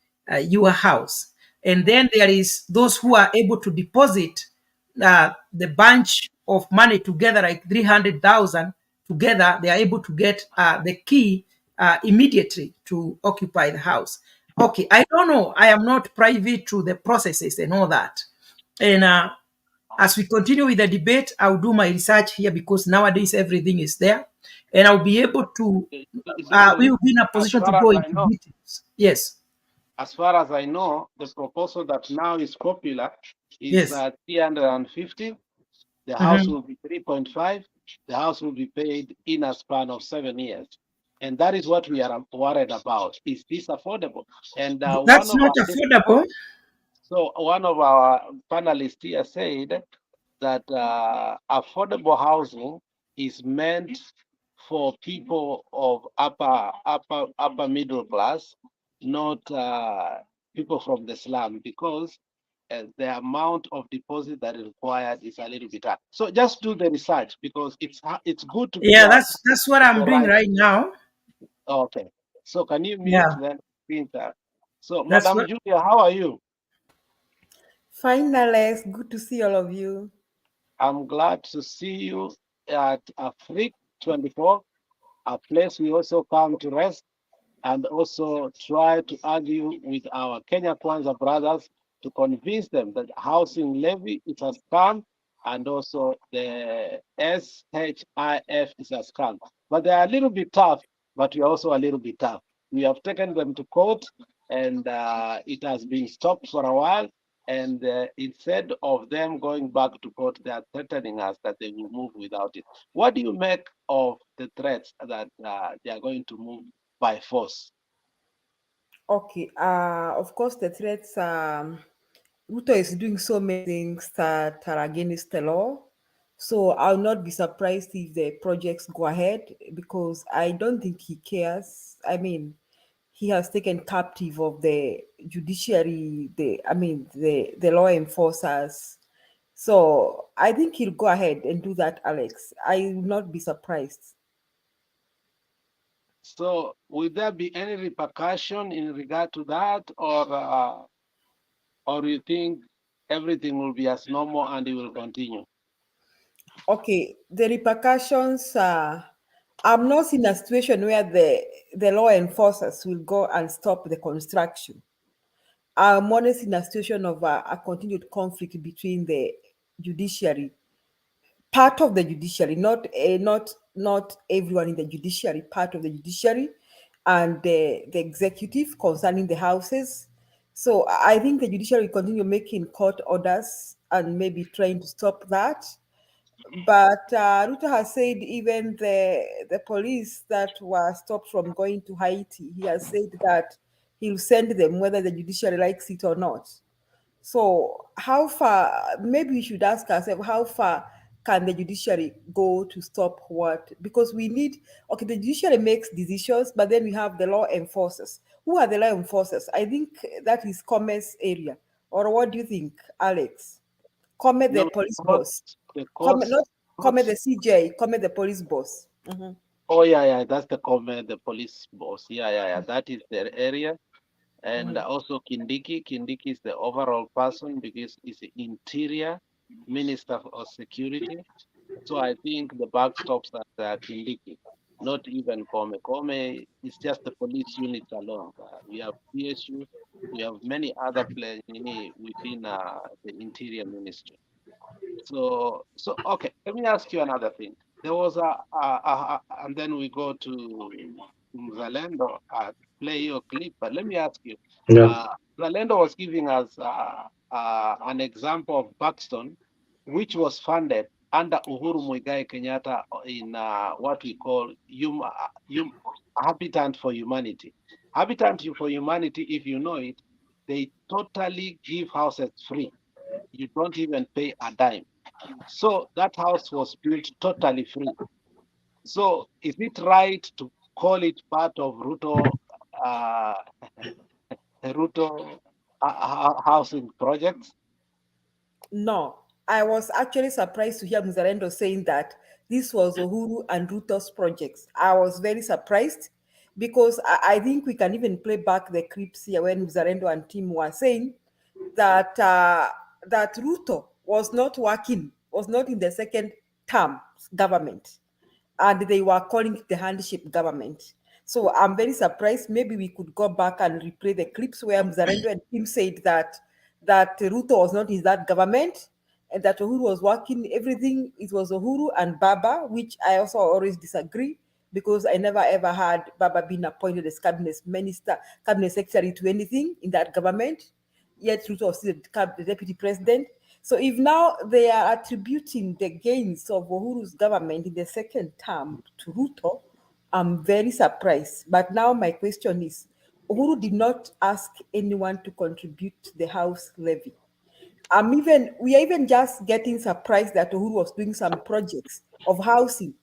Speaker 11: your house. And then there is those who are able to deposit the bunch of money together, like 300,000 together. They are able to get the key immediately to occupy the house. Okay, I don't know. I am not privy to the processes and all that. And as we continue with the debate, I'll do my research here, because nowadays everything is there, and I'll be able to. We will be in a
Speaker 7: As
Speaker 11: position to
Speaker 7: far as
Speaker 11: go
Speaker 7: I
Speaker 11: into
Speaker 7: know,
Speaker 11: details. Yes,
Speaker 7: as far as I know, the proposal that now is popular is
Speaker 11: yes.
Speaker 7: 350. The house
Speaker 11: Mhm.
Speaker 7: will be 3.5. The house will be paid in a span of 7 years. And that is what we are worried about. Is this affordable? And
Speaker 11: That's not affordable.
Speaker 7: one of our panelists here said that affordable housing is meant for people of upper middle class, not people from the slum, because the amount of deposit that is required is a little bit high. So just do the research, because it's good to
Speaker 11: Yeah,
Speaker 7: give us
Speaker 11: that's what I'm
Speaker 7: the
Speaker 11: doing
Speaker 7: right.
Speaker 11: right now.
Speaker 7: Okay. So can you mute
Speaker 11: Yeah,
Speaker 7: then, Peter? So
Speaker 11: that's
Speaker 7: Madam
Speaker 11: what.
Speaker 7: Julia, how are you?
Speaker 5: Fine, Alex. Good to see all of you.
Speaker 7: I'm glad to see you at Afrique 24, a place we also come to rest and also try to argue with our Kenya Kwanza brothers to convince them that housing levy is a scam, and also the SHIF is a scam. But they are a little bit tough, but we are also a little bit tough. We have taken them to court, and it has been stopped for a while. And instead of them going back to court, they are threatening us that they will move without it. What do you make of the threats that they are going to move by force?
Speaker 5: Okay. Of course, the threats. Ruto is doing so many things that are against the law. So I'll not be surprised if the projects go ahead, because I don't think he cares. I mean, he has taken captive of the judiciary, the law enforcers. So I think he'll go ahead and do that, Alex. I will not be surprised.
Speaker 7: So, will there be any repercussion in regard to that, or you think everything will be as normal and it will continue?
Speaker 5: Okay, the repercussions are, I'm not in a situation where the law enforcers will go and stop the construction. I'm honestly in a situation of a continued conflict between the judiciary, part of the judiciary, not everyone in the judiciary, part of the judiciary, and the executive concerning the houses. So I think the judiciary will continue making court orders and maybe trying to stop that. But Ruto has said even the police that were stopped from going to Haiti, he has said that he'll send them whether the judiciary likes it or not. So how far, maybe we should ask ourselves, how far can the judiciary go to stop what? Because we need, okay, the judiciary makes decisions, but then we have the law enforcers. Who are the law enforcers? I think that is Commerce area. Or what do you think, Alex? Comment the
Speaker 7: No,
Speaker 5: police boss.
Speaker 7: courts, the
Speaker 5: Comment,
Speaker 7: courts,
Speaker 5: not comment the
Speaker 7: courts.
Speaker 5: CJ, comment the police boss. Mhm.
Speaker 7: Oh yeah, that's the comment, the police boss. Yeah. That is their area. And
Speaker 5: Mhm.
Speaker 7: also Kindiki. Kindiki is the overall person because he's the interior minister of security. So I think the buck stops at Kindiki, not even Kome. Kome is just the police units alone. We have PSU, we have many other players within the interior ministry. So okay. Let me ask you another thing. There was and then we go to Zalendo. Play your clip, but let me ask you.
Speaker 1: Yeah.
Speaker 7: Zalendo was giving us an example of Buxton, which was funded under Uhuru Muigai Kenyatta in what we call Habitat for Humanity. Habitat for Humanity, if you know it, they totally give houses free. You don't even pay a dime. So that house was built totally free. So is it right to call it part of uh, Ruto housing projects?
Speaker 5: No, I was actually surprised to hear Mzalendo saying that this was Uhuru and Ruto's projects. I was very surprised because I think we can even play back the clips here when Mzalendo and Tim were saying that that Ruto was not working, was not in the second term government, and they were calling it the handshake government. So I'm very surprised. Maybe we could go back and replay the clips where Mzalendo and Tim said that Ruto was not in that government and that Uhuru was working everything. It was Uhuru and Baba, which I also always disagree because I never ever had Baba being appointed as cabinet minister, cabinet secretary to anything in that government. Yet Ruto was still the deputy president. So if now they are attributing the gains of Uhuru's government in the second term to Ruto, I'm very surprised. But now my question is, Uhuru did not ask anyone to contribute to the house levy. We are even just getting surprised that Uhuru was doing some projects of housing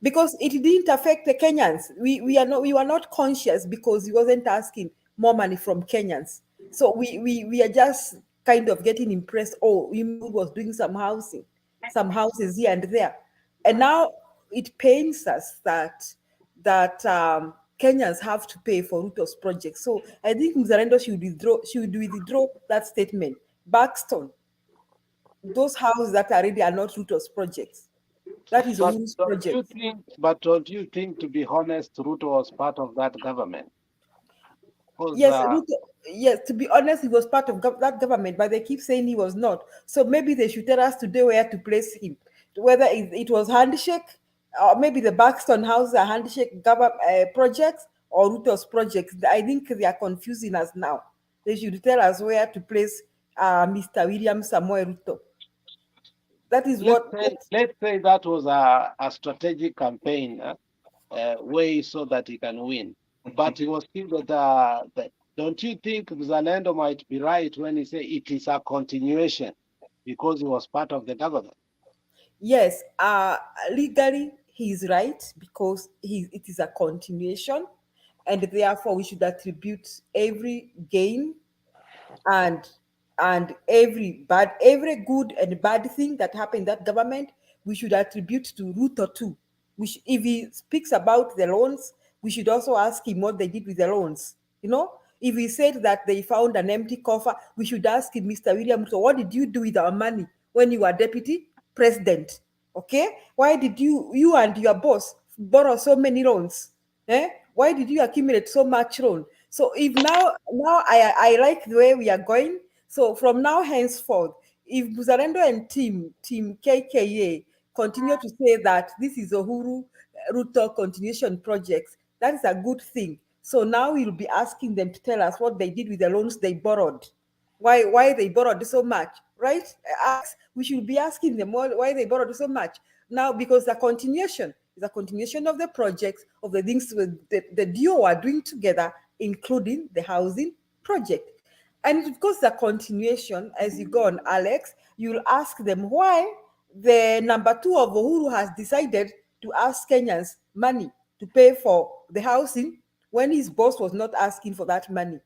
Speaker 5: because it didn't affect the Kenyans. We were not conscious because he wasn't asking more money from Kenyans. So we are just kind of getting impressed. Oh, Uhuru was doing some housing, some houses here and there, and now it pains us that Kenyans have to pay for Ruto's project. So I think Mzalendo should withdraw that statement. Buxton, those houses that are ready are not Ruto's projects. That is
Speaker 7: But
Speaker 5: Ohuru's
Speaker 7: don't you
Speaker 5: project.
Speaker 7: think? But don't you think, to be honest, Ruto was part of that government? Because
Speaker 5: Yes, Ruto, yes, to be honest, he was part of that government, but they keep saying he was not. So maybe they should tell us today where to place him. Whether it was handshake, or maybe the Buxton House are handshake projects or Ruto's projects. I think they are confusing us now. They should tell us where to place Mr. William Samoei Ruto. That is what.
Speaker 7: let's say that was a strategic campaign way so that he can win. But he was still the don't you think Zalendo might be right when he say it is a continuation because he was part of the government?
Speaker 5: Yes, legally he is right because it is a continuation, and therefore we should attribute every gain and every good and bad thing that happened in that government we should attribute to Ruto too. If he speaks about the loans, we should also ask him what they did with the loans. If he said that they found an empty coffer, we should ask him, Mr. William Ruto, what did you do with our money when you were deputy president? Okay, why did you and your boss borrow so many loans? Why did you accumulate so much loan? So if now I like the way we are going. So from now henceforth, if Buzarendo and team KKA continue to say that this is Uhuru Ruto continuation projects, that is a good thing. So now we'll be asking them to tell us what they did with the loans they borrowed. Why they borrowed so much, right? We should be asking them why they borrowed so much. Now, because the continuation is a continuation of the projects, of the things the duo are doing together, including the housing project. And of course, the continuation, as you go on, Alex, you'll ask them why the number 2 of Uhuru has decided to ask Kenyans money to pay for the housing when his boss was not asking for that money.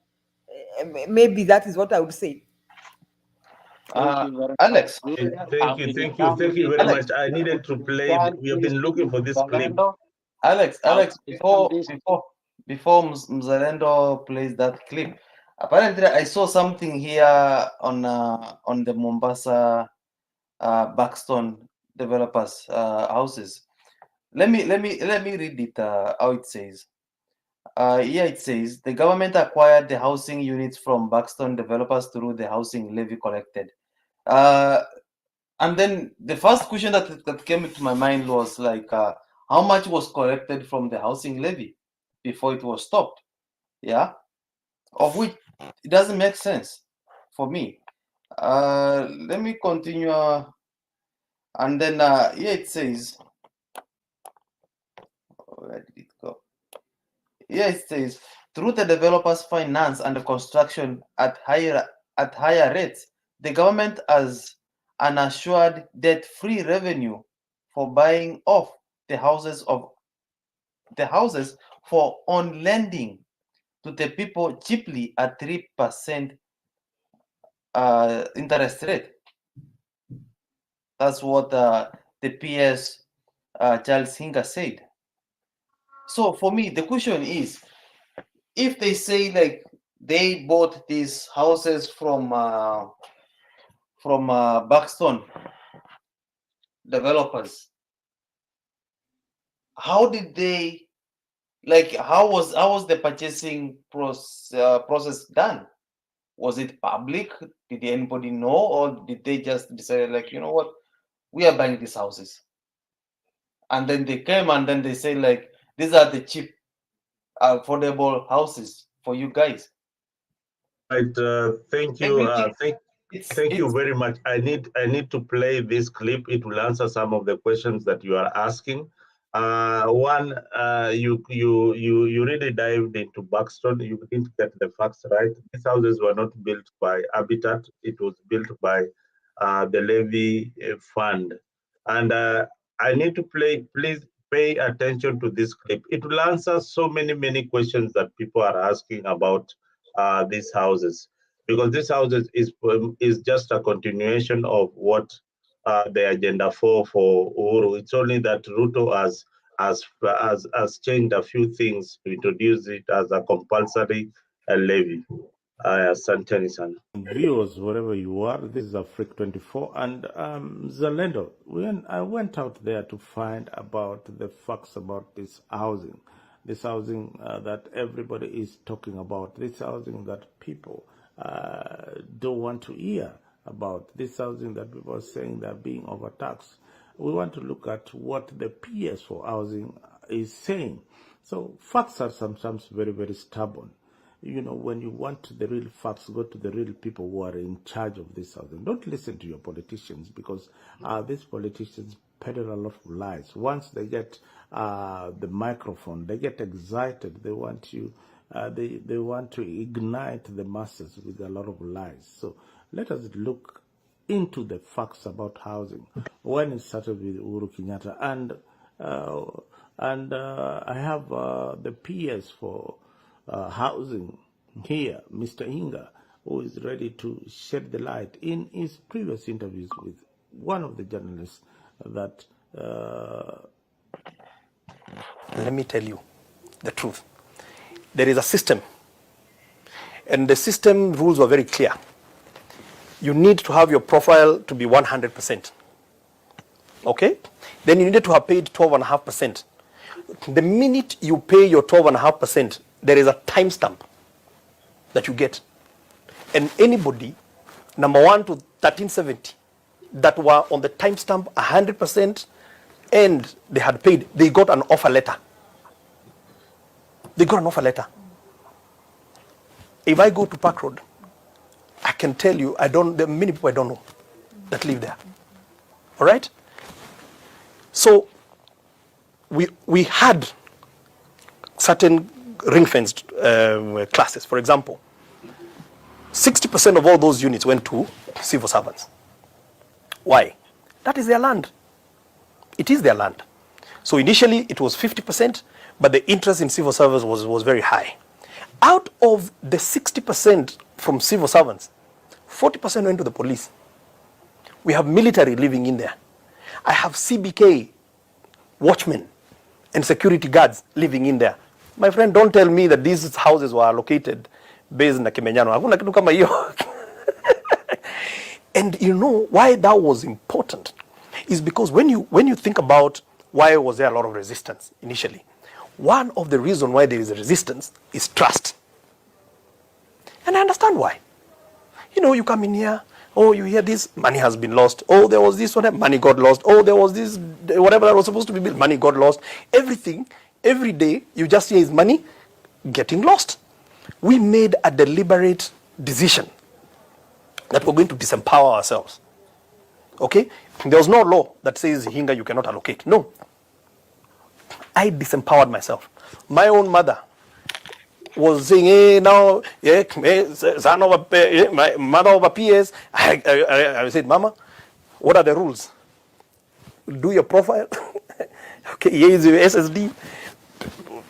Speaker 5: Maybe that is what I would say.
Speaker 7: Thank you very
Speaker 3: Alex,
Speaker 7: much.
Speaker 1: Thank you very
Speaker 3: Alex,
Speaker 1: much. I needed to play. We have been looking for this clip.
Speaker 3: Alex,
Speaker 7: on this.
Speaker 3: before Mzalendo plays that clip, apparently I saw something here on the Mombasa Buxton developers houses. Let me read it how it says. Here it says the government acquired the housing units from Buxton developers through the housing levy collected. And then the first question that came into my mind was like, how much was collected from the housing levy before it was stopped? Yeah, of which it doesn't make sense for me. Let me continue. And then here it says, where did it go? Here it says, through the developers' finance and the construction at higher rates, the government has an assured debt-free revenue for buying off the houses for on lending to the people cheaply at 3% interest rate. That's what the PS Charles Hinga said. So for me, the question is, if they say like they bought these houses from Buxton developers, how did they, like, how was the purchasing process done? Was it public? Did anybody know, or did they just decide like, you know what, we are buying these houses, and then they came and then they say like, these are the cheap affordable houses for you guys?
Speaker 1: Right. Thank you. Thank you very much. I need to play this clip. It will answer some of the questions that you are asking. One, you really dived into Buxton. You didn't get the facts right. These houses were not built by Habitat. It was built by the Levy Fund. And I need to please pay attention to this clip. It will answer so many questions that people are asking about these houses, because this houses is just a continuation of what the agenda for Uhuru. It's only that Ruto has changed a few things to introduce it as a compulsory levy. Asanteni sana.
Speaker 12: Viewers, wherever you are, this is Africa 24, and Zalendo. When I went out there to find about the facts about this housing that everybody is talking about, this housing that people don't want to hear about, this housing that people are saying they're being overtaxed. We want to look at what the PS for housing is saying. So facts are sometimes very stubborn. You know, when you want the real facts, go to the real people who are in charge of this housing. Don't listen to your politicians, because these politicians peddle a lot of lies. Once they get the microphone, they get excited. They want you, they want to ignite the masses with a lot of lies. So let us look into the facts about housing. When it started with Uhuru Kenyatta, and I have the PS for housing here, Mr. Inga, who is ready to shed the light in his previous interviews with one of the journalists that
Speaker 13: let me tell you the truth. There is a system, and the system rules were very clear. You need to have your profile to be 100%. Okay? Then you needed to have paid 12.5%. The minute you pay your 12.5%, there is a timestamp that you get. And anybody, number 1 to 1370, that were on the timestamp 100% and they had paid, they got an offer letter. They got an offer letter. If I go to Park Road, I can tell you, there are many people I don't know that live there. All right? So we had certain ring-fenced classes. For example, 60% of all those units went to civil servants. Why? That is their land. It is their land. So initially it was 50%, but the interest in civil service was very high. Out of the 60% from civil servants, 40% went to the police. We have military living in there. I have CBK watchmen and security guards living in there. My friend, don't tell me that these houses were allocated based on Kimenyano. Hakuna kitu kama hiyo. And you know why that was important is because when you think about why was there a lot of resistance initially, one of the reasons why there is a resistance is trust. And I understand why. You know, you come in here, oh, you hear this, money has been lost. Oh, there was this, whatever, money got lost. Oh, there was this, whatever that was supposed to be built, money got lost. Everything, every day, you just hear his money getting lost. We made a deliberate decision that we're going to disempower ourselves. Okay? There was no law that says, Hinga, you cannot allocate. No. I disempowered myself. My own mother was saying, hey, now, son of my mother of a PS. I said, Mama, what are the rules? Do your profile. Okay, here is your SSD.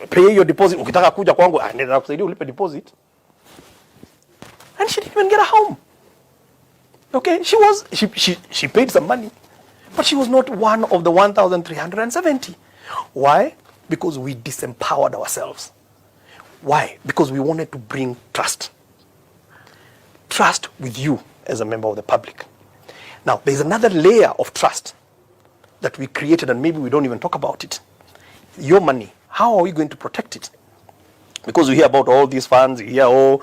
Speaker 13: Pay your deposit. Ukitaka kuja kwangu, nenda kusaidia ulipe deposit. And she didn't even get a home. Okay, she paid some money, but she was not one of the 1,370. Why? Because we disempowered ourselves. Why? Because we wanted to bring trust. Trust with you as a member of the public. Now, there's another layer of trust that we created, and maybe we don't even talk about it. Your money, how are we going to protect it? Because we hear about all these funds, you hear, oh,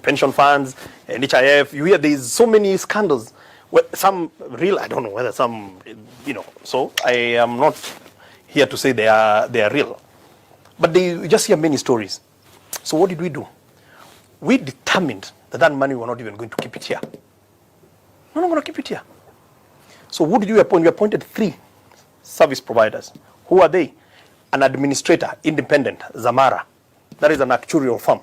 Speaker 13: pension funds, NHIF, you hear there's so many scandals. Well, some real, I don't know whether some, so I am not here to say they are real. But you just hear many stories. So what did we do? We determined that money we were not even going to keep it here. We're not going to keep it here. So who did we appoint? We appointed 3 service providers. Who are they? An administrator, independent, Zamara. That is an actuarial firm.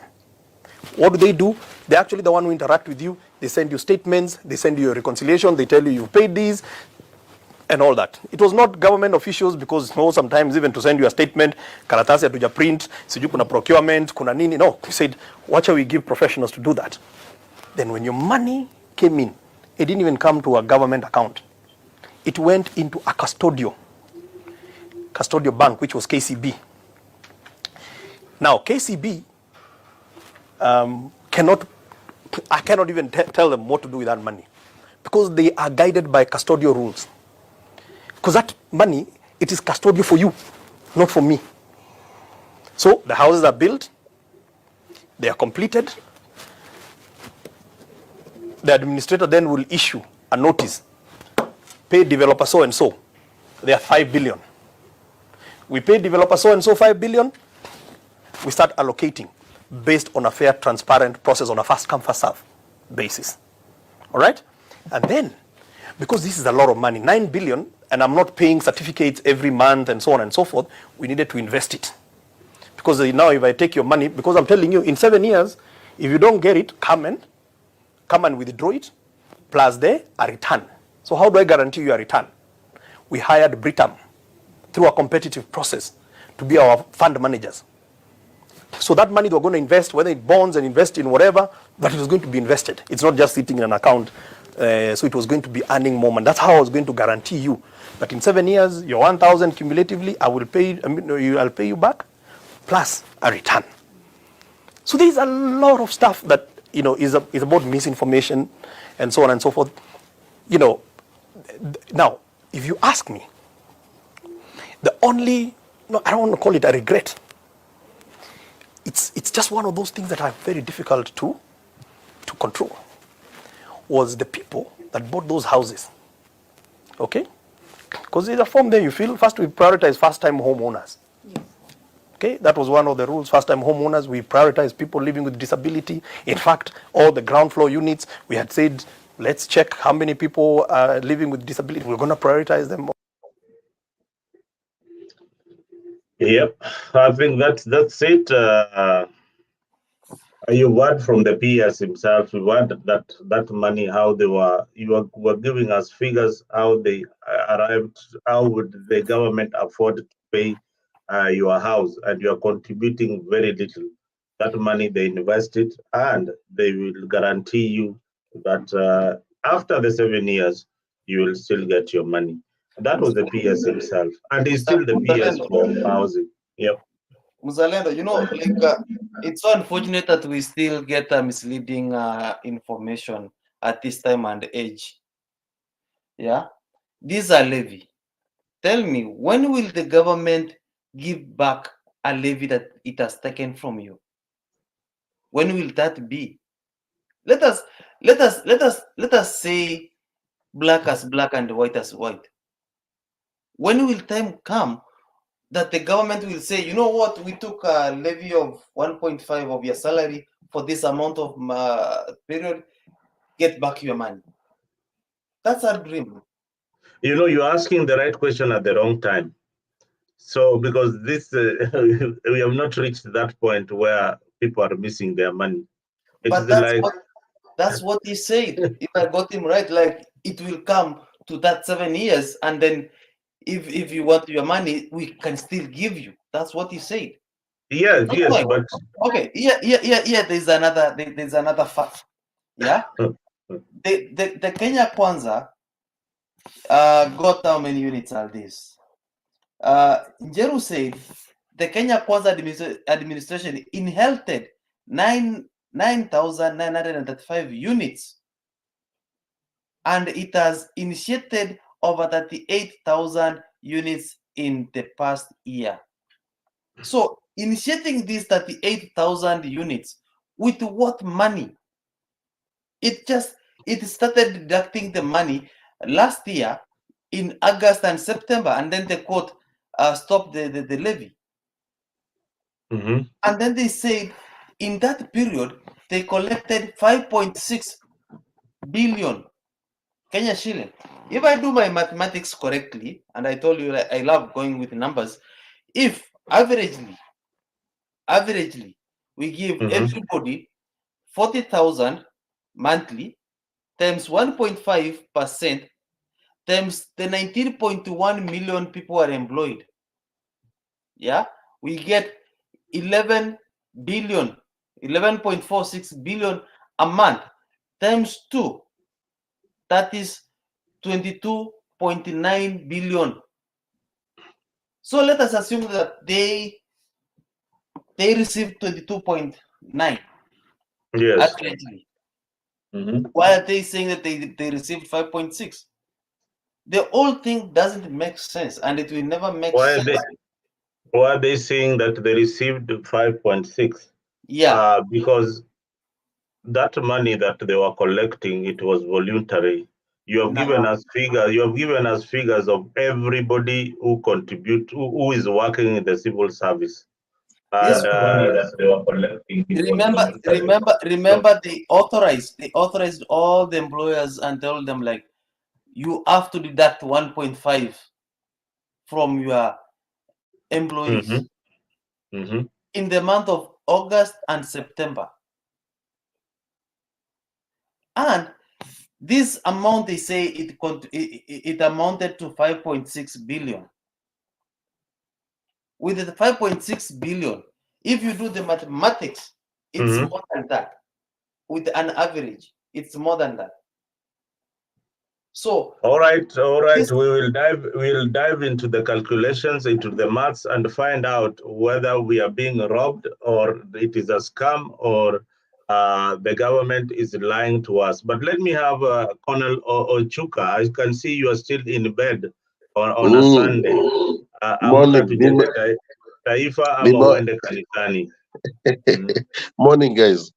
Speaker 13: What do? They're actually the one who interact with you. They send you statements, they send you a reconciliation, they tell you you've paid these, and all that. It was not government officials, because sometimes even to send you a statement, karatasi hatuja print, siju kuna procurement, kuna nini. No, we said, what shall we give professionals to do that? Then when your money came in, it didn't even come to a government account. It went into a custodial bank, which was KCB. Now, KCB I cannot even tell them what to do with that money, because they are guided by custodial rules. Because that money, it is custodial for you, not for me. So the houses are built, they are completed. The administrator then will issue a notice, pay developer so and so. They are 5 billion. We pay developer so and so 5 billion. We start allocating based on a fair, transparent process on a first come, first serve basis. All right? And then, because this is a lot of money, 9 billion, and I'm not paying certificates every month and so on and so forth, we needed to invest it. Because now if I take your money, because I'm telling you, in 7 years, if you don't get it, come and withdraw it, plus a return. So how do I guarantee you a return? We hired Britam through a competitive process to be our fund managers. So that money they were going to invest, whether it bonds and invest in whatever, but it was going to be invested. It's not just sitting in an account. So it was going to be earning more money. That's how I was going to guarantee you that in 7 years, your 1,000 cumulatively, I'll pay you back, plus a return. So there's a lot of stuff that is about misinformation and so on and so forth. Now, if you ask me, I don't want to call it a regret. It's just one of those things that are very difficult to control. Was the people that bought those houses. Okay? Because there's a form there you fill. First, we prioritize first-time homeowners. Yes. Okay, that was one of the rules. First-time homeowners, we prioritize people living with disability. In fact, all the ground floor units, we had said, let's check how many people are living with disability. We're going to prioritize them.
Speaker 1: Yep, I think that's it. You heard from the PS himself. You heard that money, how they were giving us figures, how they arrived, how would the government afford to pay your house, and you are contributing very little. That money they invested, and they will guarantee you that after the 7 years, you will still get your money. That was the PS himself, and he's still the PS for housing. Yep.
Speaker 3: Muzalendo, it's so unfortunate that we still get misleading information at this time and age. Yeah, these are levy. Tell me, when will the government give back a levy that it has taken from you? When will that be? Let us say black as black and white as white. When will time come that the government will say, you know what, we took a levy of 1.5 of your salary for this amount of period, get back your money? That's our dream.
Speaker 1: You're asking the right question at the wrong time. So, because this, we have not reached that point where people are missing their money.
Speaker 3: But that's what he said. If I got him right, like it will come to that 7 years, and then if you want your money, we can still give you. That's what he said.
Speaker 1: Yes, but
Speaker 3: okay, There's another fact. Yeah, the Kenya Kwanza got how many units are this? Njeru said the Kenya Kwanza administration inherited 9,935 units, and it has initiated over 38,000 units in the past year. So initiating these 38,000 units with what money? It started deducting the money last year in August and September, and then the court stopped the levy.
Speaker 1: Mm-hmm.
Speaker 3: And then they said in that period they collected 5.6 billion Kenya shilling. If I do my mathematics correctly, and I told you that I love going with numbers, if averagely we give everybody 40,000 monthly times 1.5% times the 19.1 million people are employed, yeah, we get 11.46 billion a month times 2, that is 22.9 billion. So let us assume that they received 22.9 averagely. Why are they saying that they received 5.6? The whole thing doesn't make sense, and it will never make sense.
Speaker 1: Why are they saying that they received 5.6?
Speaker 3: Yeah.
Speaker 1: Because that money that they were collecting, it was voluntary. You have given us figures of everybody who contribute, who is working in the civil service. And money that they were collecting.
Speaker 3: Remember, they authorized all the employers and told them, like, you have to deduct 1.5 from your employees in the month of August and September. And this amount, they say it amounted to 5.6 billion. With the 5.6 billion, if you do the mathematics, it's more than that. With an average, it's more than that. So
Speaker 1: all right, we'll dive into the calculations, into the maths, and find out whether we are being robbed, or it is a scam, or the government is lying to us. But let me have Colonel Ochuka. I can see you are still in bed on a Sunday. Taifa ama uende kanisani.
Speaker 14: Morning, guys.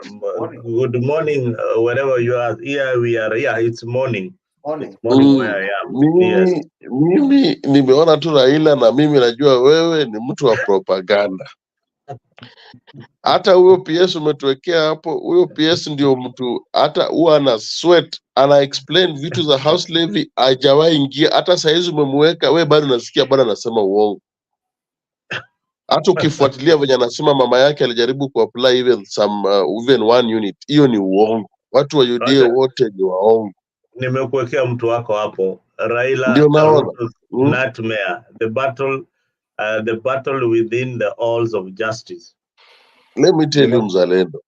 Speaker 1: Good morning, wherever you are. Here we are. Yeah, it's morning.
Speaker 2: morning.
Speaker 1: Morning where I am. Yes.
Speaker 14: Mimi nimeona tu Raila na mimi najua wewe ni mtu wa propaganda. Hata huyo PS umetuwekea hapo, huyo PS ndio mtu hata huwa ana sweat, ana explain vitu za house levy, hajawahi ingia. Hata saizi umemweka wewe, bado nasikia bado anasema uongo. Hata ukifuatilia venye anasema mama yake alijaribu kuapply even even 1 unit, hiyo ni uongo. Watu wa UDA wote ni waongo.
Speaker 1: Nimekuwekea mtu wako hapo, Raila
Speaker 14: Ndio naona.
Speaker 1: Rutos Nightmare, the battle within the halls of justice.
Speaker 14: Let me tell you, mzalendo.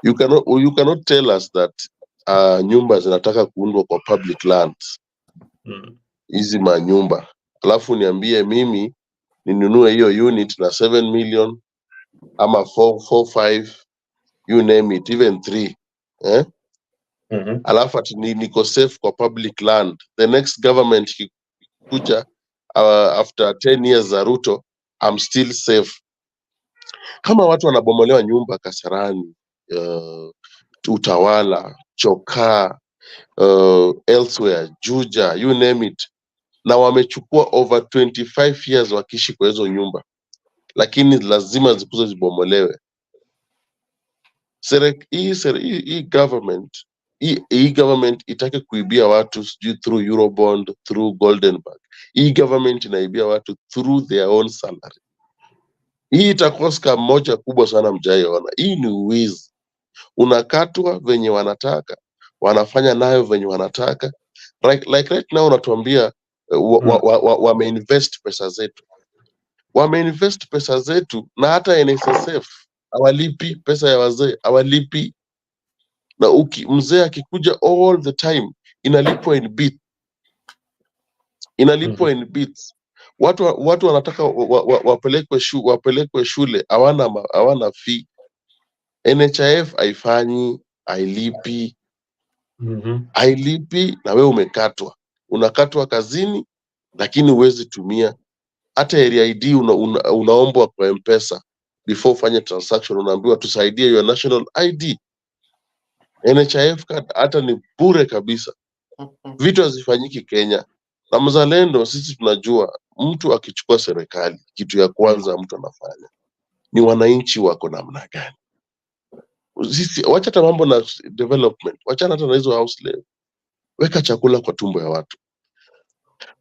Speaker 14: You cannot tell us that nyumba zinataka kuundwa kwa public lands. Hizi manyumba. Alafu niambie mimi ninunue hiyo unit na 7 million ama 4, 5, you name it, even 3. Alafu ati niko safe kwa public land. The next government kikuja after 10 years za Ruto, I'm still safe. Kama watu wanabomolewa nyumba Kasarani, Utawala, Chokaa, elsewhere, Juja, you name it, na wamechukua over 25 years wakiishi kwa hizo nyumba, lakini lazima zikuzo zibomolewe. Hii government itake kuibia watu through Eurobond, through Goldenberg. Hii government inaibia watu through their own salary. Hii itakoska moja kubwa sana mjaiona. Hii ni uwizi. Unakatwa venye wanataka, wanafanya nayo venye wanataka. Like right now unatuambia wameinvest pesa zetu. Wameinvest pesa zetu na hata NSSF hawalipi pesa ya wazee, hawalipi. Na mzee akikuja all the time inalipwa in bits. Inalipwa in bits. Watu wanataka wapelekwe shule, hawana fee. NHIF haifanyi, hailipi. Hailipi na wewe umekatwa. Unakatwa kazini lakini huwezi tumia. Hata area ID unaombwa kwa M-Pesa before ufanye transaction, unaambiwa tusaidie your national ID. NHIF card hata ni bure kabisa. Vitu hazifanyiki Kenya. Na mzalendo sisi tunajua mtu akichukua serikali, kitu ya kwanza mtu anafanya ni wananchi wako namna gani. Sisi wacha hata mambo na development, wacha hata na hizo house levy. Weka chakula kwa tumbo ya watu.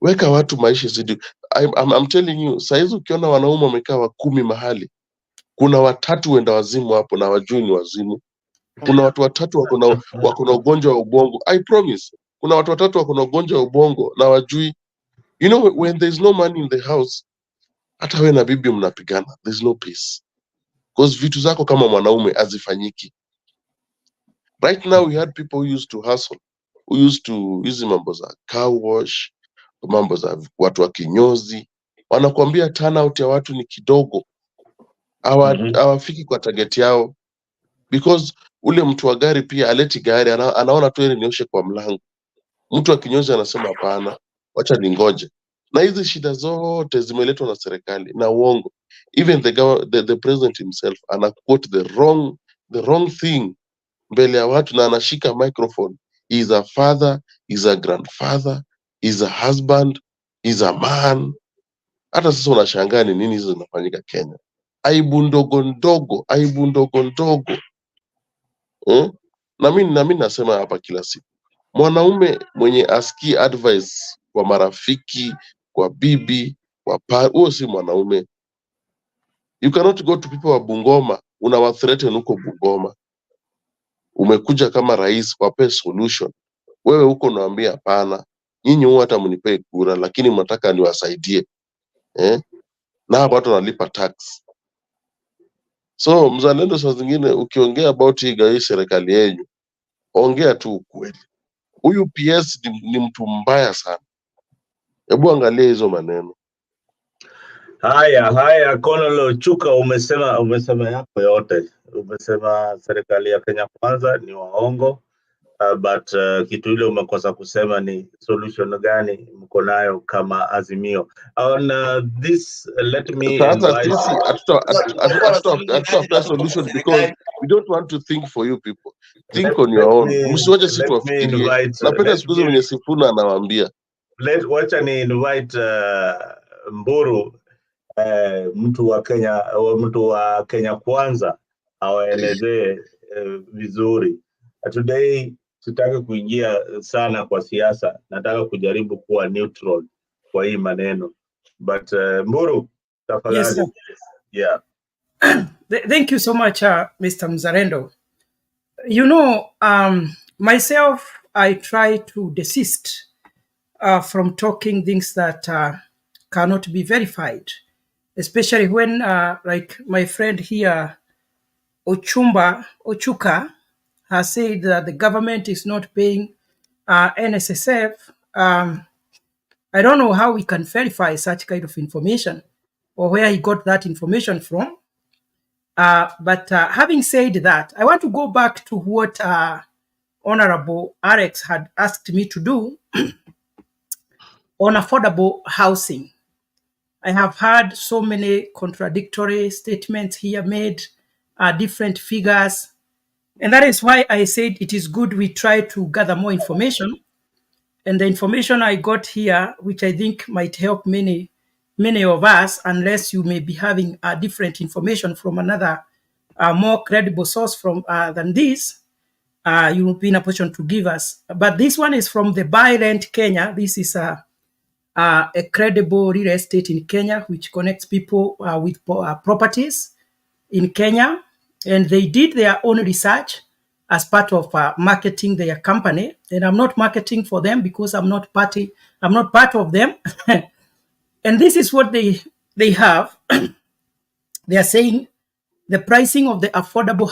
Speaker 14: Weka watu maisha zidi. I'm telling you, saizi ukiona wanaume wamekaa 10 mahali, kuna 3 wenda wazimu hapo na wajui ni wazimu. Kuna watu 3 wako na ugonjwa wa ubongo. I promise. Kuna watu 3 wako na ugonjwa wa ubongo na wajui. You know, when there's no money in the house, hata wewe na bibi mnapigana, there's no peace. Because vitu zako kama mwanaume hazifanyiki. Right now we had people who used to hustle, who used to hizi mambo za car wash, mambo za watu wa kinyozi. Wanakuambia turnout ya watu ni kidogo. Hawafiki kwa target yao. Because ule mtu wa gari pia aleti gari, anaona tu yeye nioshe kwa mlango. Mtu wa kinyozi anasema hapana, wacha ningoje. Na hizi shida zote zimeletwa na serikali na uongo. Even the president himself ana quote the wrong thing mbele ya watu na anashika microphone. He is a father, he is a grandfather, he is a husband, he is a man. Hata sasa unashangaa ni nini hizo zinafanyika Kenya. Aibu ndogo ndogo, aibu ndogo ndogo. Na mimi nasema hapa kila siku, mwanaume mwenye aski advice kwa marafiki, kwa bibi, huo si mwanaume. You cannot go to people wa Bungoma, unawathreaten huko Bungoma. Umekuja kama rais wape solution. Wewe huko unaambia hapana, nyinyi huwa hata mnipe kura lakini mnataka niwasaidie. Na watu wanalipa tax. So mzalendo saa zingine ukiongea about hii serikali yenu, ongea tu ukweli. Huyu PS ni mtu mbaya sana. Hebu angalia hizo maneno.
Speaker 1: Haya, Konolo Chuka, umesema yako yote. Umesema serikali ya Kenya Kwanza ni waongo. but kitu ile umekosa kusema ni solution gani mko nayo kama Azimio. On this, let me
Speaker 14: Sasa
Speaker 1: invite...
Speaker 14: sisi hatutafuta solution because we don't want to think for you people. Think on your own. Msiwache sisi tuwafikirie. Napenda siku hizi mwenye Sifuna anawaambia.
Speaker 1: Wacha ni invite Mburu, mtu wa Kenya Kwanza, awaelezee vizuri. Today sitaki kuingia sana kwa siasa, nataka kujaribu kuwa neutral kwa hii maneno. But Mburu, tafadhali.
Speaker 11: Yes, sir.
Speaker 1: Yeah.
Speaker 11: Thank you so much, Mr. Mzalendo. You know, myself, I try to desist from talking things that cannot be verified, especially when, like my friend here, Ochuka, has said that the government is not paying NSSF. I don't know how we can verify such kind of information or where he got that information from. But having said that, I want to go back to what Honorable Alex had asked me to do on affordable housing. I have heard so many contradictory statements here made, different figures. And that is why I said it is good we try to gather more information. And the information I got here, which I think might help many of us, unless you may be having different information from another more credible source from than this, you will be in a position to give us. But this one is from the Buy Rent Kenya. This is a credible real estate in Kenya, which connects people with properties in Kenya. And they did their own research as part of marketing their company. And I'm not marketing for them because I'm not part of them. And this is what they have. They are saying the pricing of the affordable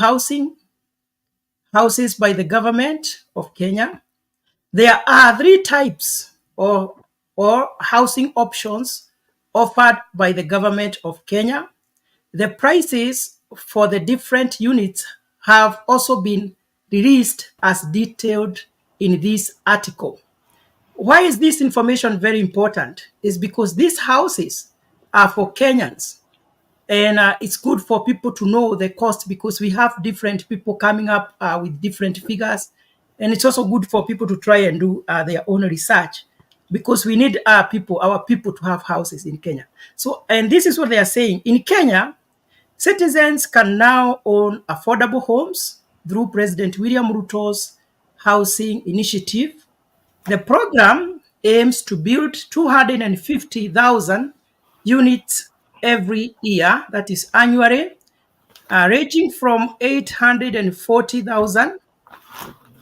Speaker 11: houses by the government of Kenya. There are 3 types or housing options offered by the government of Kenya. The prices for the different units have also been released as detailed in this article. Why is this information very important? Is because these houses are for Kenyans. And it's good for people to know the cost because we have different people coming up with different figures. And it's also good for people to try and do their own research because we need our people to have houses in Kenya. So, and this is what they are saying. In Kenya, citizens can now own affordable homes through President William Ruto's housing initiative. The program aims to build 250,000 units every year, that is annually, ranging from 840,000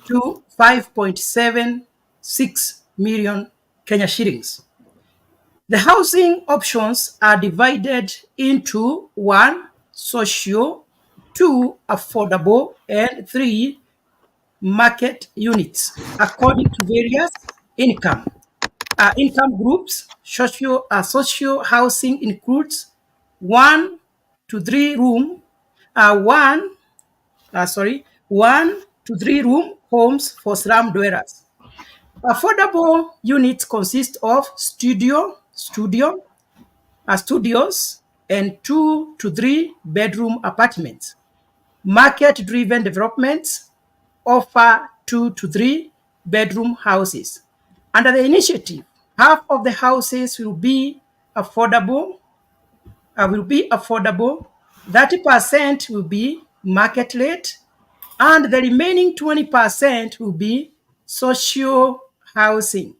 Speaker 11: to 5.76 million Kenya shillings. The housing options are divided into 1, social, 2, affordable, and 3, market units according to various income groups. Social housing includes 1 to 3 room, 1 to 3 room homes for slum dwellers. Affordable units consist of studios and 2 to 3 bedroom apartments. Market-driven developments offer 2 to 3 bedroom houses. Under the initiative, half of the houses will be affordable. 30% will be market rate, and the remaining 20% will be social housing.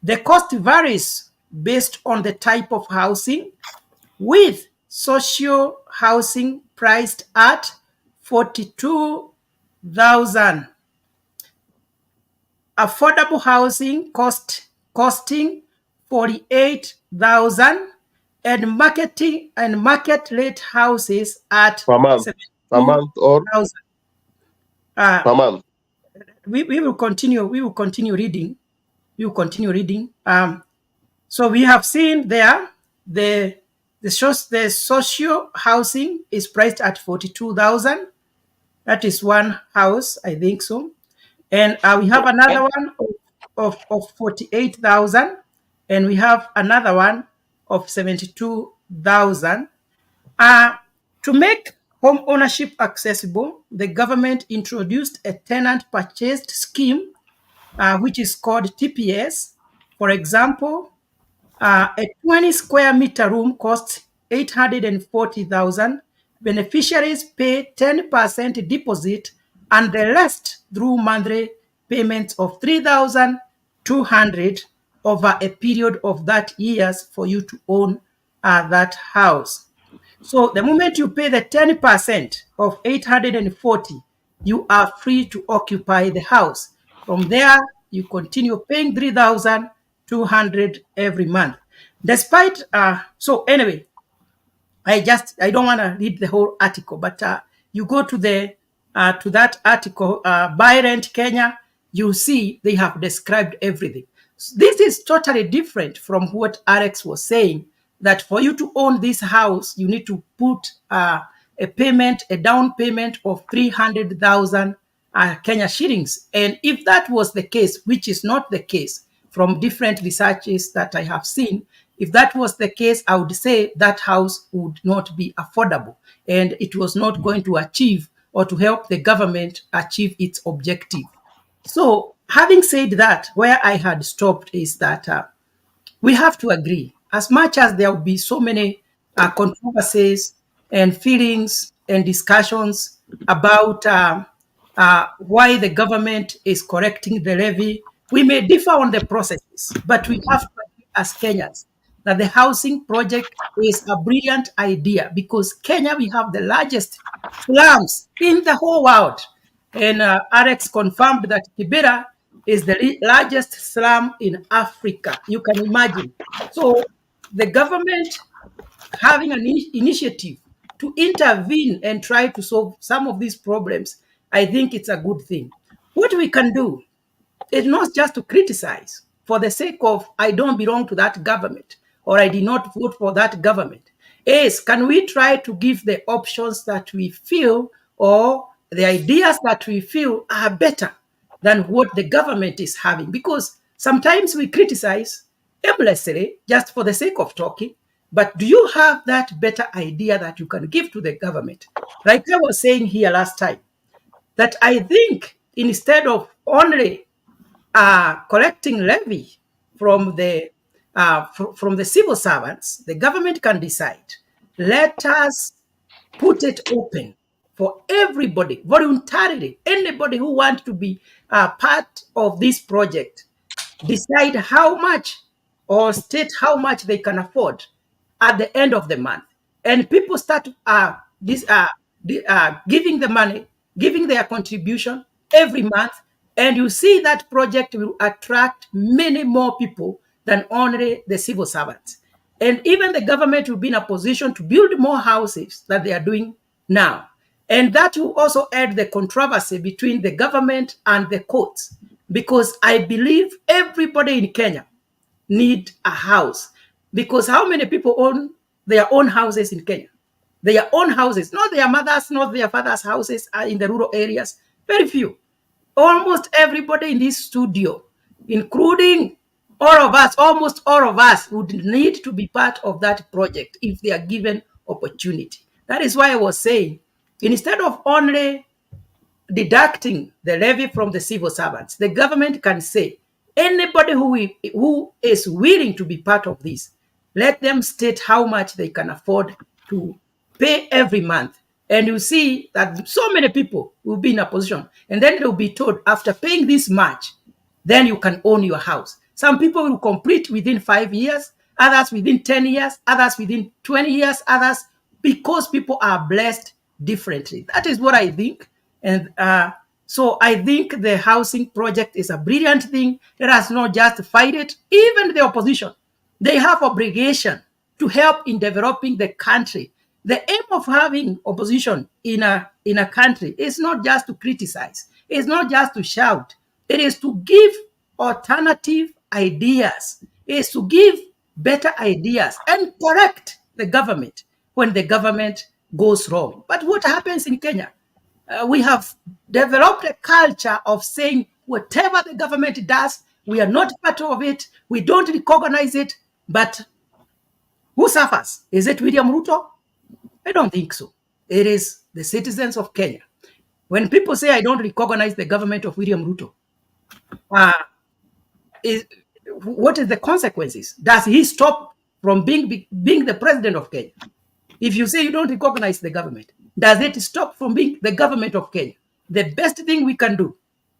Speaker 11: The cost varies based on the type of housing, with social housing priced at 42,000. Affordable housing costing 48,000, and market rate houses at
Speaker 14: per month or
Speaker 11: 72,000.
Speaker 14: per month.
Speaker 11: We will continue reading. So we have seen there the social housing is priced at 42,000. That is one house, I think so. And we have another one of 48,000, and we have another one of 72,000. To make home ownership accessible, the government introduced a tenant purchased scheme, which is called TPS. For example, a 20 square meter room costs 840,000. Beneficiaries pay 10% deposit and the rest through monthly payments of 3,200 over a period of that years for you to own that house. So the moment you pay the 10% of 840, you are free to occupy the house. From there, you continue paying 3,200 every month. Despite, so anyway, I don't want to read the whole article, but you go to that article, Buy Rent Kenya, you see they have described everything. This is totally different from what Alex was saying, that for you to own this house, you need to put a down payment of 300,000 Kenya shillings. And if that was the case, which is not the case from different researches that I have seen, if that was the case, I would say that house would not be affordable and it was not going to achieve or to help the government achieve its objective. So having said that, where I had stopped is that we have to agree, as much as there will be so many controversies and feelings and discussions about why the government is correcting the levy, we may differ on the processes, but we have to agree as Kenyans that the housing project is a brilliant idea, because Kenya, we have the largest slums in the whole world. And Alex confirmed that Kibera is the largest slum in Africa. You can imagine. So the government having an initiative to intervene and try to solve some of these problems, I think it's a good thing. What we can do is not just to criticize for the sake of I don't belong to that government or I did not vote for that government. Is can we try to give the options that we feel or the ideas that we feel are better than what the government is having? Because sometimes we criticize aimlessly just for the sake of talking. But do you have that better idea that you can give to the government? Like I was saying here last time, that I think instead of only collecting levy from the civil servants, the government can decide. Let us put it open for everybody, voluntarily. Anybody who wants to be part of this project, decide how much or state how much they can afford at the end of the month. And people start giving the money, giving their contribution every month. And you see that project will attract many more people than only the civil servants. And even the government will be in a position to build more houses than they are doing now. And that will also add the controversy between the government and the courts. Because I believe everybody in Kenya need a house. Because how many people own their own houses in Kenya? Their own houses, not their mothers, not their fathers' houses are in the rural areas. Very few. Almost everybody in this studio, including all of us, almost all of us would need to be part of that project if they are given opportunity. That is why I was saying, instead of only deducting the levy from the civil servants, the government can say, anybody who is willing to be part of this, let them state how much they can afford to pay every month. And you see that so many people will be in a position, and then they'll be told, after paying this much, then you can own your house. Some people will complete within 5 years, others within 10 years, others within 20 years, others, because people are blessed differently. That is what I think. And so I think the housing project is a brilliant thing. Let us not just fight it. Even the opposition, they have obligation to help in developing the country. The aim of having opposition in a country is not just to criticize. It's not just to shout. It is to give alternative ideas. It is to give better ideas and correct the government when the government goes wrong. But what happens in Kenya? We have developed a culture of saying whatever the government does, we are not part of it. We don't recognize it. But who suffers? Is it William Ruto? I don't think so. It is the citizens of Kenya. When people say I don't recognize the government of William Ruto, what is the consequences? Does he stop from being the president of Kenya? If you say you don't recognize the government, does it stop from being the government of Kenya? The best thing we can do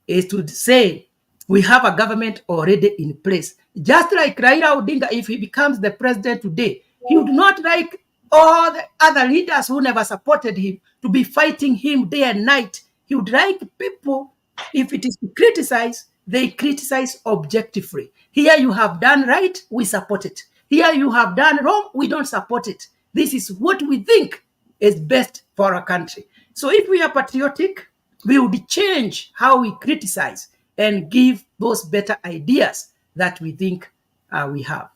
Speaker 11: is to say we have a government already in place. Just like Raila Odinga, if he becomes the president today, he would not like all the other leaders who never supported him to be fighting him day and night. He would like people, if it is to criticize, they criticize objectively. Here you have done right, we support it. Here you have done wrong, we don't support it. This is what we think is best for our country. So if we are patriotic, we would change how we criticize and give those better ideas that we think we have.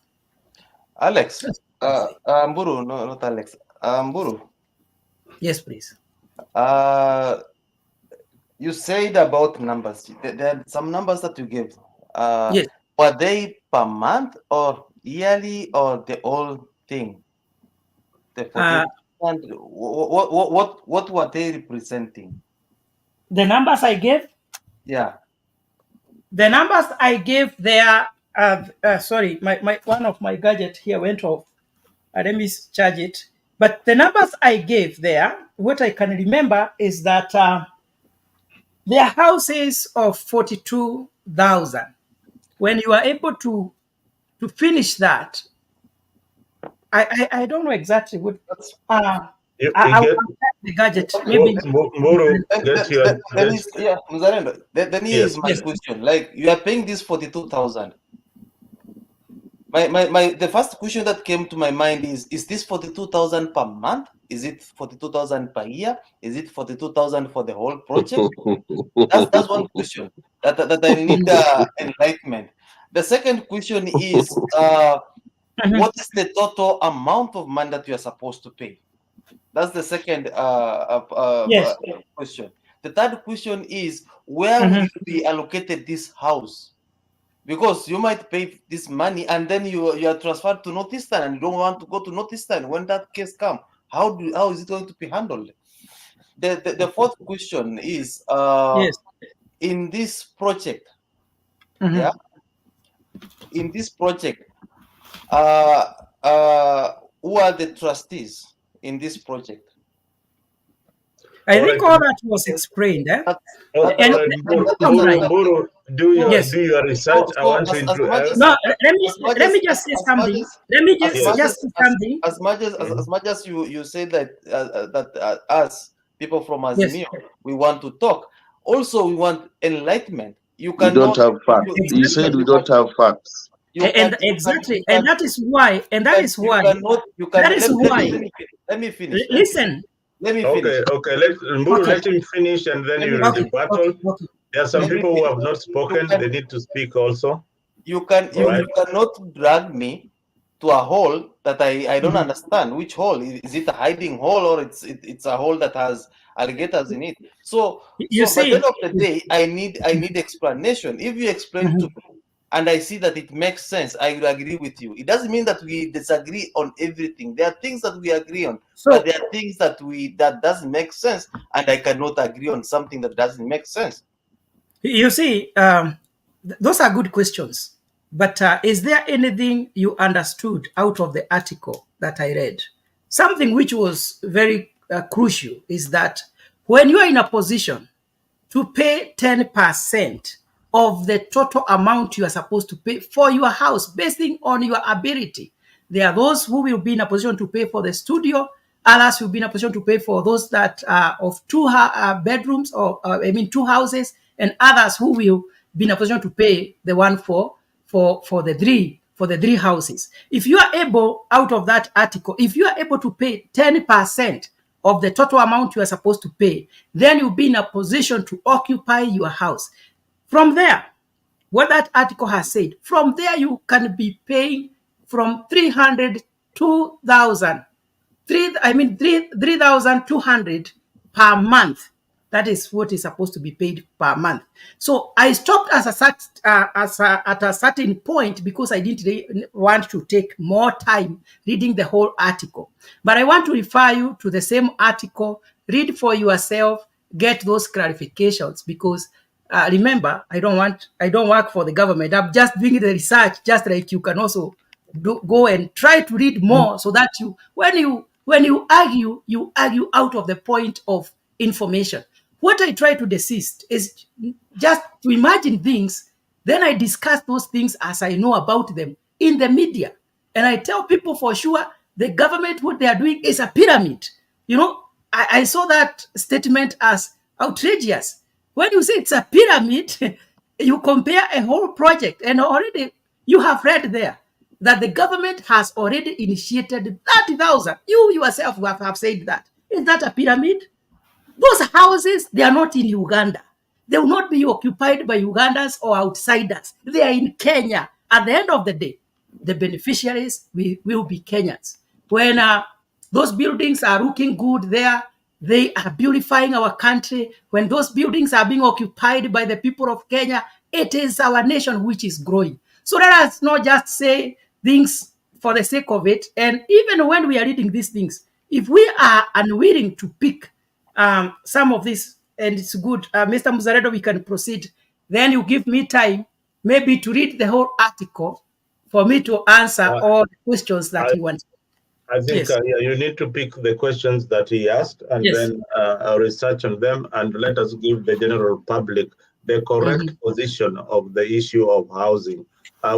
Speaker 3: Alex, Mburu, no, not Alex. Mburu.
Speaker 11: Yes, please.
Speaker 3: You said about numbers. There are some numbers that you gave.
Speaker 11: Yes.
Speaker 3: Were they per month or yearly or the whole thing? The 14%. What were they representing?
Speaker 11: The numbers I gave?
Speaker 3: Yeah.
Speaker 11: The numbers I gave there, sorry, my one of my gadget here went off. Let me charge it. But the numbers I gave there, what I can remember is that there are houses of 42,000. When you are able to finish that, I don't know exactly what. I'll
Speaker 1: get
Speaker 11: the gadget. Maybe.
Speaker 1: Mburu, get your.
Speaker 3: Then here is my question. Like, you are paying this 42,000. The first question that came to my mind is this 42,000 per month? Is it 42,000 per year? Is it 42,000 for the whole project? That's one question that I need enlightenment. The second question is what is the total amount of money that you are supposed to pay? That's the second question. The third question is where will you be allocated this house? Because you might pay this money and then you are transferred to Northeastern and you don't want to go to Northeastern. When that case comes, how is it going to be handled? The fourth question is in this project, in this project, who are the trustees in this project?
Speaker 11: I think all that was explained.
Speaker 1: Mburu, do your research. I want to introduce.
Speaker 11: No, let me just say something. Let me just say something.
Speaker 3: As much as you say that us people from Azimio, we want to talk. Also, we want enlightenment.
Speaker 14: We don't have facts. You said we don't have facts.
Speaker 11: And that is why.
Speaker 3: Let me finish.
Speaker 11: Listen.
Speaker 3: Let me finish.
Speaker 1: Okay. Let him finish, and then you will rebuttal. There are some people who have not spoken. They need to speak also.
Speaker 3: You cannot drag me to a hole that I don't understand. Which hole? Is it a hiding hole or it's a hole that has alligators in it? So by the end of the day, I need explanation. If you explain to me and I see that it makes sense, I will agree with you. It doesn't mean that we disagree on everything. There are things that we agree on, but there are things that doesn't make sense, and I cannot agree on something that doesn't make sense.
Speaker 11: You see, those are good questions. But is there anything you understood out of the article that I read? Something which was very crucial is that when you are in a position to pay 10% of the total amount you are supposed to pay for your house, based on your ability. There are those who will be in a position to pay for the studio, others will be in a position to pay for those that are of two bedrooms, or two houses, and others who will be in a position to pay the one for the three houses. If you are able, out of that article, if you are able to pay 10% of the total amount you are supposed to pay, then you'll be in a position to occupy your house. From there, what that article has said, from there you can be paying from 3,200 per month. That is what is supposed to be paid per month. So I stopped at a certain point because I didn't want to take more time reading the whole article. But I want to refer you to the same article, read for yourself, get those clarifications, because remember, I don't work for the government. I'm just doing the research, just like you can also go and try to read more, so that when you argue out of the point of information. What I try to desist is just to imagine things, then I discuss those things as I know about them in the media. And I tell people for sure the government, what they are doing is a pyramid. I saw that statement as outrageous. When you say it's a pyramid, you compare a whole project, and already you have read there that the government has already initiated 30,000. You yourself have said that. Is that a pyramid? Those houses, they are not in Uganda. They will not be occupied by Ugandans or outsiders. They are in Kenya. At the end of the day, the beneficiaries will be Kenyans. When those buildings are looking good there, they are beautifying our country. When those buildings are being occupied by the people of Kenya, it is our nation which is growing. So let us not just say things for the sake of it. And even when we are reading these things, if we are unwilling to pick some of this, and it's good, Mr. Muzaredo, we can proceed. Then you give me time, maybe to read the whole article for me to answer all the questions that he wants.
Speaker 1: I think
Speaker 11: Yes.
Speaker 1: you need to pick the questions that he asked and
Speaker 11: Yes.
Speaker 1: then research on them, and let us give the general public the correct position of the issue of housing.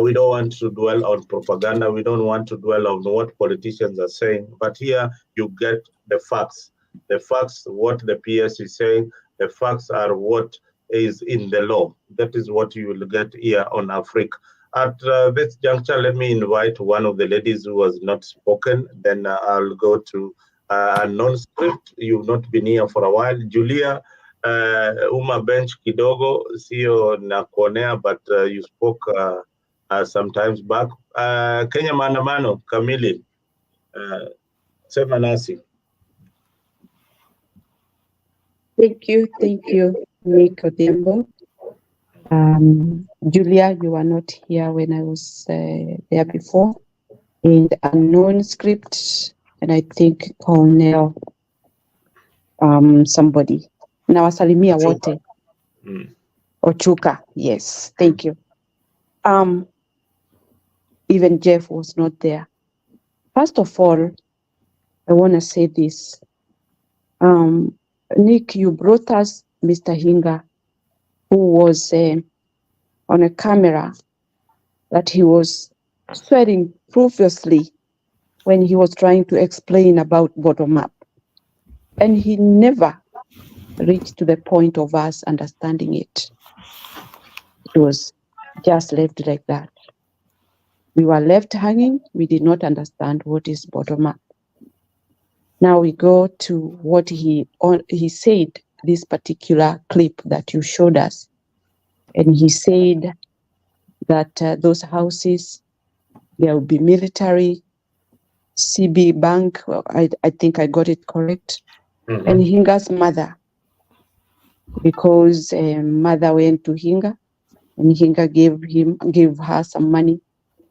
Speaker 1: We don't want to dwell on propaganda. We don't want to dwell on what politicians are saying. But here you get the facts. The facts, what the PS is saying, the facts are what is in the law. That is what you will get here on Africa. At this juncture, let me invite one of the ladies who has not spoken. Then I'll go to a non-script. You've not been here for a while. Julia, Uma Bench Kidogo, sio na kuonea, but you spoke some times back. Kenya Maandamano, Kamili, sema nasi.
Speaker 9: Thank you, Nick Odembo. Julia, you were not here when I was there before. And unknown script, and I think Cornell, somebody. Nawasalimia wote. Ochuka, yes, thank you. Even Jeff was not there. First of all, I want to say this. Nick, you brought us Mr. Hinga, who was on a camera, that he was swearing profusely when he was trying to explain about bottom-up. And he never reached to the point of us understanding it. It was just left like that. We were left hanging. We did not understand what is bottom-up. Now we go to what he said, this particular clip that you showed us. And he said that those houses, there will be military, CB Bank, I think I got it correct, and Hinga's mother, because mother went to Hinga, and Hinga gave her some money,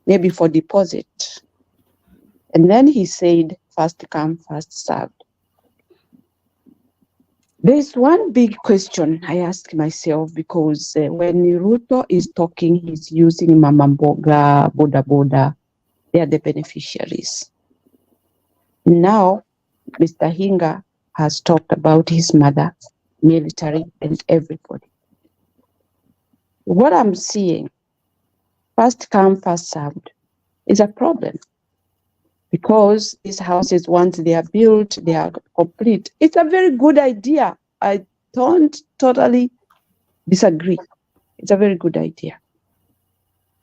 Speaker 9: maybe for deposit. And then he said, first come, first served. There's one big question I ask myself, because when Ruto is talking, he's using Mama Mboga, Boda Boda. They are the beneficiaries. Now, Mr. Hinga has talked about his mother, military, and everybody. What I'm seeing, first come, first served, is a problem. Because these houses, once they are built, they are complete. It's a very good idea. I don't totally disagree. It's a very good idea.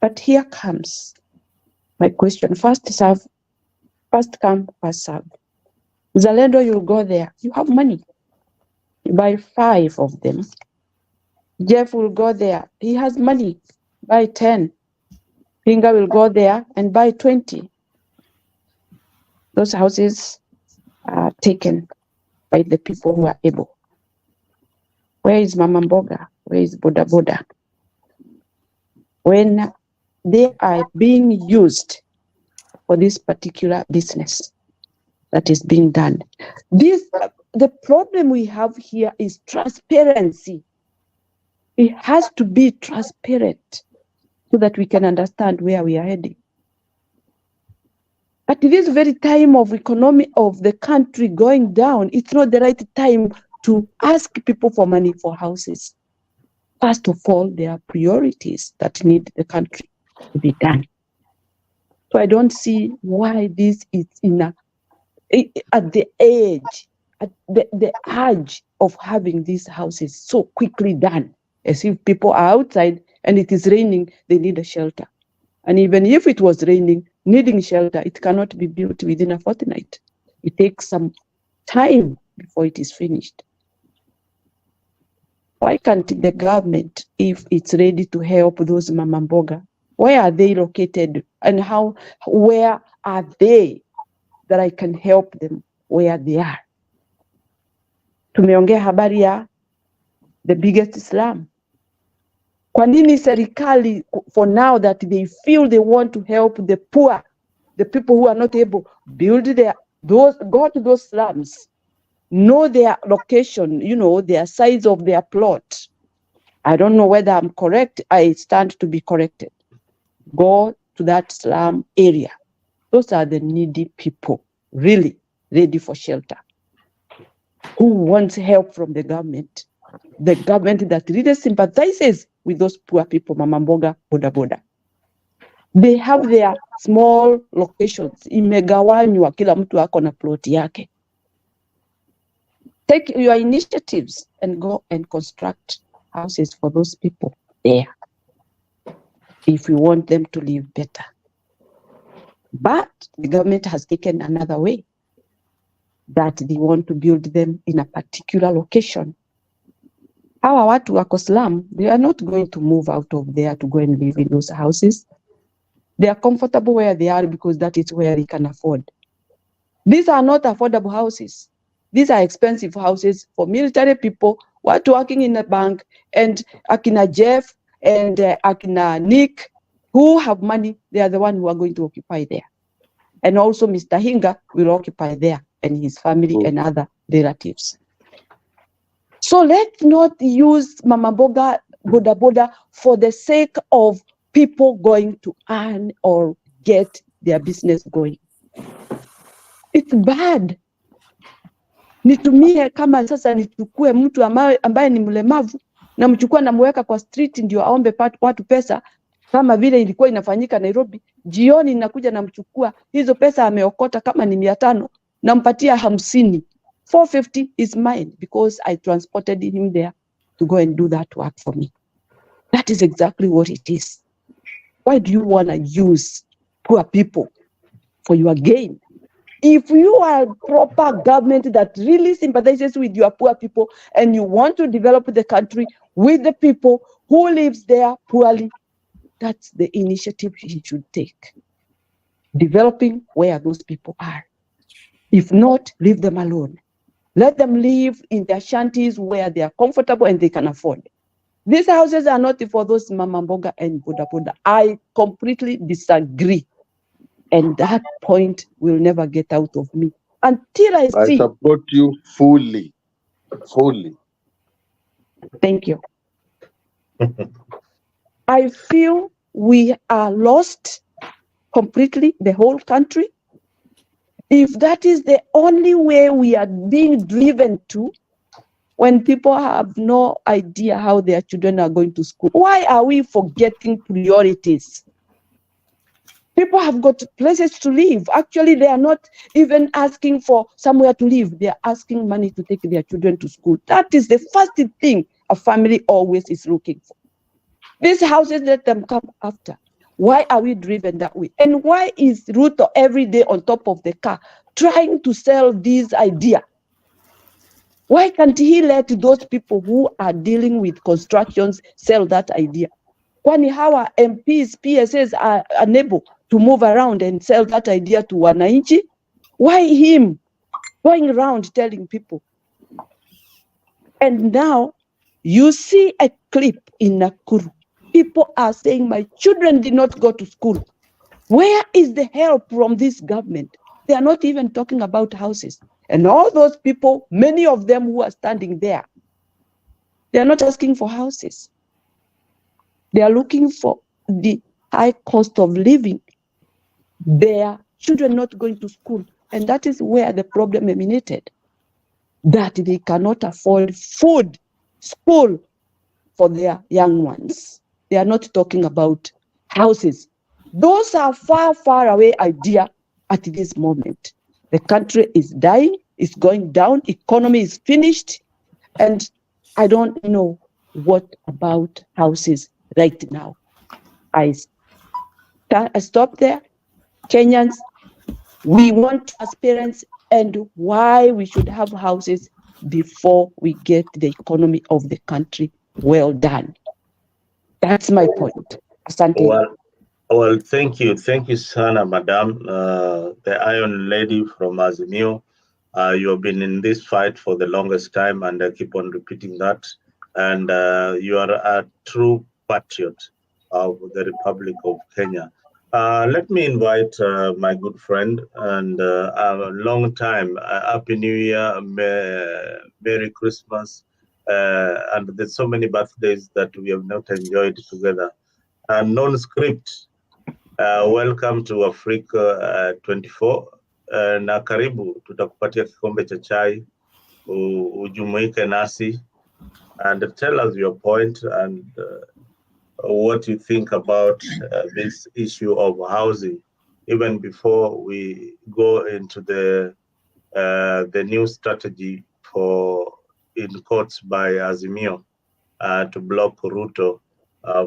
Speaker 9: But here comes my question. First come, first served. Zalendo, you'll go there. You have money. You buy 5 of them. Jeff will go there. He has money. Buy 10. Pinga will go there and buy 20. Those houses are taken by the people who are able. Where is Mama Mboga? Where is Boda Boda? When they are being used for this particular business that is being done. The problem we have here is transparency. It has to be transparent so that we can understand where we are heading. At this very time of economy of the country going down, it's not the right time to ask people for money for houses. First of all, there are priorities that need the country to be done. So I don't see why this is at the edge, at the edge of having these houses so quickly done, as if people are outside and it is raining, they need a shelter. And even if it was raining, needing shelter, it cannot be built within a fortnight. It takes some time before it is finished. Why can't the government, if it's ready to help those Mama Mboga, where are they located and where are they that I can help them where they are? Tumeongea habari ya the biggest slum. Kwa nini serikali, for now that they feel they want to help the poor, the people who are not able, go to those slums, know their location, their size of their plot. I don't know whether I'm correct. I stand to be corrected. Go to that slum area. Those are the needy people, really ready for shelter, who wants help from the government that really sympathizes with those poor people, Mama Mboga, Boda Boda. They have their small locations, imegawanywa, kila mtu ako na plot yake. Take your initiatives and go and construct houses for those people there, if you want them to live better. But the government has taken another way, that they want to build them in a particular location. Hawa watu wako slum, they are not going to move out of there to go and live in those houses. They are comfortable where they are because that is where they can afford. These are not affordable houses. These are expensive houses for military people, watu working in a bank, and Akina Jeff and Akina Nick, who have money, they are the ones who are going to occupy there. And also Mr. Hinga will occupy there, and his family and other relatives. So let's not use Mama Mboga, Boda Boda for the sake of people going to earn or get their business going. It's bad. Nitumie kama sasa nichukue mtu ambaye ni mlemavu na mchukua na mweka kwa street ndio aombe watu pesa, kama vile ilikuwa inafanyika Nairobi. Jioni nakuja na mchukua hizo pesa ameokota kama ni 500, nampatia 50. 450 is mine because I transported him there to go and do that work for me. That is exactly what it is. Why do you want to use poor people for your gain? If you are a proper government that really sympathizes with your poor people and you want to develop the country with the people who lives there poorly, that's the initiative you should take. Developing where those people are. If not, leave them alone. Let them live in their shanties where they are comfortable and they can afford. These houses are not for those Mama Mboga and Boda Boda. I completely disagree. And that point will never get out of me until I see.
Speaker 14: I support you fully. Fully.
Speaker 9: Thank you. I feel we are lost completely, the whole country. If that is the only way we are being driven to, when people have no idea how their children are going to school, why are we forgetting priorities? People have got places to live. Actually, they are not even asking for somewhere to live. They are asking money to take their children to school. That is the first thing a family always is looking for. These houses, let them come after. Why are we driven that way? And why is Ruto every day on top of the car trying to sell this idea? Why can't he let those people who are dealing with constructions sell that idea? Kwani hawa MPs, PSAs are unable to move around and sell that idea to wananchi? Why him going around telling people? And now You see a clip in Nakuru. People are saying, my children did not go to school. Where is the help from this government? They are not even talking about houses. And all those people, many of them who are standing there, they are not asking for houses. They are looking for the high cost of living. Their children not going to school. And that is where the problem emanated, that they cannot afford food, school for their young ones. They are not talking about houses. Those are far, far away idea at this moment. The country is dying, it's going down, economy is finished, and I don't know what about houses right now. I stop there. Kenyans, we want transparency and why we should have houses before we get the economy of the country well done. That's my point. Asante.
Speaker 1: Well, thank you, Sana, Madam, the Iron Lady from Azimio. You have been in this fight for the longest time, and I keep on repeating that. And you are a true patriot of the Republic of Kenya. Let me invite my good friend and a long time. Happy New Year, Merry Christmas, and there's so many birthdays that we have not enjoyed together. Non-script, welcome to Africa 24. Na karibu, tutakupatia kikombe cha chai, ujumuike nasi, and tell us your point and what you think about this issue of housing, even before we go into the new strategy in quotes by Azimio to block Ruto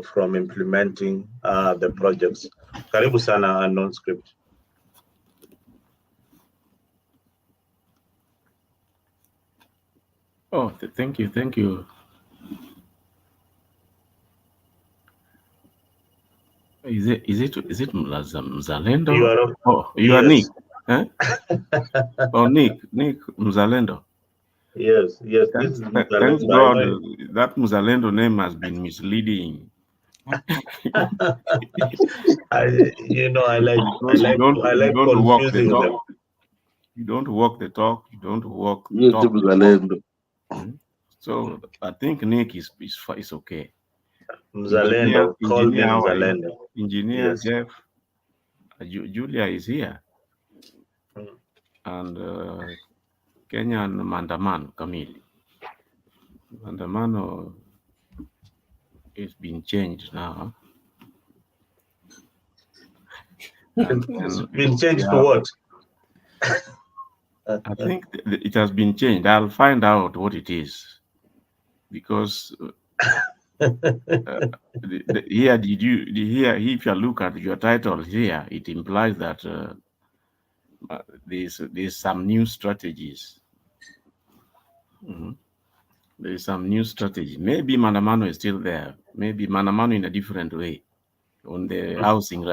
Speaker 1: from implementing the projects. Karibu sana, non-script.
Speaker 15: Oh, thank you. Is it Mzalendo? You are Nick. Eh? Nick Mzalendo.
Speaker 1: Yes. This is Mzalendo.
Speaker 15: Thanks God, that Mzalendo name has been misleading.
Speaker 1: I like confusing them.
Speaker 15: You don't walk the talk. You don't walk the talk. So I think Nick is okay.
Speaker 1: Mzalendo, call me Mzalendo.
Speaker 15: Engineer Jeff, Julia is here, and Kenyan Mandamano Kamili. Mandamano is being changed now.
Speaker 1: It's been changed to what?
Speaker 15: I think it has been changed. I'll find out what it is, because here, if you look at your title here, it implies that there's some new strategies. There is some new strategy. Maybe Mandamano is still there. Maybe Mandamano in a different way on the housing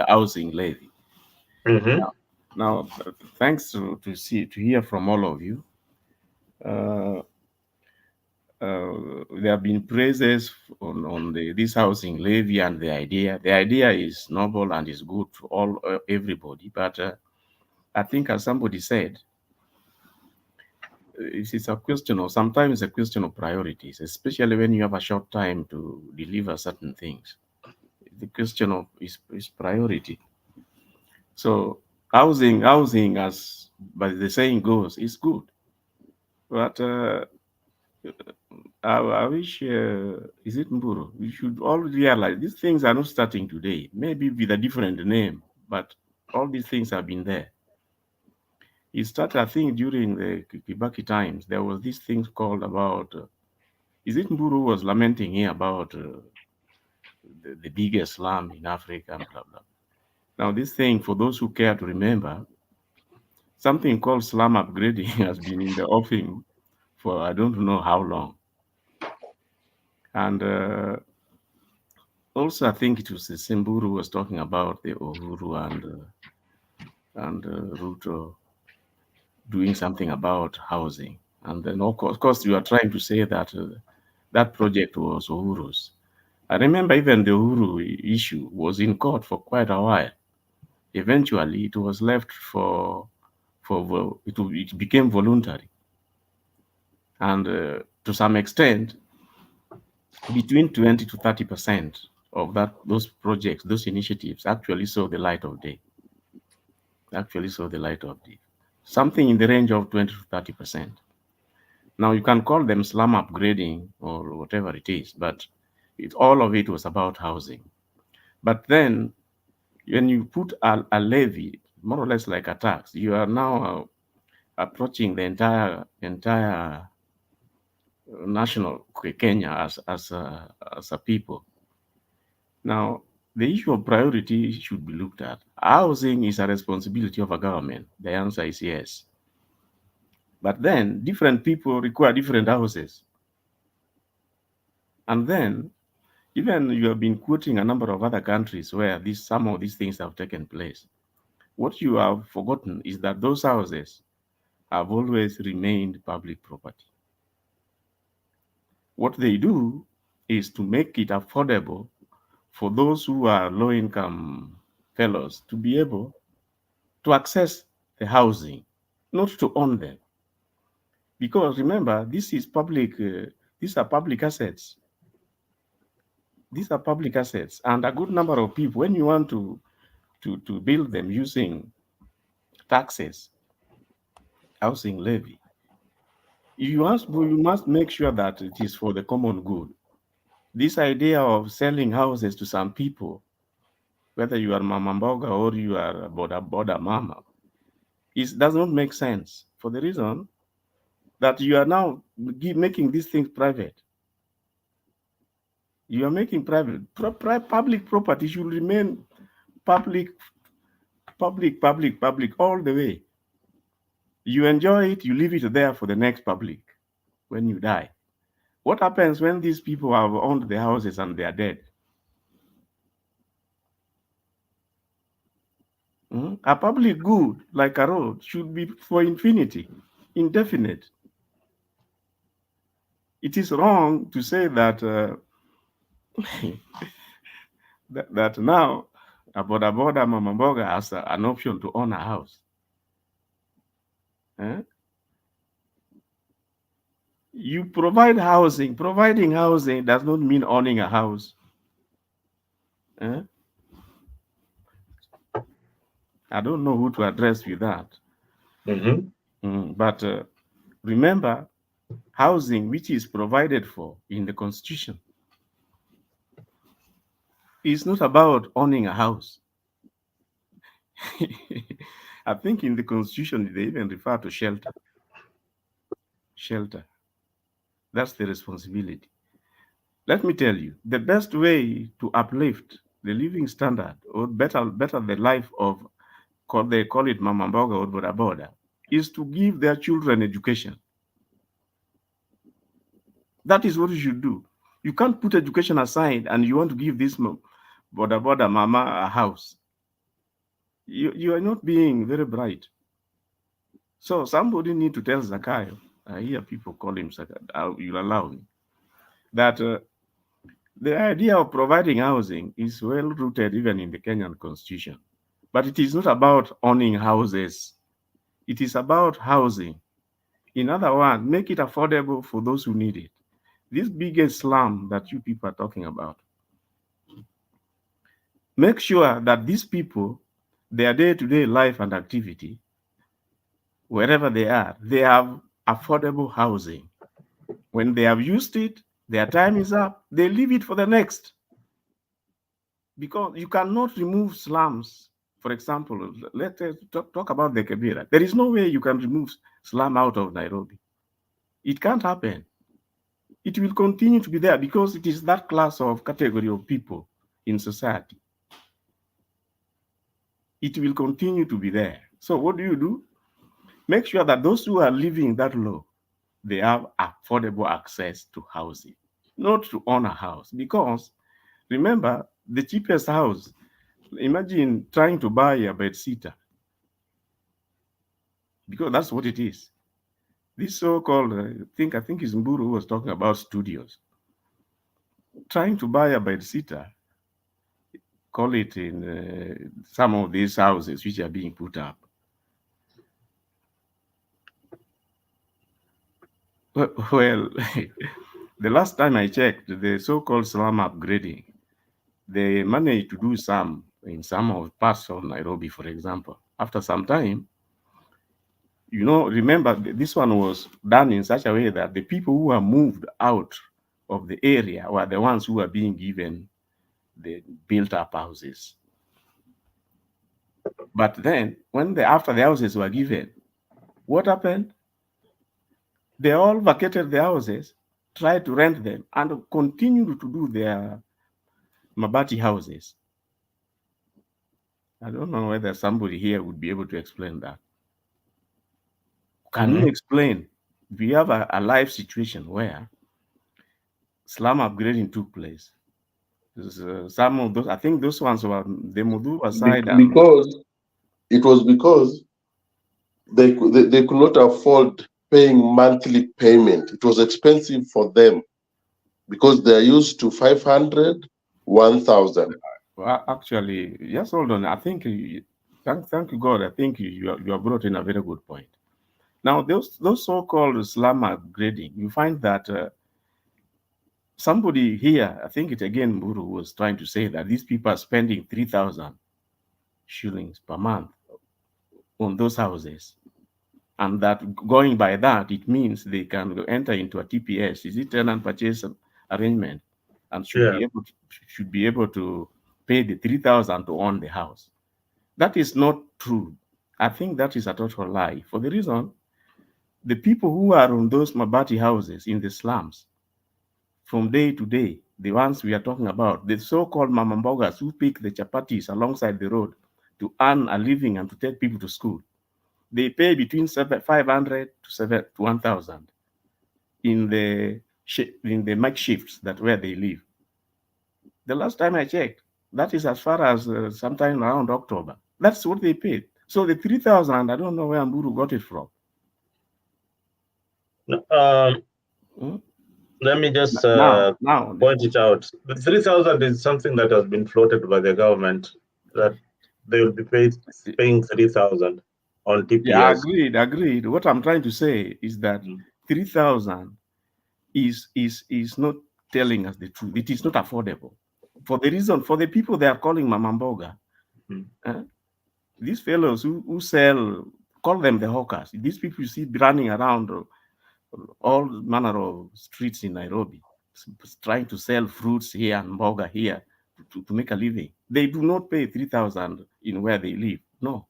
Speaker 15: levy. Now, thanks to hear from all of you. There have been praises on this housing levy and the idea. The idea is noble and is good to everybody. But I think, as somebody said, it's a question of, sometimes a question of priorities, especially when you have a short time to deliver certain things. The question of is priority. So housing, as by the saying goes, is good. But I wish, is it Mburu? We should all realize these things are not starting today, maybe with a different name, but all these things have been there. It started, I think, during the Kibaki times. There was this thing called about, is it Mburu was lamenting here about the biggest slum in Africa and blah, blah. Now, this thing, for those who care to remember, something called slum upgrading has been in the offing for I don't know how long. And also, I think it was the Simburu was talking about the Uhuru and Ruto doing something about housing. And then, of course, you are trying to say that That project was Uhuru's. I remember even the Uhuru issue was in court for quite a while. Eventually, it was left it became voluntary. And to some extent, between 20 to 30% of those projects, those initiatives actually saw the light of day. Something in the range of 20 to 30%. Now you can call them slum upgrading or whatever it is, but all of it was about housing. But then when you put a levy, more or less like a tax, you are now approaching the entire national Kenya as a people. Now, the issue of priority should be looked at. Housing is a responsibility of a government. The answer is yes. But then different people require different houses. And then even you have been quoting a number of other countries where some of these things have taken place. What you have forgotten is that those houses have always remained public property. What they do is to make it affordable for those who are low-income fellows to be able to access the housing, not to own them. Because remember, these are public assets. These are public assets, and a good number of people, when you want to build them using taxes, housing levy, you must make sure that it is for the common good. This idea of selling houses to some people, whether you are Mama Mboga or you are a boda mama, does not make sense for the reason that you are now making these things private. You are making private. Public property should remain public all the way. You enjoy it, you leave it there for the next public when you die. What happens when these people have owned the houses and they are dead? A public good like a road should be for infinity, indefinite. It is wrong to say that that now a boda Mama Mboga has an option to own a house. You provide housing. Providing housing does not mean owning a house. I don't know who to address with that. But remember, housing which is provided for in the Constitution is not about owning a house. I think in the Constitution they even refer to shelter. Shelter. That's the responsibility. Let me tell you, the best way to uplift the living standard or better the life of, they call it Mama Mboga or Boda Boda, is to give their children education. That is what you should do. You can't put education aside and you want to give this Boda Boda Mama a house. You are not being very bright. So somebody need to tell Zakayo, I hear people call him Zakayo, you'll allow me, that the idea of providing housing is well rooted even in the Kenyan Constitution. But it is not about owning houses. It is about housing. In other words, make it affordable for those who need it. This biggest slum that you people are talking about, make sure that these people, their day-to-day life and activity, wherever they are, they have affordable housing. When they have used it, their time is up, they leave it for the next. Because you cannot remove slums. For example, let's talk about the Kibera. There is no way you can remove slum out of Nairobi. It can't happen. It will continue to be there because it is that class of category of people in society. It will continue to be there. So what do? Make sure that those who are living that low, they have affordable access to housing, not to own a house. Because remember, the cheapest house, imagine trying to buy a bedsitter, because that's what it is. This so-called, I think it's Mburu who was talking about studios. trying to buy a bedsitter, call it in some of these houses which are being put up. Well, the last time I checked, the so-called slum upgrading, they managed to do some in some of parts of Nairobi, for example. After some time, remember this one was done in such a way that the people who were moved out of the area were the ones who were being given the built-up houses. But then, after the houses were given, what happened? They all vacated the houses, tried to rent them, and continued to do their mabati houses. I don't know whether somebody here would be able to explain that. Can you explain? We have a live situation where slum upgrading took place. Some of those, I think those ones were the Mudura side.
Speaker 14: Because it was because they could not afford paying monthly payment. It was expensive for them because they're used to 500, 1,000.
Speaker 15: Well, actually, yes, hold on. I think, thank you, God. I think you have brought in a very good point. Now, those so-called slum upgrading, you find that somebody here, I think it again, Mburu was trying to say that these people are spending 3,000 shillings per month on those houses. And that going by that, it means they can enter into a TPS. Is it tenant purchase arrangement? And should be able to pay the 3,000 to own the house. That is not true. I think that is a total lie. For the reason, the people who are on those mabati houses in the slums, from day to day, the ones we are talking about, the so-called mamambogas who pick the chapatis alongside the road to earn a living and to take people to school, they pay between 500 to 1,000 in the makeshifts where they live. The last time I checked, that is as far as sometime around October. That's what they paid. So the 3,000, I don't know where Mburu got it from.
Speaker 1: Let me just point it out. The 3,000 is something that has been floated by the government, that they will be paying 3,000 on TPS.
Speaker 15: Yeah, agreed. What I'm trying to say is that 3,000 is not telling us the truth. It is not affordable. For the reason, for the people they are calling mamamboga, these fellows who sell, call them the hawkers. These people you see running around all manner of streets in Nairobi, trying to sell fruits here and mboga here to make a living. They do not pay 3,000 in where they live. No,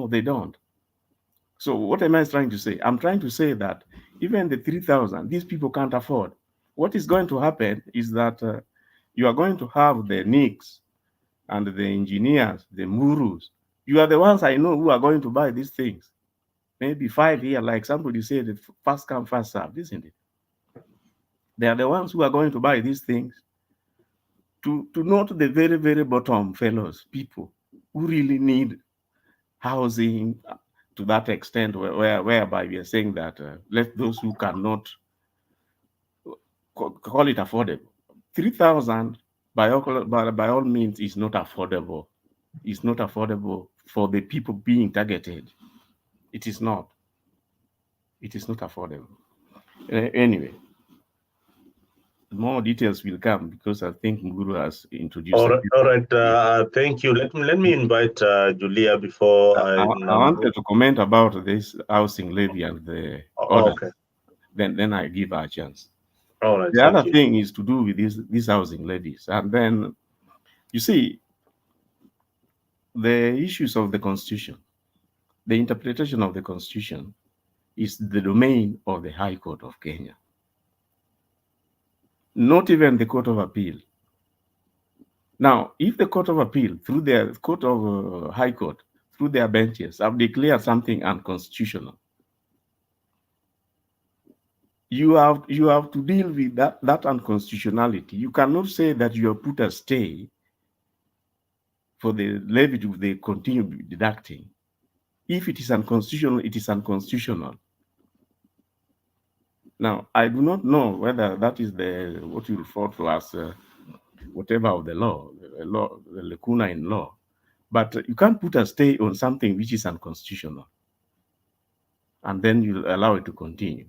Speaker 15: they don't. So what am I trying to say? I'm trying to say that even the 3,000, these people can't afford. What is going to happen is that you are going to have the NICs and the engineers, the Murus. You are the ones I know who are going to buy these things. Maybe 5 years, like somebody said, first come, first serve, isn't it? They are the ones who are going to buy these things to not the very, very bottom fellows, people who really need housing to that extent, whereby we are saying that let those who cannot call it affordable. 3,000 by all means is not affordable. It's not affordable for the people being targeted. It is not. It is not affordable. Anyway, more details will come because I think Nguru has introduced.
Speaker 1: All right. Thank you. Let me invite Julia before
Speaker 15: I wanted to comment about this housing levy and the order.
Speaker 1: Okay.
Speaker 15: Then I give her a chance.
Speaker 1: All right.
Speaker 15: The other thing is to do with these housing levies, and then you see the issues of the Constitution. The interpretation of the Constitution is the domain of the High Court of Kenya, not even the Court of Appeal. Now, if the Court of Appeal, through their Court of High Court, through their benches, have declared something unconstitutional, you have to deal with that unconstitutionality. You cannot say that you have put a stay for the levy to they continue deducting. If it is unconstitutional, it is unconstitutional. Now, I do not know whether that is what you refer to as whatever of the law, the lacuna in law, but you can't put a stay on something which is unconstitutional, and then you allow it to continue.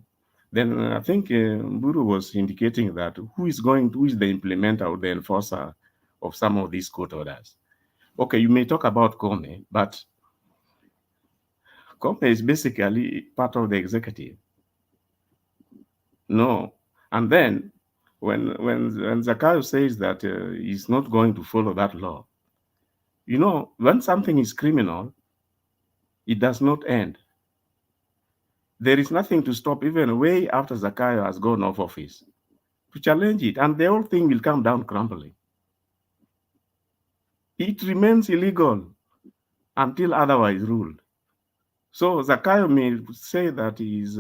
Speaker 15: Then I think Mburu was indicating that who is the implementer or the enforcer of some of these court orders? Okay, you may talk about Kome, but Kome is basically part of the executive. No. And then when Zakayo says that he's not going to follow that law, you know, when something is criminal, it does not end. There is nothing to stop even way after Zakayo has gone off office to challenge it, and the whole thing will come down crumbling. It remains illegal until otherwise ruled. So Zakayo may say that he's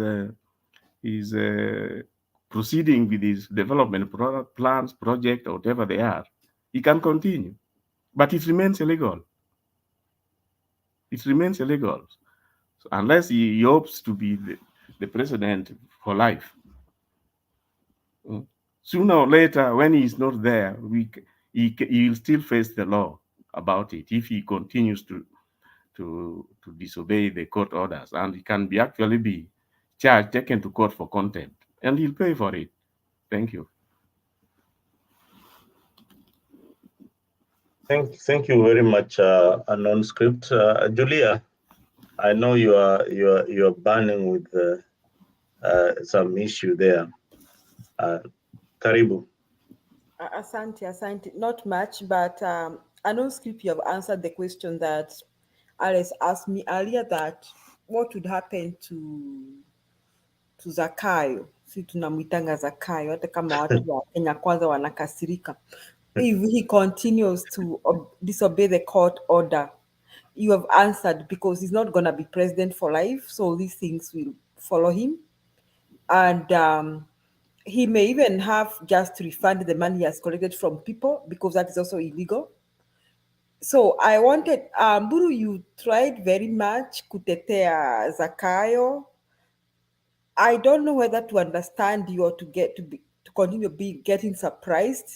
Speaker 15: proceeding with his development plans, project, or whatever they are. He can continue, but it remains illegal. It remains illegal unless he hopes to be the president for life. Sooner or later, when he's not there, he will still face the law about it if he continues to disobey the court orders, and he can actually be charged, taken to court for contempt, and he'll pay for it. Thank you.
Speaker 1: Thank you very much, Anon Script. Julia, I know you're burning with some issue there. Karibu.
Speaker 5: Asante. Not much, but Anon Script, you have answered the question that Alice asked me earlier, that what would happen to Zakayo. Si tunamwitanga Zakayo, hata kama watu wa Kenya Kwanza wanakasirika. If he continues to disobey the court order, you have answered, because he's not going to be president for life, so these things will follow him. And he may even have just to refund the money he has collected from people, because that is also illegal. So I wanted, Mburu, you tried very much kutetea Zakayo. I don't know whether to understand you or to continue getting surprised.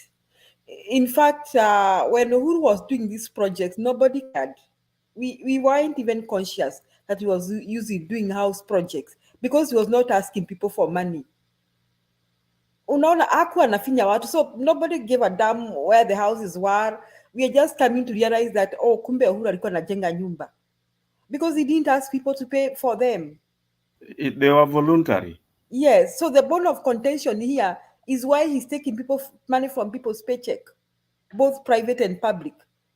Speaker 5: In fact, when Uhuru was doing this project, nobody cared. We weren't even conscious that he was doing house projects, because he was not asking people for money. Unaona hakuwa anafinya watu, so nobody gave a damn where the houses were. We are just coming to realize that, oh, kumbe Uhuru alikuwa anajenga nyumba, because he didn't ask people to pay for them.
Speaker 15: They were voluntary.
Speaker 5: Yes, so the bone of contention here is why he's taking money from people's paycheck, both private and public.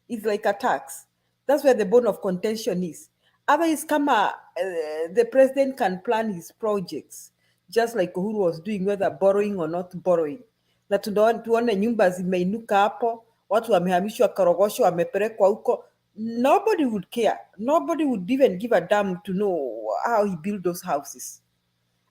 Speaker 5: It's like a tax. That's where the bone of contention is. Otherwise, the president can plan his projects, just like Uhuru was doing, whether borrowing or not borrowing. Na tuone nyumba zimeinuka hapo, watu wamehamishwa Korogosho, wamepelekwa huko. Nobody would care. Nobody would even give a damn to know how he built those houses.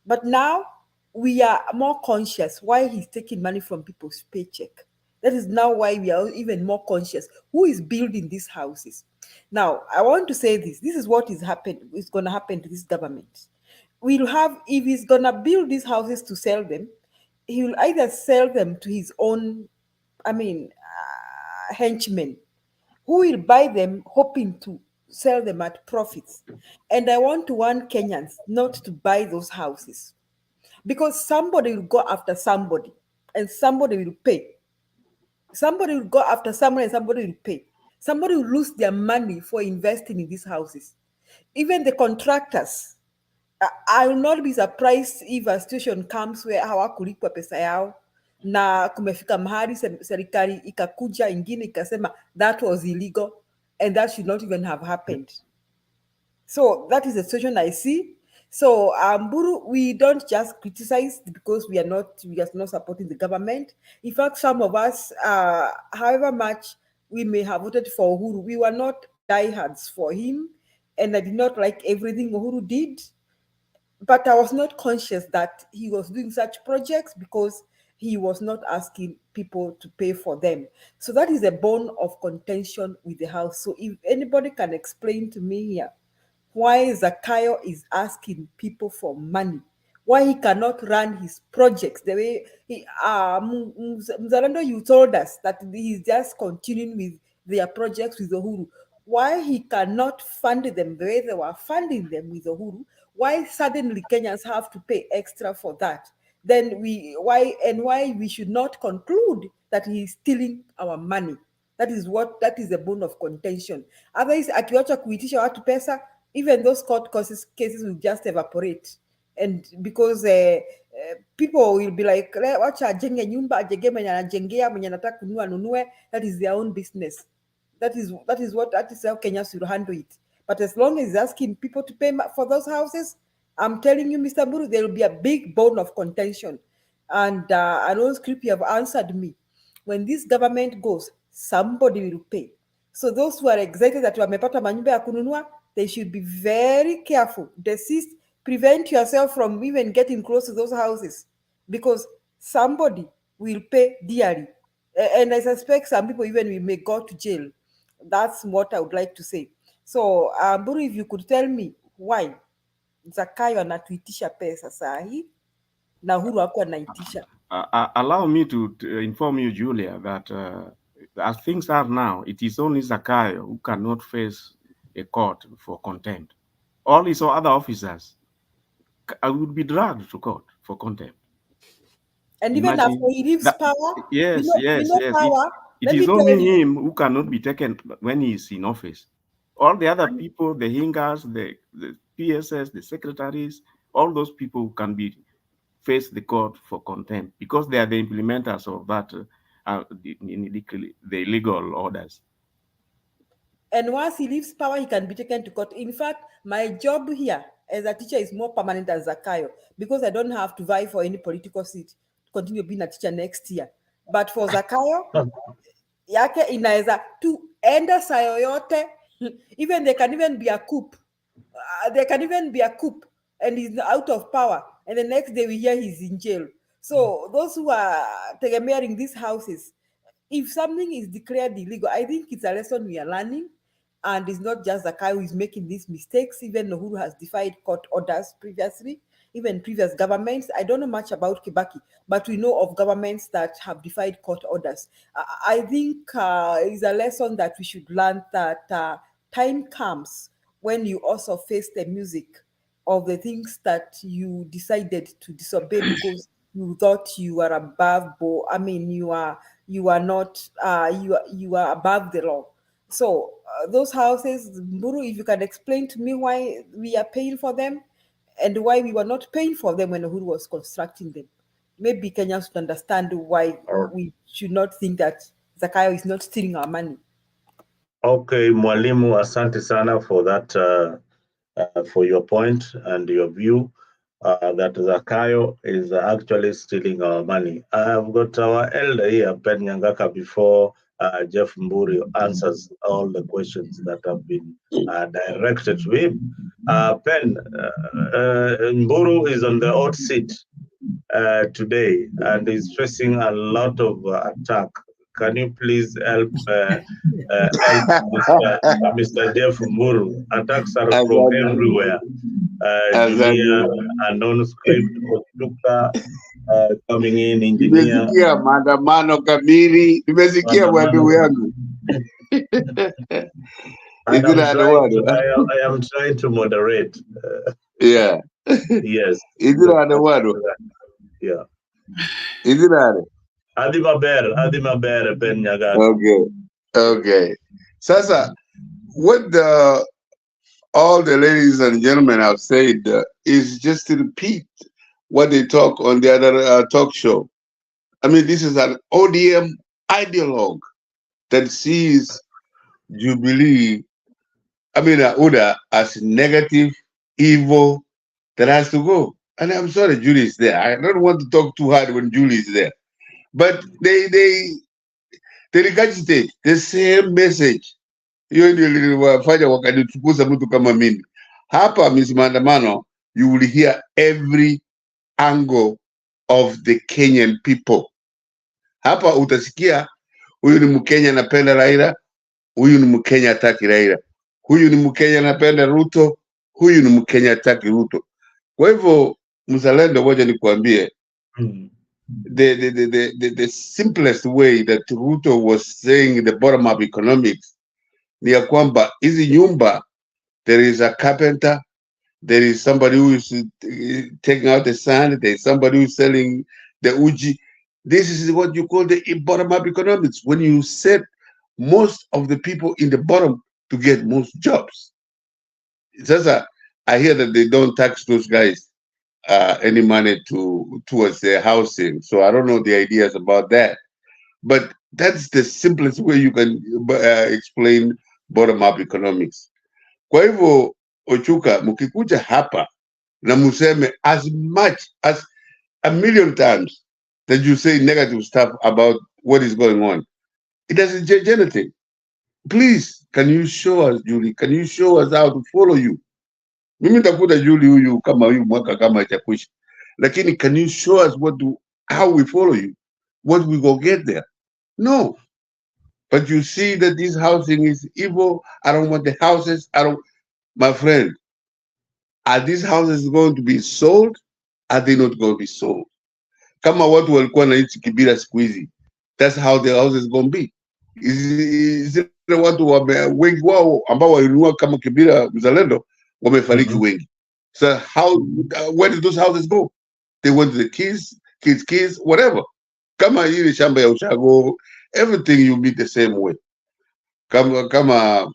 Speaker 5: But now we are more conscious why he's taking money from people's paycheck. That is now why we are even more conscious who is building these houses. Now, I want to say this. This is what is going to happen to this government. If he's going to build these houses to sell them, he will either sell them to his own, henchmen, who will buy them hoping to sell them at profits. And I want to warn Kenyans not to buy those houses, because somebody will go after somebody and somebody will pay. Somebody will go after someone and somebody will pay. Somebody will lose their money for investing in these houses. Even the contractors. I will not be surprised if a situation comes where hawakulipwa pesa yao na kumefika mahali serikali ikakuja ingine ikasema that was illegal and that should not even have happened. So that is the situation I see. So Mburu, we don't just criticize because we are not supporting the government. In fact, some of us, however much we may have voted for Uhuru, we were not diehards for him, and I did not like everything Uhuru did. But I was not conscious that he was doing such projects because he was not asking people to pay for them. So that is a bone of contention with the house. So if anybody can explain to me here why Zakayo is asking people for money why he cannot run his projects the way he, Mzalendo, you told us that he's just continuing with their projects with Uhuru. Why he cannot fund them the way they were funding them with Uhuru? Why suddenly Kenyans have to pay extra for that? Then why we should not conclude that he is stealing our money? That is a bone of contention. Otherwise, akiwacha kuitisha watu pesa, even those court cases will just evaporate. And because people will be like, wacha ajenge nyumba, ajenge mwenye anajengea, mwenye anataka kununua nunue, that is their own business. That is how Kenyans will handle it. But as long as he's asking people to pay for those houses, I'm telling you, Mr. Mburu, there will be a big bone of contention. And I know Script, you have answered me. When this government goes, somebody will pay. So those who are excited that wamepata manyumba ya kununua, they should be very careful. Desist, prevent yourself from even getting close to those houses, because somebody will pay dearly. And I suspect some people even may go to jail. That's what I would like to say. So, Mburu, if you could tell me why Zakayo anatuitisha pesa sahi na Uhuru hakuwa anaitisha.
Speaker 15: Allow me to inform you, Julia, that as things are now, it is only Zakayo who cannot face a court for contempt. All his other officers would be dragged to court for contempt.
Speaker 5: And even after he leaves power,
Speaker 15: yes.
Speaker 5: Power,
Speaker 15: it is only him who cannot be taken when he is in office. All the other people, the hingers, the PSS, the secretaries, all those people can be face the court for contempt because they are the implementers of that the illegal orders.
Speaker 5: And once he leaves power, he can be taken to court. In fact, my job here as a teacher is more permanent than Zakayo because I don't have to vie for any political seat to continue being a teacher next year. But for Zakayo, yake inaweza tu enda saa yoyote. Even there can even be a coup. And he's out of power. And the next day we hear he's in jail. So those who are tegemearing these houses, if something is declared illegal, I think it's a lesson we are learning. And it's not just Zakayo who is making these mistakes. Even Uhuru has defied court orders previously, even previous governments. I don't know much about Kibaki, but we know of governments that have defied court orders. I think it's a lesson that we should learn, that time comes when you also face the music of the things that you decided to disobey because you thought you were above, you are not, you are above the law. So those houses, Mburu, if you can explain to me why we are paying for them and why we were not paying for them when Uhuru was constructing them. Maybe Kenyans should understand why we should not think that Zakayo is not stealing our money.
Speaker 1: Okay, Mwalimu, asante sana for that, for your point and your view that Zakayo is actually stealing our money. I've got our elder here, Ben Nyangaka, before Jeff Mburu answers all the questions that have been directed to him. Ben, Mburu is on the hot seat today and is facing a lot of attack. Can you please help Mr. Jeff Mburu? Attacks are from everywhere. Engineer, unknown script, coming in, engineer.
Speaker 16: Nimesikia maandamano kamili, nimesikia watu yangu.
Speaker 1: I am trying to moderate.
Speaker 16: Yeah.
Speaker 1: Yes.
Speaker 16: Is it on the word?
Speaker 1: Yeah.
Speaker 16: Is it on?
Speaker 1: Adimaber, Ben Nyaga.
Speaker 16: Okay. Sasa, what all the ladies and gentlemen have said is just to repeat what they talk on the other talk show. I mean, this is an ODM ideologue that sees Jubilee, UDA as negative, evil, that has to go. And I'm sorry Julie is there. I don't want to talk too hard when Julie is there. But they regurgitate the same message. Hiyo ndio liliwafanya wakanichukuza mtu kama mimi. Hapa Miss Maandamano, you will hear every angle of the Kenyan people. Hapa utasikia huyu ni Mkenya anapenda Raila, huyu ni Mkenya hataki Raila. Huyu ni Mkenya anapenda Ruto, huyu ni Mkenya hataki Ruto. Kwa hivyo mzalendo, ngoja nikuambie, the simplest way that Ruto was saying the bottom up economics ni ya kwamba hizi nyumba, there is a carpenter, there is somebody who is taking out the sand, there is somebody who is selling the uji. This is what you call the bottom up economics, when you set most of the people in the bottom to get most jobs. Sasa, I hear that they don't tax those guys any money towards their housing. So I don't know the ideas about that. But that's the simplest way you can explain bottom-up economics. Kwa hivyo, Ochuka, mkikuja hapa na museme as much as a million times that you say negative stuff about what is going on, it doesn't change anything. Please, can you show us, Julie? Can you show us how to follow you? Mimi nitakuta Julie huyu kama huyu mwaka kama itakwisha. Lakini can you show us how we follow you? What we go get there? No. But you see that this housing is evil. I don't want the houses. My friend, are these houses going to be sold? Are they not going to be sold? Kama watu walikuwa na hichi Kibira siku hizi, that's how the houses going to be. Is watu wengi wao ambao walinunua kama Kibira Mzalendo wamefariki wengi. So where did those houses go? They went to the kids, whatever. Kama hili shamba ya ushago, everything you meet the same way. Kama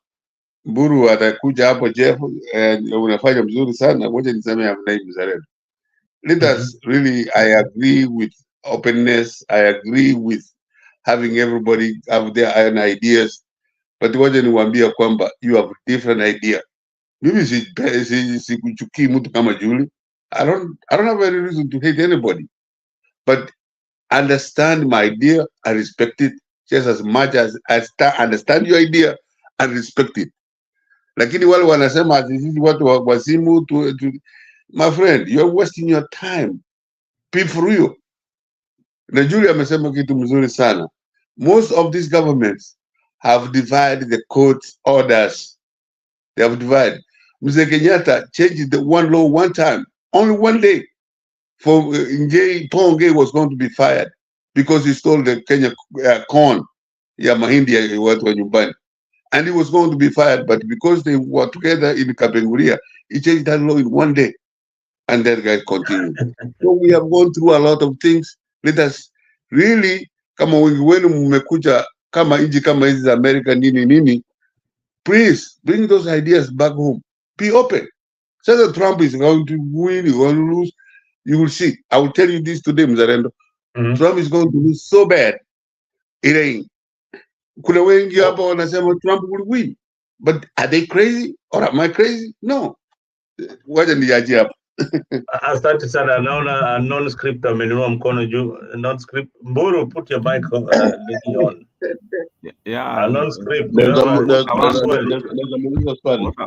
Speaker 16: Mburu atakuja hapo Jeff, unafanya mzuri sana, ngoja niseme amnai Mzalendo. Let us really, I agree with openness, I agree with having everybody have their own ideas, but ngoja niwaambia kwamba you have different idea. Mimi sikuchukii mtu kama Julie. I don't have any reason to hate anybody, but understand my idea and respect it just as much as I understand your idea and respect it. Lakini wale wanasema sisi watu wa simu my friend, you're wasting your time. Be for real. Na Julie amesema kitu mzuri sana. Most of these governments have divided the court orders. They have divided. Mzee Kenyatta changed the one law one time, only one day, for Ponge was going to be fired because he stole the Kenya corn, ya mahindi ya watu wa nyumbani, and he was going to be fired. But because they were together in Kapenguria, he changed that law in one day, and that guy continued. So we have gone through a lot of things. Let us really, kama wengi wenu mmekuja kama nchi kama hizi za America nini, please bring those ideas back home. Be open. Say that Trump is going to win, he's going to lose. You will see. I will tell you this today, Mzalendo. Trump is going to lose so bad. It ain't. Kuna wengi hapa wanasema Trump will win. But are they crazy? Or am I crazy? No. Wacha niaje hapa.
Speaker 1: Asante sana, naona non-script amenunua mkono juu. Non-script, Mburu, put your mic on.
Speaker 15: Yeah,
Speaker 1: non-script.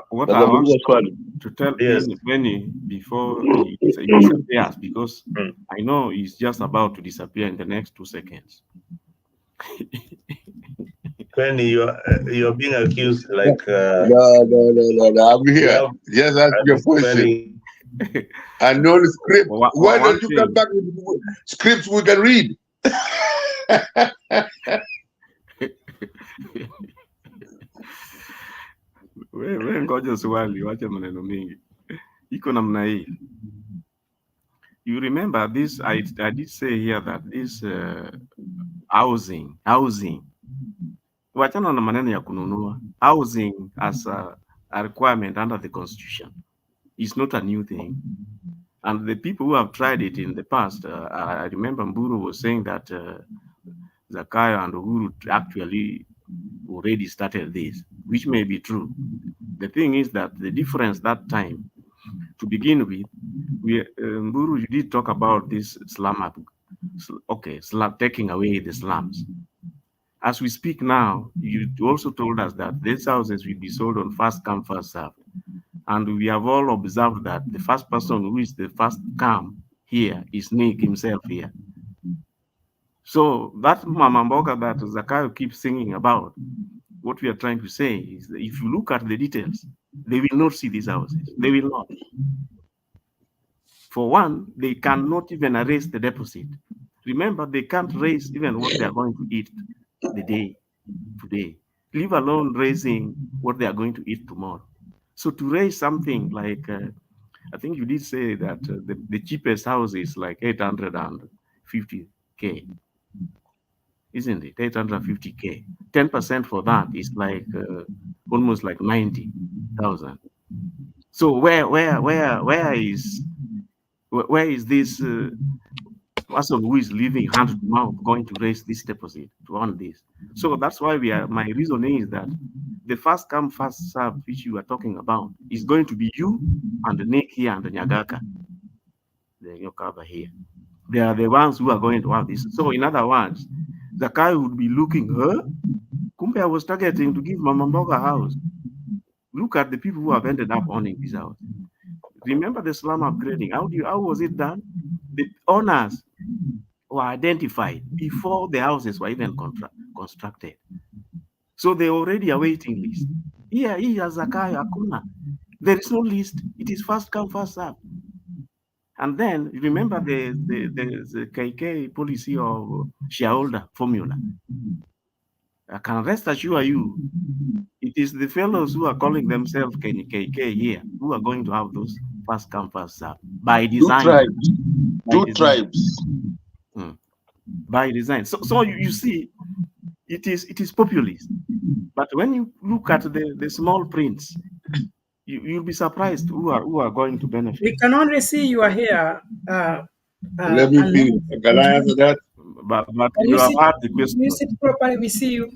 Speaker 15: what I want to tell Benny before he disappears, because I know he's just about to disappear in the next 2 seconds.
Speaker 1: Penny, you're being accused like.
Speaker 16: No. I'm here. Just ask your question. And no script. Why don't you come back with scripts we can read?
Speaker 15: Wewe ngoja swali, wacha maneno mingi. Iko namna hii. You remember this, I did say here that this housing. Wachana na maneno ya kununua. Housing as a requirement under the constitution is not a new thing. And the people who have tried it in the past, I remember Mburu was saying that Zakayo and Uhuru actually already started this, which may be true. The thing is that the difference that time, to begin with, Mburu, you did talk about this taking away the slums. As we speak now, you also told us that these houses will be sold on first come, first served. And we have all observed that the first person who is the first come here is Nick himself here. So that Mama Mboga that Zakayo keeps singing about, what we are trying to say is that if you look at the details, they will not see these houses. They will not. For one, they cannot even raise the deposit. Remember, they can't raise even what they are going to eat the day today, leave alone raising what they are going to eat tomorrow. So to raise something like, I think you did say that the cheapest house is like 850K, isn't it? 850K. 10% for that is like almost like 90,000. So where is this person who is living hand to mouth going to raise this deposit to earn this? So that's why my reasoning is that the first come first serve which you are talking about is going to be you and Nick here and Nyagaka, the Nyoka here. They are the ones who are going to have this. So in other words, the guy would be looking, Kumbe, I was targeting to give Mama Mboga a house. Look at the people who have ended up owning this house. Remember the slum upgrading? How was it done? The owners were identified before the houses were even constructed. So they already are waiting list. Here as Zakai Akuna. There is no list. It is first come, first serve. And then remember the KK policy of shareholder formula. I can rest assure you, it is the fellows who are calling themselves KK here who are going to have those first come, first serve by design.
Speaker 16: Two tribes.
Speaker 15: By design. So you see, it is populist. But when you look at the small prints, you'll be surprised who are going to benefit.
Speaker 11: We can only see you are here.
Speaker 16: Let me finish. Can I answer that?
Speaker 15: But you have heard the question.
Speaker 11: You sit properly, we see you.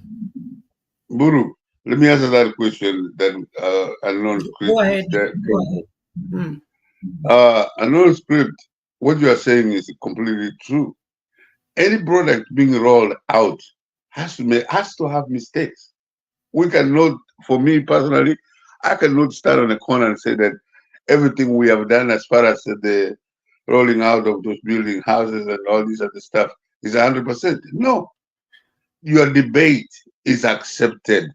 Speaker 16: Buru, let me answer that question. Then unknown script.
Speaker 11: Go ahead. Go ahead.
Speaker 16: Unknown script, what you are saying is completely true. Any product being rolled out has to have mistakes. We cannot, for me personally, I cannot stand on a corner and say that everything we have done as far as the rolling out of those building houses and all this other stuff is 100%. No. Your debate is accepted.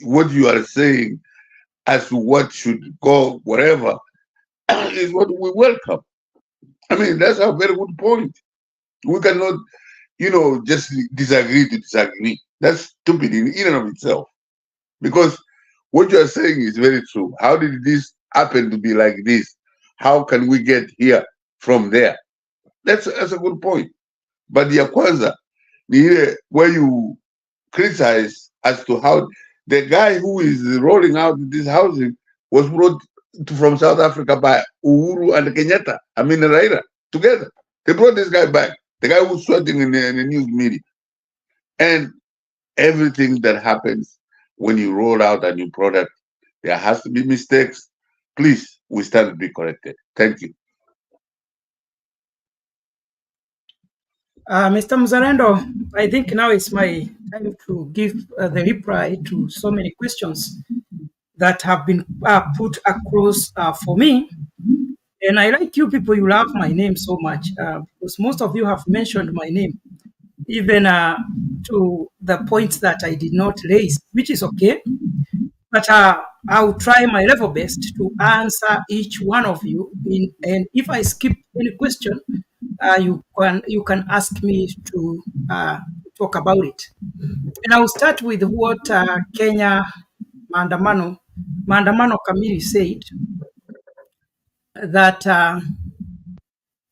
Speaker 16: What you are saying as to what should go wherever is what we welcome. I mean, that's a very good point. We cannot, just disagree to disagree. That's stupid in and of itself. Because what you are saying is very true. How did this happen to be like this? How can we get here from there? That's a good point. But the Kwanza, where you criticize as to how the guy who is rolling out this housing was brought from South Africa by Uhuru and Kenyatta, Raila, together. They brought this guy back, the guy who's sweating in the news media. And everything that happens when you roll out a new product, there has to be mistakes. Please, we stand to be corrected. Thank you.
Speaker 11: Mr. Mzalendo, I think now it's my time to give the reply to so many questions that have been put across for me. And I like you people, you love my name so much because most of you have mentioned my name, even to the points that I did not raise, which is okay. But I'll try my level best to answer each one of you. And if I skip any question, you can ask me to talk about it. And I'll start with what Kenya Maandamano Kamili said, that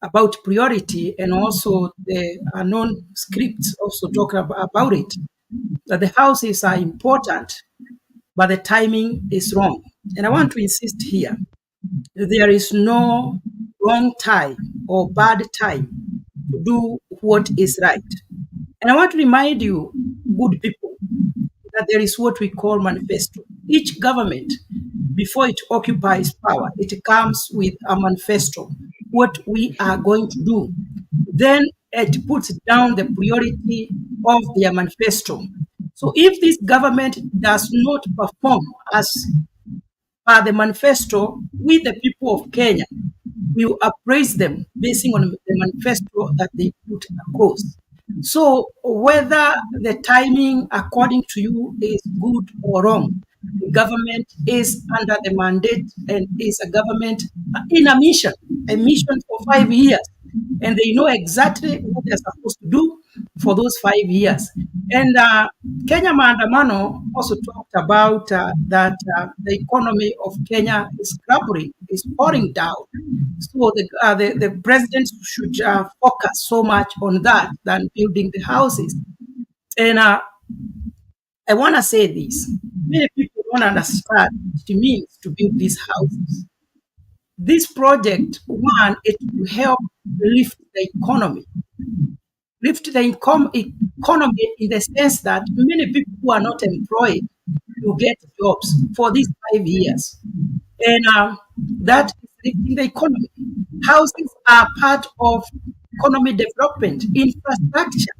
Speaker 11: about priority, and also the unknown scripts also talk about it, that the houses are important, but the timing is wrong. And I want to insist here, there is no wrong time or bad time to do what is right. And I want to remind you, good people, that there is what we call manifesto. Each government, before it occupies power, it comes with a manifesto, what we are going to do. Then it puts down the priority of their manifesto. So if this government does not perform as per the manifesto, we the people of Kenya, we will appraise them based on the manifesto that they put across. So whether the timing according to you is good or wrong, the government is under the mandate and is a government in a mission for 5 years. And they know exactly what they're supposed to do for those 5 years. And Kenya Maandamano also talked about that the economy of Kenya is crumbling, is falling down. So the president should focus so much on that than building the houses. And I want to say this. Many people don't understand what it means to build these houses. This project, one, it will help lift the economy. Lift the economy in the sense that many people who are not employed will get jobs for these 5 years. And that is lifting the economy. Houses are part of economy development, infrastructure,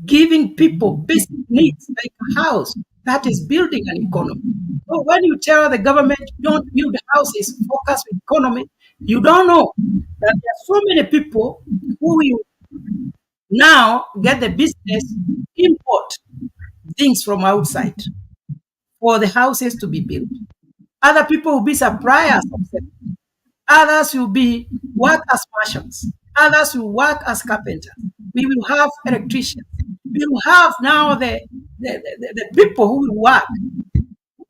Speaker 11: giving people basic needs like a house. That is building an economy. So when you tell the government don't build houses, focus on economy, you don't know that there are so many people who will now get the business import things from outside for the houses to be built. Other people will be suppliers of them. Others will be work as merchants. Others will work as carpenters. We will have electricians. We will have now the people who will work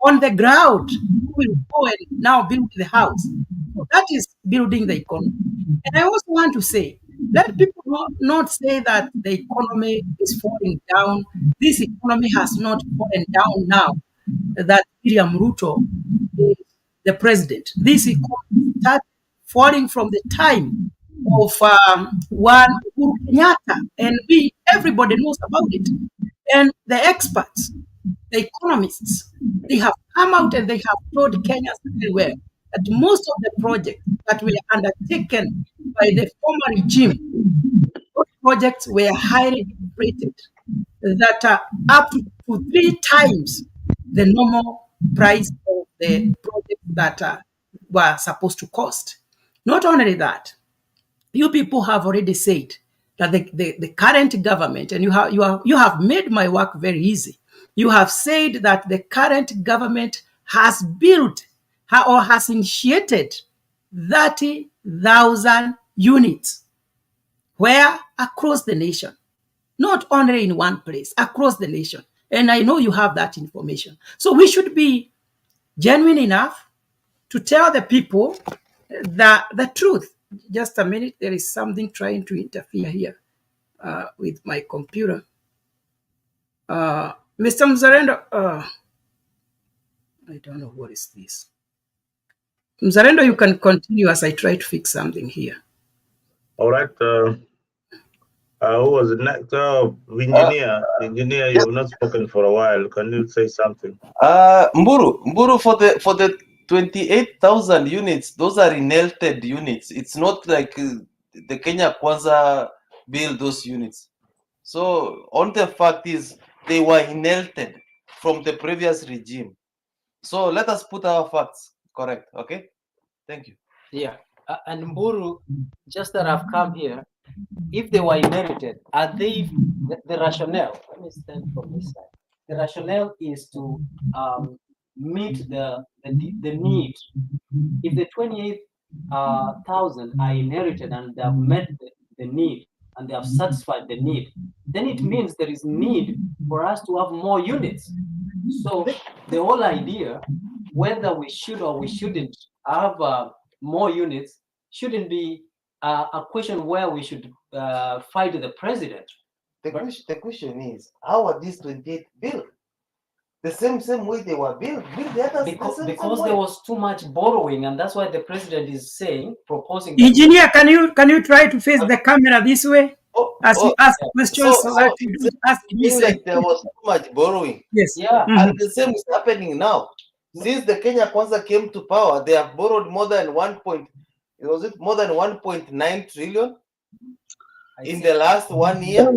Speaker 11: on the ground, who will go and now build the house. So that is building the economy. And I also want to say, let people not say that the economy is falling down. This economy has not fallen down now that William Ruto is the president. This economy started falling from the time of one Uhuru Kenyatta, and everybody knows about it. And the experts, the economists, they have come out and they have told Kenyans very well that most of the projects that were undertaken by the former regime, those projects were highly inflated, that are up to 3 times the normal price of the projects that were supposed to cost. Not only that, you people have already said that the current government, and you have made my work very easy. You have said that the current government has built or has initiated 30,000 units, where across the nation, not only in one place, across the nation. And I know you have that information. So we should be genuine enough to tell the people the truth. Just a minute, there is something trying to interfere here with my computer. Mr. Mzalendo, I don't know what is this. Mzalendo, you can continue as I try to fix something here.
Speaker 1: All right. Who was the next? Engineer, you have not spoken for a while. Can you say something?
Speaker 3: Mburu, for the 28,000 units, those are inherited units. It's not like the Kenya Kwanza built those units. So on the fact is they were inherited from the previous regime. So let us put our facts correct, okay? Thank you.
Speaker 4: Yeah, and Mburu, just that I've come here, if they were inherited, are they the rationale? Let me stand from this side. The rationale is to meet the need. If the 28,000 are inherited and they have met the need and they have satisfied the need, then it means there is need for us to have more units. So the whole idea, whether we should or we shouldn't have more units, shouldn't be a question where we should fight the president.
Speaker 3: The question is, how are these 28 built? The same way they were built the others
Speaker 4: because there was too much borrowing, and that's why the president is proposing.
Speaker 11: Engineer, can you try to face the camera this way as you ask questions so that you don't ask me?
Speaker 3: Like there was too much borrowing.
Speaker 11: Yes.
Speaker 4: Yeah.
Speaker 3: And the same is happening now. Since the Kenya Kwanza came to power, they have borrowed more than 1.9 trillion in the last 1 year.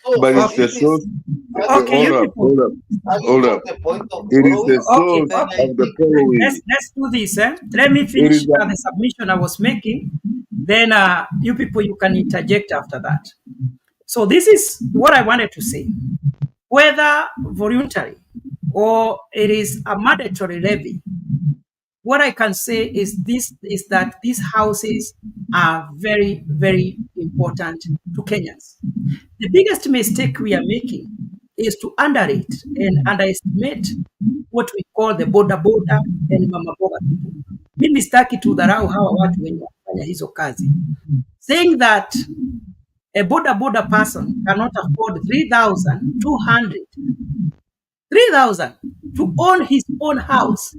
Speaker 3: So
Speaker 16: but it's the source.
Speaker 11: Okay,
Speaker 16: hold up. It is the source of the borrowing.
Speaker 11: Let's do this. Let me finish the submission I was making. Then you people, you can interject after that. So this is what I wanted to say. Whether voluntary or it is a mandatory levy, what I can say is that these houses are very, very important to Kenyans. The biggest mistake we are making is to underrate and underestimate what we call the boda boda and mama boga people. Mimi sitaki tudharau hawa watu wenye wanafanya hizo kazi. Saying that a boda boda person cannot afford 3,000 to own his own house.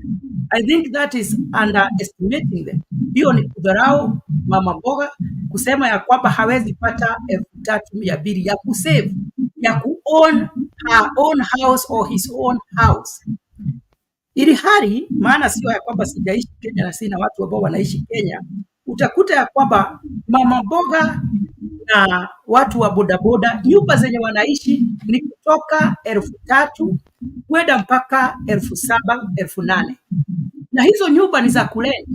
Speaker 11: I think that is underestimating them. Hiyo ni kudharau mama mboga, kusema ya kwamba hawezi pata 3,200 ya kusave, ya kuown her own house or his own house. Ili hali, maana sio ya kwamba sijaishi Kenya na sina watu ambao wanaishi Kenya, utakuta ya kwamba mama mboga na watu wa bodaboda, nyumba zenye wanaishi ni kutoka 3,000 kwenda mpaka 7,000, 8,000, na hizo nyumba ni za kurent.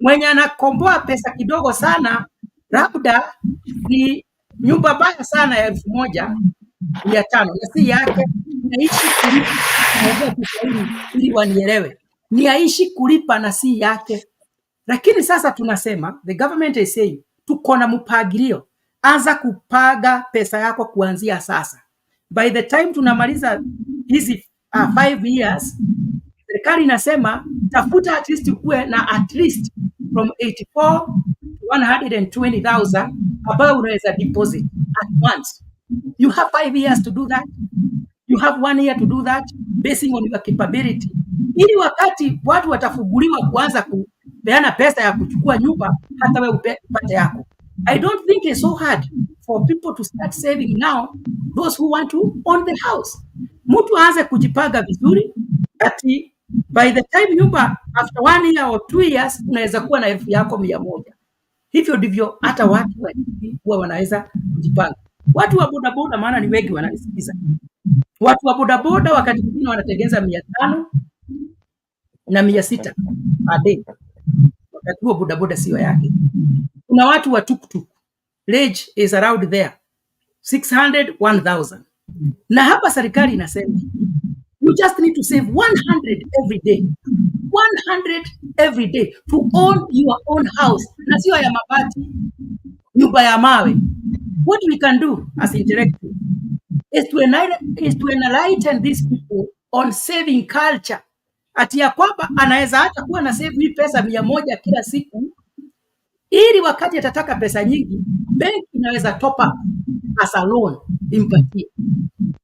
Speaker 11: Mwenye anakomboa pesa kidogo sana, labda ni nyumba baya sana ya 1,500 na si yake, naishi kulipa, ili wanielewe, ni aishi kulipa na si yake. Lakini sasa tunasema, the government is saying, tuko na mpangilio, anza kupaga pesa yako kuanzia sasa. By the time tunamaliza hizi 5 years, serikali inasema tafuta at least ukuwe na at least from 84 to 120,000 ambayo unaweza deposit at once. You have 5 years to do that. You have 1 year to do that basing on your capability. Ili wakati watu watafunguliwa kuanza kupeana pesa ya kuchukua nyumba, hata wewe upate yako. I don't think it's so hard for people to start saving now, those who want to own the house. Mtu aanze kujipanga vizuri, ati by the time nyumba after 1 year or 2 years unaweza kuwa na 1,000 yako 100. Hivyo ndivyo hata watu huwa wanaweza kujipanga. Watu wa bodaboda, maana ni wengi wananisikiza. Watu wa bodaboda wakati mwingine wanatengeneza 500 na 600 a day. Wakati huo bodaboda sio yake. Kuna watu wa tuktuk, range is around there 600, 1,000. Na hapa serikali inasema you just need to save 100 every day. 100 every day to own your own house. Na sio ya mabati, nyumba ya mawe. What we can do as intellectuals is to enlighten these people on saving culture. Ati ya kwamba anaweza hata kuwa na save hii pesa 100 kila siku, ili wakati atataka pesa nyingi, benki inaweza top up as a loan impatie,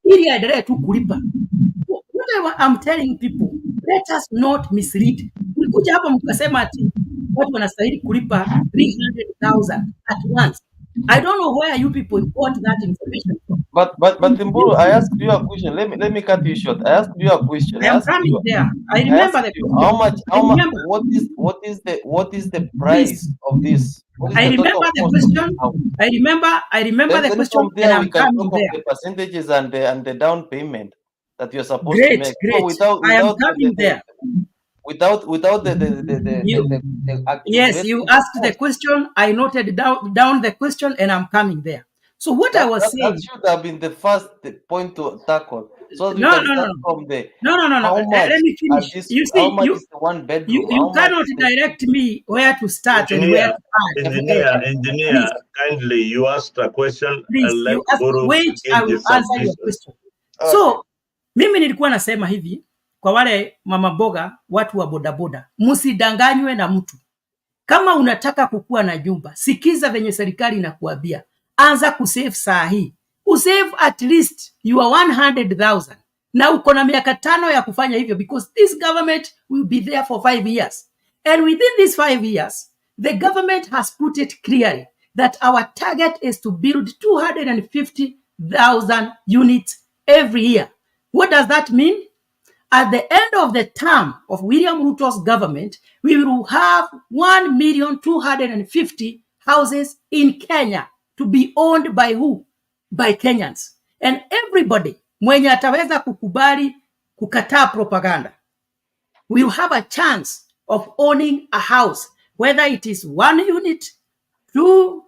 Speaker 11: ili aendelee tu kulipa. What I'm telling people, let us not mislead. Mlikuja hapa mkasema ati watu wanastahili kulipa 300,000 at once. I don't know where you people got that information from.
Speaker 3: But Mburu, I asked you a question. Let me cut you short. I asked you a question.
Speaker 11: I am coming there. I remember the question.
Speaker 3: How much? What is the price of this?
Speaker 11: I remember the question. I remember the question.
Speaker 3: From there,
Speaker 11: and
Speaker 3: we
Speaker 11: I'm
Speaker 3: can
Speaker 11: coming
Speaker 3: talk
Speaker 11: there.
Speaker 3: of the percentages and the down payment that you're supposed
Speaker 11: Great,
Speaker 3: to make.
Speaker 11: great.
Speaker 3: So
Speaker 11: I am coming there.
Speaker 3: Without
Speaker 11: Yes, you asked the question. I noted down the question, and I'm coming there. So what I was saying,
Speaker 3: that should have been the first point to tackle. So we
Speaker 11: no.
Speaker 3: from the
Speaker 11: No.
Speaker 3: how much
Speaker 11: Let me finish. You see,
Speaker 3: how much is the 1 bedroom?
Speaker 11: you cannot direct me where to start and where to end.
Speaker 1: Engineer, kindly, you asked a question.
Speaker 11: Please,
Speaker 1: Let
Speaker 11: you ask,
Speaker 1: Guru
Speaker 11: wait,
Speaker 1: give
Speaker 11: I will
Speaker 1: his
Speaker 11: answer your
Speaker 1: submission.
Speaker 11: question. So, mimi nilikuwa nasema hivi, kwa wale mama boga, watu wa bodaboda, msidanganywe na mtu. Kama unataka kukua na nyumba, sikiza venye serikali inakuambia. Anza kusave saa hii. Usave at least your 100,000. Na uko na miaka 5 ya kufanya hivyo, because this government will be there for 5 years. And within these 5 years, the government has put it clearly that our target is to build 250,000 units every year. What does that mean? At the end of the term of William Ruto's government, we will have 1,250,000 houses in Kenya to be owned by who? By Kenyans. And everybody, mwenye ataweza kukubali kukataa propaganda, will have a chance of owning a house, whether it is 1 unit, two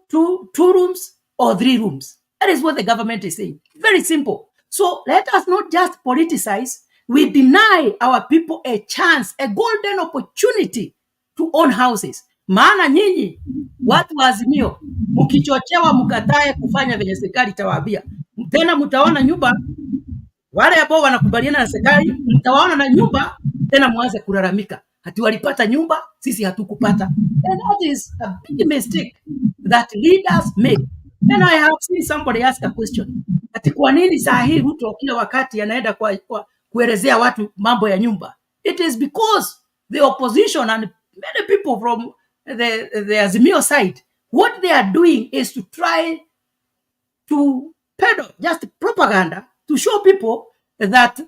Speaker 11: rooms, or 3 rooms. That is what the government is saying. Very simple. So let us not just politicize we deny our people a chance, a golden opportunity to own houses. Maana nyinyi watu wa Azimio mkichochewa mkatae kufanya venye serikali itawaambia, tena mtaona nyumba, wale ambao wanakubaliana na serikali mtawaona na nyumba, tena mwanze kulalamika hati walipata nyumba, sisi hatukupata. And that is a big mistake that leaders make. And I have seen somebody ask a question, ati kwa nini saa hii Ruto kila wakati anaenda kuelezea watu mambo ya nyumba? It is because the opposition and many people from the Azimio side, what they are doing is to try to peddle just propaganda to show people that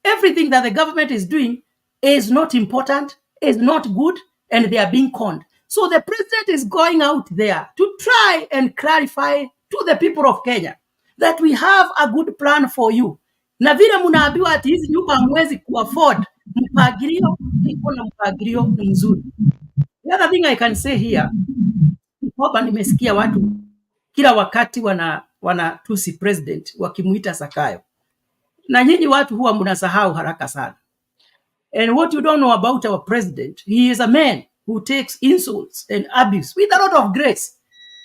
Speaker 11: everything that the government is doing is not important, is not good, and they are being conned. So the president is going out there to try and clarify to the people of Kenya that we have a good plan for you. Na vile mnaambiwa ati hizi nyumba hamwezi kuafford, mpangilio iko na mpangilio mzuri. The other thing I can say here, kwamba nimesikia watu kila wakati wanatusi president wakimuita Sakayo. Na nyinyi watu huwa mnasahau haraka sana. And what you don't know about our president, he is a man who takes insults and abuse with a lot of grace.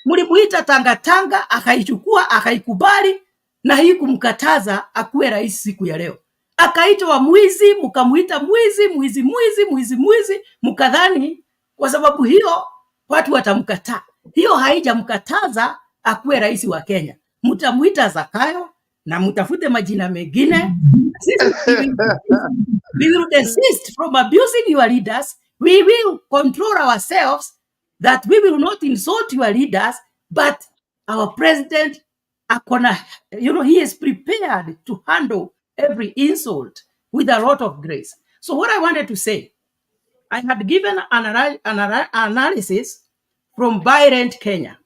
Speaker 11: Mlimuita tangatanga, akaichukua, akaikubali, na hii kumkataza akuwe rais siku ya leo. Akaitwa mwizi, mkamuita mwizi, mkadhani kwa sababu hiyo watu watamkataa. Hiyo haijamkataza akuwe rais wa Kenya. Mtamuita Zakayo na mtafute majina mengine. We will desist from abusing your leaders. We will control ourselves that we will not insult your leaders, but our president, he is prepared to handle every insult with a lot of grace. So what I wanted to say, I had given an analysis from Buy Rent Kenya,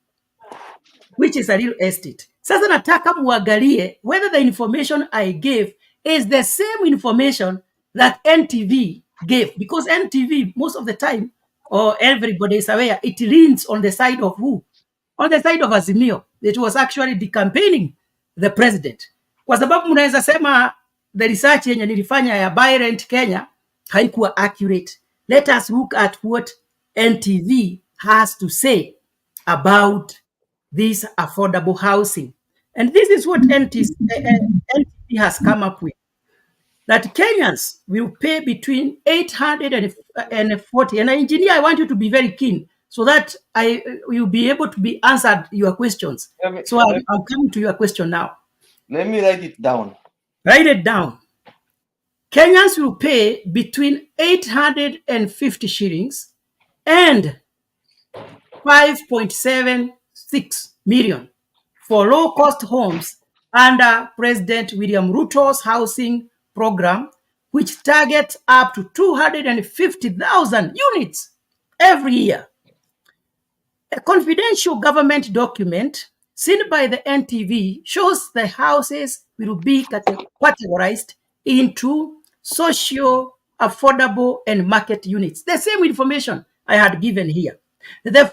Speaker 11: which is a real estate. Sasa nataka muangalie whether the information I gave is the same information that NTV gave, because NTV most of the time, or everybody is aware, it leans on the side of who? On the side of Azimio. It was actually decampaigning the president. Kwa sababu mnaweza sema the research yenye nilifanya ya Buy Rent Kenya haikuwa accurate. Let us look at what NTV has to say about this affordable housing. And this is what NTV has come up with. That Kenyans will pay between 840. And engineer, I want you to be very keen so that you'll be able to be answered your questions. I'm coming to your question now.
Speaker 3: Let me write it down.
Speaker 11: Write it down. Kenyans will pay between 850 shillings and 5.76 million for low-cost homes under President William Ruto's housing program, which targets up to 250,000 units every year. A confidential government document seen by the NTV shows the houses will be categorized into socio, affordable, and market units. The same information I had given here. The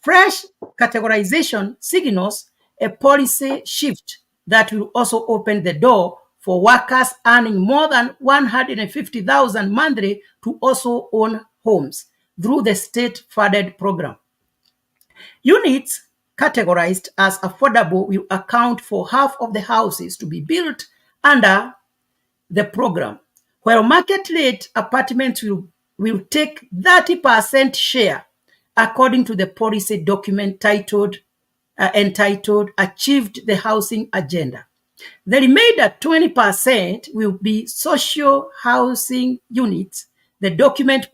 Speaker 11: fresh categorization signals a policy shift that will also open the door for workers earning more than 150,000 monthly to also own homes through the state-funded program. Units categorized as affordable will account for half of the houses to be built under the program, while market rate apartments will take 30% share, according to the policy document entitled Achieved the Housing Agenda. The remainder 20% will be social housing units. The document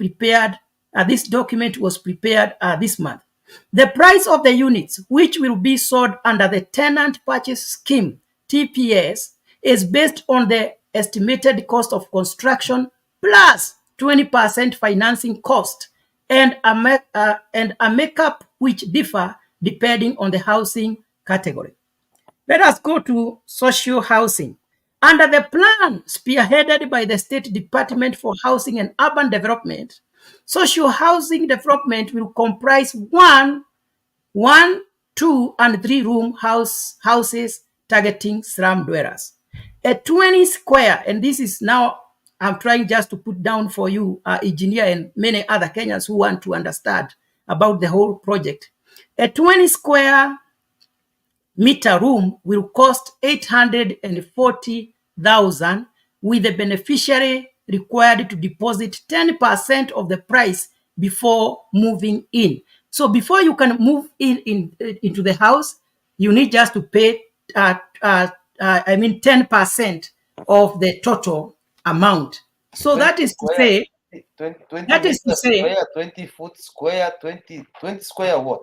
Speaker 11: this document was prepared this month. The price of the units, which will be sold under the Tenant Purchase Scheme, TPS, is based on the estimated cost of construction plus 20% financing cost and a makeup which differ depending on the housing category. Let us go to social housing. Under the plan spearheaded by the State Department for Housing and Urban Development, social housing development will comprise 1, 2, and 3 room houses targeting slum dwellers. A 20 square, and this is now, I'm trying just to put down for you, engineer and many other Kenyans who want to understand about the whole project. A 20 square meter room will cost 840,000, with the beneficiary required to deposit 10% of the price before moving in. So before you can move into the house, you need just to pay 10% of the total amount. So
Speaker 3: 20
Speaker 11: that is to
Speaker 3: square,
Speaker 11: say,
Speaker 3: 20
Speaker 11: that is to
Speaker 3: meters
Speaker 11: say,
Speaker 3: square, 20 foot square, 20 square what?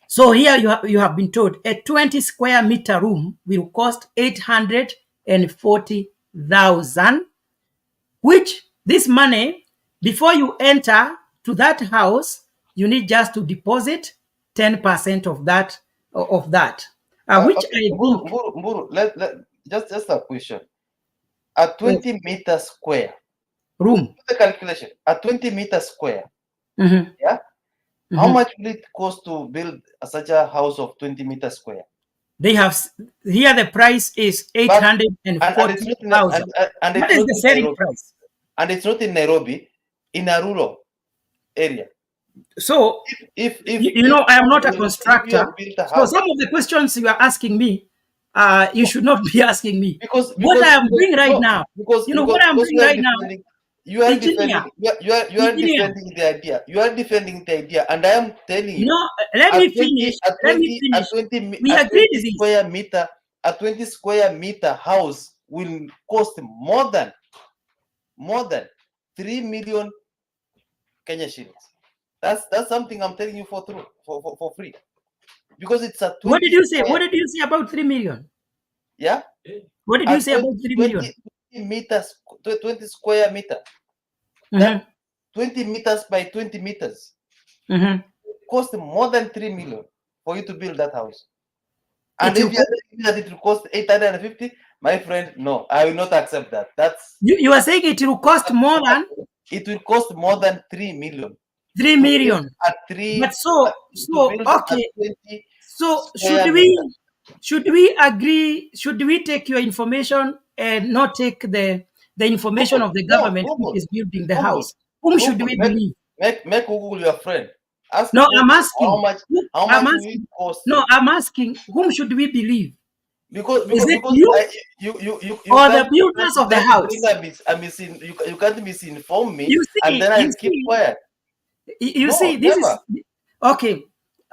Speaker 11: so here you have been told a 20 square meter room will cost 840,000, which this money, before you enter to that house, you need just to deposit 10% of that, which
Speaker 3: Okay,
Speaker 11: I think
Speaker 3: Mburu, just a question. A 20 meter square
Speaker 11: room.
Speaker 3: the calculation. A 20 meter square.
Speaker 11: Mhm.
Speaker 3: Yeah. How
Speaker 11: Mhm.
Speaker 3: much will it cost to build such a house of 20 meter square?
Speaker 11: They have here the price is
Speaker 3: And it's not in,
Speaker 11: 840,000.
Speaker 3: and
Speaker 11: That
Speaker 3: it's
Speaker 11: is
Speaker 3: not
Speaker 11: the
Speaker 3: in
Speaker 11: selling
Speaker 3: Nairobi.
Speaker 11: price.
Speaker 3: And it's not in Nairobi, in a rural area.
Speaker 11: So
Speaker 3: If
Speaker 11: I am not a
Speaker 3: you
Speaker 11: constructor.
Speaker 3: have built a
Speaker 11: So
Speaker 3: house,
Speaker 11: some of the questions you are asking me, you should not be asking me.
Speaker 3: because
Speaker 11: What I am doing right
Speaker 3: no,
Speaker 11: now,
Speaker 3: because
Speaker 11: what I'm doing
Speaker 3: you are
Speaker 11: right now,
Speaker 3: defending you are
Speaker 11: engineer,
Speaker 3: defending you are
Speaker 11: engineer.
Speaker 3: defending the idea. You are defending the idea, and I am telling you,
Speaker 11: Let
Speaker 3: a
Speaker 11: me
Speaker 3: 20
Speaker 11: finish.
Speaker 3: a
Speaker 11: Let me
Speaker 3: 20 a
Speaker 11: finish.
Speaker 3: 20 mi-
Speaker 11: We
Speaker 3: a
Speaker 11: agreed
Speaker 3: 20
Speaker 11: this.
Speaker 3: square meter a 20 square meter house will cost more than 3 million Kenya shillings. That's something I'm telling you for free, because it's a 20
Speaker 11: What did you say?
Speaker 3: square.
Speaker 11: What did you say about 3 million?
Speaker 3: Yeah.
Speaker 11: What did you say about 3 million?
Speaker 3: 20 square meter. That 20 meters by 20 meters cost more than 3 million for you to build that house. And if you are telling me that it will cost 850, my friend, no, I will not accept that. That's
Speaker 11: you are saying it will cost more than
Speaker 3: it will cost more than 3 million.
Speaker 11: 3 million. But so okay.
Speaker 3: 20
Speaker 11: So
Speaker 3: square meter.
Speaker 11: should we agree? Should we take your information and not take the information of the government which is building the house? Whom should we believe?
Speaker 3: Make Google your friend. Ask
Speaker 11: No,
Speaker 3: Google
Speaker 11: I'm asking.
Speaker 3: how much will it cost?
Speaker 11: No, I'm asking. Whom should we believe?
Speaker 3: Because
Speaker 11: Is it
Speaker 3: you
Speaker 11: or
Speaker 3: can't,
Speaker 11: the builders of the house?
Speaker 3: you can't misinform me,
Speaker 11: You see,
Speaker 3: and then I keep quiet.
Speaker 11: You
Speaker 3: No,
Speaker 11: see, this
Speaker 3: never.
Speaker 11: is okay.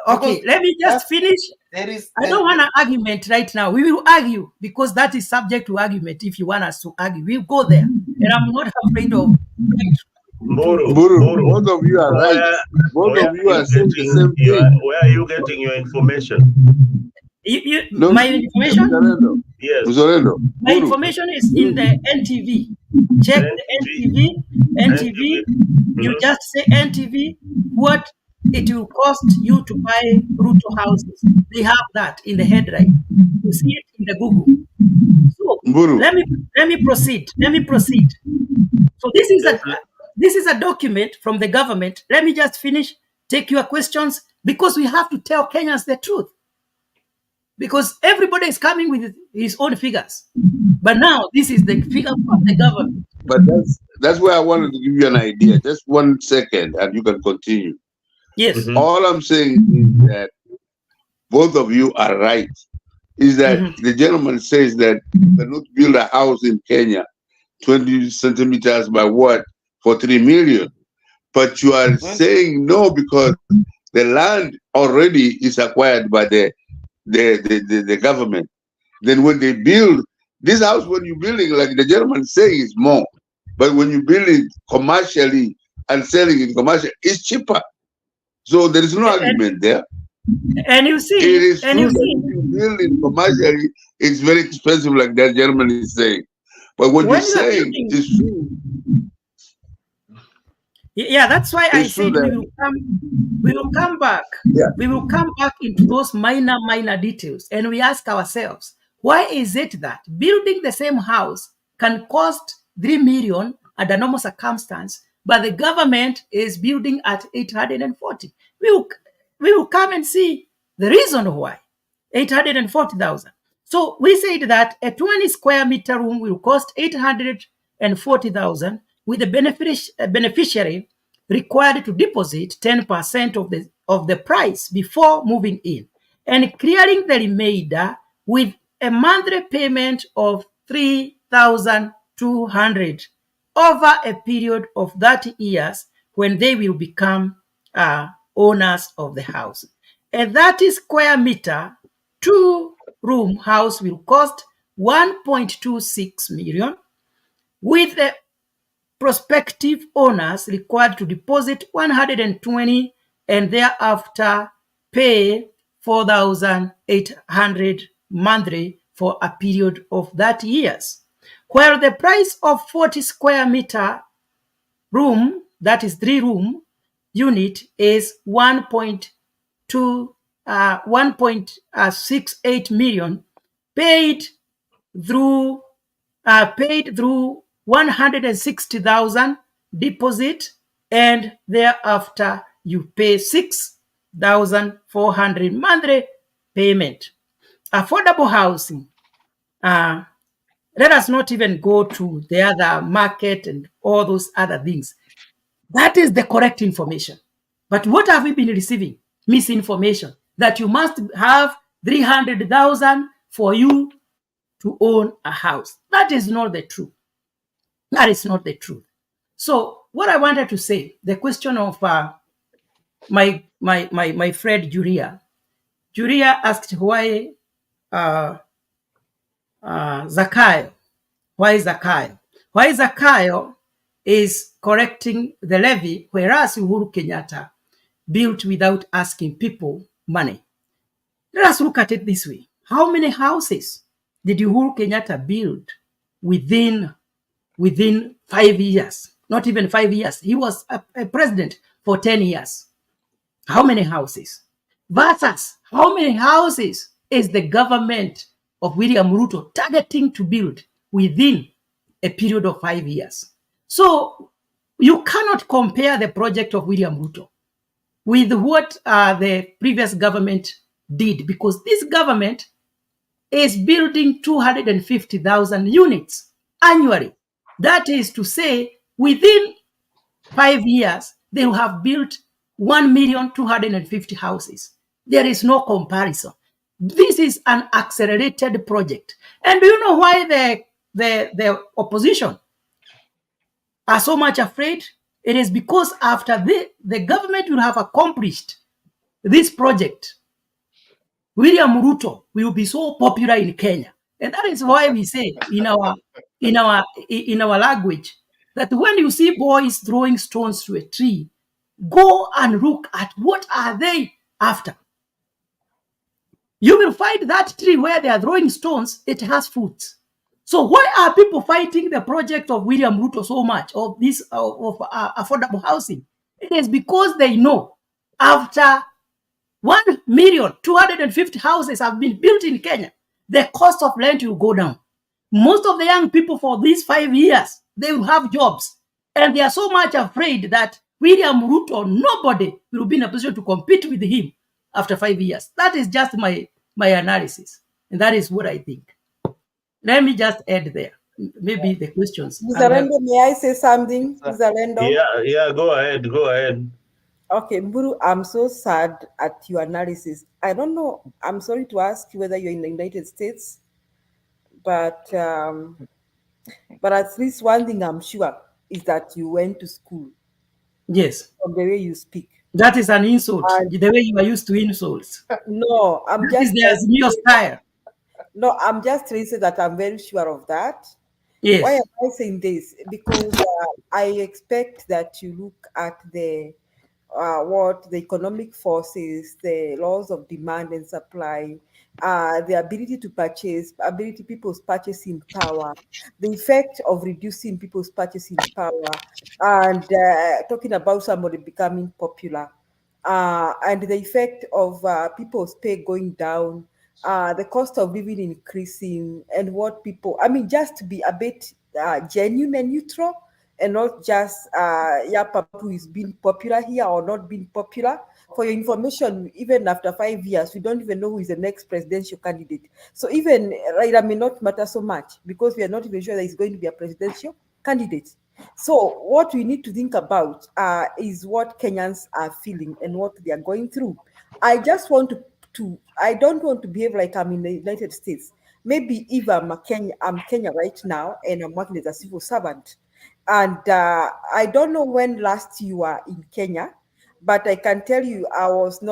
Speaker 11: Okay,
Speaker 3: Because
Speaker 11: let me just finish. I don't want an argument right now. We will argue because that is subject to argument. If you want us to argue, we'll go there. And I'm not afraid of.
Speaker 1: Mburu,
Speaker 16: Both of you are right. Both of you are saying the same thing.
Speaker 1: Where are you getting your information?
Speaker 11: My information?
Speaker 1: Yes.
Speaker 11: My information is in the NTV. Check the NTV. You just say NTV, what it will cost you to buy Ruto houses. They have that in the headline. You see it in the Google. So let me proceed. So this is a document from the government. Let me just finish. Take your questions because we have to tell Kenyans the truth. Because everybody is coming with his own figures. But now this is the figure from the government.
Speaker 16: But that's where I wanted to give you an idea. Just 1 second, and you can continue.
Speaker 11: Yes.
Speaker 16: All I'm saying is that both of you are right. Is that the gentleman says that you cannot build a house in Kenya 20 centimeters by what for 3 million, but you are saying no because the land already is acquired by the government. Then when they build this house, when you're building, like the gentleman is saying, is more. But when you build it commercially and selling it commercially, it's cheaper. So there is no argument there.
Speaker 11: And you see,
Speaker 16: it is true that if you build it commercially, it's very expensive, like that gentleman is saying. But what you're saying is true.
Speaker 11: Yeah, that's why I said we will come back.
Speaker 16: Yeah.
Speaker 11: We will come back into those minor details, and we ask ourselves, why is it that building the same house can cost 3 million under normal circumstance, but the government is building at 840? We will come and see the reason why 840,000. So we said that a 20 square meter room will cost 840,000, with the beneficiary required to deposit 10% of the price before moving in, and clearing the remainder with a monthly payment of 3,200 over a period of 30 years when they will become owners of the house. A 30 square meter, 2-room house will cost 1.26 million, with the prospective owners required to deposit 120 and thereafter pay 4,800 monthly for a period of 30 years. While the price of 40 square meter room, that is 3-room unit, is 1.68 million, paid through 160,000 deposit, and thereafter you pay 6,400 monthly payment. Affordable housing. Let us not even go to the other market and all those other things. That is the correct information. But what have we been receiving? Misinformation that you must have 300,000 for you to own a house. That is not the truth. That is not the truth. So what I wanted to say, the question of my friend Julia asked why Zakayo. Why Zakayo? Why Zakayo is correcting the levy, whereas Uhuru Kenyatta built without asking people money. Let us look at it this way. How many houses did Uhuru Kenyatta build within 5 years? Not even 5 years. He was a president for 10 years. How many houses? Versus how many houses is the government of William Ruto targeting to build within a period of 5 years? So you cannot compare the project of William Ruto with what the previous government did, because this government is building 250,000 units annually. That is to say, within 5 years, they will have built 1,250,000 houses. There is no comparison. This is an accelerated project. And do you know why the opposition are so much afraid? It is because after the government will have accomplished this project, William Ruto will be so popular in Kenya. And that is why we say in our language that when you see boys throwing stones to a tree, go and look at what are they after. You will find that tree where they are throwing stones, it has fruits. So why are people fighting the project of William Ruto so much, of this of affordable housing? It is because they know after 1,250,000 houses have been built in Kenya, the cost of rent will go down. Most of the young people for these 5 years, they will have jobs. And they are so much afraid that William Ruto, nobody will be in a position to compete with him after 5 years. That is just my analysis. And that is what I think. Let me just add there. Maybe the questions.
Speaker 5: Mzalendo, may I say something? Mzalendo?
Speaker 1: Yeah, go ahead.
Speaker 5: Okay, Mburu, I'm so sad at your analysis. I don't know, I'm sorry to ask you whether you're in the United States, but at least one thing I'm sure is that you went to school.
Speaker 11: Yes.
Speaker 5: From the way you speak.
Speaker 11: That is an insult. The way you are used to insults.
Speaker 5: No, I'm
Speaker 11: that
Speaker 5: just...
Speaker 11: is the Azimio style.
Speaker 5: No, I'm just trying to say that I'm very sure of that.
Speaker 11: Yes.
Speaker 5: Why am I saying this? Because I expect that you look at what the economic forces, the laws of demand and supply, the ability to purchase, people's purchasing power, the effect of reducing people's purchasing power, and talking about somebody becoming popular, and the effect of people's pay going down, the cost of living increasing, and what people, just to be a bit genuine and neutral, and not just Yapa who is being popular here or not being popular, For your information, even after 5 years, we don't even know who is the next presidential candidate. So even Raila may not matter so much because we are not even sure that he's going to be a presidential candidate. So what we need to think about is what Kenyans are feeling and what they are going through. I just want I don't want to behave like I'm in the United States. Maybe if I'm Kenya right now and I'm working as a civil servant. And I don't know when last you were in Kenya, but I can tell you I was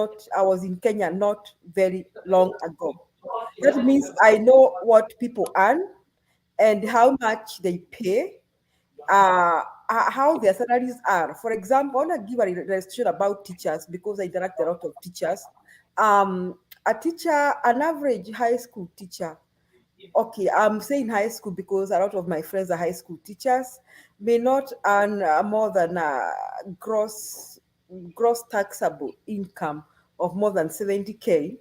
Speaker 5: in Kenya not very long ago. That means I know what people earn and how much they pay, how their salaries are. For example, I want to give a illustration about teachers because I interact a lot of teachers. A teacher, an average high school teacher, okay, I'm saying high school because a lot of my friends are high school teachers, may not earn more than gross taxable income of more than 70K.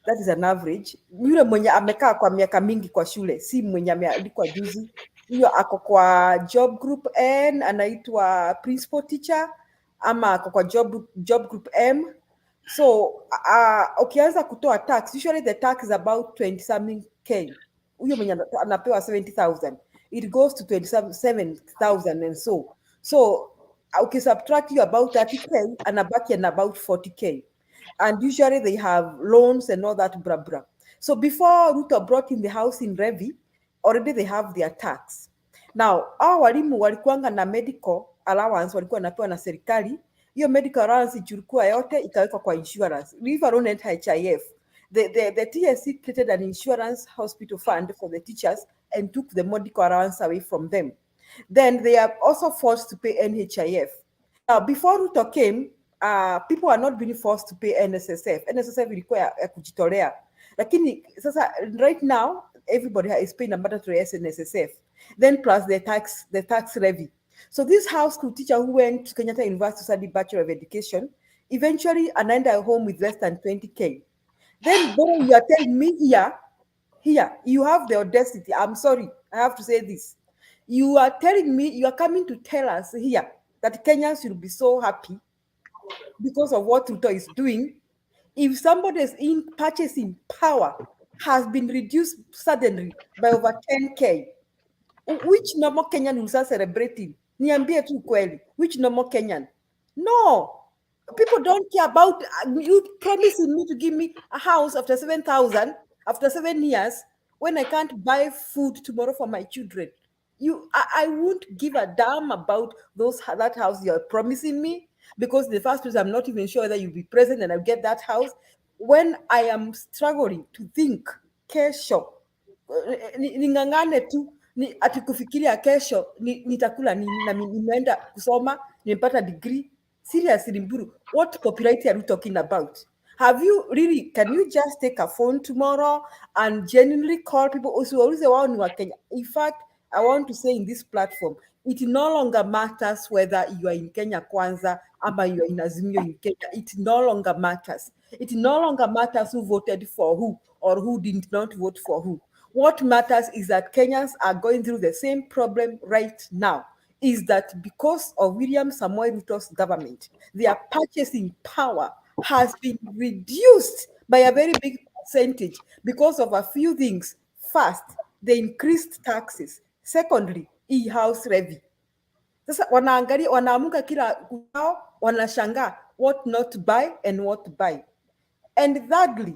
Speaker 5: That is an average. Yule mwenye amekaa kwa miaka mingi kwa shule, si mwenye ameandikwa juzi. Huyo ako kwa job group N, anaitwa principal teacher, ama ako kwa job group M. So ukianza kutoa tax, usually the tax is about 20 something K. Huyo mwenye anapewa 70,000, it goes to 27,000 and so ukisubtract you about 30K, anabaki and about 40K. And usually they have loans and all that blah blah. So before Ruto brought in the house in Revi, already they have their tax. Now hao walimu walikuanga na medical allowance, walikuwa napewa na serikali. Hiyo medical allowance ichukua yote ikawekwa kwa insurance, leave alone at HIF. The TSC created an insurance hospital fund for the teachers and took the medical allowance away from them. Then they are also forced to pay NHIF. Now, before Ruto came, people are not being forced to pay NSSF. NSSF ilikuwa ya kujitolea. Lakini sasa right now everybody is paying a mandatory NSSF. Then plus the tax levy. So this house school teacher who went to Kenyatta University to study Bachelor of Education, eventually anaenda home with less than 20K. Then you are telling me here, you have the audacity. I'm sorry, I have to say this. You are telling me, you are coming to tell us here that Kenyans should be so happy because of what Ruto is doing. If somebody's purchasing power has been reduced suddenly by over 10K, which normal Kenyan will start celebrating? Niambie tu kweli, which normal Kenyan? No, people don't care about you promising me to give me a house after 7,000 after 7 years when I can't buy food tomorrow for my children. I won't give a damn about that house you're promising me, because in the first place I'm not even sure that you'll be present and I'll get that house when I am struggling to think kesho. Ningangane tu ati kufikiria kesho nitakula nini, na nimeenda kusoma nimepata degree. Seriously, Mburu, what popularity are you talking about? Have you really, can you just take a phone tomorrow and genuinely call people? In fact, I want to say in this platform, it no longer matters whether you are in Kenya Kwanza or you are in Azimio in Kenya. It no longer matters. It no longer matters who voted for who or who did not vote for who. What matters is that Kenyans are going through the same problem right now. Is that because of William Samoei Ruto's government, their purchasing power has been reduced by a very big percentage because of a few things. First, they increased taxes. Secondly, e-house levy. Sasa wanaamuka kila kuchao, wanashangaa what not to buy and what to buy. And thirdly,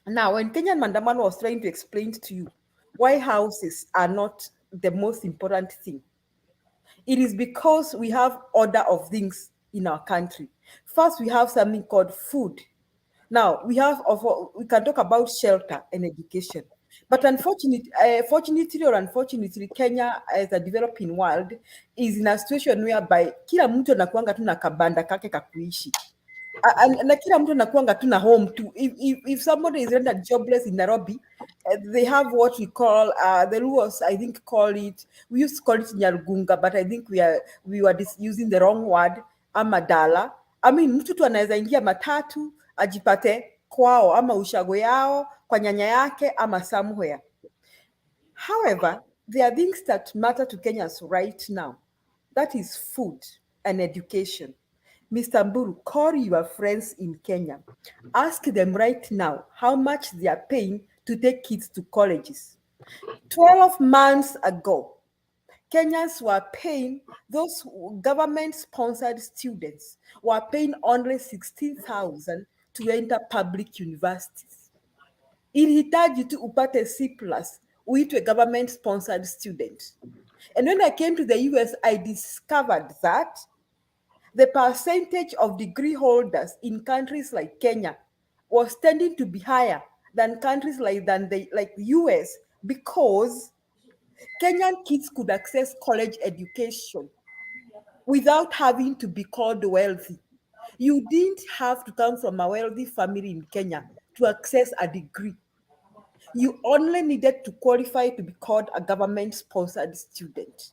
Speaker 5: now when Kenyan Mandamano was trying to explain to you why houses are not the most important thing, it is because we have order of things in our country. First, we have something called food. Now, we can talk about shelter and education. But fortunately or unfortunately, Kenya as a developing world is in a situation whereby kila mtu anakuanga tu na kabanda kake kakuishi. Na kila mtu anakuanga tu na home too. If somebody is rendered jobless in Nairobi, they have what we call the Luos, I think we used to call it Nyarugunga, but I think we were using the wrong word, amadala. I mean, mtu tu anaweza ingia matatu ajipate kwao ama ushago yao kwa nyanya yake ama somewhere. However, there are things that matter to Kenyans right now. That is food and education. Mr. Mburu, call your friends in Kenya. Ask them right now how much they are paying to take kids to colleges. 12 months ago, Kenyans were paying, those government-sponsored students were paying only 16,000 to enter public universities. Ilihitaji tu upate C+, uitwe government-sponsored student. And when I came to the US, I discovered that the percentage of degree holders in countries like Kenya was tending to be higher than countries like the US, because Kenyan kids could access college education without having to be called wealthy. You didn't have to come from a wealthy family in Kenya to access a degree. You only needed to qualify to be called a government-sponsored student,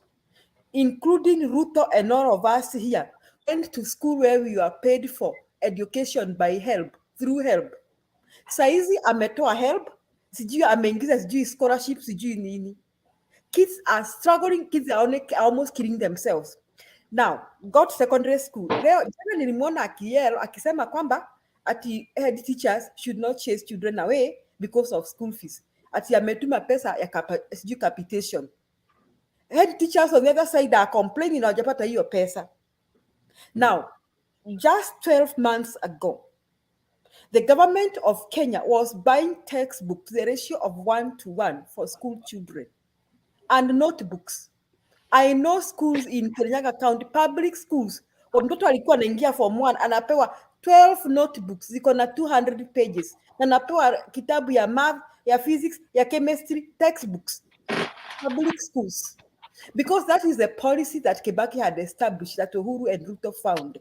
Speaker 5: including Ruto and all of us here went to school where we were paid for education by HELB, through HELB. Saizi ametoa HELB, sijui ameingiza sijui scholarship, sijui nini. Kids are struggling, kids are almost killing themselves. Now, got secondary school. Leo jana nilimwona akiel akisema kwamba ati head teachers should not chase children away because of school fees. Ati ametuma pesa ya sijui capitation. Head teachers on the other side are complaining hawajapata hiyo pesa. Now, just 12 months ago, the government of Kenya was buying textbooks, the ratio of 1:1 for school children, and notebooks. I know schools in Kirinyaga County, public schools, mtoto alikuwa anaingia form 1 anapewa 12 notebooks ziko na 200 pages, na anapewa kitabu ya math, ya physics, ya chemistry, textbooks. Public schools. Because that is the policy that Kibaki had established, that Uhuru and Ruto found.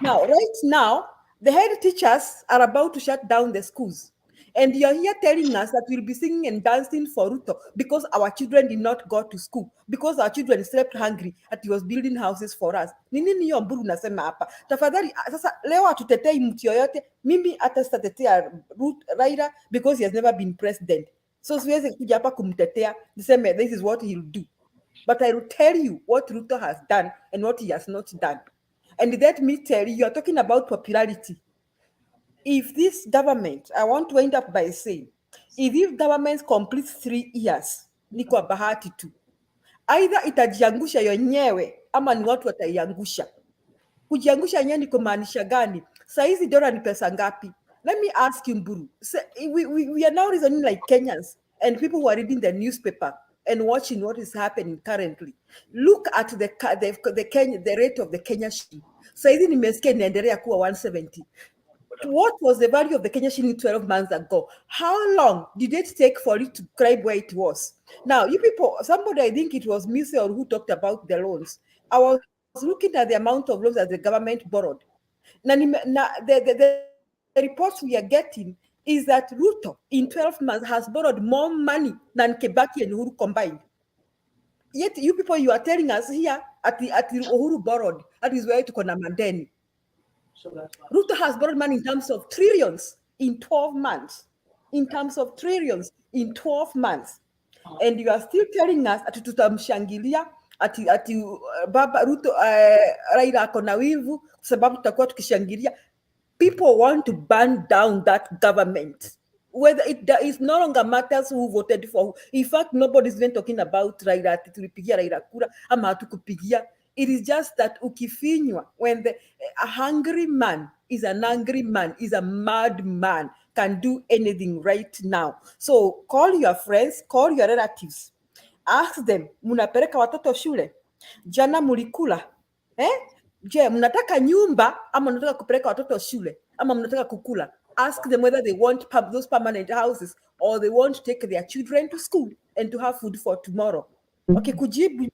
Speaker 5: Now, right now, the head teachers are about to shut down the schools. And you're here telling us that we'll be singing and dancing for Ruto because our children did not go to school, because our children slept hungry, that he was building houses for us. Nini niyo Mburu nasema hapa? Tafadhali, sasa leo atutetei mtu yoyote, mimi hata sitatetea Raila because he has never been president. So siwezi kuja hapa kumtetea, niseme this is what he'll do. But I will tell you what Ruto has done and what he has not done. And let me tell you, you're talking about popularity. If this government, I want to end up by saying, if this government completes 3 years, ni kwa bahati tu. Either itajiangusha yenyewe ama ni watu wataiangusha. Kujiangusha yenyewe ni kumaanisha gani? Saizi dola ni pesa ngapi? Let me ask you, Mburu. We are now reasoning like Kenyans and people who are reading the newspaper and watching what is happening currently. Look at the rate of the Kenya shilling. Saizi nimesikia inaendelea kuwa 170. What was the value of the Kenya shilling 12 months ago? How long did it take for it to climb where it was? Now, you people, somebody, I think it was Mr. or who talked about the loans. I was looking at the amount of loans that the government borrowed. The reports we are getting is that Ruto in 12 months has borrowed more money than Kibaki and Uhuru combined. Yet you people, you are telling us here at the Uhuru borrowed, that is where to kona mandeni. Ruto has borrowed money in terms of trillions in 12 months. In terms of trillions in 12 months. And you are still telling us ati tutamshangilia ati baba Ruto Raila akona wivu sababu tutakuwa tukishangilia. People want to burn down that government. Whether it no longer matters who voted for who. In fact, nobody's even talking about Raila ati tulipigia Raila kura ama hatukupigia. It is just that ukifinywa, when a hungry man is an angry man, is a mad man, can do anything right now. So call your friends, call your relatives. Ask them, munapeleka watoto shule? Jana mulikula? Je, mnataka nyumba ama mnataka kupeleka watoto shule? Ama mnataka kukula? Ask them whether they want those permanent houses or they want to take their children to school and to have food for tomorrow. Okay, kujibu,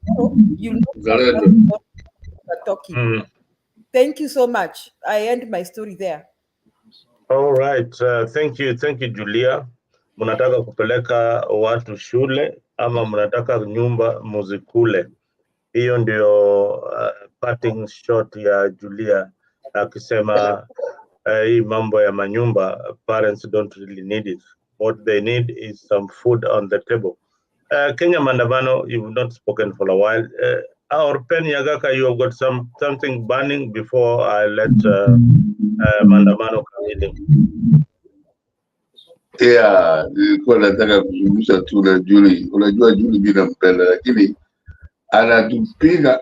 Speaker 5: you know what we're talking. Thank you so much. I end my story there.
Speaker 1: All right. Thank you, Julia. Mnataka kupeleka watu shule ama mnataka nyumba muzikule? Hiyo ndio parting shot ya Julia akisema hii mambo ya manyumba, parents don't really need it. What they need is some food on the table. Kenya Mandavano, you've not spoken for a while. Or Pen Yagaka, you have got something burning before I let Mandamano come in.
Speaker 16: Yeah, nilikuwa nataka kuzungumza tu na Juli. Unajua Juli mimi nampenda, lakini anatupiga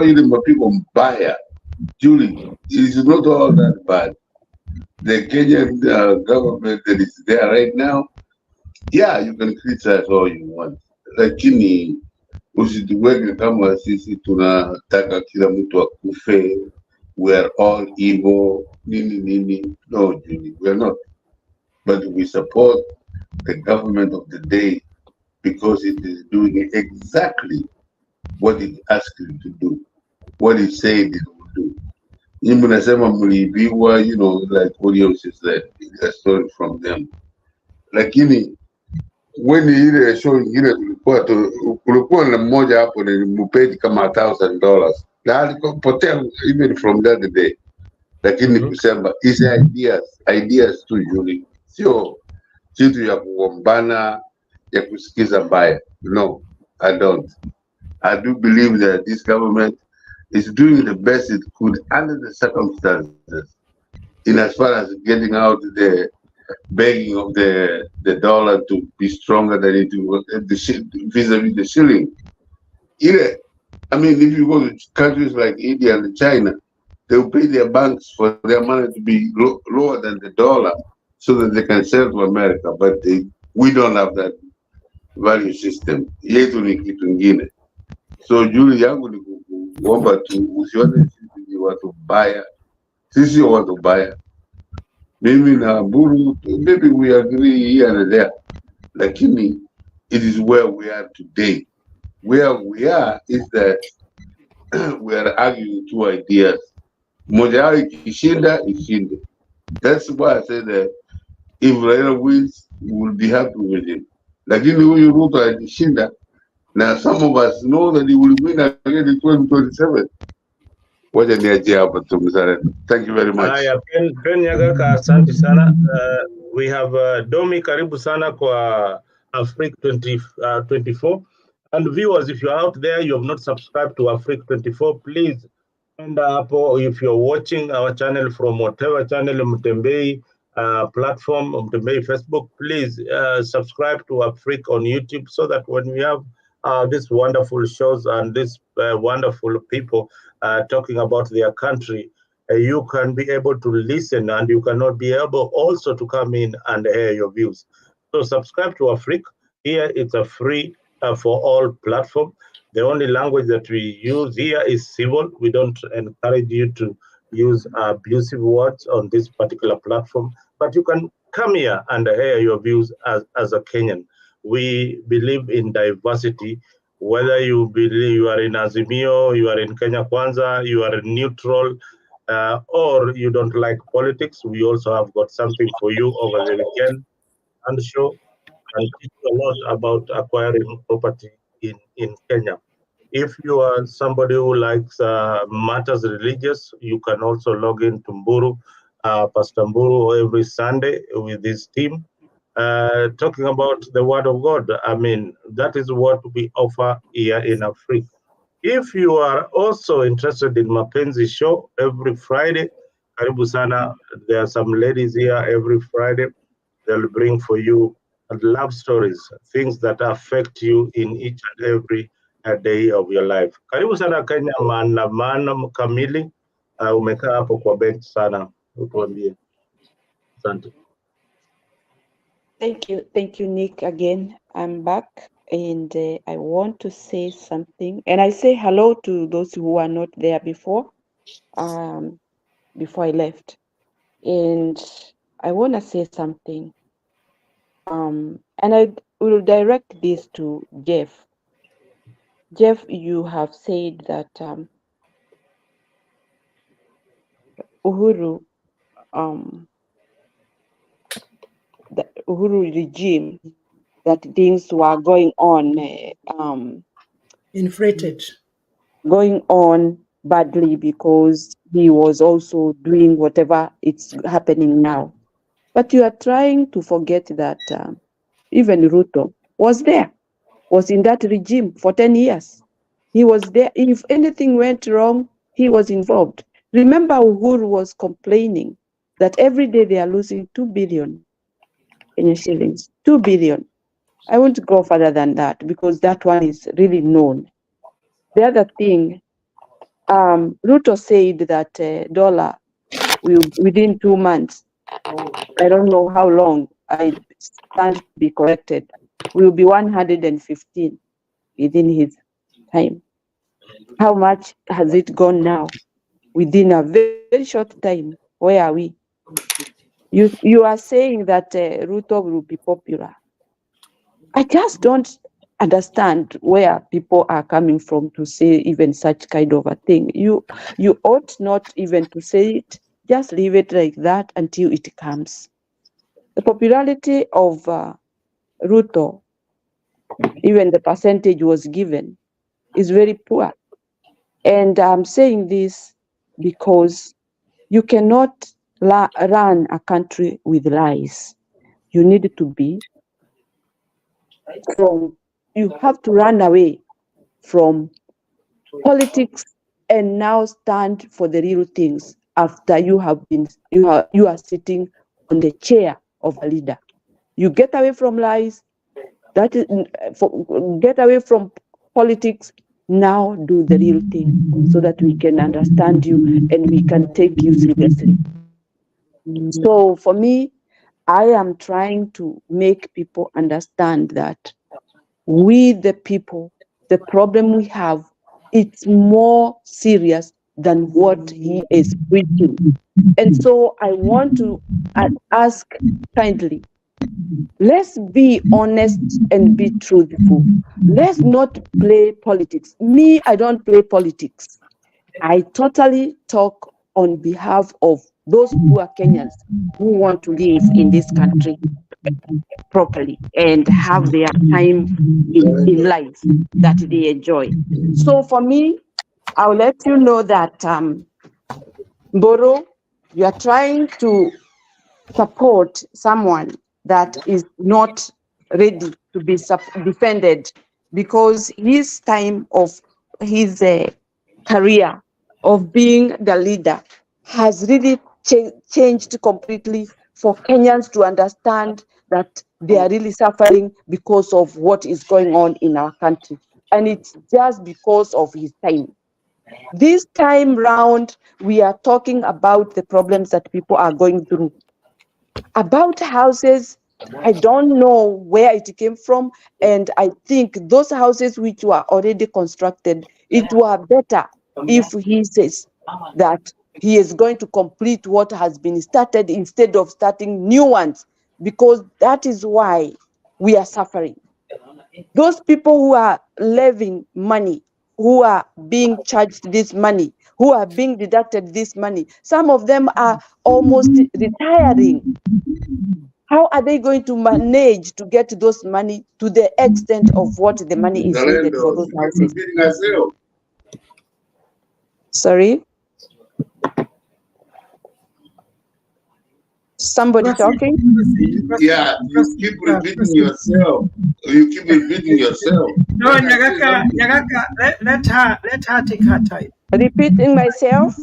Speaker 16: ile mapigo mbaya. Juli, it is not all that bad. The Kenyan government that is there right now, yeah, you can criticize all you want, lakini usituweke kama sisi tunataka kila mtu akufe, we are all evil, nini. No, Juli, we are not. But we support the government of the day because it is doing exactly what it asked you to do, what it said it would do. Nyinyi mnasema mliibiwa, you know, like William said, a story from them. Lakini when ile show ingine kulikuwa na mmoja hapo nilimpeji kama $1,000 na alipotea even from that day. Lakini kusema hizi ideas tu Juli, sio kitu ya kugombana, ya kusikiza mbaya. No, I don't. I do believe that this government is doing the best it could under the circumstances, in as far as getting out the begging of the dollar to be stronger than it was vis-a-vis the shilling. I mean, if you go to countries like India and China, they will pay their banks for their money to be lower than the dollar so that they can sell to America. But we don't have that value system. Yetu ni kitu ingine. So Juli yangu ni kuomba tu usione sisi ni watu baya. Sisi sio watu baya. Mimi na Buru, maybe we agree here and there. Lakini it is where we are today. Where we are is that we are arguing two ideas. Moja yao ikishinda, ishinde. That's why I say that if Raila wins, we will be happy with him. Lakini huyu Ruto akishinda, now some of us know that he will win again in 2027. Wacha niachie hapa tu mzalendo. Thank you very much.
Speaker 1: Haya, Ben Yagaka, asante sana. We have Domi, karibu sana kwa Afrique 24. And viewers, if you're out there, you have not subscribed to Afrique 24, please. And if you're watching our channel from whatever channel, Mtembei platform, Mtembei Facebook, please subscribe to Afrique on YouTube so that when we have these wonderful shows and these wonderful people talking about their country, you can be able to listen and you cannot be able also to come in and hear your views. So subscribe to Afrique. Here it's a free for all platform. The only language that we use here is civil. We don't encourage you to use abusive words on this particular platform, but you can come here and hear your views as a Kenyan. We believe in diversity. Whether you believe you are in Azimio, you are in Kenya Kwanza, you are neutral, or you don't like politics, we also have got something for you over the weekend and show and teach you a lot about acquiring property in Kenya. If you are somebody who likes matters religious, you can also log into Mburu, Pastor Mburu every Sunday with his team, talking about the Word of God. I mean, that is what we offer here in Africa. If you are also interested in Mapenzi show every Friday, karibu sana. There are some ladies here every Friday. They'll bring for you love stories, things that affect you in each and every day of your life. Karibu sana Kenya, maandamano kamili. Umekaa hapo kwa bench sana, utuambie. Asante.
Speaker 9: Thank you, Nick. Again, I'm back, and I want to say something. And I say hello to those who were not there before I left. And I want to say something. And I will direct this to Jeff. Jeff, you have said that Uhuru, the Uhuru regime, that things were going on
Speaker 11: inflated,
Speaker 9: going on badly because he was also doing whatever it's happening now. But you are trying to forget that even Ruto was in that regime for 10 years. He was there. If anything went wrong, he was involved. Remember, Uhuru was complaining that every day they are losing 2 billion Kenya shillings. 2 billion. I won't go further than that because that one is really known. The other thing, Ruto said that dollar will within 2 months. I don't know how long. I stand to be corrected. Will be 115 within his time. How much has it gone now? Within a very short time. Where are we? You are saying that Ruto will be popular. I just don't understand where people are coming from to say even such kind of a thing. You ought not even to say it. Just leave it like that until it comes. The popularity of Ruto, even the percentage was given, is very poor. And I'm saying this because you cannot run a country with lies. You need to be you have to run away from politics and now stand for the real things after you are sitting on the chair of a leader. You get away from lies, get away from politics, now do the real thing so that we can understand you and we can take you seriously. So for me, I am trying to make people understand that we, the people, the problem we have, it's more serious than what he is preaching. And so I want to ask kindly, let's be honest and be truthful. Let's not play politics. Me, I don't play politics. I totally talk on behalf of those poor Kenyans who want to live in this country properly and have their time in life that they enjoy. So for me, I'll let you know that Mboro, you are trying to support someone that is not ready to be defended because his time of his career of being the leader has really changed completely for Kenyans to understand that they are really suffering because of what is going on in our country. And it's just because of his time. This time round, we are talking about the problems that people are going through. About houses, I don't know where it came from, and I think those houses which were already constructed, it were better if he says that he is going to complete what has been started instead of starting new ones, because that is why we are suffering. Those people who are levying money, who are being charged this money, who are being deducted this money, some of them are almost retiring. How are they going to manage to get those money to the extent of what the money is needed for those houses? Sorry? Somebody talking?
Speaker 16: Yeah, you keep repeating yourself. You keep repeating yourself.
Speaker 11: No, Nyagaka, let her take her time.
Speaker 9: Repeating myself?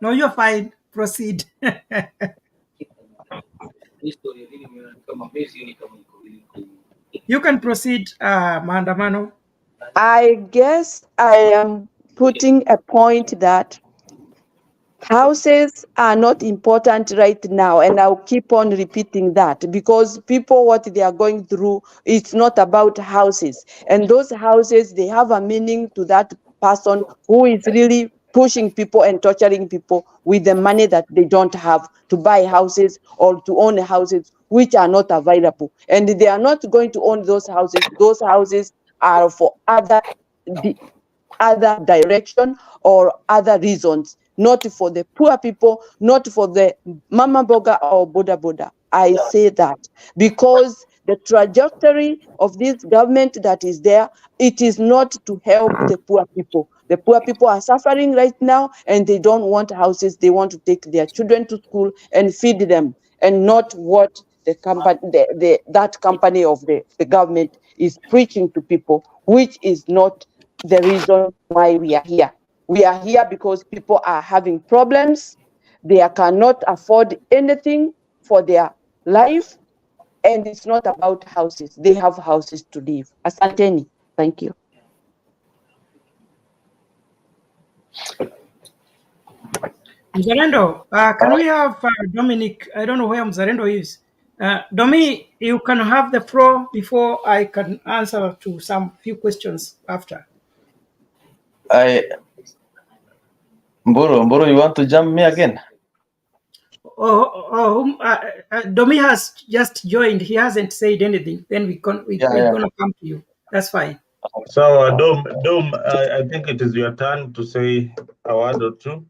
Speaker 11: No, you're fine. Proceed. You can proceed, Maandamano.
Speaker 9: I guess I am putting a point that houses are not important right now, and I'll keep on repeating that because people, what they are going through, it's not about houses. And those houses, they have a meaning to that person who is really pushing people and torturing people with the money that they don't have to buy houses or to own houses which are not available. And they are not going to own those houses. Those houses are for other direction or other reasons, not for the poor people, not for the mama boga or boda boda. I say that because the trajectory of this government that is there, it is not to help the poor people. The poor people are suffering right now and they don't want houses. They want to take their children to school and feed them, and not what the company, that company of the government is preaching to people, which is not the reason why we are here. We are here because people are having problems. They cannot afford anything for their life. And it's not about houses. They have houses to live. Asanteni. Thank you.
Speaker 11: Mzalendo, can we have Dominic? I don't know where Mzalendo is. Domi, you can have the floor before I can answer to some few questions after.
Speaker 3: Mburu, you want to jump me again?
Speaker 11: Domi has just joined. He hasn't said anything. Then we're gonna come to you. That's fine.
Speaker 1: So, Dom, I think it is your turn to say a word or two.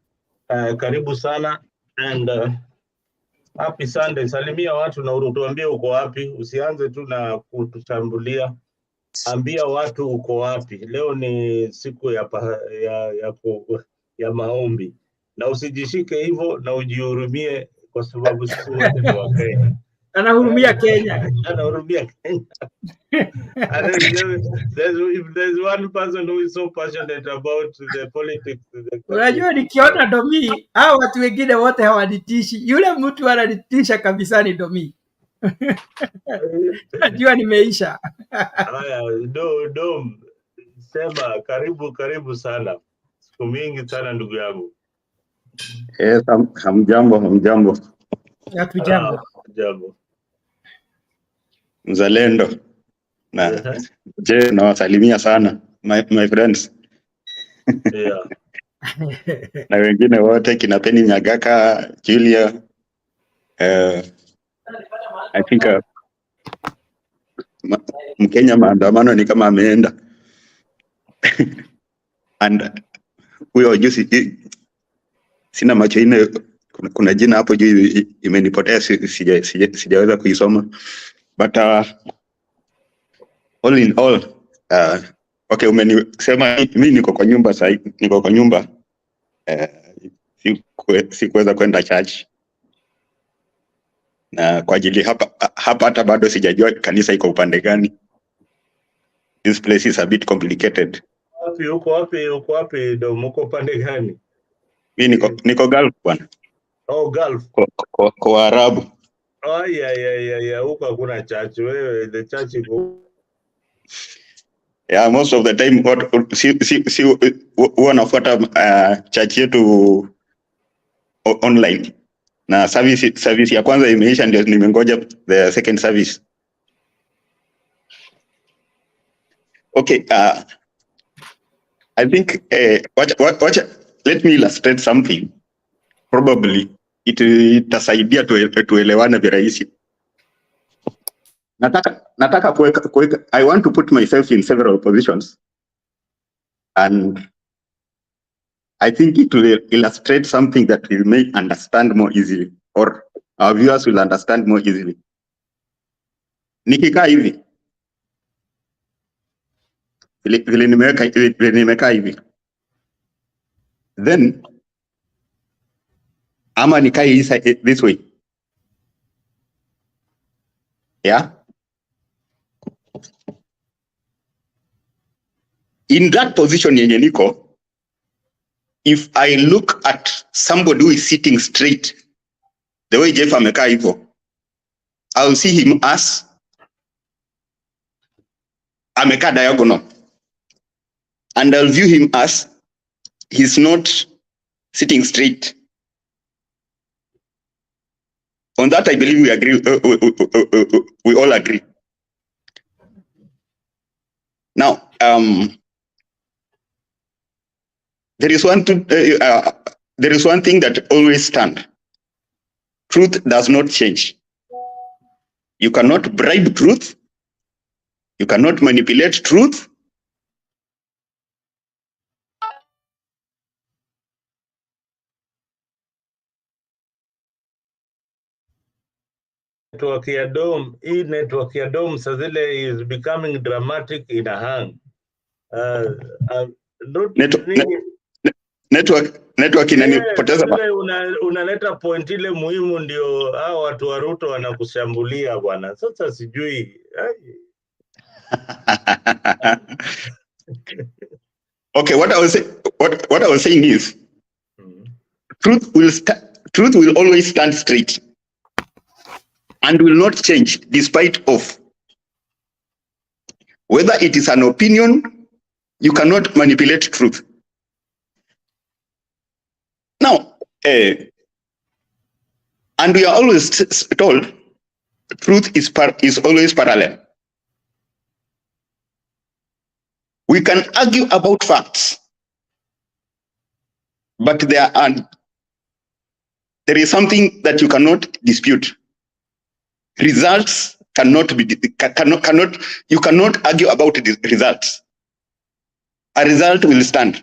Speaker 1: Karibu sana and happy Sunday. Salimia watu na utuambie uko wapi. Usianze tu na kutushambulia. Ambia watu uko wapi. Leo ni siku ya maombi. Na usijishike hivyo na ujihurumie kwa sababu sisi wote ni wa Kenya.
Speaker 11: Anahurumia Kenya.
Speaker 1: Anahurumia Kenya. And if there's one person who is so passionate about the politics,
Speaker 11: Unajua nikiona Domi, hao watu wengine wote hawanitishi. Yule mtu ananitisha kabisa ni Domi. Najua nimeisha.
Speaker 1: Haya, Dom, sema karibu sana. Siku mingi sana ndugu yangu.
Speaker 17: Hamjambo.
Speaker 11: Hatujambo.
Speaker 1: Jambo.
Speaker 17: Mzalendo. Na je, nawasalimia sana my friends.
Speaker 1: Yeah.
Speaker 17: Na wengine wote kina Penny Nyagaka, Julia. I think Mkenya maandamano ni kama ameenda. And huyo juzi sina macho ine, kuna jina hapo juu imenipotea, sijaweza kuisoma. But all in all, okay, umenisema mimi niko kwa nyumba sasa, niko kwa nyumba. Sikuweza kwenda church. Na kwa ajili hapa hata bado sijajua kanisa iko upande gani. This place is a bit complicated.
Speaker 1: Uko wapi Dom, uko upande gani?
Speaker 17: Mimi niko Gulf bwana.
Speaker 1: Oh, Gulf.
Speaker 17: Kwa Arabu.
Speaker 1: Oh, yeah. Huko hakuna church. Wewe the church iko.
Speaker 17: Yeah, most of the time huwa nafuata church yetu online. Na service ya kwanza imeisha, ndio nimengoja the second service. Okay, I think watch, let me illustrate something. Probably itasaidia tuelewane virahisi. Nataka kuweka, I want to put myself in several positions, and I think it will illustrate something that we may understand more easily, or our viewers will understand more easily. Nikikaa hivi, vile nimekaa hivi, then ama nikae this way, yeah. In that position yenye niko, if I look at somebody who is sitting straight, the way Jeff amekaa hivyo, I'll see him as amekaa diagonal, and I'll view him as he's not sitting straight. On that, I believe we agree. We all agree. Now, there is one thing that always stands. Truth does not change. You cannot bribe truth. You cannot manipulate truth.
Speaker 1: Network ya Dom saa zile is becoming dramatic in a hang.
Speaker 17: Network inanipoteza.
Speaker 1: Unaleta point ile muhimu, ndio hao watu wa Ruto wanakushambulia bwana. Sasa sijui.
Speaker 17: Okay, what I was saying is, truth will always stand straight and will not change, despite of whether it is an opinion. You cannot manipulate truth. Now, and we are always told truth is always parallel. We can argue about facts, but there is something that you cannot dispute. Results cannot you cannot argue about the results. A result will stand.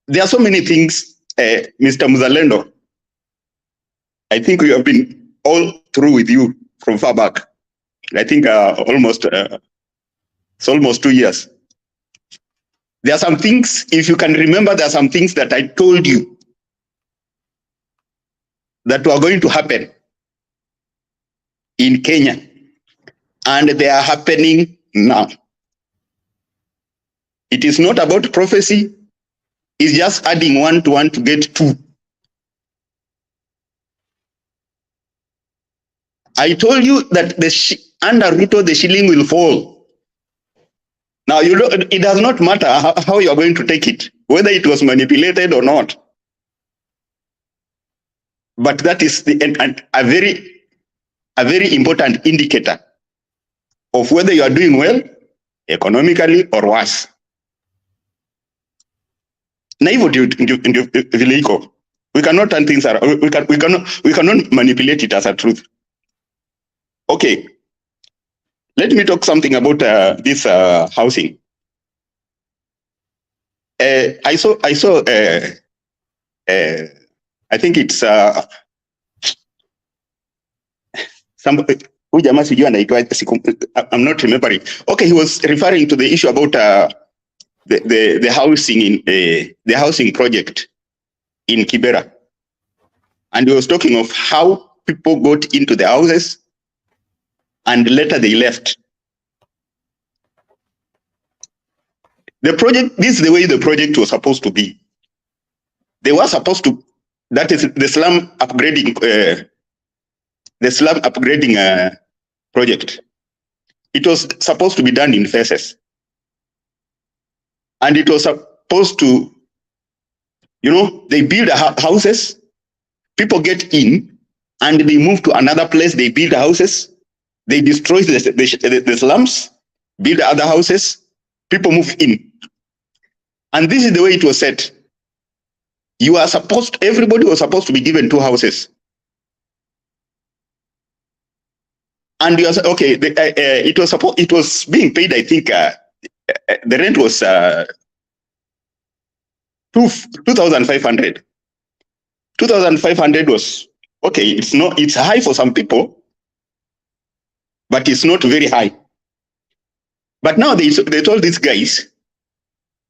Speaker 17: There are so many things, Mr. Muzalendo. I think we have been all through with you from far back. I think it's almost 2 years. There are some things, if you can remember, there are some things that I told you that were going to happen in Kenya, and they are happening now. It is not about prophecy, it's just adding 1 to 1 to get 2. I told you that under Ruto, the shilling will fall. Now, it does not matter how you are going to take it, whether it was manipulated or not. But that is a very important indicator of whether you are doing well economically or worse. Na hivyo ndio vile iko. We cannot turn things around. We cannot manipulate it as a truth. Okay, let me talk something about this housing. I saw. I think it's somebody. I'm not remembering. Okay, he was referring to the issue about the housing in the housing project in Kibera, and he was talking of how people got into the houses and later they left. The project, this is the way the project was supposed to be. They were supposed to, that is the slum upgrading project. It was supposed to be done in phases. And it was supposed to, they build houses, people get in, and they move to another place, they build houses, they destroy the slums, build other houses, people move in. And this is the way it was set. Everybody was supposed to be given 2 houses. And you are, okay, it was being paid, I think, the rent was 2,500. 2,500 was, okay, it's high for some people, but it's not very high. But now they told these guys,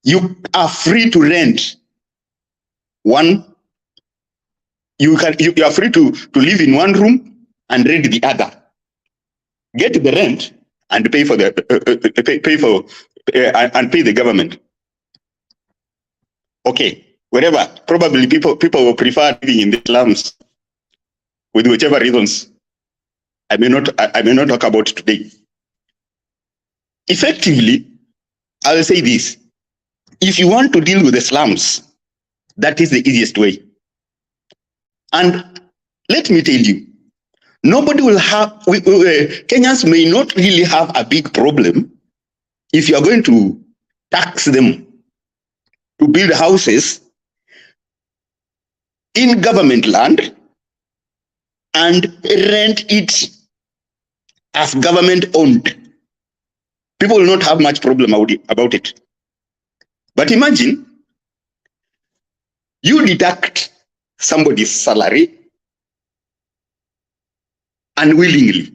Speaker 17: you are free to rent one. You are free to live in one room and rent the other. Get the rent and pay for and pay the government. Okay, wherever. Probably people will prefer living in the slums with whichever reasons I may not talk about today. Effectively, I will say this: if you want to deal with the slums, that is the easiest way. And let me tell you, nobody will have, Kenyans may not really have a big problem if you are going to tax them to build houses in government land and rent it as government owned. People will not have much problem about it. But imagine you deduct somebody's salary unwillingly,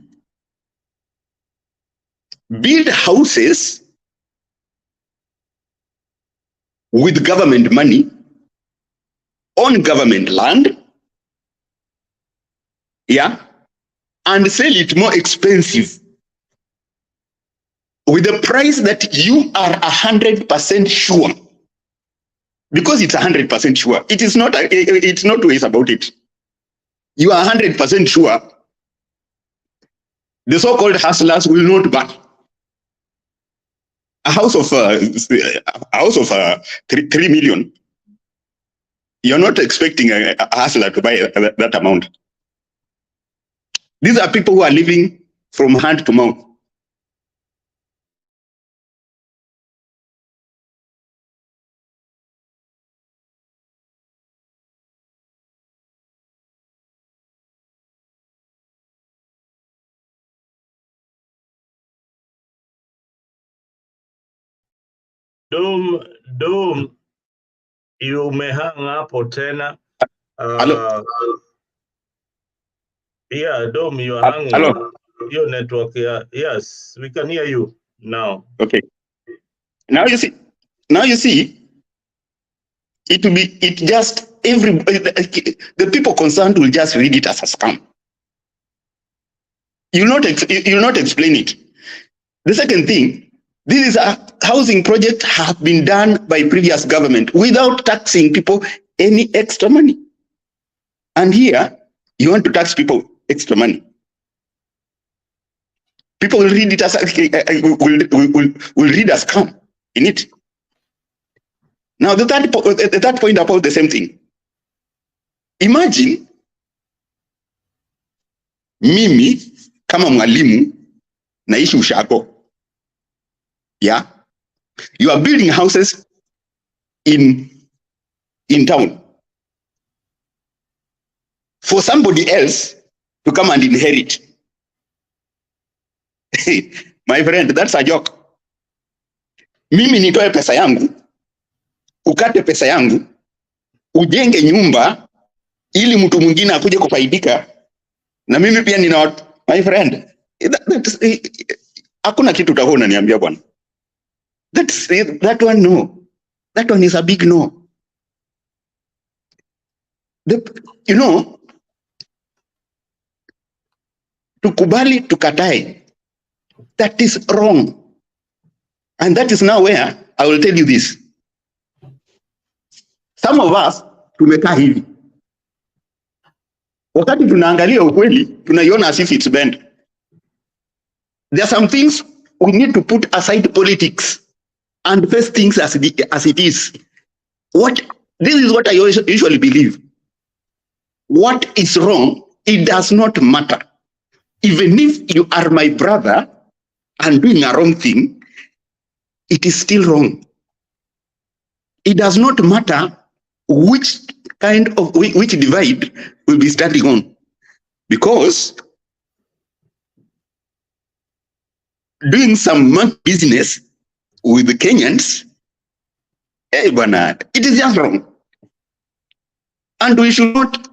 Speaker 17: build houses with government money on government land, and sell it more expensive with the price that you are 100% sure, because it's 100% sure. It is not. It's not ways about it. You are 100% sure. The so-called hustlers will not buy a house of 3 million. You're not expecting a hustler to buy that amount. These are people who are living from hand to mouth.
Speaker 1: Dom, you umehang hapo tena.
Speaker 17: Hello.
Speaker 1: Yeah, Dom, you are hanging.
Speaker 17: Hello.
Speaker 1: Your network, yeah. Yes, we can hear you now.
Speaker 17: Okay. Now you see, it will be, it just, the people concerned will just read it as a scam. You'll not explain it. The second thing, this is a housing project have been done by previous government without taxing people any extra money. And here, you want to tax people extra money. People will read it as will read as scam in it. Now the third point about the same thing. Imagine mimi kama mwalimu naishi Ushago. Yeah, you are building houses in town for somebody else to come and inherit. My friend, that's a joke. Mimi nitoe pesa yangu, ukate pesa yangu, ujenge nyumba ili mtu mwingine akuje kufaidika, na mimi pia nina, my friend, hakuna kitu utakuwa unaniambia bwana. That one no. That one is a big no. You know, tukubali tukatae, that is wrong. And that is now where I will tell you this. Some of us tumekaa hivi. Wakati tunaangalia ukweli, tunaiona as if it's bent. There are some things we need to put aside politics and face things as it is. This is what I usually believe. What is wrong, it does not matter. Even if you are my brother and doing a wrong thing, it is still wrong. It does not matter which divide will be standing on, because doing some business with the Kenyans, hey Bernard, it is just wrong. And we should not,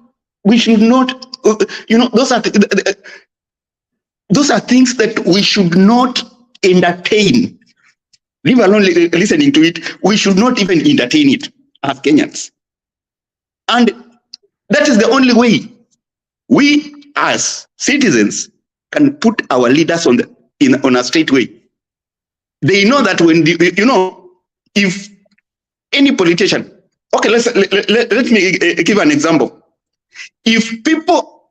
Speaker 17: you know, those are things that we should not entertain. Leave alone listening to it. We should not even entertain it as Kenyans. And that is the only way we as citizens can put our leaders on a straight way. They know that when you know, if any politician, okay, let me give an example. If people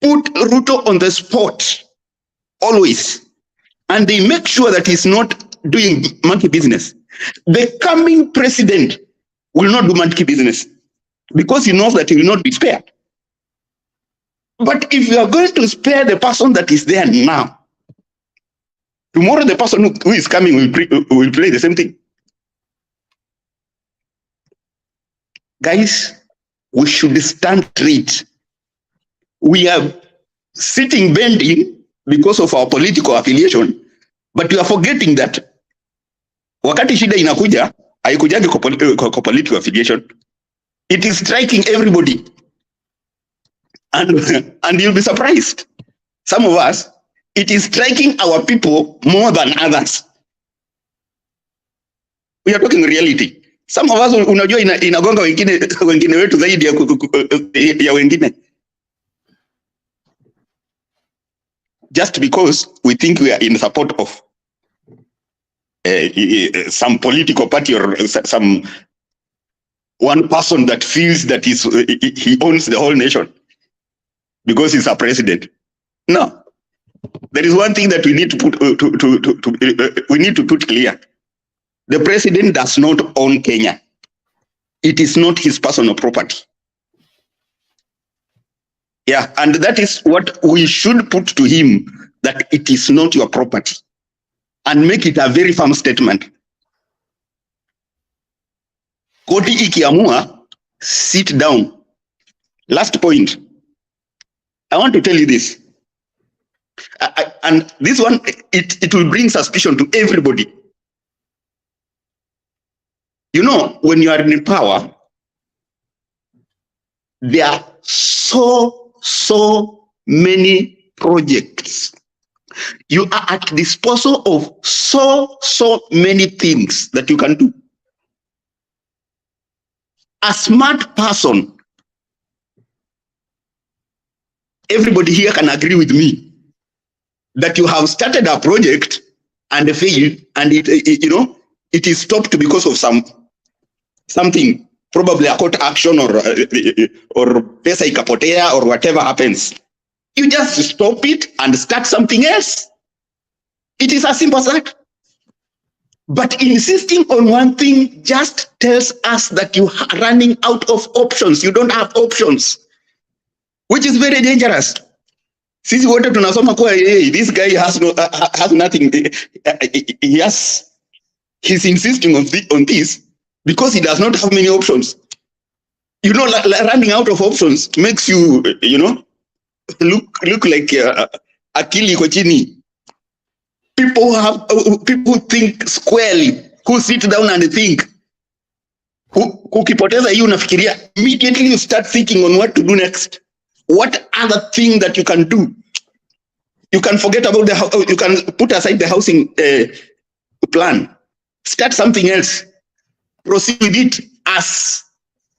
Speaker 17: put Ruto on the spot always, and they make sure that he's not doing monkey business, the coming president will not do monkey business, because he knows that he will not be spared. But if you are going to spare the person that is there now, tomorrow the person who is coming will play the same thing. Guys, we should stand straight. We are sitting bending because of our political affiliation, but you are forgetting that wakati shida inakuja, haikujagi kwa political affiliation. It is striking everybody. And you'll be surprised. Some of us, it is striking our people more than others. We are talking reality. Some of us, unajua inagonga wengine wetu zaidi ya wengine. Just because we think we are in support of some political party or some one person that feels that he owns the whole nation because he's a president. No, there is one thing that we need to put we need to put clear. The president does not own Kenya. It is not his personal property. Yeah, and that is what we should put to him, that it is not your property, and make it a very firm statement. Koti ikiamua, sit down. Last point. I want to tell you this. And this one, it will bring suspicion to everybody. You know, when you are in power, there are so many projects. You are at disposal of so many things that you can do. A smart person, everybody here can agree with me that you have started a project and failed, and it is stopped because of something, probably a court action or pesa ikapotea or whatever happens. You just stop it and start something else. It is as simple as that. But insisting on one thing just tells us that you are running out of options. You don't have options, which is very dangerous. Sisi wote tunasoma kwa this guy has nothing. He's insisting on this because he does not have many options. You know, running out of options makes you, look like akili iko chini. People who think squarely, who sit down and think. Ukipoteza hii unafikiria, immediately you start thinking on what to do next. What other thing that you can do? You can forget about you can put aside the housing plan. Start something else. Proceed with it as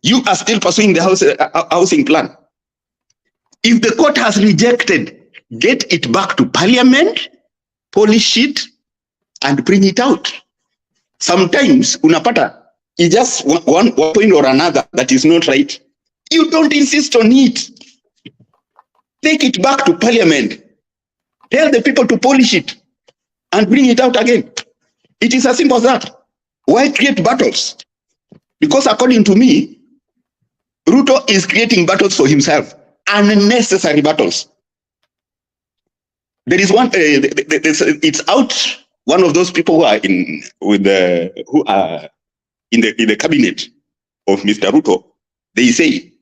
Speaker 17: you are still pursuing the housing plan. If the court has rejected, get it back to parliament, polish it, and bring it out. Sometimes, unapata, it's just one point or another that is not right. You don't insist on it. Take it back to parliament. Tell the people to polish it and bring it out again. It is as simple as that. Why create battles? Because according to me, Ruto is creating battles for himself, unnecessary battles. There is one. It's out. One of those people who are in the cabinet of Mr. Ruto. They say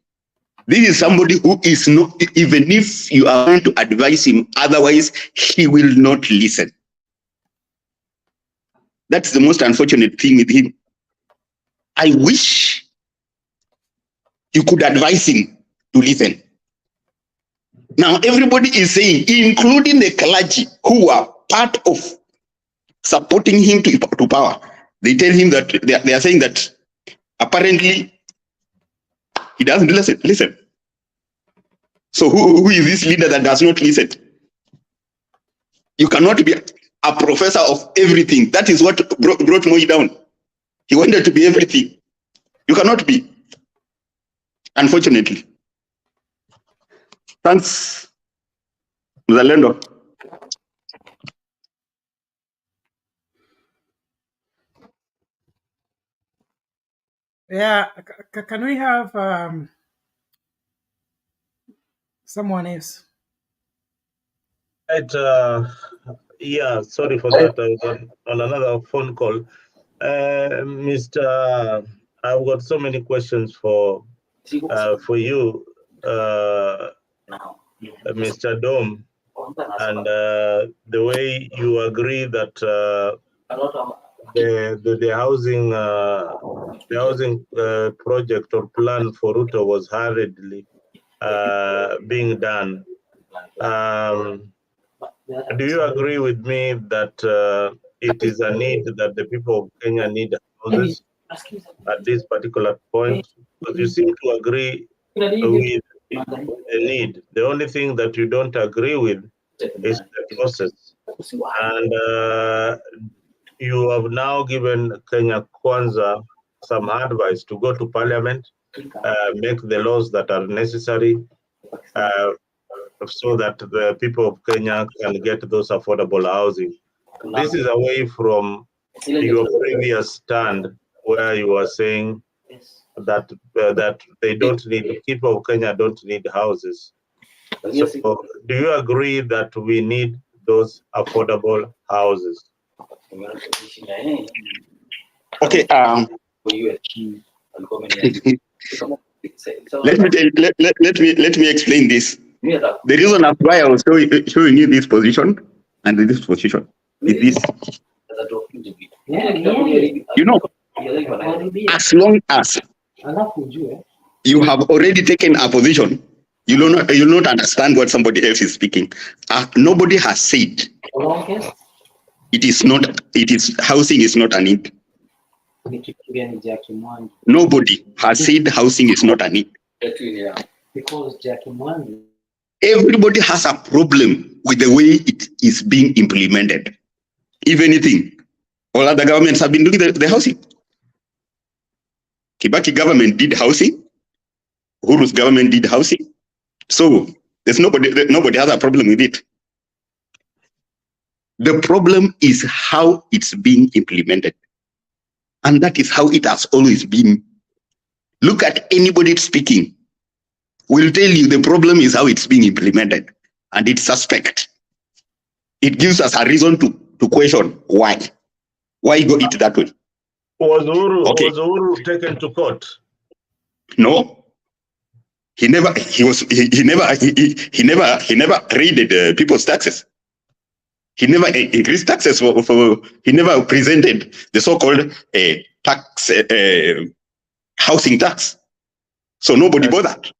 Speaker 17: this is somebody who is not. Even if you are going to advise him, otherwise he will not listen. That's the most unfortunate thing with him. I wish you could advise him to listen. Now everybody is saying, including the clergy who are part of supporting him to power, they tell him that they are saying that apparently he doesn't listen. So who is this leader that does not listen? You cannot be a professor of everything. That is what brought Moi down. He wanted to be everything. You cannot be, unfortunately. Thanks, Mzalendo.
Speaker 11: Yeah, can we have someone else?
Speaker 1: Right, yeah, sorry for that. I was on another phone call. Mr. I've got so many questions for you, Mr. Dome, and the way you agree that the housing project or plan for Ruto was hurriedly being done. Do you agree with me that it is a need that the people of Kenya need houses at this particular point? Because you seem to agree with the need. The only thing that you don't agree with is the process. And you have now given Kenya Kwanza some advice to go to parliament, make the laws that are necessary, so that the people of Kenya can get those affordable housing. This is away from your previous stand where you were saying that that they don't need, people of Kenya don't need houses. So do you agree that we need those affordable houses?
Speaker 17: Okay. Let me explain this. The reason why I was showing you this position and this position is this. You know, as long as you have already taken a position, you will not understand what somebody else is speaking. Nobody has said housing is not a need. Nobody has said housing is not a need. Everybody has a problem with the way it is being implemented. If anything, all other governments have been doing the housing. Kibaki government did housing. Uhuru's government did housing. So there's nobody has a problem with it. The problem is how it's being implemented. And that is how it has always been. Look at anybody speaking. Will tell you the problem is how it's being implemented. And it's suspect. It gives us a reason to question why. Why go it that way?
Speaker 1: Was Uhuru taken to court?
Speaker 17: No. He never raided people's taxes. He never increased taxes he never presented the so-called tax housing tax. So nobody bothered.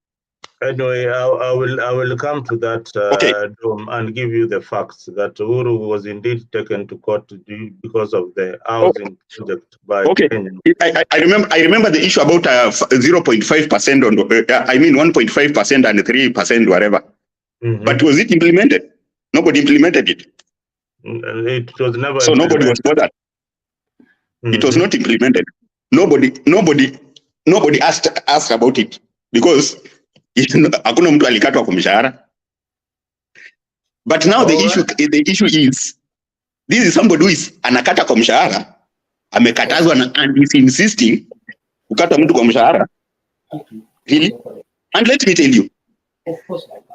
Speaker 1: Anyway, I will come to that, Dom, and give you the facts that Uhuru was indeed taken to court because of the housing project by Kenya.
Speaker 17: I remember the issue about 0.5% on 1.5% and 3% whatever. But was it implemented? Nobody implemented it.
Speaker 1: It was never.
Speaker 17: So nobody was bothered. It was not implemented. Nobody asked about it because hakuna mtu alikatwa kwa mshahara. But now the issue is this is somebody who is anakata kwa mshahara, amekatazwa and is insisting kukata mtu kwa mshahara. Really? And let me tell you,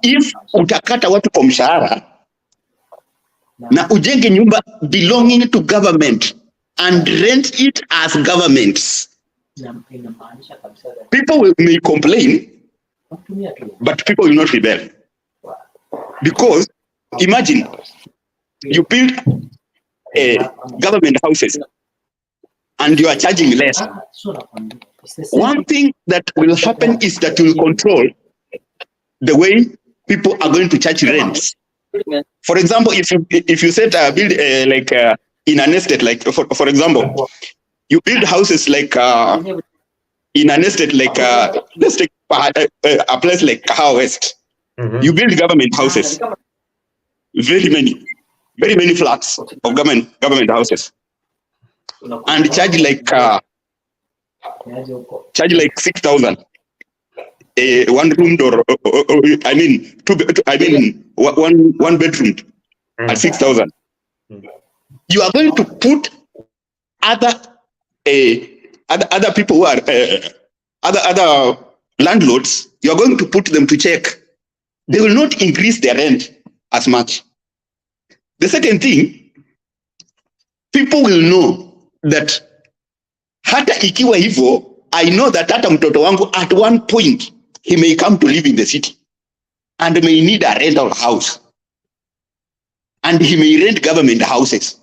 Speaker 17: if utakata watu kwa mshahara na ujenge nyumba belonging to government and rent it as governments, people may complain, but people will not rebel. Because imagine you build government houses and you are charging less. One thing that will happen is that you will control the way people are going to charge rents. For example, if you set build in an estate, like for example, you build houses like in an estate like let's take a place like Kahawa West. You build government houses, very many flats of government houses, and charge like 6,000. One room or one bedroom at 6,000. You are going to put other people who are other landlords. You are going to put them to check. They will not increase their rent as much. The second thing, people will know that hata ikiwa hivyo, I know that hata mtoto wangu at one point he may come to live in the city and may need a rental house and he may rent government houses.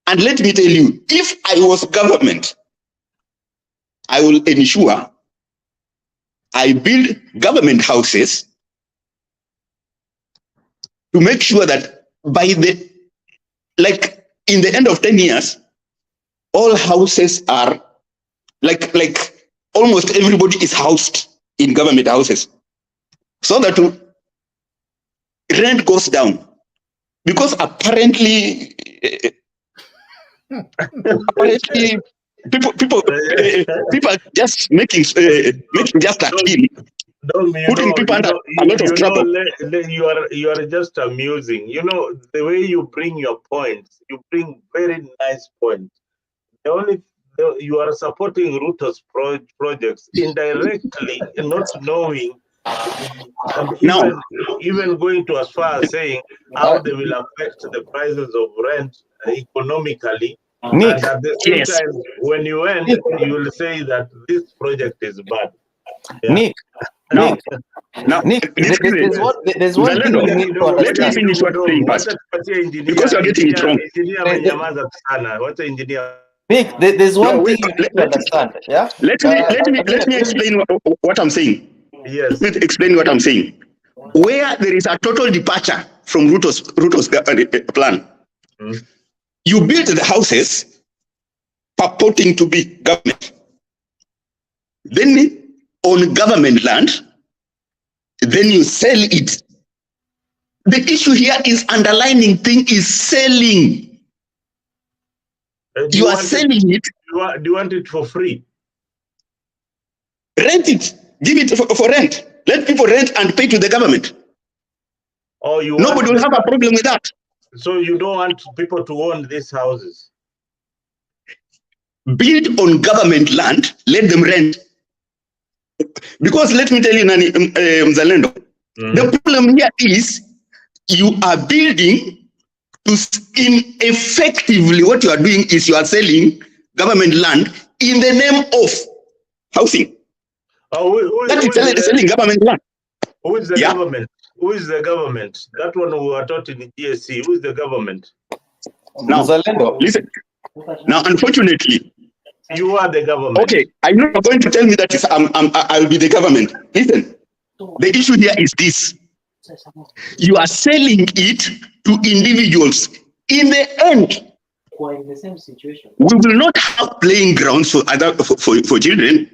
Speaker 17: And let me tell you, if I was government, I will ensure I build government houses to make sure that by in the end of 10 years, all houses are like almost everybody is housed in government houses, so that rent goes down. Because apparently honestly, people are just making just a team,
Speaker 1: Dom,
Speaker 17: putting people under a lot of trouble.
Speaker 1: you are just amusing. You know, the way you bring your points, you bring very nice points. You are supporting Ruto's projects indirectly, not knowing, and
Speaker 17: Now,
Speaker 1: even going to as far as saying how they will affect the prices of rent economically.
Speaker 13: Nick,
Speaker 1: And at the same
Speaker 17: yes.
Speaker 1: time, when you end, you will say that this project is bad. Yeah.
Speaker 13: Nick,
Speaker 17: Now,
Speaker 13: Nick,
Speaker 17: now,
Speaker 13: Nick,
Speaker 17: this is
Speaker 13: there's
Speaker 17: it.
Speaker 13: one thing you
Speaker 17: Zalendo,
Speaker 13: need to
Speaker 17: let me
Speaker 13: understand.
Speaker 17: finish what I'm saying first, because you're getting it wrong.
Speaker 13: Nick, there's
Speaker 17: No,
Speaker 13: one
Speaker 17: wait,
Speaker 13: thing you need to understand. Yeah.
Speaker 17: let me explain what I'm saying.
Speaker 1: Yes.
Speaker 17: Let me explain what I'm saying. Where there is a total departure from Ruto's plan, you build the houses purporting to be government. Then on government land, then you sell it. The issue here is underlining thing is selling. You are selling it.
Speaker 1: Do you want it for free?
Speaker 17: Rent it. Give it for rent. Let people rent and pay to the government.
Speaker 1: Or you
Speaker 17: Nobody will have a problem with that.
Speaker 1: So you don't want people to own these houses?
Speaker 17: Build on government land, let them rent. Because let me tell you, Nani, Zalendo, the problem here is you are building effectively what you are doing is you are selling government land in the name of housing. That is selling government land.
Speaker 1: Who is the government? Who is the government? That one we were taught in GSC. Who is the government?
Speaker 17: Now, listen. Now, unfortunately,
Speaker 1: you are the government.
Speaker 17: Okay, I know you're going to tell me that I'll be the government. Listen, the issue here is this: you are selling it to individuals. In the end,
Speaker 4: We're in the same situation.
Speaker 17: we will not have playing grounds for children.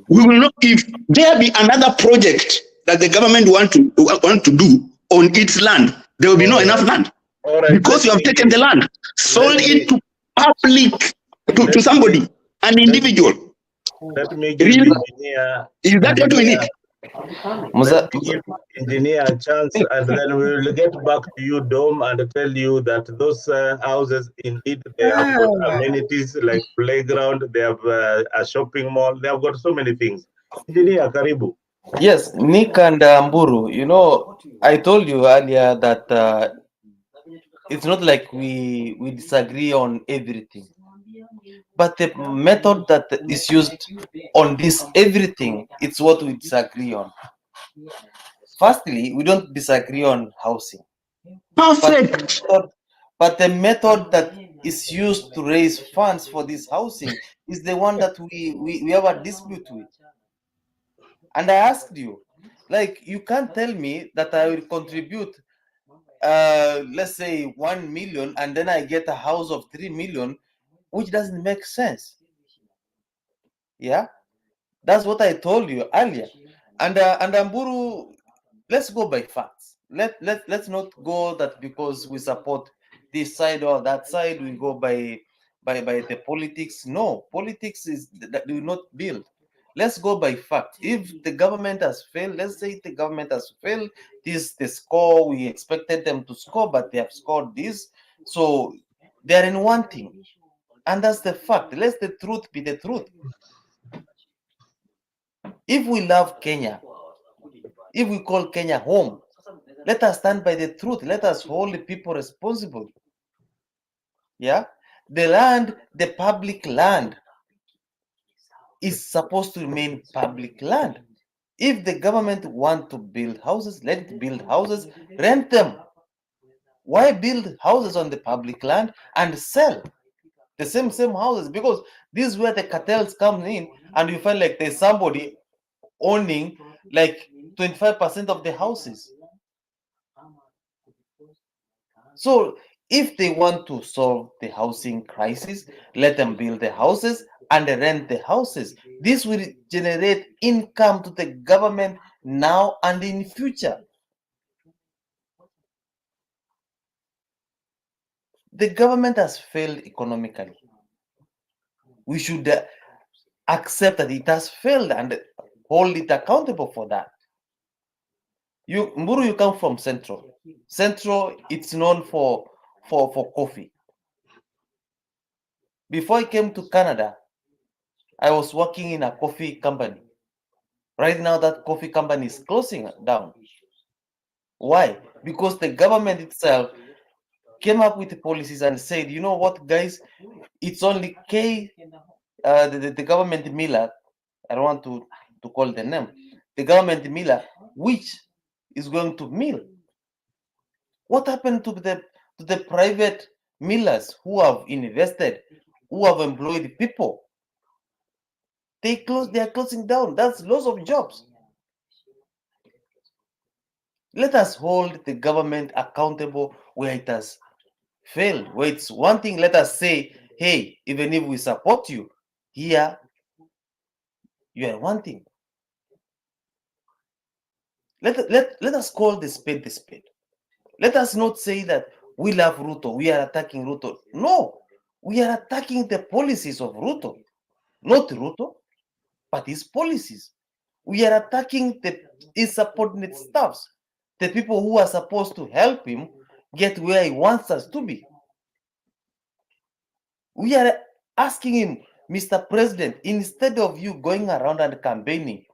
Speaker 17: We will not. If there be another project that the government want to do on its land, there will be not enough land because you have taken the land, sold it to public, to somebody, an individual.
Speaker 1: Let me give engineer.
Speaker 17: Is that what we need?
Speaker 1: Let me give engineer a chance, and then we will get back to you, Dom, and tell you that those houses indeed they have got amenities like playground. They have a shopping mall. They have got so many things. Engineer, karibu.
Speaker 3: Yes, Nick and Mburu, you know, I told you earlier that it's not like we disagree on everything, but the method that is used on this everything, it's what we disagree on. Firstly, we don't disagree on housing.
Speaker 17: Perfect.
Speaker 3: But the method that is used to raise funds for this housing is the one that we have a dispute with. And I asked you, like, you can't tell me that I will contribute, let's say 1 million, and then I get a house of 3 million, which doesn't make sense. Yeah, that's what I told you earlier. And Mburu, let's go by facts. Let's not go that because we support this side or that side, we go by the politics. No, politics is that we will not build. Let's go by fact. If the government has failed, let's say the government has failed, this is the score we expected them to score, but they have scored this. So they're in one thing. And that's the fact. Let the truth be the truth. If we love Kenya, if we call Kenya home, let us stand by the truth. Let us hold the people responsible. Yeah, the land, the public land, is supposed to remain public land. If the government want to build houses, let it build houses, rent them. Why build houses on the public land and sell the same houses? Because this is where the cartels come in, and you find like there's somebody owning like 25% of the houses. So if they want to solve the housing crisis, let them build the houses and rent the houses. This will generate income to the government now and in future. The government has failed economically. We should accept that it has failed and hold it accountable for that. Mburu, you come from Central. Central, it's known for coffee. Before I came to Canada, I was working in a coffee company. Right now, that coffee company is closing down. Why? Because the government itself came up with the policies and said, you know what, guys, it's only the government miller, I don't want to call the name, the government miller, which is going to mill. What happened to the private millers who have invested, who have employed people? They are closing down. That's loss of jobs. Let us hold the government accountable where it has failed. Where it's one thing, let us say, hey, even if we support you, here you are one thing. Let us call the spade the spade. Let us not say that we love Ruto, we are attacking Ruto. No, we are attacking the policies of Ruto, not Ruto, but his policies. We are attacking his subordinate staffs, the people who are supposed to help him get where he wants us to be. We are asking him, Mr. President, instead of you going around and campaigning,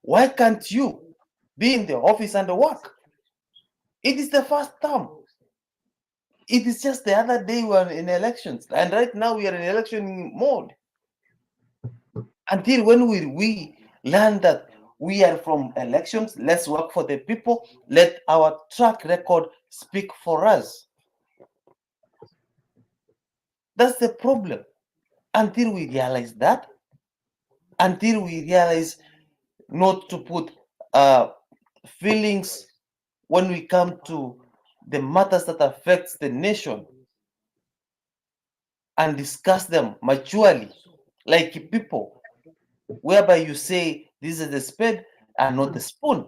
Speaker 3: why can't you be in the office and work? It is the first term. It is just the other day we were in elections, and right now we are in election mode. Until when we learn that we are from elections, let's work for the people, let our track record speak for us. That's the problem. Until we realize that, until we realize not to put feelings when we come to the matters that affects the nation and discuss them maturely, like people, whereby you say this is the spade and not the spoon,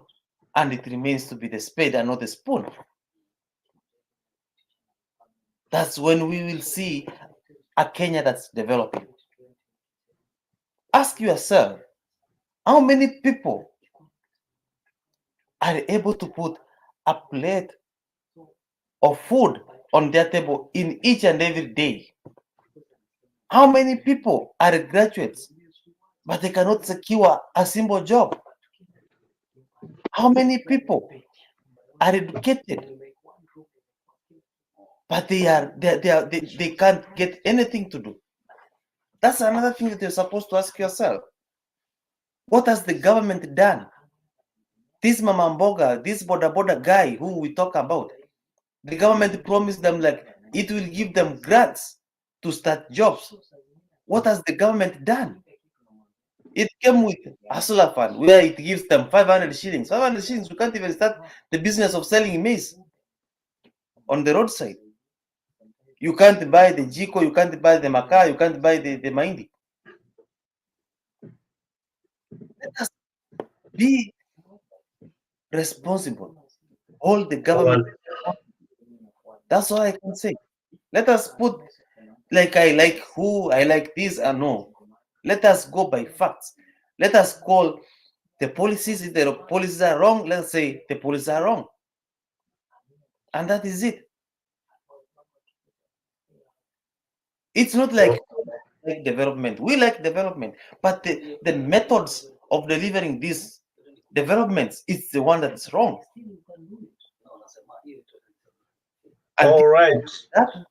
Speaker 3: and it remains to be the spade and not the spoon. That's when we will see a Kenya that's developing. Ask yourself, how many people are able to put a plate of food on their table in each and every day? How many people are graduates, but they cannot secure a simple job? How many people are educated, but they can't get anything to do? That's another thing that you're supposed to ask yourself. What has the government done? This Mama Mboga, this Boda guy who we talk about, the government promised them like it will give them grants to start jobs. What has the government done? It came with Hustler Fund where it gives them 500 shillings. 500 shillings, you can't even start the business of selling maize on the roadside. You can't buy the jiko, you can't buy the makaa, you can't buy the mahindi. Let us be responsible. Hold the government. That's all I can say. Let us put like I like who, I like this, and no. Let us go by facts. Let us call the policies. If the policies are wrong, let's say the policies are wrong. And that is it. It's not like development. We like development, but the methods of delivering these developments is the one that's wrong. And
Speaker 1: all right.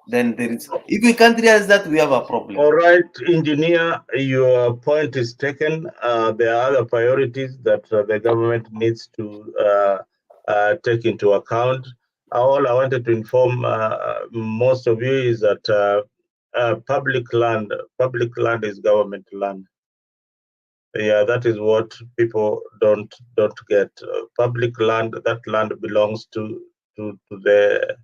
Speaker 3: Then there is, if we can't realize that, we have a problem.
Speaker 1: All right, engineer, your point is taken. There are other priorities that the government needs to take into account. All I wanted to inform most of you is that public land is government land. Yeah, that is what people don't get. Public land, that land belongs to the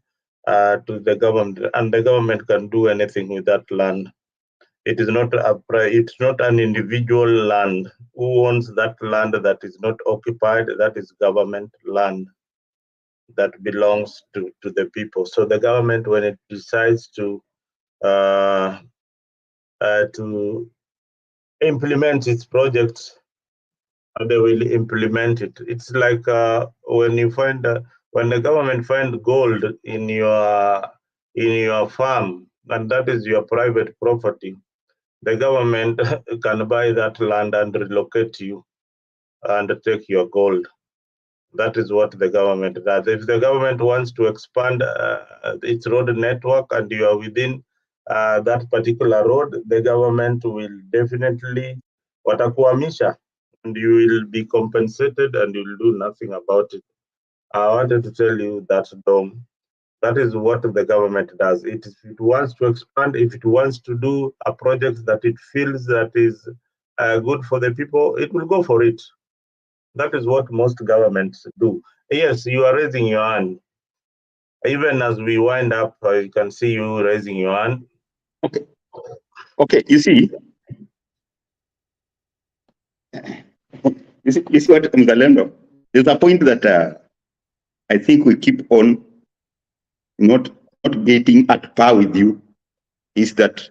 Speaker 1: government, and the government can do anything with that land. It is not it's not an individual land. Who owns that land that is not occupied? That is government land. that belongs to the people. So the government, when it decides to implement its projects, they will implement it. It's like when you find when the government find gold in your farm, and that is your private property, the government can buy that land and relocate you and take your gold. That is what the government does. If the government wants to expand its road network and you are within that particular road, the government will definitely watakuhamisha, and you will be compensated and you will do nothing about it. I wanted to tell you that that is what the government does. If it wants to expand, if it wants to do a project that it feels that is good for the people, it will go for it. That is what most governments do. Yes, you are raising your hand. Even as we wind up, you can see you raising your hand.
Speaker 17: Okay. Okay. You see what, Mzalendo? There's a point that I think we keep on not getting at par with you, is that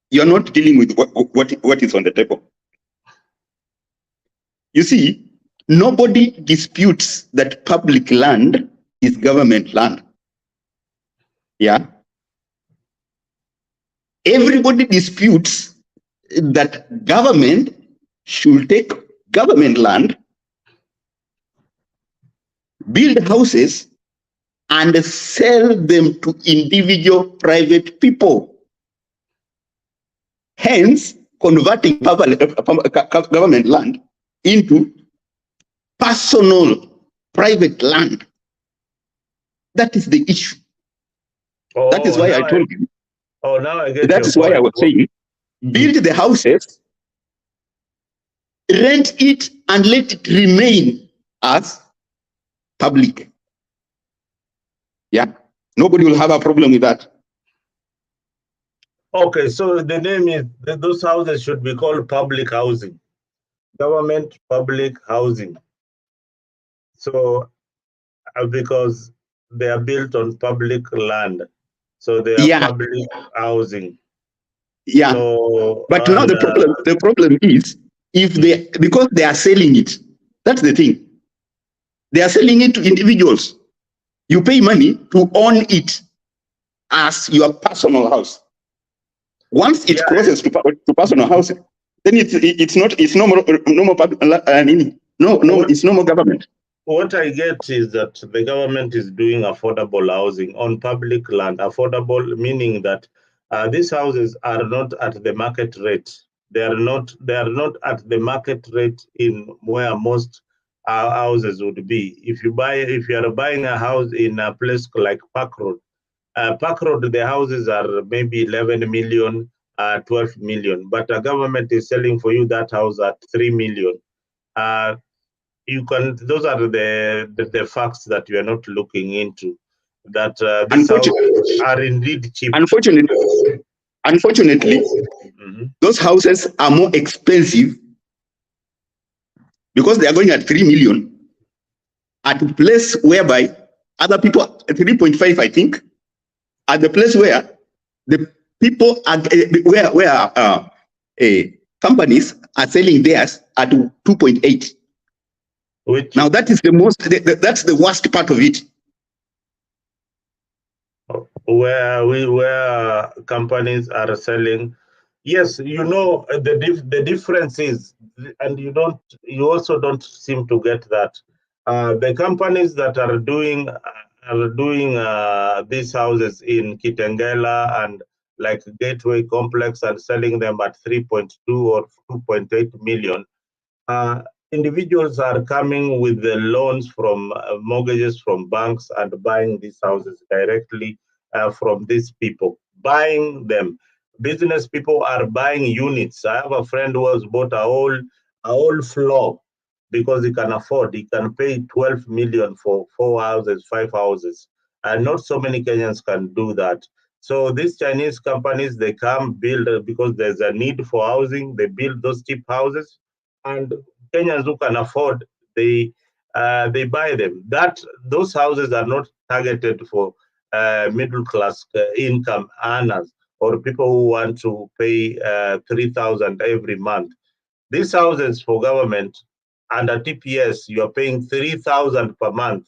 Speaker 17: you're not dealing with what is on the table. You see, nobody disputes that public land is government land. Yeah. Everybody disputes that government should take government land, build houses, and sell them to individual private people. Hence, converting government land into personal private land. That is the issue. That is why I told you.
Speaker 1: Oh, now I get
Speaker 17: That is why I was saying, build the houses, rent it, and let it remain as public. Yeah, nobody will have a problem with that.
Speaker 1: Okay, so the name is, those houses should be called public housing, government public housing. So, because they are built on public land, so they are public housing.
Speaker 17: Yeah,
Speaker 1: so,
Speaker 17: but now the problem is, if they, because they are selling it, that's the thing. They are selling it to individuals. You pay money to own it as your personal house. Once it crosses to personal house, then it's no more it's no more government.
Speaker 1: What I get is that the government is doing affordable housing on public land. Affordable meaning that these houses are not at the market rate. They are not at the market rate in where most houses would be. If you are buying a house in a place like Park Road, the houses are maybe 11 million, 12 million, but the government is selling for you that house at 3 million. You can, those are the facts that you are not looking into, that these houses are indeed cheap.
Speaker 17: Unfortunately, those houses are more expensive because they are going at 3 million at a place whereby other people, 3.5, I think, at the place where the people are, where companies are selling theirs at 2.8. Now that is that's the worst part of it.
Speaker 1: Where companies are selling, yes, you know, the difference is, and you also don't seem to get that the companies that are doing these houses in Kitengela and like Gateway Complex and selling them at 3.2 or 2.8 million. Individuals are coming with the loans from mortgages from banks and buying these houses directly from these people, buying them. Business people are buying units. I have a friend who has bought a whole floor because he can afford. He can pay 12 million for 4 houses, 5 houses, and not so many Kenyans can do that. So these Chinese companies, they come build because there's a need for housing. They build those cheap houses, and Kenyans who can afford, they buy them. Those houses are not targeted for middle class income earners or people who want to pay 3,000 every month. These houses for government under TPS, you are paying 3,000 per month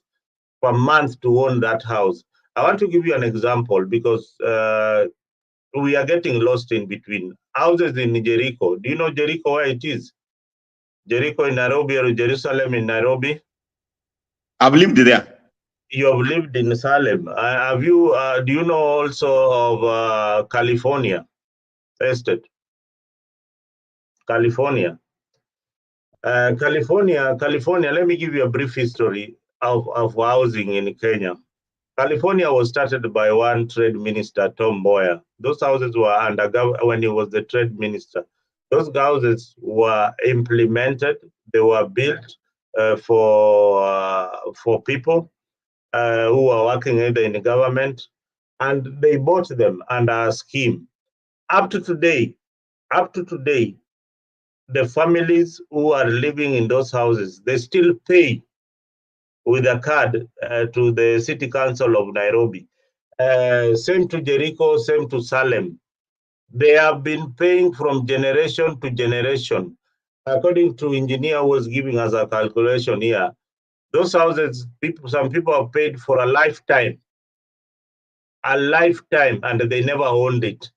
Speaker 1: to own that house. I want to give you an example because we are getting lost in between. Houses in Jericho. Do you know Jericho where it is? Jericho in Nairobi or Jerusalem in Nairobi?
Speaker 17: I've lived there.
Speaker 1: You have lived in Salem. Have you? Do you know also of California estate? California. California. Let me give you a brief history of housing in Kenya. California was started by one trade minister, Tom Mboya. Those houses were under when he was the trade minister. Those houses were implemented. They were built for people who are working either in the government, and they bought them under a scheme. Up to today, the families who are living in those houses, they still pay with a card to the City Council of Nairobi. Same to Jericho, same to Salem. They have been paying from generation to generation. According to engineer who was giving us a calculation here, those houses, some people have paid for a lifetime, and they never owned it.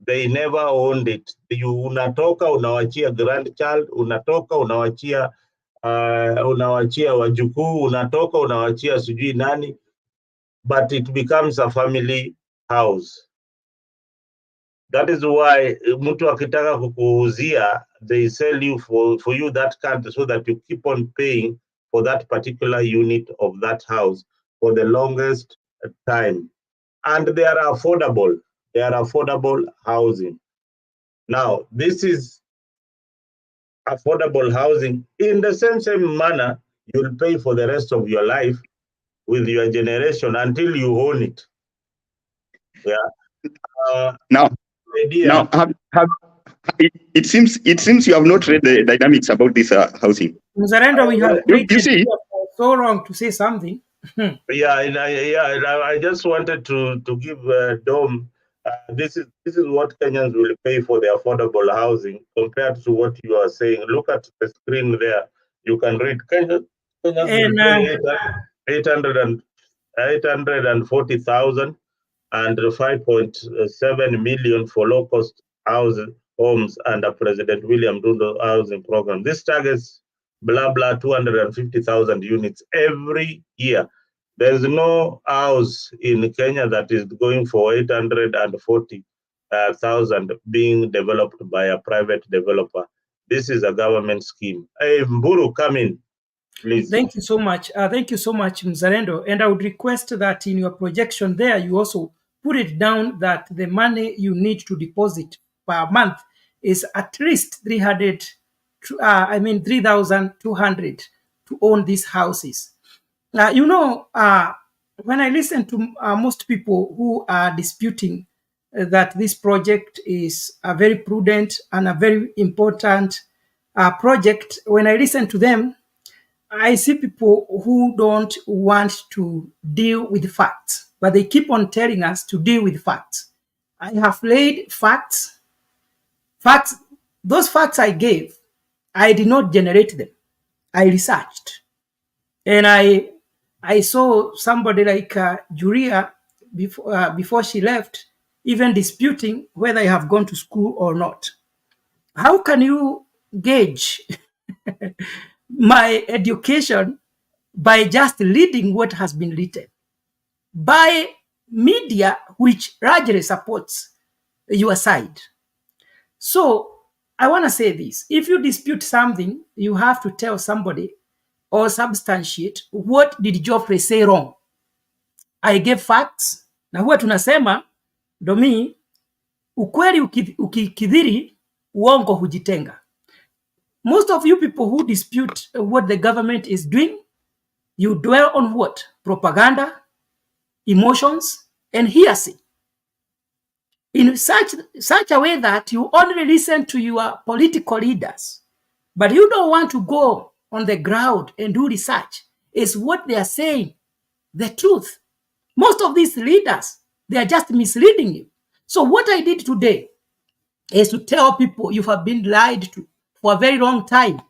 Speaker 1: They never owned it. Unatoka unawachia grandchild, unatoka unawachia wajukuu, unatoka unawachia sijui nani, but it becomes a family house. That is why mtu akitaka kukuuzia, they sell you for you that card so that you keep on paying for that particular unit of that house for the longest time. And they are affordable. They are affordable housing. Now, this is affordable housing. In the same manner, you'll pay for the rest of your life with your generation until you own it. Yeah.
Speaker 17: Now, it seems you have not read the dynamics about this housing.
Speaker 11: Mzalendo, we have
Speaker 17: you see,
Speaker 11: for so long to say something.
Speaker 1: I just wanted to give Dom. This is what Kenyans will pay for the affordable housing compared to what you are saying. Look at the screen there. You can read Kenyans will pay 840,000 and 5.7 million for low-cost homes under President William Ruto housing program. This targets 250,000 units every year. There's no house in Kenya that is going for 840,000 being developed by a private developer. This is a government scheme. Hey, Mburu, come in, please.
Speaker 11: Thank you so much. Thank you so much, Mzalendo. And I would request that in your projection there, you also put it down that the money you need to deposit per month is at least 3,200 to own these houses. When I listen to most people who are disputing that this project is a very prudent and a very important project, when I listen to them, I see people who don't want to deal with facts, but they keep on telling us to deal with facts. I have laid facts. Those facts I gave, I did not generate them. I researched. And I saw somebody like Julia before she left, even disputing whether I have gone to school or not. How can you gauge my education by just reading what has been written by media which largely supports your side? So I want to say this: if you dispute something, you have to tell somebody or substantiate what did Geoffrey say wrong. I gave facts, na huwa tunasema domi, ukweli ukikidhiri uongo hujitenga. Most of you people who dispute what the government is doing, you dwell on what? Propaganda, emotions, and hearsay. In such a way that you only listen to your political leaders, but you don't want to go on the ground and do research, is what they are saying the truth. Most of these leaders, they are just misleading you. So what I did today is to tell people you have been lied to for a very long time.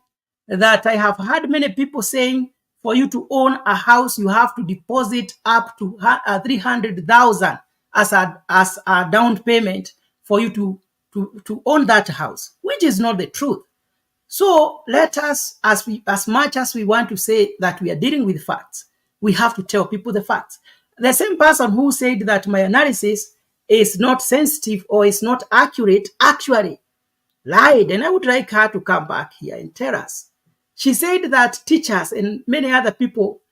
Speaker 11: That I have heard many people saying for you to own a house, you have to deposit up to 300,000 as a down payment for you to own that house, which is not the truth. So let us, as much as we want to say that we are dealing with facts, we have to tell people the facts. The same person who said that my analysis is not sensitive or is not accurate actually lied, and I would like her to come back here and tell us. She said that teachers and many other people,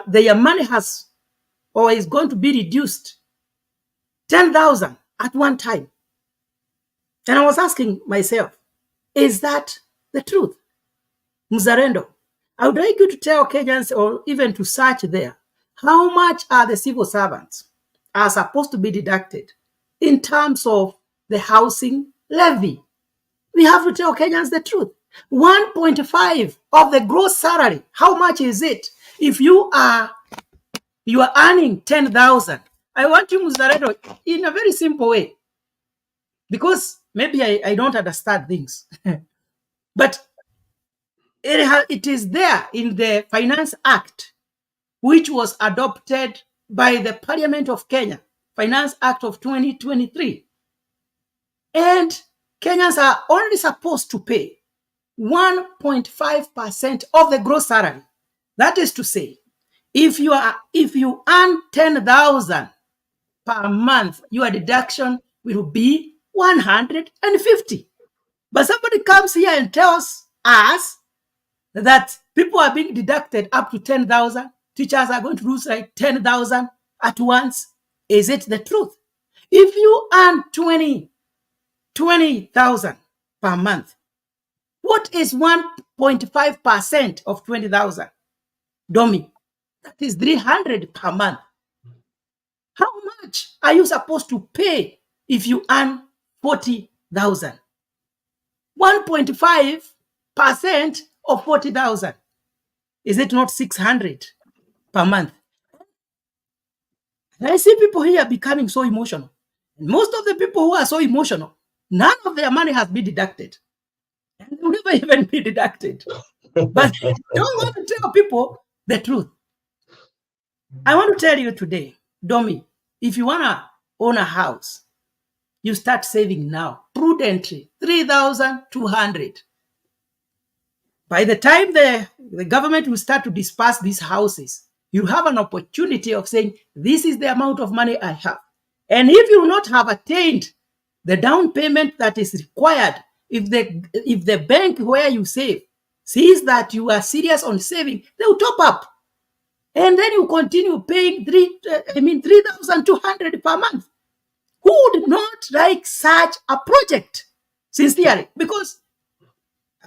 Speaker 11: their money has or is going to be reduced 10,000 at one time. And I was asking myself, is that the truth? Mzarendo, I would like you to tell Kenyans or even to search there, how much are the civil servants are supposed to be deducted in terms of the housing levy? We have to tell Kenyans the truth. 1.5 of the gross salary. How much is it? If you are earning 10,000, I want you, Muzareno, in a very simple way, because maybe I don't understand things, but it is there in the Finance Act, which was adopted by the Parliament of Kenya, Finance Act of 2023, and Kenyans are only supposed to pay 1.5% of the gross salary. That is to say, if you earn 10,000 per month, your deduction will be 150. But somebody comes here and tells us that people are being deducted up to 10,000. Teachers are going to lose like 10,000 at once. Is it the truth? If you earn 20,000 per month, what is 1.5% of 20,000? Domi, that is 300 per month. How much are you supposed to pay if you earn 40,000? 1.5% of 40,000. Is it not 600 per month? And I see people here becoming so emotional. And most of the people who are so emotional, none of their money has been deducted. And they will never even be deducted. But they don't want to tell people the truth. I want to tell you today, Domi, if you want to own a house, you start saving now, prudently, 3,200. By the time the government will start to disperse these houses, you have an opportunity of saying, this is the amount of money I have. And if you not have attained the down payment that is required, if the bank where you save sees that you are serious on saving, they will top up. And then you continue paying 3,200 per month. Who would not like such a project? Sincerely, because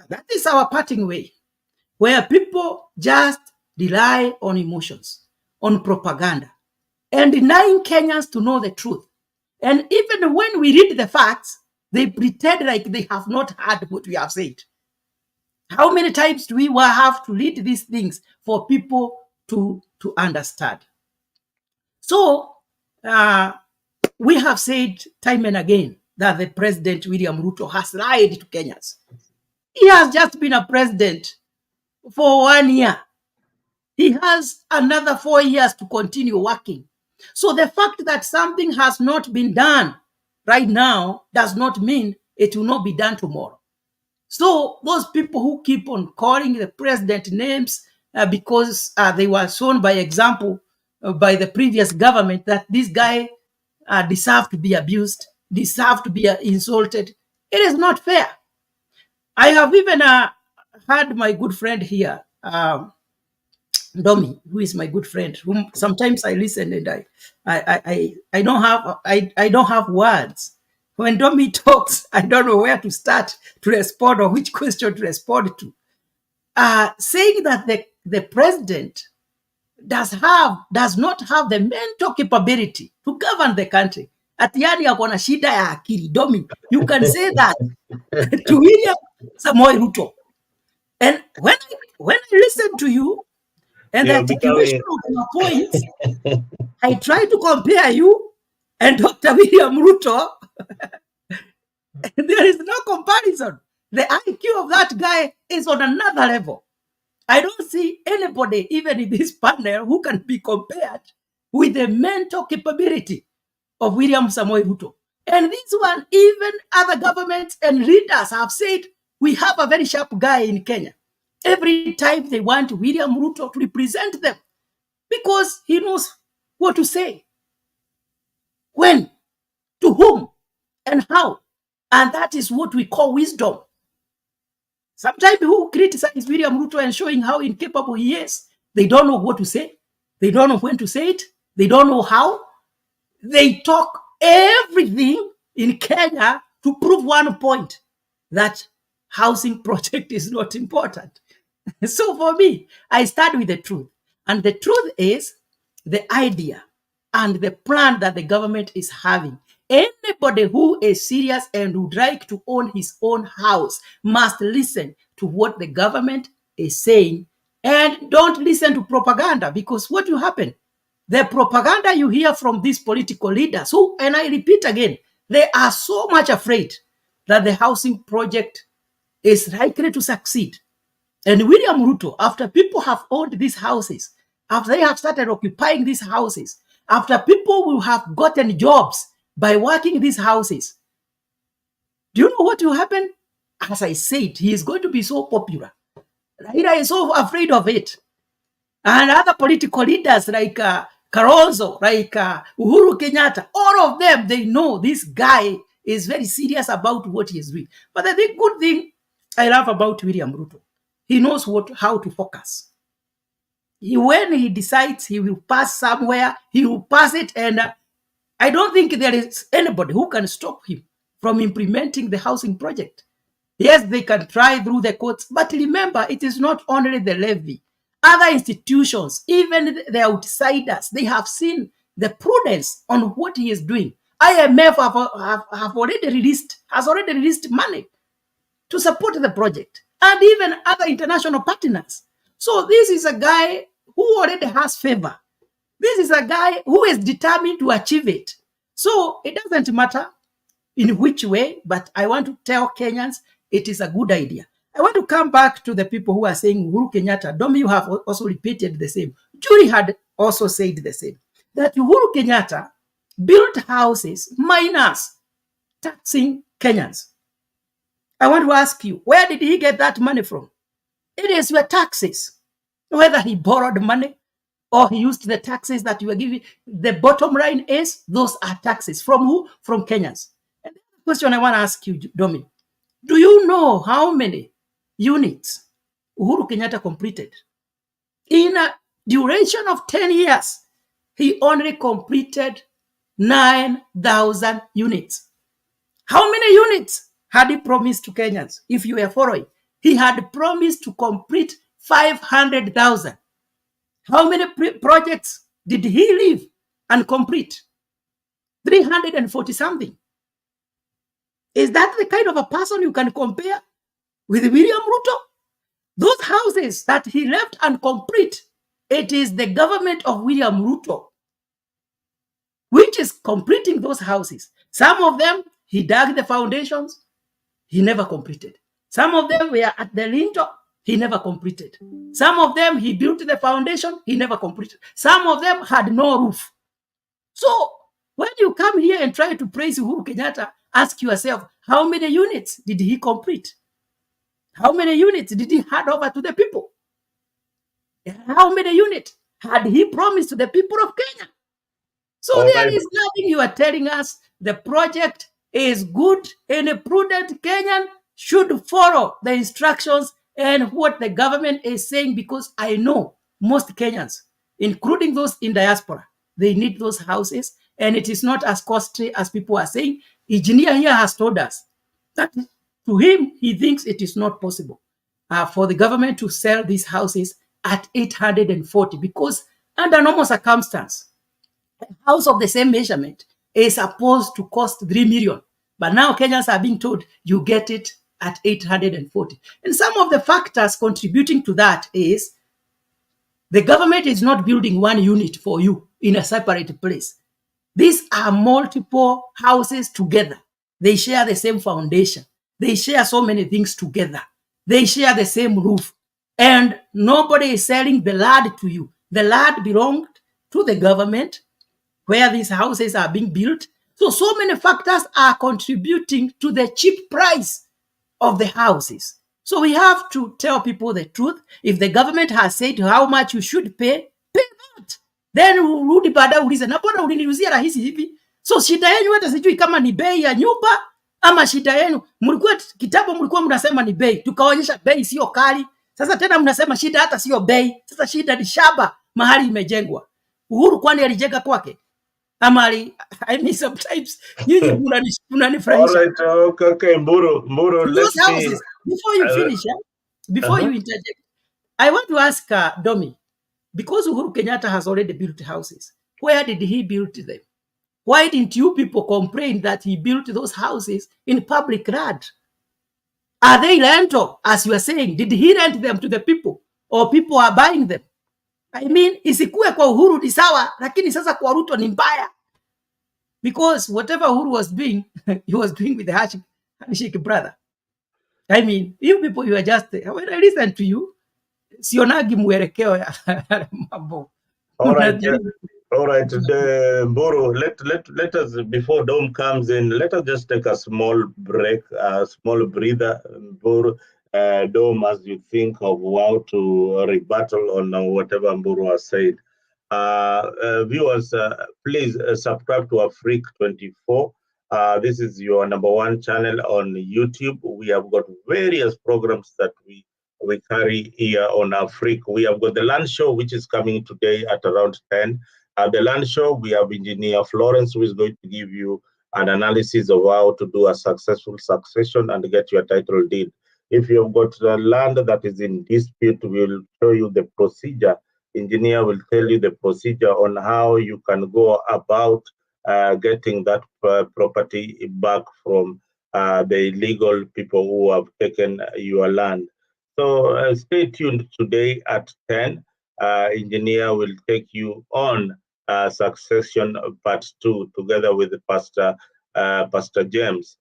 Speaker 11: that is our parting way, where people just rely on emotions, on propaganda, and denying Kenyans to know the truth. And even when we read the facts, they pretend like they have not heard what we have said. How many times do we have to read these things for people to understand? So we have said time and again that the President William Ruto has lied to Kenyans. He has just been a president for 1 year. He has another 4 years to continue working. So the fact that something has not been done right now does not mean it will not be done tomorrow. So those people who keep on calling the president names because they were shown by example by the previous government that this guy deserved to be abused, deserved to be insulted, it is not fair. I have even had my good friend here, Domi, who is my good friend, whom sometimes I listen and I don't have words. When Domi talks, I don't know where to start to respond or which question to respond to. Saying that the president does not have the mental capability to govern the country. Atiani akona shida ya akili. Domi, you can say that to William Samoei Ruto. And when I listen to you and the
Speaker 1: You're
Speaker 11: articulation
Speaker 1: becoming.
Speaker 11: of your points, I try to compare you and Dr. William Ruto. There is no comparison. The IQ of that guy is on another level. I don't see anybody, even in this panel, who can be compared with the mental capability of William Samoei Ruto. And this one, even other governments and leaders have said, we have a very sharp guy in Kenya. Every time they want William Ruto to represent them because he knows what to say, when, to whom, and how. And that is what we call wisdom. Sometimes who criticize William Ruto and showing how incapable he is, they don't know what to say. They don't know when to say it. They don't know how. They talk everything in Kenya to prove one point, that housing project is not important. So for me, I start with the truth. And the truth is the idea and the plan that the government is having. Anybody who is serious and would like to own his own house must listen to what the government is saying, and don't listen to propaganda, because what will happen? The propaganda you hear from these political leaders, who, and I repeat again, they are so much afraid that the housing project is likely to succeed. And William Ruto, after people have owned these houses, after they have started occupying these houses, after people will have gotten jobs by working in these houses, do you know what will happen? As I said, he is going to be so popular. Raila is so afraid of it. And other political leaders like Kalonzo, like Uhuru Kenyatta, all of them, they know this guy is very serious about what he is doing. But the good thing I love about William Ruto, he knows how to focus. When he decides he will pass somewhere, he will pass it. And I don't think there is anybody who can stop him from implementing the housing project. Yes, they can try through the courts, but remember, it is not only the levy. Other institutions, even the outsiders, they have seen the prudence on what he is doing. IMF has already released money to support the project, and even other international partners. So this is a guy who already has favor. This is a guy who is determined to achieve it. So it doesn't matter in which way, but I want to tell Kenyans it is a good idea. I want to come back to the people who are saying Uhuru Kenyatta. Domi, you have also repeated the same. Jury had also said the same, that Uhuru Kenyatta built houses minus taxing Kenyans. I want to ask you, where did he get that money from? It is your taxes. Whether he borrowed money or he used the taxes that you are giving, the bottom line is those are taxes. From who? From Kenyans. And the question I want to ask you, Domi, do you know how many units Uhuru Kenyatta completed? In a duration of 10 years, he only completed 9,000 units. How many units had he promised to Kenyans? If you were following, he had promised to complete 500,000. How many projects did he leave and complete? 340 something. Is that the kind of a person you can compare with William Ruto? Those houses that he left incomplete, it is the government of William Ruto which is completing those houses. Some of them, he dug the foundations, he never completed. Some of them were at the lintel, he never completed. Some of them, he built the foundation, he never completed. Some of them had no roof. So when you come here and try to praise Uhuru Kenyatta, ask yourself, how many units did he complete? How many units did he hand over to the people? How many units had he promised to the people of Kenya? So
Speaker 1: All
Speaker 11: there
Speaker 1: right.
Speaker 11: is nothing you are telling us. The project is good, and a prudent Kenyan should follow the instructions and what the government is saying, because I know most Kenyans, including those in diaspora, they need those houses, and it is not as costly as people are saying. Engineer here has told us that to him, he thinks it is not possible for the government to sell these houses at 840, because under normal circumstance, a house of the same measurement is supposed to cost 3 million. But now Kenyans are being told you get it at 840. And some of the factors contributing to that is the government is not building one unit for you in a separate place. These are multiple houses together. They share the same foundation. They share so many things together. They share the same roof. And nobody is selling the land to you. The land belonged to the government where these houses are being built. So many factors are contributing to the cheap price of the houses. So we have to tell people the truth. If the government has said how much you should pay that. Then urudi baadaye ulize na mbona uliniuzia rahisi hivi? So shida yenu hata sijui kama ni bei ya nyumba ama shida yenu mlikuwa kitambo mlikuwa mnasema ni bei, tukaonyesha bei sio kali. Sasa tena mnasema shida hata sio bei. Sasa shida ni shamba mahali imejengwa. Uhuru kwani alijenga kwake? Amali, I mean sometimes nyinyi mnanifurahisha.
Speaker 1: All right, okay, Mburu, let
Speaker 11: Those houses,
Speaker 1: me
Speaker 11: before you finish, before you interject, I want to ask Domi, because Uhuru Kenyatta has already built houses, where did he build them? Why didn't you people complain that he built those houses in public land? Are they rental, as you are saying? Did he rent them to the people, or people are buying them? I mean, isikue kwa Uhuru ni sawa, lakini sasa kwa Ruto ni mbaya. Because whatever Uhuru was doing, he was doing with the handshake brother. I mean, you people, you are just, when I listen to you, sionagi mwelekeo ya mambo.
Speaker 1: all right, Mburu, let us, before Dom comes in, let us just take a small break, a small breather, Mburu, Dom, as you think of how to rebuttal on whatever Mburu has said. Viewers, please subscribe to Afrique 24. This is your #1 channel on YouTube. We have got various programs that we carry here on Afrique. We have got the land show, which is coming today at around 10. The land show, we have Engineer Florence, who is going to give you an analysis of how to do a successful succession and get your title deed. If you have got land that is in dispute, we will show you the procedure. Engineer will tell you the procedure on how you can go about getting that property back from the illegal people who have taken your land. So stay tuned today at 10. Engineer will take you on succession part 2 together with Pastor James.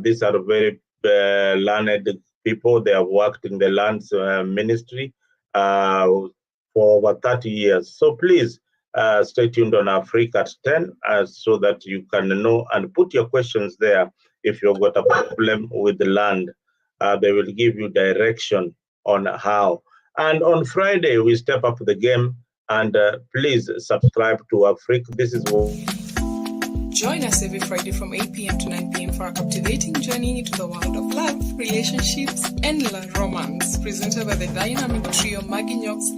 Speaker 1: These are very learned people. They have worked in the lands ministry for over 30 years. So please stay tuned on Afrique at 10 so that you can know and put your questions there. If you've got a problem with the land, they will give you direction on how. And on Friday, we step up the game, and please subscribe to Afrique. This is what.
Speaker 18: Join us every Friday from 8 p.m. to 9 p.m. for a captivating journey into the world of love, relationships, and romance, presented by the dynamic trio Maggie Knox,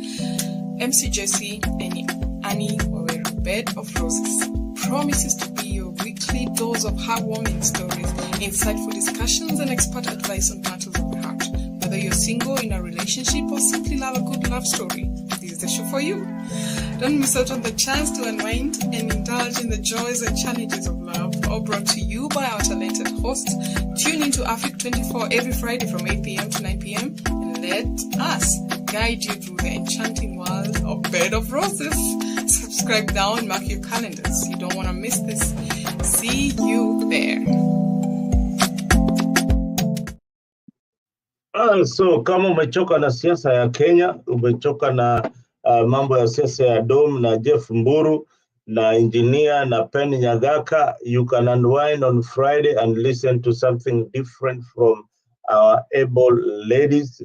Speaker 18: MC Jesse, and Annie Waweru. Bed of Roses promises to be your weekly dose of heartwarming stories, insightful discussions, and expert advice on matters of the heart. Whether you're single, in a relationship, or simply love a good love story, this is the show for you. Don't miss out on the chance to unwind and indulge in the joys and challenges of love, all brought to you by our talented hosts. Tune into Afrique 24 every Friday from 8 p.m. to 9 p.m. and let us guide you through the enchanting world of Bed of Roses. Subscribe now and mark your calendars. You don't want to miss this. See you there.
Speaker 1: So kama umechoka na siasa ya Kenya, umechoka na mambo ya siasa ya Dom na Jeff Mburu na Engineer na Penny Nyagaka, you can unwind on Friday and listen to something different from our able ladies,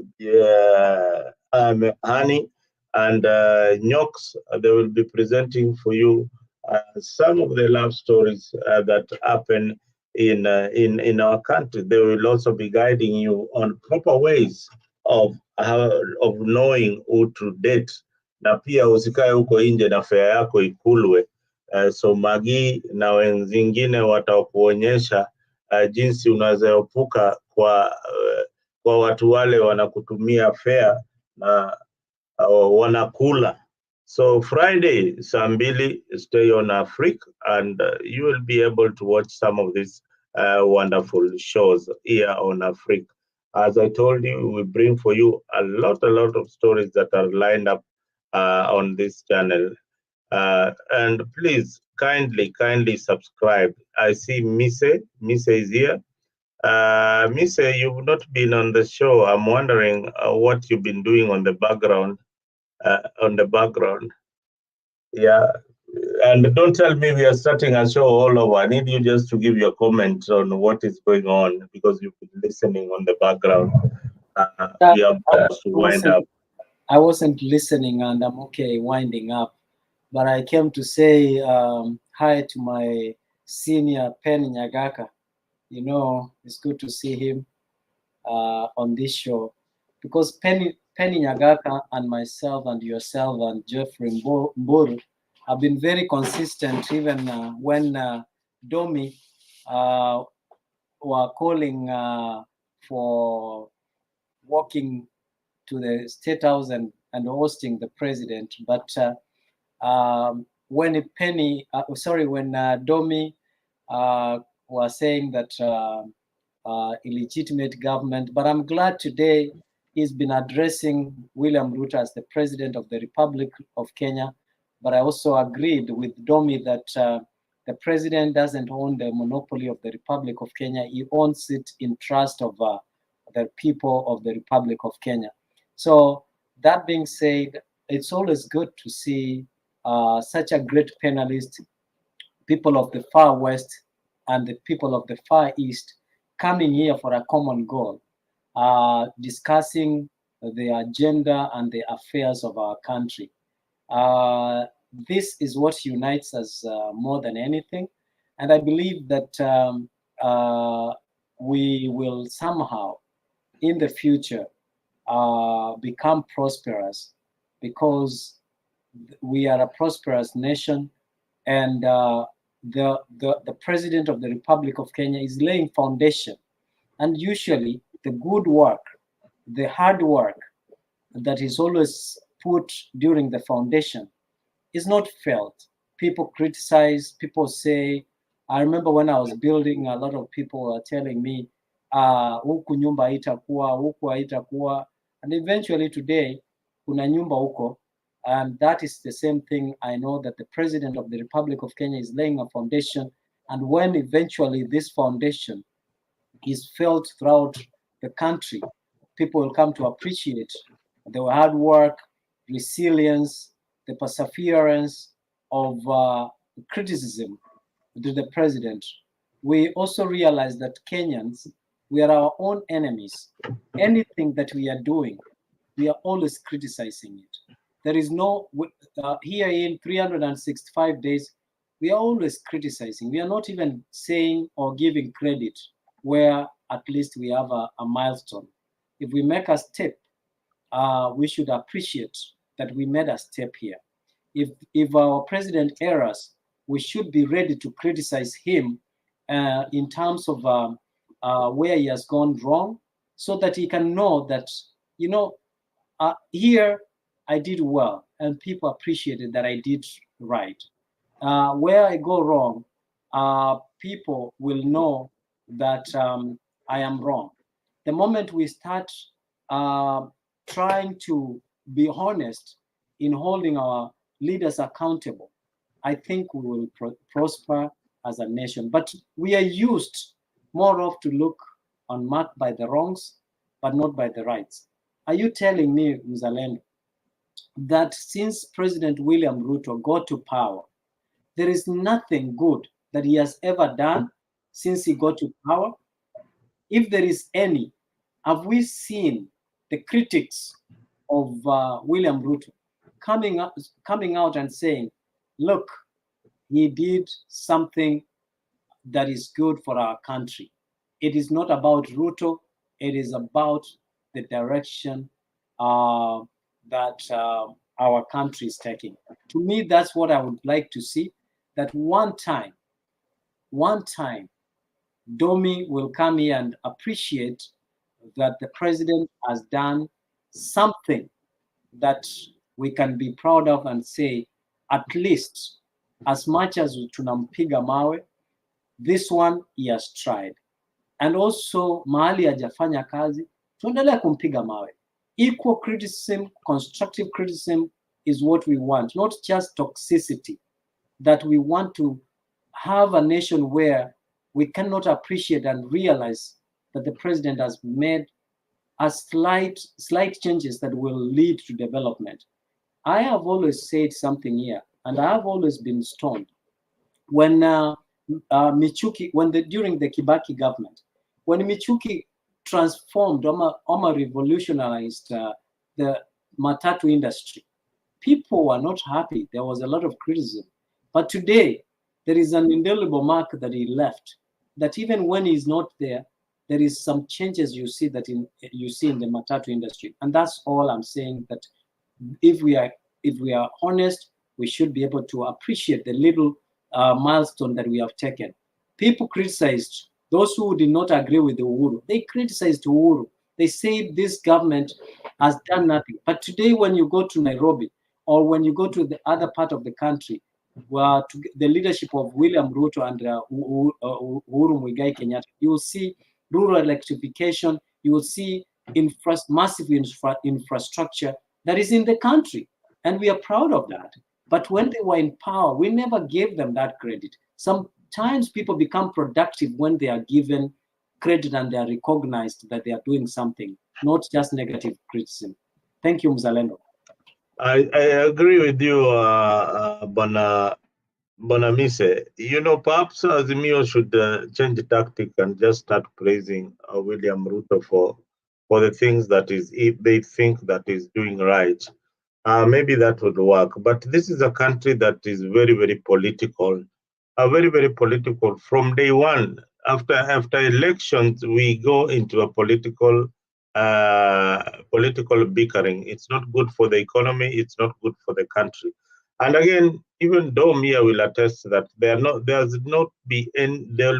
Speaker 1: Annie and Nyox. They will be presenting for you some of the love stories that happen in our country. They will also be guiding you on proper ways of knowing who to date, na pia usikae huko nje na fare yako ikulwe. So Magi na wenzingine watakuonyesha jinsi unaweza epuka kwa watu wale wanakutumia fare na wanakula. So Friday, saa 2, stay on Afrique, and you will be able to watch some of these wonderful shows here on Afrique. As I told you, we bring for you a lot of stories that are lined up on this channel. And please kindly subscribe. I see Mise is here. Mise, you've not been on the show. I'm wondering what you've been doing on the background. Yeah, and don't tell me we are starting a show all over. I need you just to give your comment on what is going on, because you've been listening on the background. We are about to wind up.
Speaker 4: I wasn't listening, and I'm okay winding up. But I came to say hi to my senior Penny Nyagaka. You know, it's good to see him on this show, because Penny Nyagaka and myself and yourself and Jeffrey Mburu have been very consistent, even when Domi were calling for walking to the State House and hosting the president. But when Domi was saying that illegitimate government, but I'm glad today he's been addressing William Ruto as the president of the Republic of Kenya. But I also agreed with Domi that the president doesn't own the monopoly of the Republic of Kenya. He owns it in trust of the people of the Republic of Kenya. So that being said, it's always good to see such a great panelist, people of the far west and the people of the far east, coming here for a common goal, discussing the agenda and the affairs of our country. This is what unites us more than anything. And I believe that we will somehow, in the future, become prosperous, because we are a prosperous nation, and the president of the Republic of Kenya is laying foundation. And usually the good work, the hard work that is always put during the foundation is not felt. People criticize, people say, I remember when I was building, a lot of people were telling me, huku nyumba haitakuwa, huku haitakuwa. And eventually today, kuna nyumba huko. And that is the same thing. I know that the president of the Republic of Kenya is laying a foundation. And when eventually this foundation is felt throughout the country, people will come to appreciate the hard work, resilience, the perseverance of criticism to the president. We also realize that Kenyans, we are our own enemies. Anything that we are doing, we are always criticizing it. There is no, here in 365 days, we are always criticizing. We are not even saying or giving credit where at least we have a milestone. If we make a step, we should appreciate that we made a step here. If our president errs, we should be ready to criticize him in terms of where he has gone wrong, so that he can know that, you know, here I did well and people appreciated that I did right. Where I go wrong, people will know that I am wrong. The moment we start trying to be honest in holding our leaders accountable, I think we will prosper as a nation. But we are used more of to look unmarked by the wrongs, but not by the rights. Are you telling me, Mzalendo, that since President William Ruto got to power, there is nothing good that he has ever done since he got to power? If there is any, have we seen the critics of William Ruto coming out and saying, look, he did something that is good for our country? It is not about Ruto, it is about the direction that our country is taking. To me, that's what I would like to see, that one time, Domi will come here and appreciate that the president has done something that we can be proud of and say, at least, as much as tunampiga mawe, this one he has tried. And also mahali hajafanya kazi, tuendelee kumpiga mawe. Equal criticism, constructive criticism is what we want, not just toxicity, that we want to have a nation where we cannot appreciate and realize that the president has made a slight changes that will lead to development. I have always said something here, and I have always been stoned. When Michuki, during the Kibaki government, when Michuki transformed or revolutionized the matatu industry, people were not happy. There was a lot of criticism. But today, there is an indelible mark that he left, that even when he's not there, there is some changes you see you see in the matatu industry. And that's all I'm saying, that if we are honest, we should be able to appreciate the little milestone that we have taken. People criticized those who did not agree with Uhuru. They criticized Uhuru. They say this government has done nothing. But today, when you go to Nairobi or when you go to the other part of the country, where the leadership of William Ruto and Uhuru Muigai Kenyatta, you will see rural electrification. You will see massive infrastructure that is in the country, and we are proud of that. But when they were in power, we never gave them that credit. Sometimes people become productive when they are given credit and they are recognized that they are doing something, not just negative criticism. Thank you, Mzalendo.
Speaker 1: I agree with you, Bonamise. You know, perhaps Azimio should change the tactic and just start praising William Ruto for the things that is, if they think that is doing right. Maybe that would work. But this is a country that is very, very political. Very, very political from day one. After elections, we go into a political bickering. It's not good for the economy. It's not good for the country. And again, even though Mia will attest that there will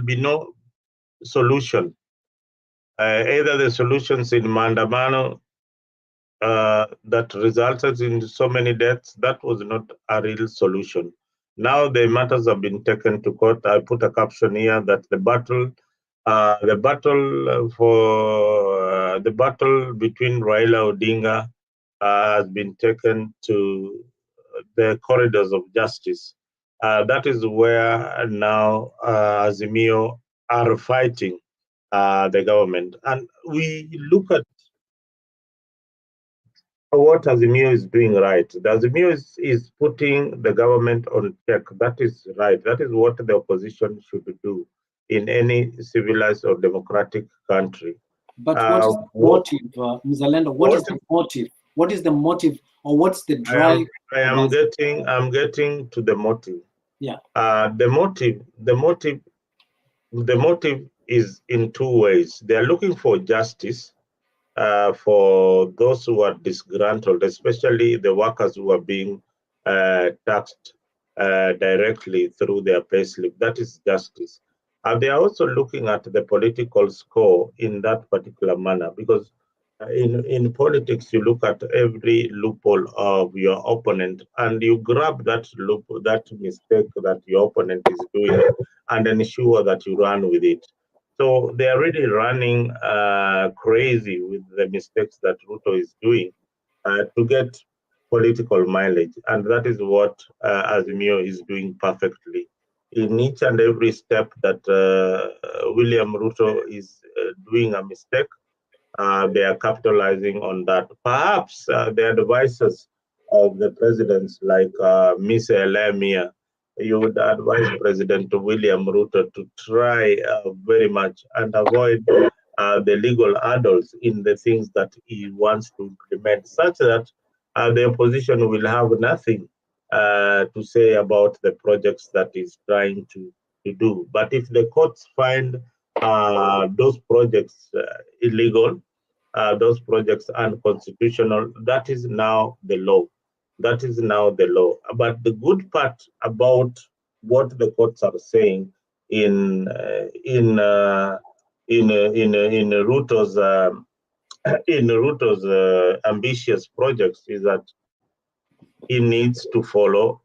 Speaker 1: be no solution. Either the solutions in Mandamano that resulted in so many deaths, that was not a real solution. Now the matters have been taken to court. I put a caption here that the battle between Raila Odinga has been taken to the corridors of justice. That is where now Azimio are fighting the government. And we look at what Azimio is doing right. The Azimio is putting the government on check. That is right. That is what the opposition should do in any civilized or democratic country.
Speaker 4: But what is the motive, Mzalendo? What is the motive? What is the motive, or what's the drive?
Speaker 1: I'm getting to the motive.
Speaker 4: Yeah.
Speaker 1: The motive is in two ways. They are looking for justice for those who are disgruntled, especially the workers who are being taxed directly through their payslip. That is justice. And they are also looking at the political score in that particular manner, because in politics, you look at every loophole of your opponent and you grab that mistake that your opponent is doing and ensure that you run with it. So they are really running crazy with the mistakes that Ruto is doing to get political mileage. And that is what Azimio is doing perfectly. In each and every step that William Ruto is doing a mistake, they are capitalizing on that. Perhaps the advisors of the presidents, like Ms. Elamia, you would advise President William Ruto to try very much and avoid the legal hurdles in the things that he wants to implement, such that the opposition will have nothing to say about the projects that he's trying to do. But if the courts find those projects illegal, those projects unconstitutional, that is now the law. That is now the law. But the good part about what the courts are saying in Ruto's ambitious projects is that he needs to follow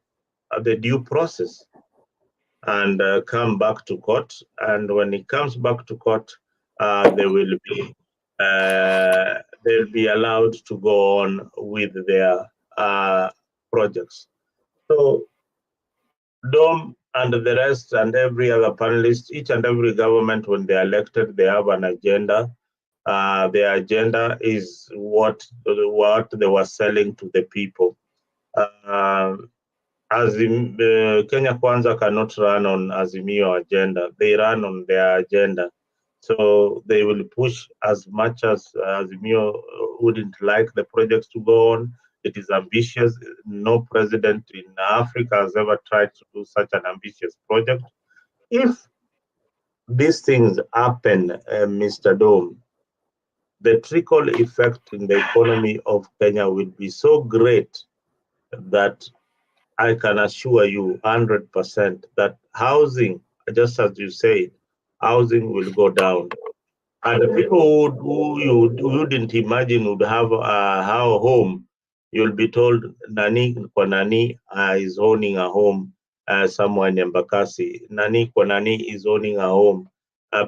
Speaker 1: the due process and come back to court. And when he comes back to court, there will be they'll be allowed to go on with their projects. So Dom and the rest and every other panelist, each and every government, when they're elected, they have an agenda. Their agenda is what they were selling to the people. Kenya Kwanza cannot run on Azimio agenda. They run on their agenda. So they will push as much as Azimio wouldn't like the projects to go on. It is ambitious. No president in Africa has ever tried to do such an ambitious project. If these things happen, Mr. Dome, the trickle effect in the economy of Kenya will be so great that I can assure you 100% that housing, just as you said, housing will go down. And the people who you wouldn't imagine would have a home, you'll be told Nani kwa Nani is owning a home somewhere in Embakasi. Nani kwa Nani is owning a home.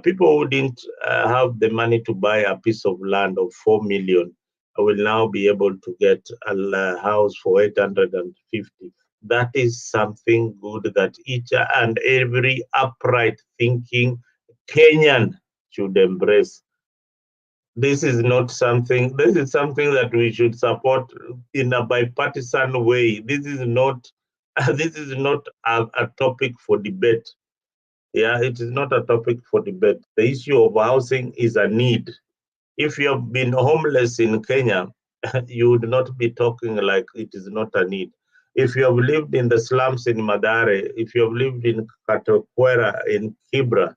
Speaker 1: People who didn't have the money to buy a piece of land of 4 million will now be able to get a house for 850. That is something good that each and every upright thinking Kenyan should embrace. This is something that we should support in a bipartisan way. This is not a topic for debate. Yeah, it is not a topic for debate. The issue of housing is a need. If you have been homeless in Kenya, you would not be talking like it is not a need. If you have lived in the slums in Madare, if you have lived in Katokwera, in Kibra,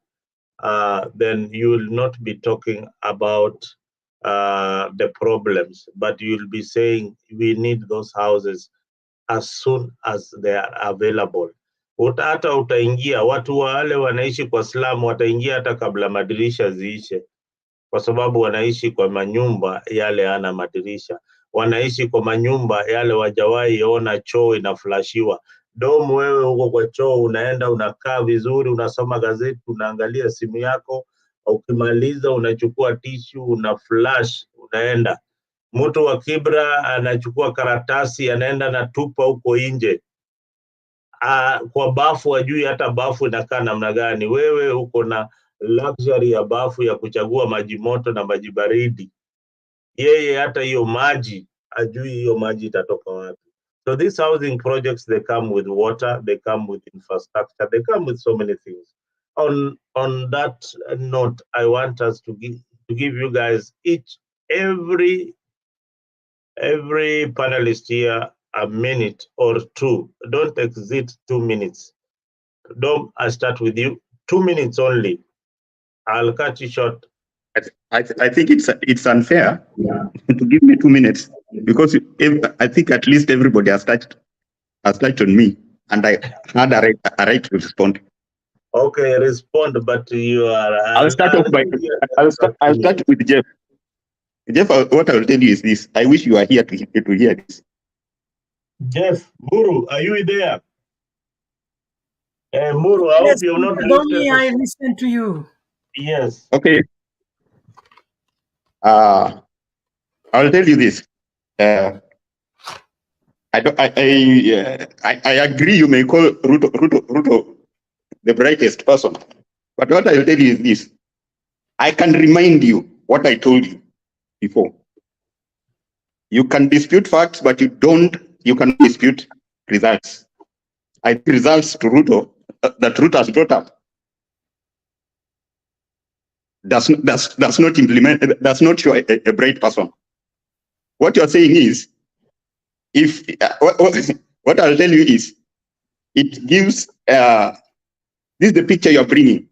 Speaker 1: then you will not be talking about the problems, but you'll be saying we need those houses as soon as they are available. Hata utaingia, watu wale wanaishi kwa slum wataingia hata kabla madirisha ziishe, kwa sababu wanaishi kwa manyumba yale yana madirisha, wanaishi kwa manyumba yale wajawahi ona choo inaflashiwa. Domu, wewe huko kwa choo unaenda unakaa vizuri, unasoma gazeti, unaangalia simu yako, ukimaliza unachukua tishu, una flash, unaenda. Mtu wa Kibra anachukua karatasi anaenda na tupa huko nje. Kwa bafu ajui hata bafu inakaa namna gani. Wewe uko na luxury ya bafu ya kuchagua maji moto na maji baridi. Yeye hata hiyo maji ajui hiyo maji itatoka wapi. So these housing projects, they come with water, they come with infrastructure, they come with so many things. On that note, I want us to give you guys every panelist here a minute or two. Don't exceed 2 minutes. Dom, I start with you. 2 minutes only. I'll cut you short.
Speaker 17: I think it's unfair to give me 2 minutes, because I think at least everybody has touched on me, and I had a right to respond.
Speaker 1: Okay, respond, but you are.
Speaker 17: I'll start with Jeff. Jeff, what I will tell you is this: I wish you are here to hear this.
Speaker 1: Jeff, Muru, are you there? Muru, I hope you're not.
Speaker 11: Domi, I listen to you.
Speaker 1: Yes.
Speaker 17: Okay. I will tell you this. I agree. You may call Ruto the brightest person, but what I will tell you is this: I can remind you what I told you before. You can dispute facts, but you cannot dispute results. Results to Ruto that Ruto has brought up does not implement, does not show a bright person. What you're saying is, what I'll tell you is, it gives, this is the picture you're bringing.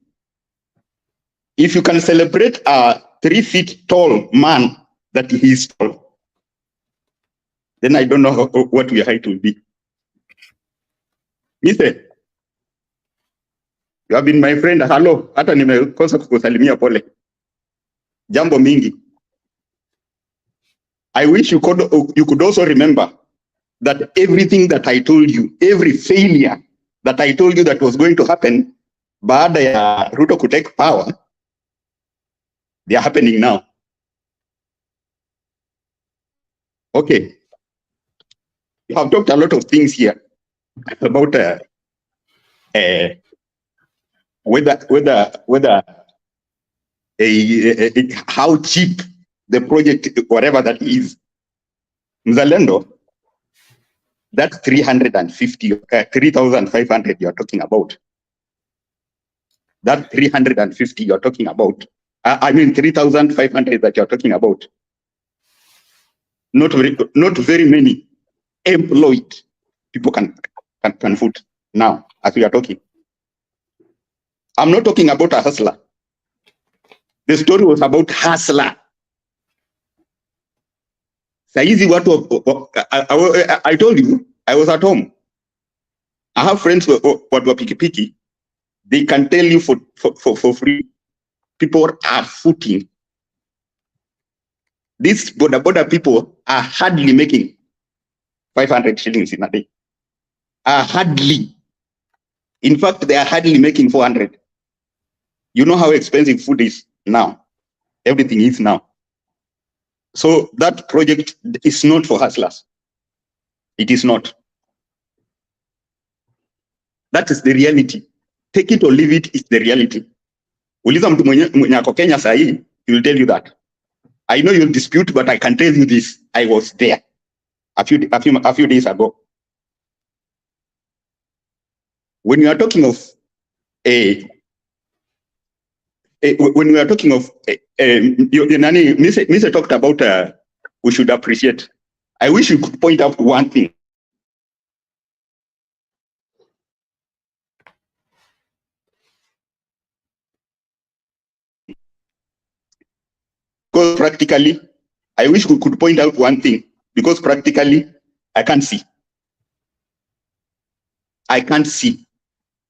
Speaker 17: If you can celebrate a 3 feet tall man that he is tall, then I don't know what your height will be. Mister, you have been my friend. Hello, hata nimekosa kukusalimia pole. Jambo mingi. I wish you could also remember that everything that I told you, every failure that I told you that was going to happen baada ya Ruto could take power, they are happening now. Okay, you have talked a lot of things here about whether how cheap the project, whatever that is. Mzalendo, that's 3,500 you're talking about. That 350 you're talking about. I mean 3,500 that you're talking about. Not very many employed people can vote now as we are talking. I'm not talking about a hustler. The story was about hustler. Saizi watu, I told you, I was at home. I have friends who are piki. They can tell you for free. People are footing. These border people are hardly making 500 shillings in a day. Hardly. In fact, they are hardly making 400. You know how expensive food is now. Everything is now. So that project is not for hustlers. It is not. That is the reality. Take it or leave it, is the reality. Uliza mtu mwenye ako Kenya sahi, he will tell you that. I know you'll dispute, but I can tell you this. I was there a few days ago. When you are talking of when we are talking of Mr. talked about we should appreciate. I wish you could point out one thing. Because practically, I wish we could point out one thing, because practically, I can't see. I can't see.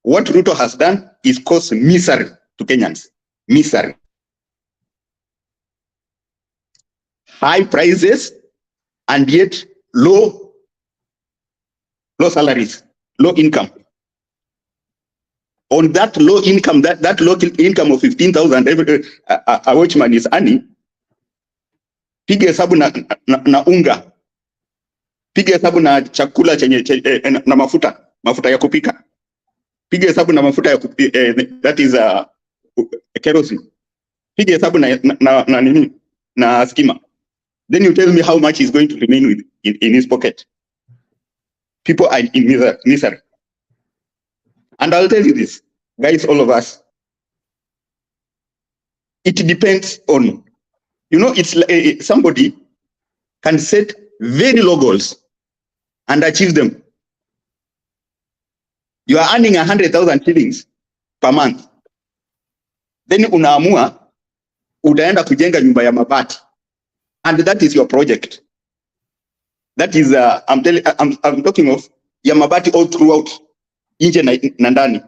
Speaker 17: What Ruto has done is cause misery to Kenyans. Misery. High prices and yet low salaries, low income. On that low income, that low income of 15,000 a watchman is earning, piga hesabu na unga, piga hesabu na chakula chenye na mafuta ya kupika, piga hesabu na mafuta ya that is kerosene, piga hesabu na skima. Then you tell me how much is going to remain in his pocket. People are in misery. And I'll tell you this, guys, all of us. It depends on, it's like somebody can set very low goals and achieve them. You are earning 100,000 shillings per month. Then unaamua utaenda kujenga nyumba ya mabati. And that is your project. That is, I'm talking of ya mabati all throughout, nje na ndani.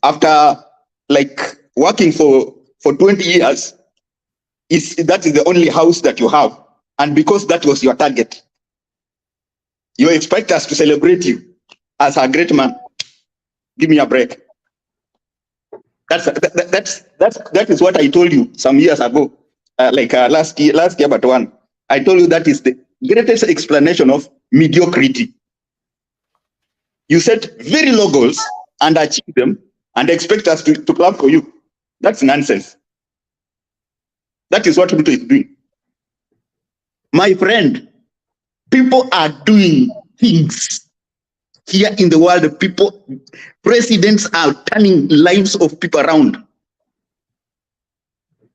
Speaker 17: After like working for 20 years, that is the only house that you have. And because that was your target, you expect us to celebrate you as a great man. Give me a break. That is what I told you some years ago. Last year but one, I told you that is the greatest explanation of mediocrity. You set very low goals and achieve them and expect us to clap for you. That's nonsense. That is what Ruto is doing. My friend, people are doing things here in the world. Presidents are turning lives of people around.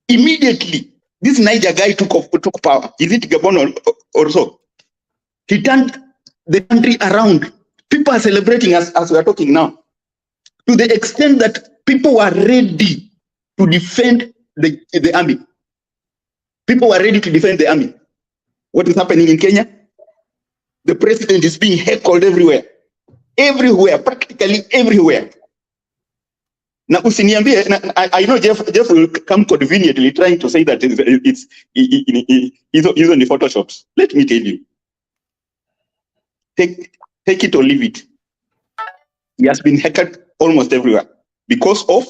Speaker 17: Immediately, this Niger guy took power. Is it Gabon or so? He turned the country around. People are celebrating as we are talking now, to the extent that people were ready to defend the army. People were ready to defend the army. What is happening in Kenya? The president is being heckled everywhere. Everywhere, practically everywhere. Now, I know Jeff will come conveniently trying to say that he's only photoshops. Let me tell you. Take it or leave it. He has been heckled almost everywhere because of,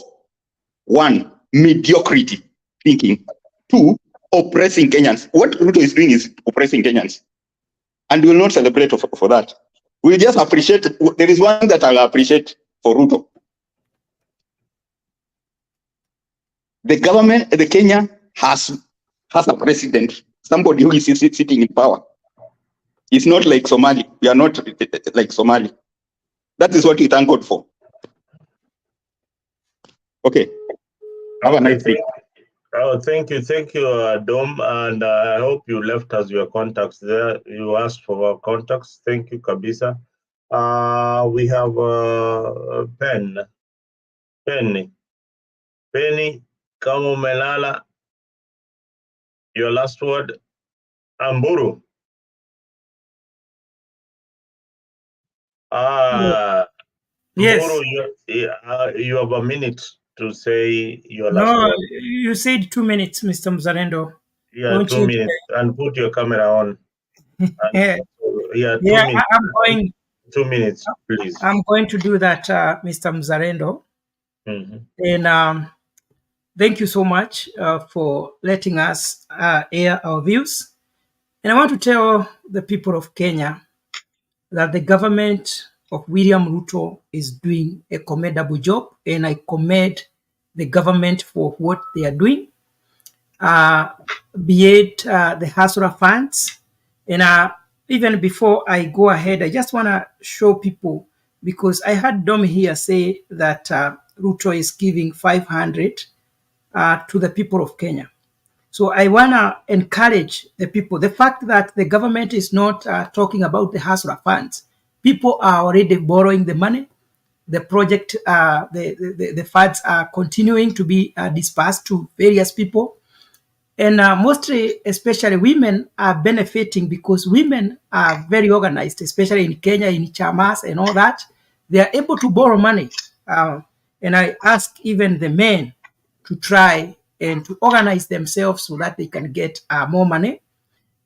Speaker 17: one, mediocrity thinking. Two, oppressing Kenyans. What Ruto is doing is oppressing Kenyans. And we will not celebrate for that. We'll just appreciate. There is one that I'll appreciate for Ruto. The government, the Kenya has a president, somebody who is sitting in power. It's not like Somali. We are not like Somali. That is what we thank God for. Okay. Have a nice day.
Speaker 1: Oh, thank you, Dom, and I hope you left us your contacts there. You asked for our contacts. Thank you, Kabisa. We have Penny, kama umelala, your last word, Amburu.
Speaker 11: Yes.
Speaker 1: Mburu, you have a minute to say your last
Speaker 11: No,
Speaker 1: word.
Speaker 11: you said 2 minutes, Mr. Mzalendo.
Speaker 1: Yeah, 2 minutes, and put your camera on.
Speaker 11: Yeah,
Speaker 1: 2 minutes.
Speaker 11: I'm going.
Speaker 1: 2 minutes, please.
Speaker 11: I'm going to do that, Mr. Mzalendo.
Speaker 1: Mm-hmm.
Speaker 11: And thank you so much for letting us air our views. And I want to tell the people of Kenya that the government of William Ruto is doing a commendable job, and I commend the government for what they are doing, be it the Hasura funds. And even before I go ahead, I just want to show people, because I heard Dom here say that Ruto is giving 500 to the people of Kenya. So I want to encourage the people. The fact that the government is not talking about the Hasra funds, people are already borrowing the money. The project, the funds are continuing to be dispersed to various people. And mostly, especially women are benefiting, because women are very organized, especially in Kenya, in Chamas and all that. They are able to borrow money. And I ask even the men to try and to organize themselves so that they can get more money.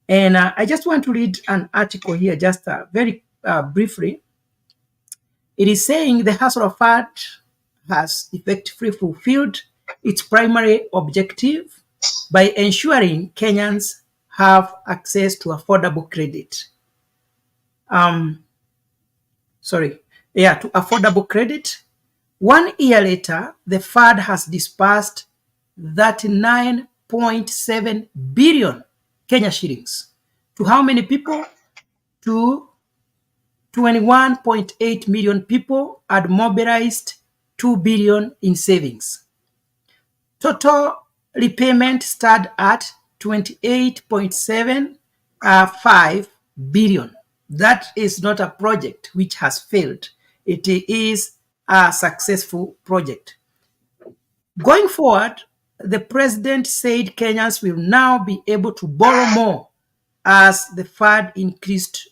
Speaker 11: And I just want to read an article here, just very briefly. It is saying the Hustle Fund has effectively fulfilled its primary objective by ensuring Kenyans have access to affordable credit. To affordable credit. 1 year later, the fund has disbursed 39.7 billion Kenya shillings. To how many people? To 21.8 million people, and mobilized 2 billion in savings. Total repayment stood at 28.75 billion. That is not a project which has failed. It is a successful project. Going forward, the president said Kenyans will now be able to borrow more as the fund increased,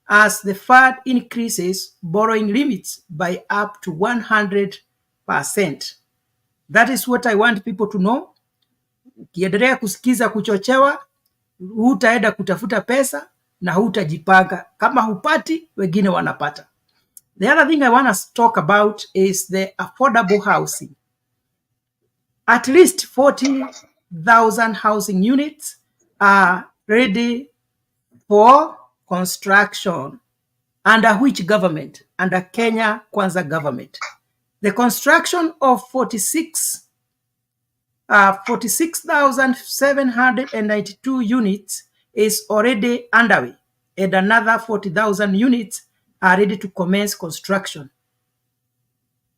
Speaker 11: as the fund increases borrowing limits by up to 100%. That is what I want people to know. Ukiendelea kusikiza kuchochewa, hutaenda kutafuta pesa na hutajipanga. Kama hupati, wengine wanapata. The other thing I want to talk about is the affordable housing. At least 40,000 housing units are ready for construction. Under which government? Under Kenya Kwanza government. The construction of 46,792 units is already underway, and another 40,000 units are ready to commence construction.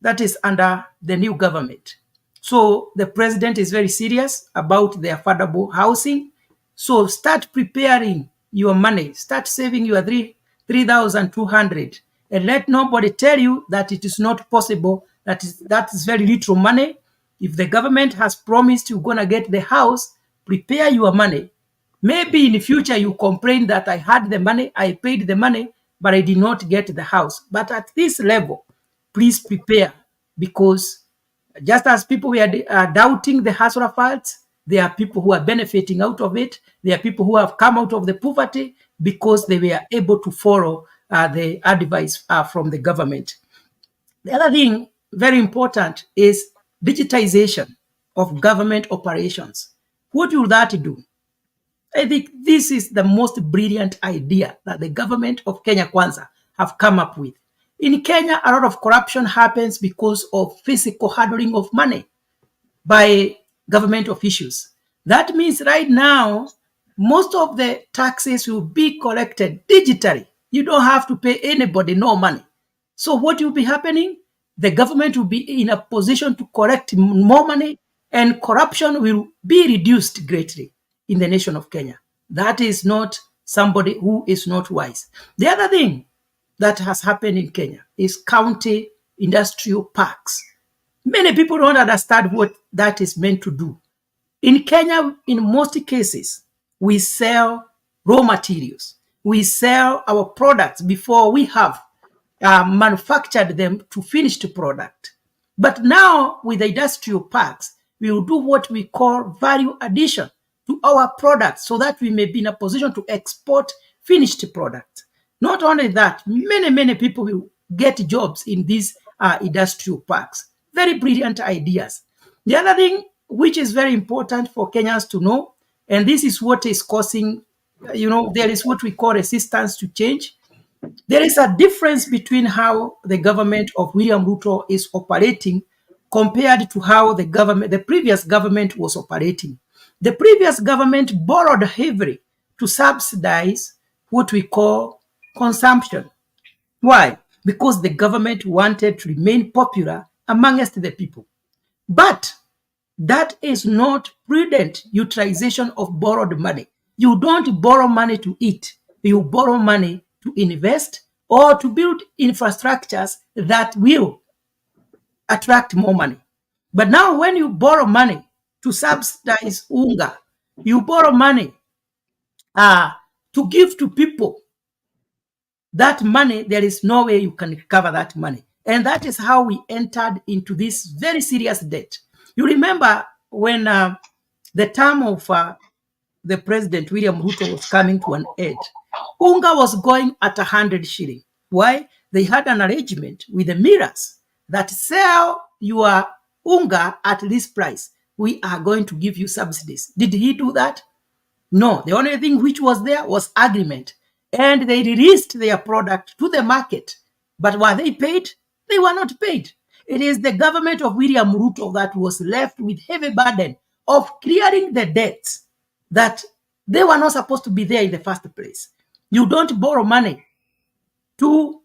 Speaker 11: That is under the new government. So the president is very serious about the affordable housing. So start preparing your money. Start saving your 3,200, and let nobody tell you that it is not possible. That is very little money. If the government has promised you're gonna get the house, prepare your money. Maybe in the future you complain that I had the money, I paid the money, but I did not get the house. But at this level, please prepare, because just as people are doubting the Hasra funds, there are people who are benefiting out of it. There are people who have come out of the poverty because they were able to follow the advice from the government. The other thing, very important, is digitization of government operations. What will that do? I think this is the most brilliant idea that the government of Kenya Kwanza have come up with. In Kenya, a lot of corruption happens because of physical handling of money by government officials. That means right now, most of the taxes will be collected digitally. You don't have to pay anybody no money. So what will be happening? The government will be in a position to collect more money, and corruption will be reduced greatly in the nation of Kenya. That is not somebody who is not wise. The other thing that has happened in Kenya is county industrial parks. Many people don't understand what that is meant to do. In Kenya, in most cases, we sell raw materials. We sell our products before we have manufactured them to finished product. But now with the industrial parks, we will do what we call value addition to our products so that we may be in a position to export finished product. Not only that, many people will get jobs in these industrial parks. Very brilliant ideas. The other thing which is very important for Kenyans to know, and this is what is causing, there is what we call resistance to change. There is a difference between how the government of William Ruto is operating compared to how the previous government was operating. The previous government borrowed heavily to subsidize what we call consumption. Why? Because the government wanted to remain popular amongst the people. But that is not prudent utilization of borrowed money. You don't borrow money to eat. You borrow money to invest or to build infrastructures that will attract more money. But now when you borrow money to subsidize unga, you borrow money to give to people, that money, there is no way you can recover that money. And that is how we entered into this very serious debt. You remember when the term of the president, William Ruto, was coming to an end, unga was going at 100 shilling. Why? They had an arrangement with the millers that sell your unga at this price. We are going to give you subsidies. Did he do that? No. The only thing which was there was agreement. And they released their product to the market. But were they paid? They were not paid. It is the government of William Ruto that was left with heavy burden of clearing the debts that they were not supposed to be there in the first place. You don't borrow money to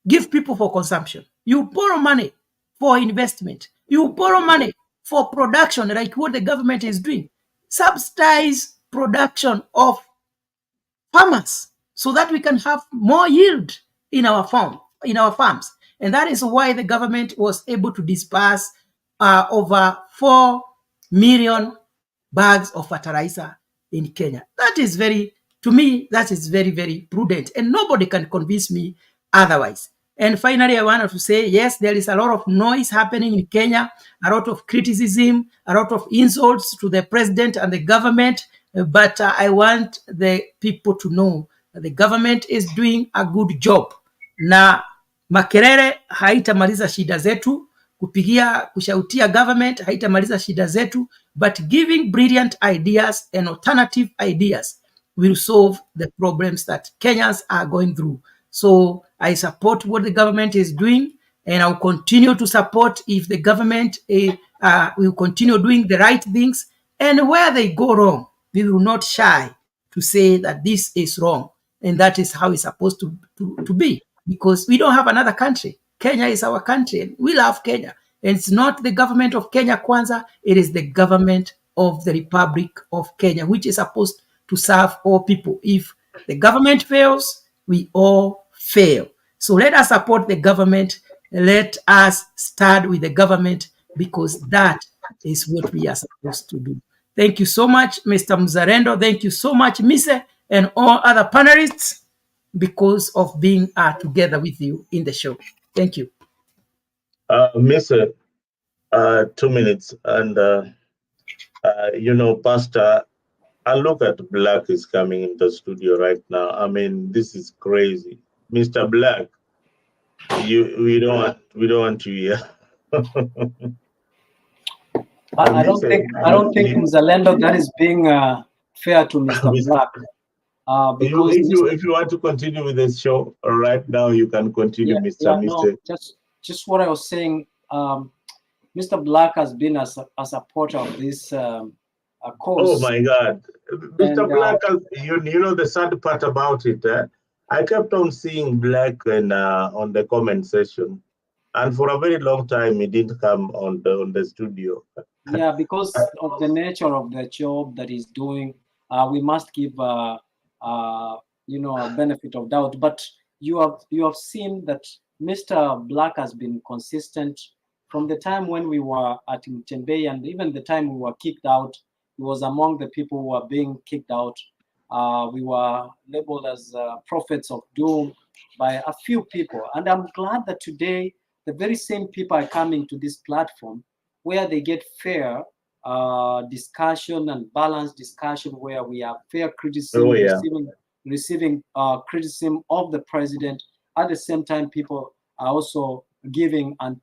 Speaker 11: give people for consumption. You borrow money for investment. You borrow money for production, like what the government is doing. Subsidize production of farmers so that we can have more yield in our farms. And that is why the government was able to disperse over 4 million bags of fertilizer in Kenya. That is to me, that is very, very prudent. And nobody can convince me otherwise. And finally, I wanted to say, yes, there is a lot of noise happening in Kenya, a lot of criticism, a lot of insults to the president and the government. But I want the people to know that the government is doing a good job. Na makelele haitamaliza shida zetu, kushautia government haitamaliza shida zetu, but giving brilliant ideas and alternative ideas will solve the problems that Kenyans are going through. So I support what the government is doing, and I'll continue to support if the government will continue doing the right things. And where they go wrong, we will not shy to say that this is wrong. And that is how it's supposed to be, because we don't have another country. Kenya is our country, and we love Kenya. And it's not the government of Kenya Kwanza, it is the government of the Republic of Kenya, which is supposed to serve all people. If the government fails, we all fail. So let us support the government. Let us start with the government, because that is what we are supposed to do. Thank you so much, Mr. Mzarendo. Thank you so much, Mise, and all other panelists, because of being together with you in the show. Thank you.
Speaker 1: Mise, 2 minutes. And, Pastor, I look at Black is coming in the studio right now. I mean, this is crazy. Mr. Black, we don't want you here.
Speaker 4: I don't think Mzalendo, that is being fair to Mr. Black. Because
Speaker 1: if you want to continue with this show right now, you can continue, Mr.
Speaker 4: No, just what I was saying. Mr. Black has been a supporter of this cause.
Speaker 1: Oh my God, Mr. Black, you know the sad part about it. I kept on seeing Black on the comment section, and for a very long time he didn't come on the studio.
Speaker 4: Yeah, because of the nature of the job that he's doing, we must give a benefit of doubt. But you have seen that Mr. Black has been consistent from the time when we were at Mtembei, and even the time we were kicked out. He was among the people who were being kicked out. We were labeled as prophets of doom by a few people, and I'm glad that today the very same people are coming to this platform where they get fair discussion and balanced discussion, where we have fair criticism, receiving criticism of the president. At the same time, people are also giving and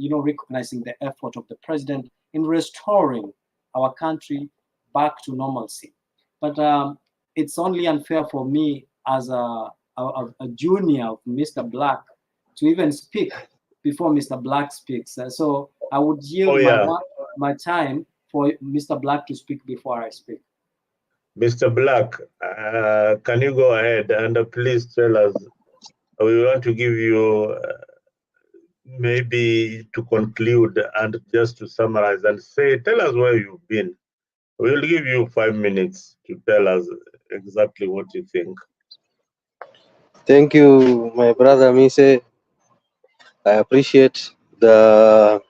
Speaker 4: recognizing the effort of the president in restoring our country back to normalcy. But it's only unfair for me as a junior of Mr. Black to even speak before Mr. Black speaks. So I would yield my time for Mr. Black to speak before I speak.
Speaker 1: Mr. Black, can you go ahead and please tell us, we want to give you maybe to conclude and just to summarize and tell us where you've been. We'll give you 5 minutes to tell us exactly what you think.
Speaker 19: Thank you, my brother Mise. I appreciate the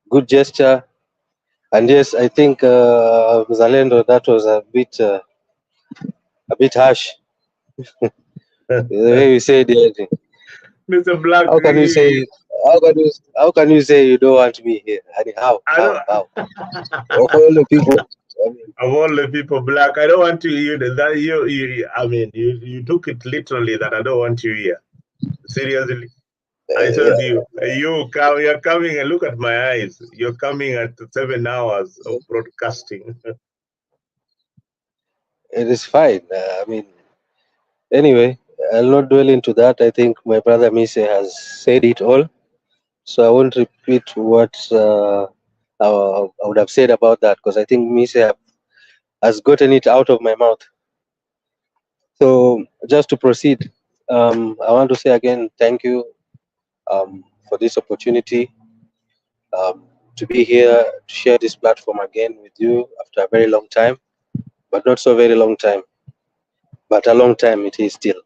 Speaker 19: good gesture. And yes, I think Zalendo, that was a bit harsh. The way you said it.
Speaker 1: Mr. Black,
Speaker 19: how can you say you don't want me here? I mean, how? Of all the people.
Speaker 1: Of all the people, Black, I don't want to hear that. You took it literally that I don't want you here. Seriously. I told you're coming and look at my eyes. You're coming at 7 hours of broadcasting.
Speaker 19: It is fine. Anyway, I'll not dwell into that. I think my brother Mise has said it all. So I won't repeat what I would have said about that, because I think Mise has gotten it out of my mouth. So just to proceed, I want to say again, thank you for this opportunity to be here to share this platform again with you after a very long time, but not so very long time, but a long time it is still.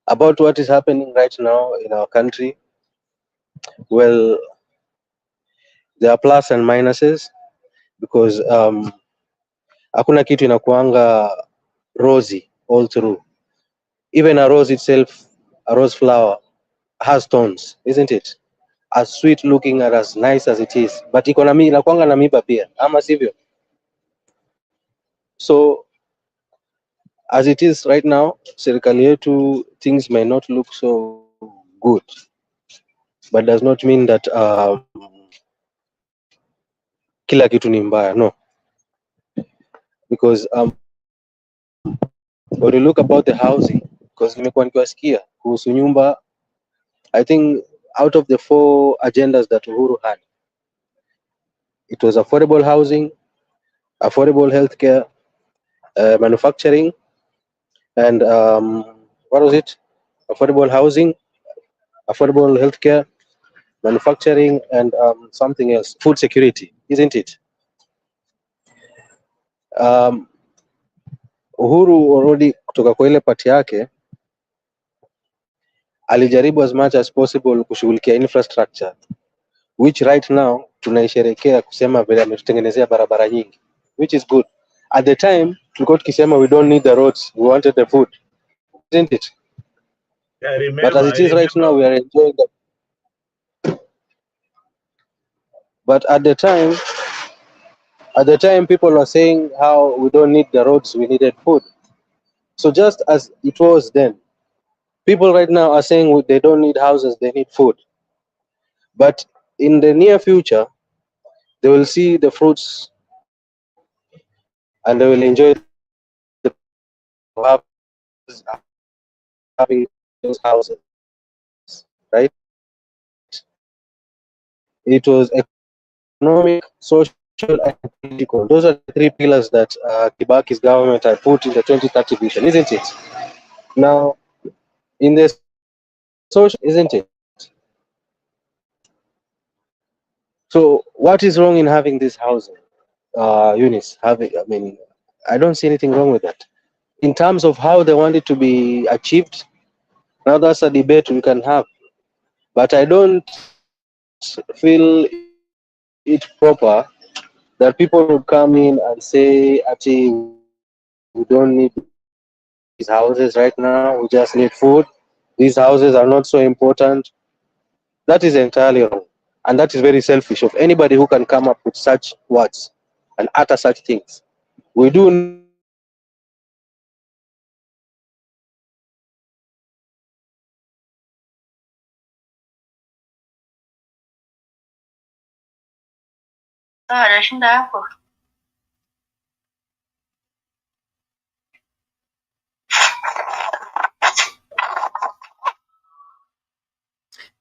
Speaker 19: About what is happening right now in our country, well, there are plus and minuses, because hakuna kitu inakuanga rosy all through. Even a rose itself, a rose flower, has thorns, isn't it? As sweet looking and as nice as it is, but inakuanga na miba pia, ama sivyo? So as it is right now, serikali yetu, things may not look so good, but does not mean that kila kitu ni mbaya, no. Because when you look about the housing, because nimekuwa nikiwasikia kuhusu nyumba, I think out of the 4 agendas that Uhuru had, it was affordable housing, affordable healthcare, manufacturing, and what was it? Affordable housing, affordable healthcare, manufacturing, and something else, food security, isn't it? Uhuru already kutoka kwa ile pati yake alijaribu as much as possible kushughulikia infrastructure, which right now tunaisherekea kusema vile ametutengenezea barabara nyingi, which is good. At the time tulikuwa tukisema we don't need the roads, we wanted the food, isn't it? But as it is right now, we are enjoying the. But at the time people were saying how we don't need the roads, we needed food. So just as it was then, people right now are saying they don't need houses, they need food. But in the near future, they will see the fruits and they will enjoy the having those houses, right? It was economic, social, and political. Those are the three pillars that Kibaki's government had put in the 2030 vision, isn't it? Now, in the social, isn't it? So, what is wrong in having this housing, Eunice? I mean, I don't see anything wrong with that. In terms of how they want it to be achieved, now that's a debate we can have. But I don't feel it proper that people would come in and say, actually, we don't need these houses right now, we just need food. These houses are not so important. That is entirely wrong. And that is very selfish of anybody who can come up with such words and utter such things. We do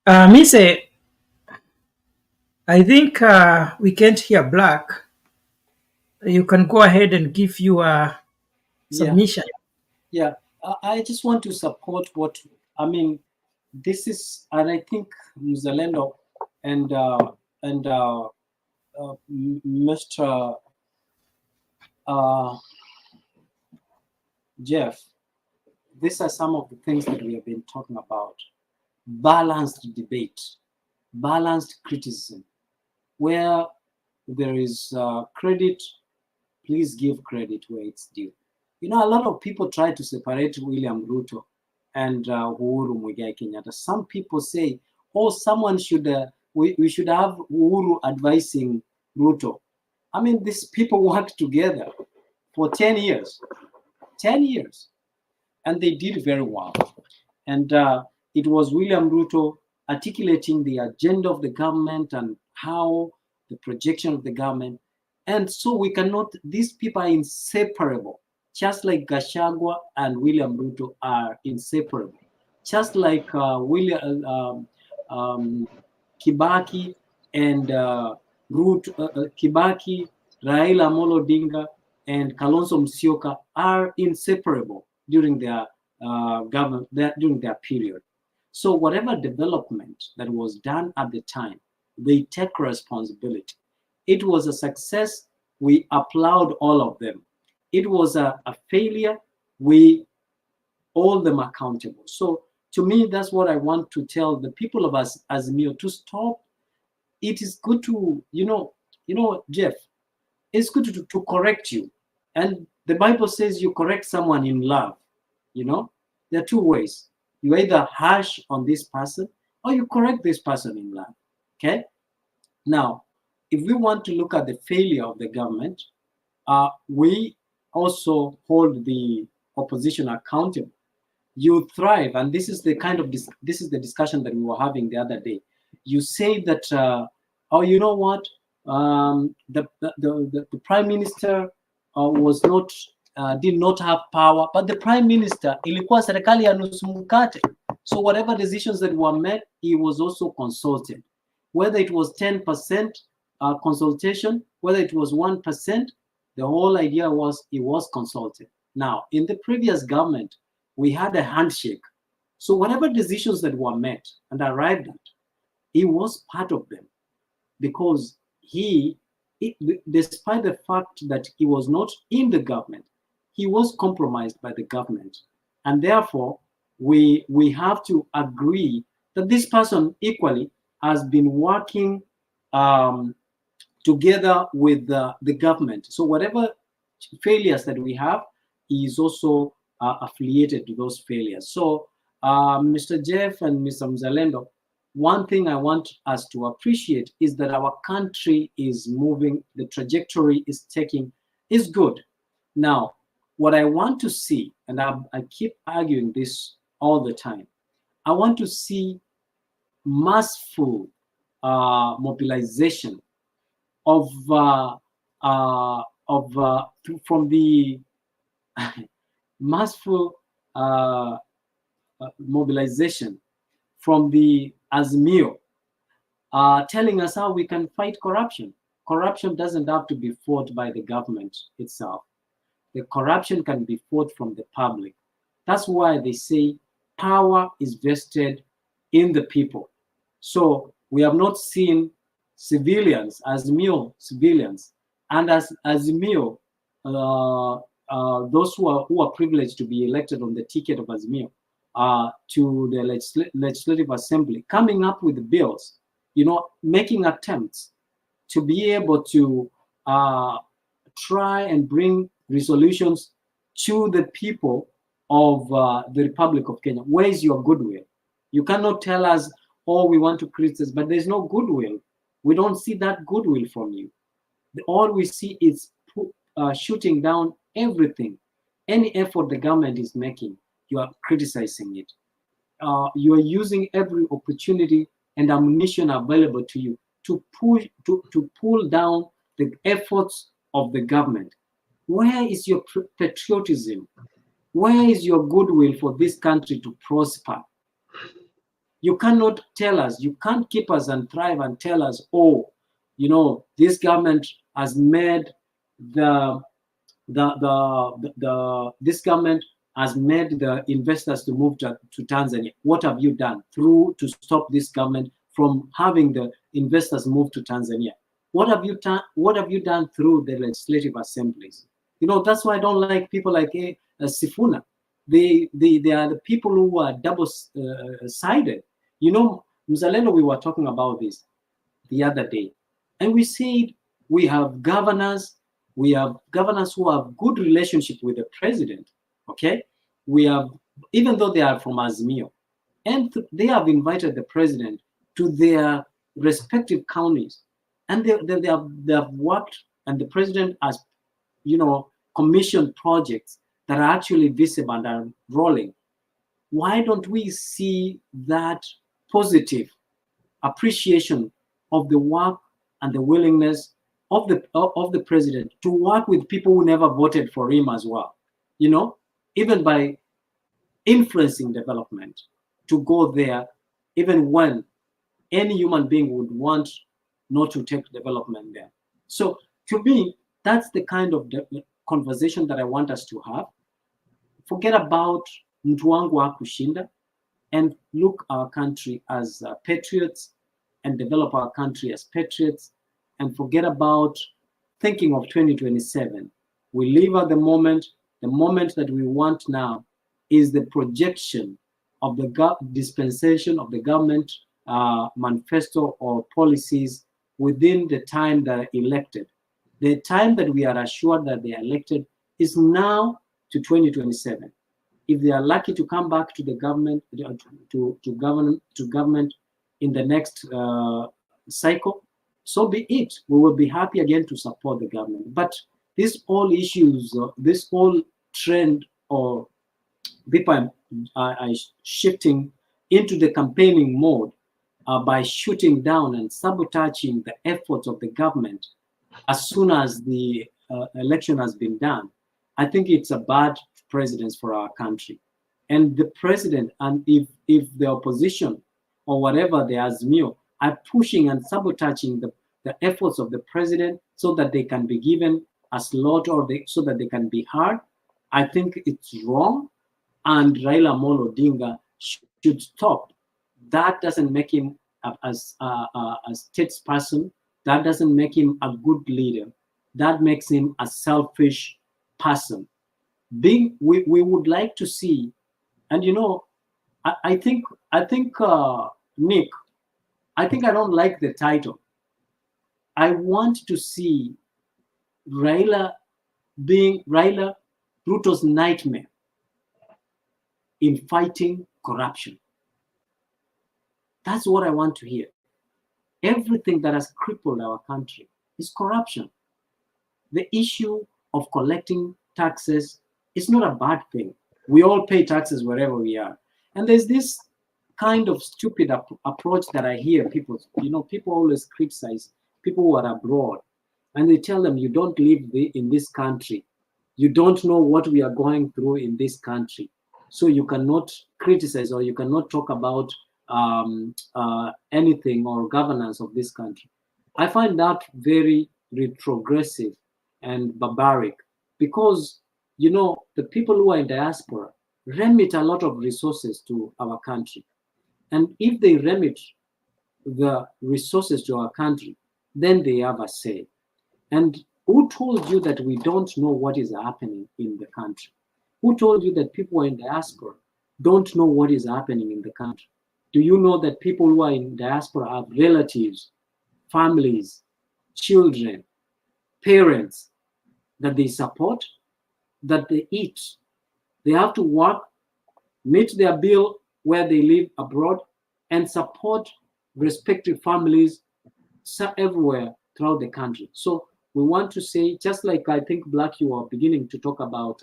Speaker 11: Mise, I think we can't hear Black. You can go ahead and give your submission.
Speaker 4: Yeah, I just want to support what I mean. This is, and I think Mzalendo and Mr. Jeff, these are some of the things that we have been talking about. Balanced debate, balanced criticism, where there is credit, please give credit where it's due. You know, a lot of people try to separate William Ruto and Uhuru Muigai Kenyatta. Some people say, oh, someone should, we should have Uhuru advising Ruto. I mean, these people worked together for 10 years, 10 years, and they did very well. And it was William Ruto articulating the agenda of the government and how the projection of the government. And so we cannot, these people are inseparable, just like Gachagua and William Ruto are inseparable, just like Kibaki and Kibaki, Raila Amolo Odinga, and Kalonzo Musyoka are inseparable during their government, during their period. So whatever development that was done at the time, they take responsibility. It was a success, we applaud all of them. It was a failure, we hold them accountable. So to me, that's what I want to tell the people of Azimio, to stop. It is good to, you know, Jeff, it's good to correct you. And the Bible says you correct someone in love. You know, there are two ways. You either harsh on this person or you correct this person in love. Okay? Now, if we want to look at the failure of the government, we also hold the opposition accountable. You thrive, and this is the kind of this is the discussion that we were having the other day. You say that, oh, you know what, the prime minister was not did not have power, but the prime minister ilikuwa serikali ya nusu mkate. So whatever decisions that were made, he was also consulted. Whether it was 10% consultation, whether it was 1%, the whole idea was he was consulted. Now, in the previous government, we had a handshake. So whatever decisions that were made and arrived at, he was part of them, because despite the fact that he was not in the government, he was compromised by the government. And therefore, we have to agree that this person equally has been working together with the government. So whatever failures that we have, he is also affiliated to those failures. So Mr. Jeff and Mr. Mzalendo, one thing I want us to appreciate is that our country is moving, the trajectory is taking, is good. Now, what I want to see, and I keep arguing this all the time, I want to see masterful mobilization of from the massful mobilization from the Azimio, telling us how we can fight corruption. Corruption doesn't have to be fought by the government itself. The corruption can be fought from the public. That's why they say power is vested in the people. So we have not seen civilians, Azimio civilians, and as Azimio, those who are privileged to be elected on the ticket of Azimio to the legislative assembly, coming up with bills, making attempts to be able to try and bring resolutions to the people of the Republic of Kenya. Where is your goodwill? You cannot tell us, oh, we want to criticize, but there's no goodwill. We don't see that goodwill from you. All we see is shooting down everything. Any effort the government is making, you are criticizing it. You are using every opportunity and ammunition available to you to pull down the efforts of the government. Where is your patriotism? Where is your goodwill for this country to prosper? You cannot tell us, you can't keep us and thrive and tell us, oh, this government has made this government has made the investors to move to Tanzania. What have you done to stop this government from having the investors move to Tanzania? What have you done through the legislative assemblies? That's why I don't like people like Sifuna. They are the people who are double-sided. Mzalendo, we were talking about this the other day, and we said we have governors who have good relationship with the president. Okay, we have, even though they are from Azimio, and they have invited the president to their respective counties, and they have worked, and the president has, commissioned projects that are actually visible and are rolling. Why don't we see that positive appreciation of the work and the willingness of the president to work with people who never voted for him as well? Even by influencing development to go there, even when any human being would want not to take development there. So to me, that's the kind of conversation that I want us to have. Forget about mtu wangu hakushinda, and look our country as patriots and develop our country as patriots, and forget about thinking of 2027. We live at the moment that we want now is the projection of the dispensation of the government manifesto or policies within the time that are elected. The time that we are assured that they are elected is now to 2027. If they are lucky to come back to the government, to government in the next cycle, so be it. We will be happy again to support the government. But these all issues, this whole trend, or people are shifting into the campaigning mode by shooting down and sabotaging the efforts of the government as soon as the election has been done. I think it's a bad precedent for our country. And the president, and if the opposition or whatever the Azimio are pushing and sabotaging the efforts of the president so that they can be given a slot or so that they can be heard, I think it's wrong. And Raila Amolo Odinga should stop. That doesn't make him as a statesperson. That doesn't make him a good leader. That makes him a selfish person. We would like to see, and I think Nick, I think I don't like the title. I want to see Raila being Rutos Nightmare in fighting corruption. That's what I want to hear. Everything that has crippled our country is corruption. The issue of collecting taxes is not a bad thing. We all pay taxes wherever we are. And there's this kind of stupid approach that I hear people, people always criticize people who are abroad, and they tell them, you don't live in this country. You don't know what we are going through in this country. So you cannot criticize or you cannot talk about anything or governance of this country. I find that very retrogressive and barbaric, because, the people who are in diaspora remit a lot of resources to our country. And if they remit the resources to our country, then they have a say. And who told you that we don't know what is happening in the country? Who told you that people in diaspora don't know what is happening in the country? Do you know that people who are in diaspora have relatives, families, children, parents that they support, that they eat? They have to work, meet their bill where they live abroad, and support respective families everywhere throughout the country. So we want to say, just like I think, Black, you are beginning to talk about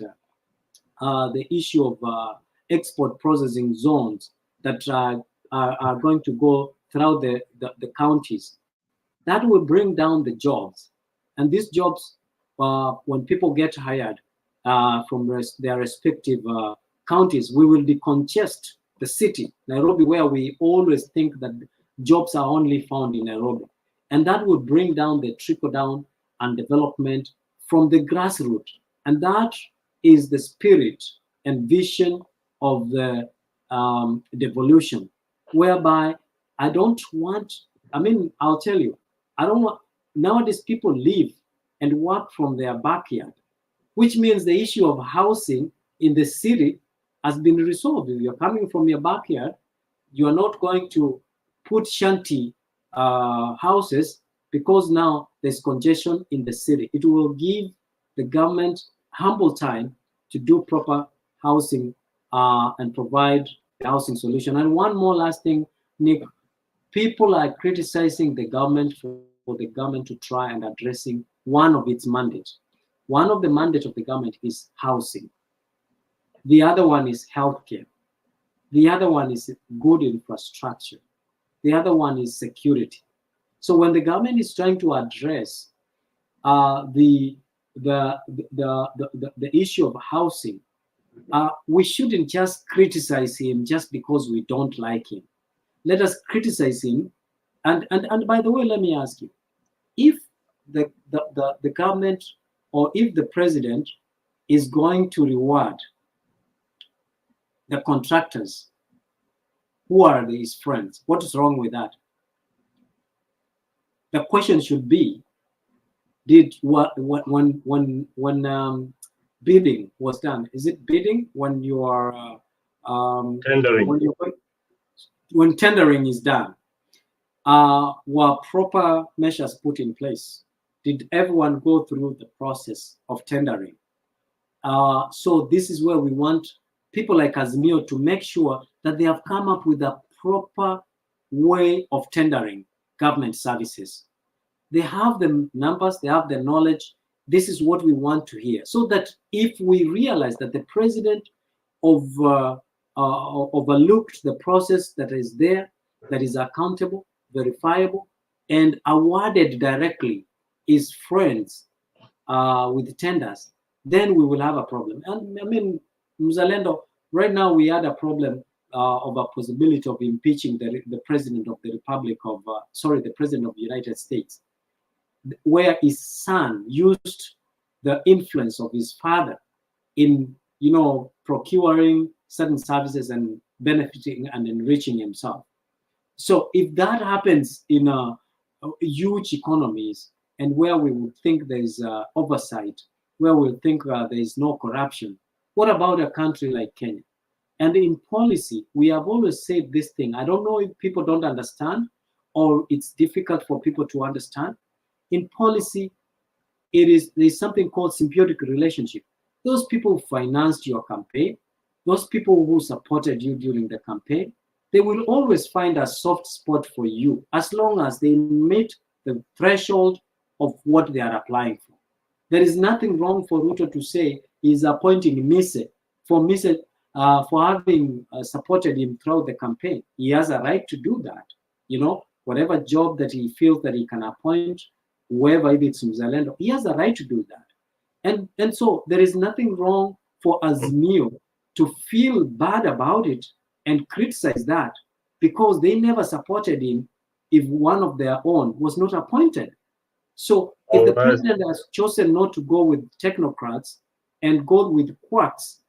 Speaker 4: the issue of export processing zones that are going to go throughout the counties. That will bring down the jobs. And these jobs, when people get hired from their respective counties, we will decongest the city, Nairobi, where we always think that jobs are only found in Nairobi. And that would bring down the trickle down and development from the grassroots. And that is the spirit and vision of the devolution, whereby I'll tell you, I don't want, nowadays people live and work from their backyard, which means the issue of housing in the city has been resolved. If you're coming from your backyard, you are not going to put shanty houses, because now there's congestion in the city. It will give the government ample time to do proper housing and provide the housing solution. And one more last thing, Nick, people are criticizing the government for the government to try and addressing one of its mandates. One of the mandates of the government is housing. The other one is healthcare. The other one is good infrastructure. The other one is security. So when the government is trying to address the issue of housing, we shouldn't just criticize him just because we don't like him. Let us criticize him. And by the way, let me ask you, if the government, or if the president is going to reward the contractors who are his friends, what is wrong with that? The question should be, did when bidding was done, is it bidding when you are
Speaker 1: tendering?
Speaker 4: When tendering is done, were proper measures put in place? Did everyone go through the process of tendering? So this is where we want people like Azimio to make sure that they have come up with a proper way of tendering government services. They have the numbers, they have the knowledge. This is what we want to hear. So that if we realize that the president overlooked the process that is there, that is accountable, verifiable, and awarded directly his friends with tenders, then we will have a problem. And I mean, Mzalendo, right now we had a problem of a possibility of impeaching the president of the Republic of, the president of the United States, where his son used the influence of his father in, procuring certain services and benefiting and enriching himself. So if that happens in huge economies, and where we would think there is oversight, where we think there is no corruption, what about a country like Kenya? And in policy, we have always said this thing. I don't know if people don't understand, or it's difficult for people to understand. In policy, there's something called symbiotic relationship. Those people who financed your campaign, those people who supported you during the campaign, they will always find a soft spot for you as long as they meet the threshold of what they are applying for. There is nothing wrong for Ruto to say he's appointing Mise for Mise for having supported him throughout the campaign. He has a right to do that. Whatever job that he feels that he can appoint, whoever, if it's Mzalendo, he has a right to do that. And so there is nothing wrong for Azimio to feel bad about it and criticize that, because they never supported him if one of their own was not appointed. So if the president has chosen not to go with technocrats and go with quacks,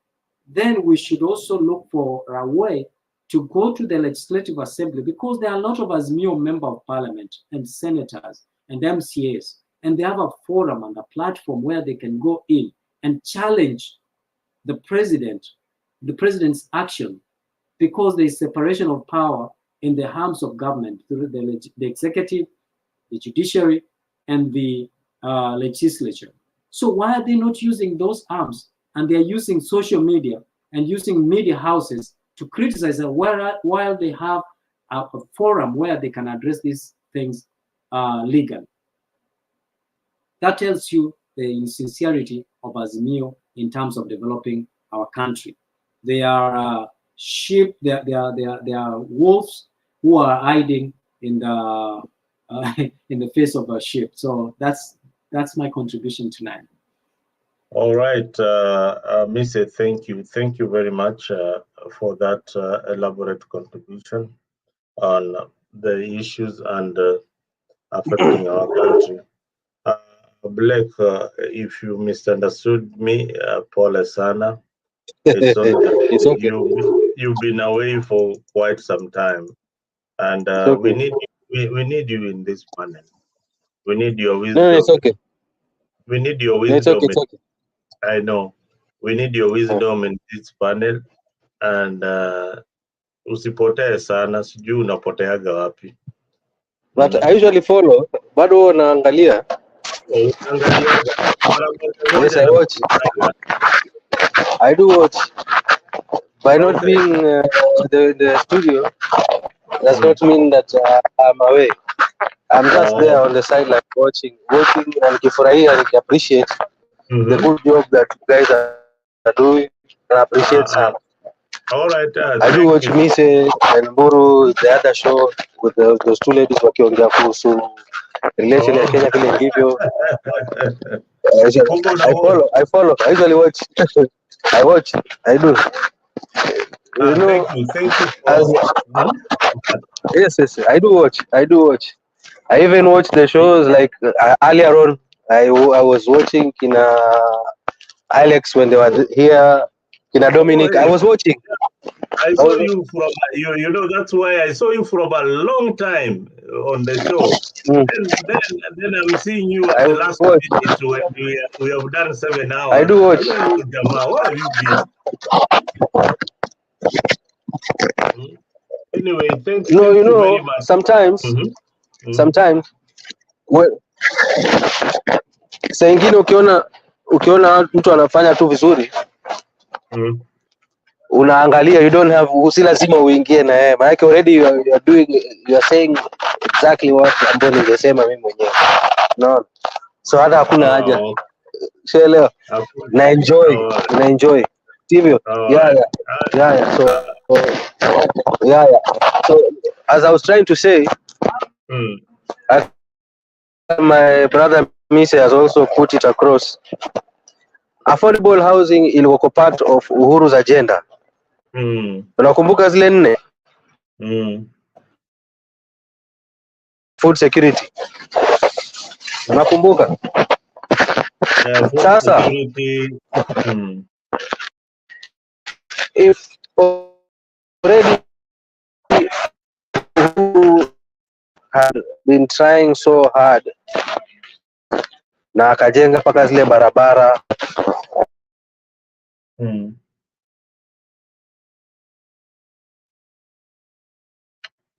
Speaker 4: then we should also look for a way to go to the Legislative Assembly, because there are a lot of Azimio member of parliament and senators and MCAs, and they have a forum and a platform where they can go in and challenge the president's action, because there is separation of power in the arms of government through the executive, the judiciary, and the legislature. So why are they not using those arms? And they're using social media and using media houses to criticize them, while they have a forum where they can address these things legally. That tells you the insincerity of Azimio in terms of developing our country. They are sheep, they are wolves who are hiding in the face of a sheep. So that's my contribution tonight.
Speaker 1: All right, Mise, thank you. Thank you very much for that elaborate contribution on the issues and affecting our country. Blake, if you misunderstood me, Paul Sana, it's only
Speaker 19: It's okay.
Speaker 1: you've been away for quite some time, and we need you in this panel. We need your wisdom.
Speaker 19: No, it's okay.
Speaker 1: We need your
Speaker 19: No,
Speaker 1: wisdom.
Speaker 19: it's okay.
Speaker 1: I know. We need your wisdom in this panel, and usipotee sana, sijui unapoteaga wapi.
Speaker 19: But I usually follow, bado naangalia.
Speaker 1: Unaangaliaga.
Speaker 19: Yes, I watch. I do watch. By not being the studio, does not mean that I'm away. I'm just there on the sideline watching and nikifurahia, appreciate the good job that you guys are doing, and appreciate sana.
Speaker 1: All right.
Speaker 19: I do watch Mise and Mburu, the other show with those two ladies wakiongea kuhusu relation ya Kenya vile ilivyo. I follow. I usually watch. I watch. I do. You know,
Speaker 1: thank you.
Speaker 19: Yes, I do watch. I even watch the shows like earlier on. I was watching Kina Alex when they were here. Kina Dominic. I was watching.
Speaker 1: I saw you from you know that's why I saw you from a long time on the show. And then I'm seeing you at the last minute when we have done 7 hours.
Speaker 19: I do watch.
Speaker 1: Where have you been? Anyway, thank you very much.
Speaker 19: Sometimes saa ingine ukiona mtu anafanya tu vizuri unaangalia, you don't have, si lazima uingie na yeye, maana already you are saying exactly what ambayo ningesema mimi mwenyewe, no, so hata hakuna haja. Sielewa, na enjoy hivyo. So as I was trying to say, my brother Mise has also put it across. Affordable housing ilikuwa part of Uhuru's agenda. Unakumbuka zile 4? Food security. Unakumbuka? Sasa if already Uhuru had been trying so hard na akajenga mpaka zile barabara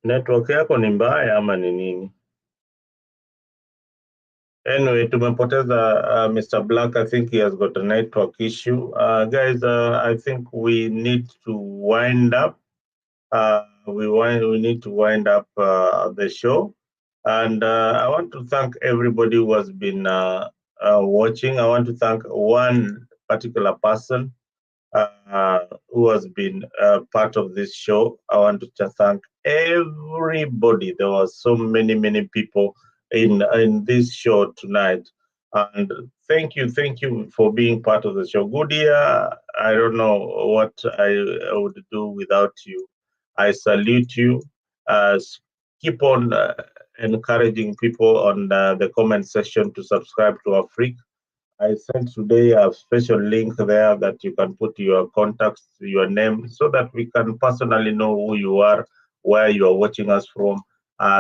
Speaker 1: network yako ni mbaya ama ni nini? Anyway, tumepoteza Mr. Black. I think he has got a network issue. Guys, I think we need to wind up. We need to wind up the show. And I want to thank everybody who has been watching. I want to thank one particular person who has been part of this show. I want to just thank everybody. There were so many people in this show tonight. And thank you for being part of the show. Good year. I don't know what I would do without you. I salute you. Keep on encouraging people on the comment section to subscribe to Afrique. I sent today a special link there that you can put your contacts, your name, so that we can personally know who you are, where you are watching us from,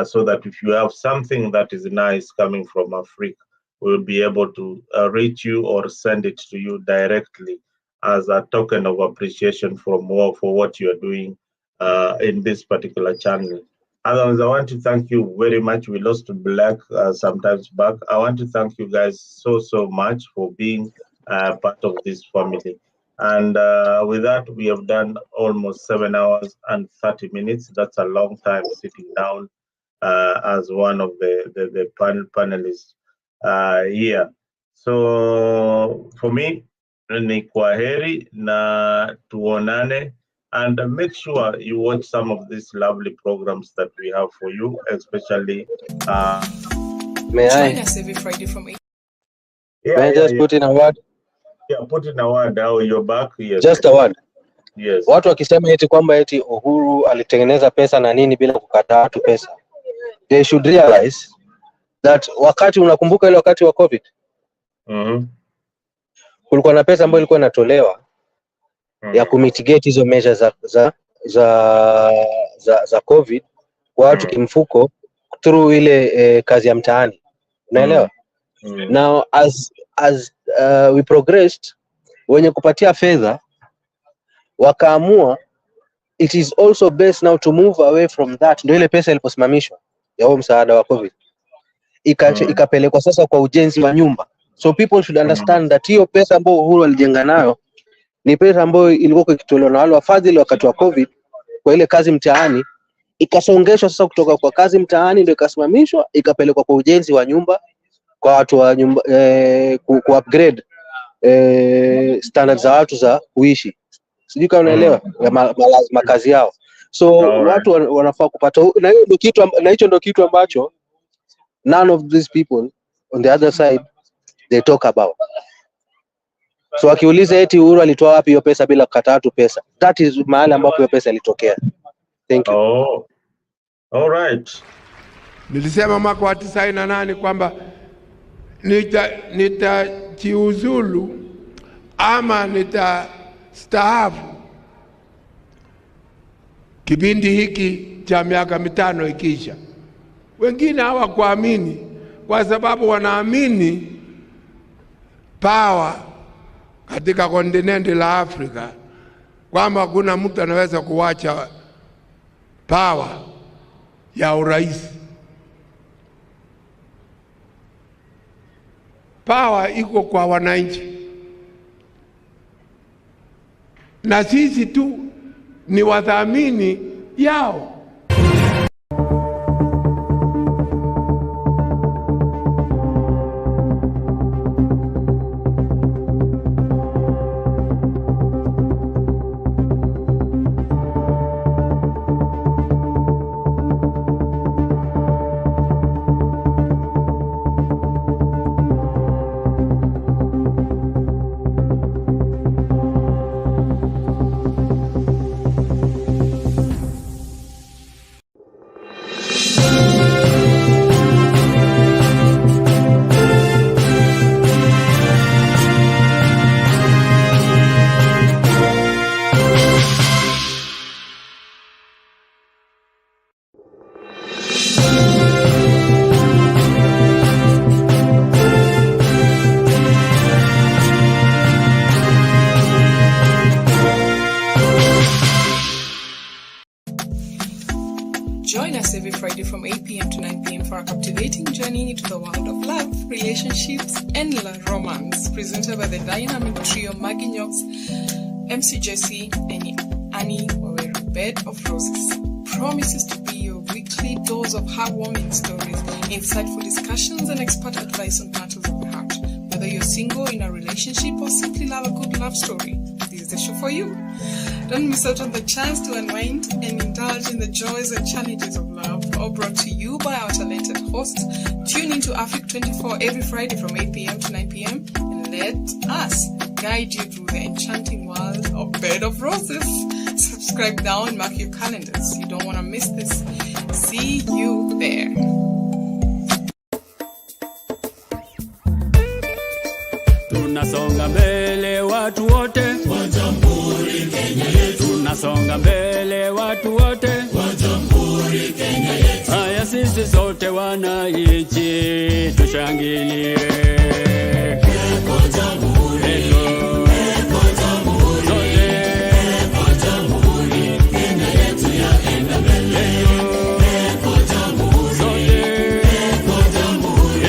Speaker 1: so that if you have something that is nice coming from Africa, we'll be able to reach you or send it to you directly as a token of appreciation for what you are doing in this particular channel. Otherwise, I want to thank you very much. We lost Black sometimes back. I want to thank you guys so much for being part of this family. And with that, we have done almost 7 hours and 30 minutes. That's a long time sitting down as one of the panelists here. So for me, ni kwaheri na tuonane. And make sure you watch some of these lovely programs that we have for you, especially.
Speaker 19: May
Speaker 18: Join
Speaker 19: I?
Speaker 18: us every Friday from 8.
Speaker 19: May I just put in a word?
Speaker 1: Yeah, put in a word. Now you're back. Yes.
Speaker 19: Just a word.
Speaker 1: Yes.
Speaker 19: Watu wakisema eti kwamba eti Uhuru alitengeneza pesa na nini bila kukataa watu pesa. They should realize that wakati unakumbuka ile wakati wa COVID. Kulikuwa na pesa ambayo ilikuwa inatolewa ya kumitigate hizo measures za COVID kwa watu kimfuko through ile kazi ya mtaani. Unaelewa? Now as we progressed, wenye kupatia fedha wakaamua it is also best now to move away from that. Ndio ile pesa iliposimamishwa ya huo msaada wa COVID ikapelekwa sasa kwa ujenzi wa nyumba. So people should understand that hiyo pesa ambayo Uhuru alijenga nayo ni pesa ambayo ilikuwa ikitolewa na wale wafadhili wakati wa COVID kwa ile kazi mtaani, ikasongeshwa sasa kutoka kwa kazi mtaani ndio ikasimamishwa ikapelekwa kwa ujenzi wa nyumba kwa watu wa nyumba, ku upgrade standards za watu za kuishi. Sijui kama unaelewa makazi yao. So watu wanafaa kupata, na hiyo ndio kitu, na hicho ndio kitu ambacho none of these people on the other side they talk about. So akiuliza eti Uhuru alitoa wapi hiyo pesa bila kukataa watu pesa, that is mahali ambapo hiyo pesa ilitokea. Thank you.
Speaker 1: Oh. All right.
Speaker 20: Nilisema mwaka wa 98 kwamba nitajiuzulu ama nitastaafu kipindi hiki cha miaka 5 ikisha. Wengine hawakuamini kwa sababu wanaamini power katika kontinenti la Afrika kwamba kuna mtu anaweza kuwacha power ya urais. Power iko kwa wananchi, na sisi tu ni wadhamini yao.
Speaker 18: Join us every Friday from 8 p.m. to 9 p.m. for a captivating journey into the world of love, relationships, and romance, presented by the dynamic trio Maggie Knox, MC Jesse, and Annie Waweru, Bed of Roses. Promises to be your weekly dose of heartwarming stories, insightful discussions, and expert advice on matters of the heart. Whether you're single, in a relationship, or simply love a good love story, this is the show for you. Don't miss out on the chance to unwind and indulge in the joys and challenges of love, all brought to you by our talented hosts. Tune into Africa 24 every Friday from 8 p.m. to 9 p.m. and let us guide you through the enchanting world of Bed of Roses. Subscribe now and mark your calendars. You don't want to miss this. See you there.
Speaker 21: Tunasonga mbele watu wote wa Jamhuri Kenya yetu. Tunasonga mbele watu wote wa Jamhuri Kenya yetu. Haya sisi sote wananchi tushangilie. Eko Jamhuri, eko Jamhuri, sote eko Jamhuri Kenya yetu yaenda mbele. Eko Jamhuri, sote eko Jamhuri,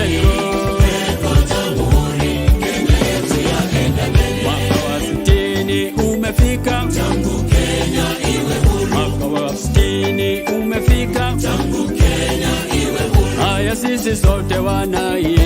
Speaker 21: eko Jamhuri Kenya yetu yaenda mbele. Mwaka wa 60 umefika, tangu Kenya iwe huru. Mwaka wa 60 umefika, tangu Kenya iwe huru. Haya sisi sote wananchi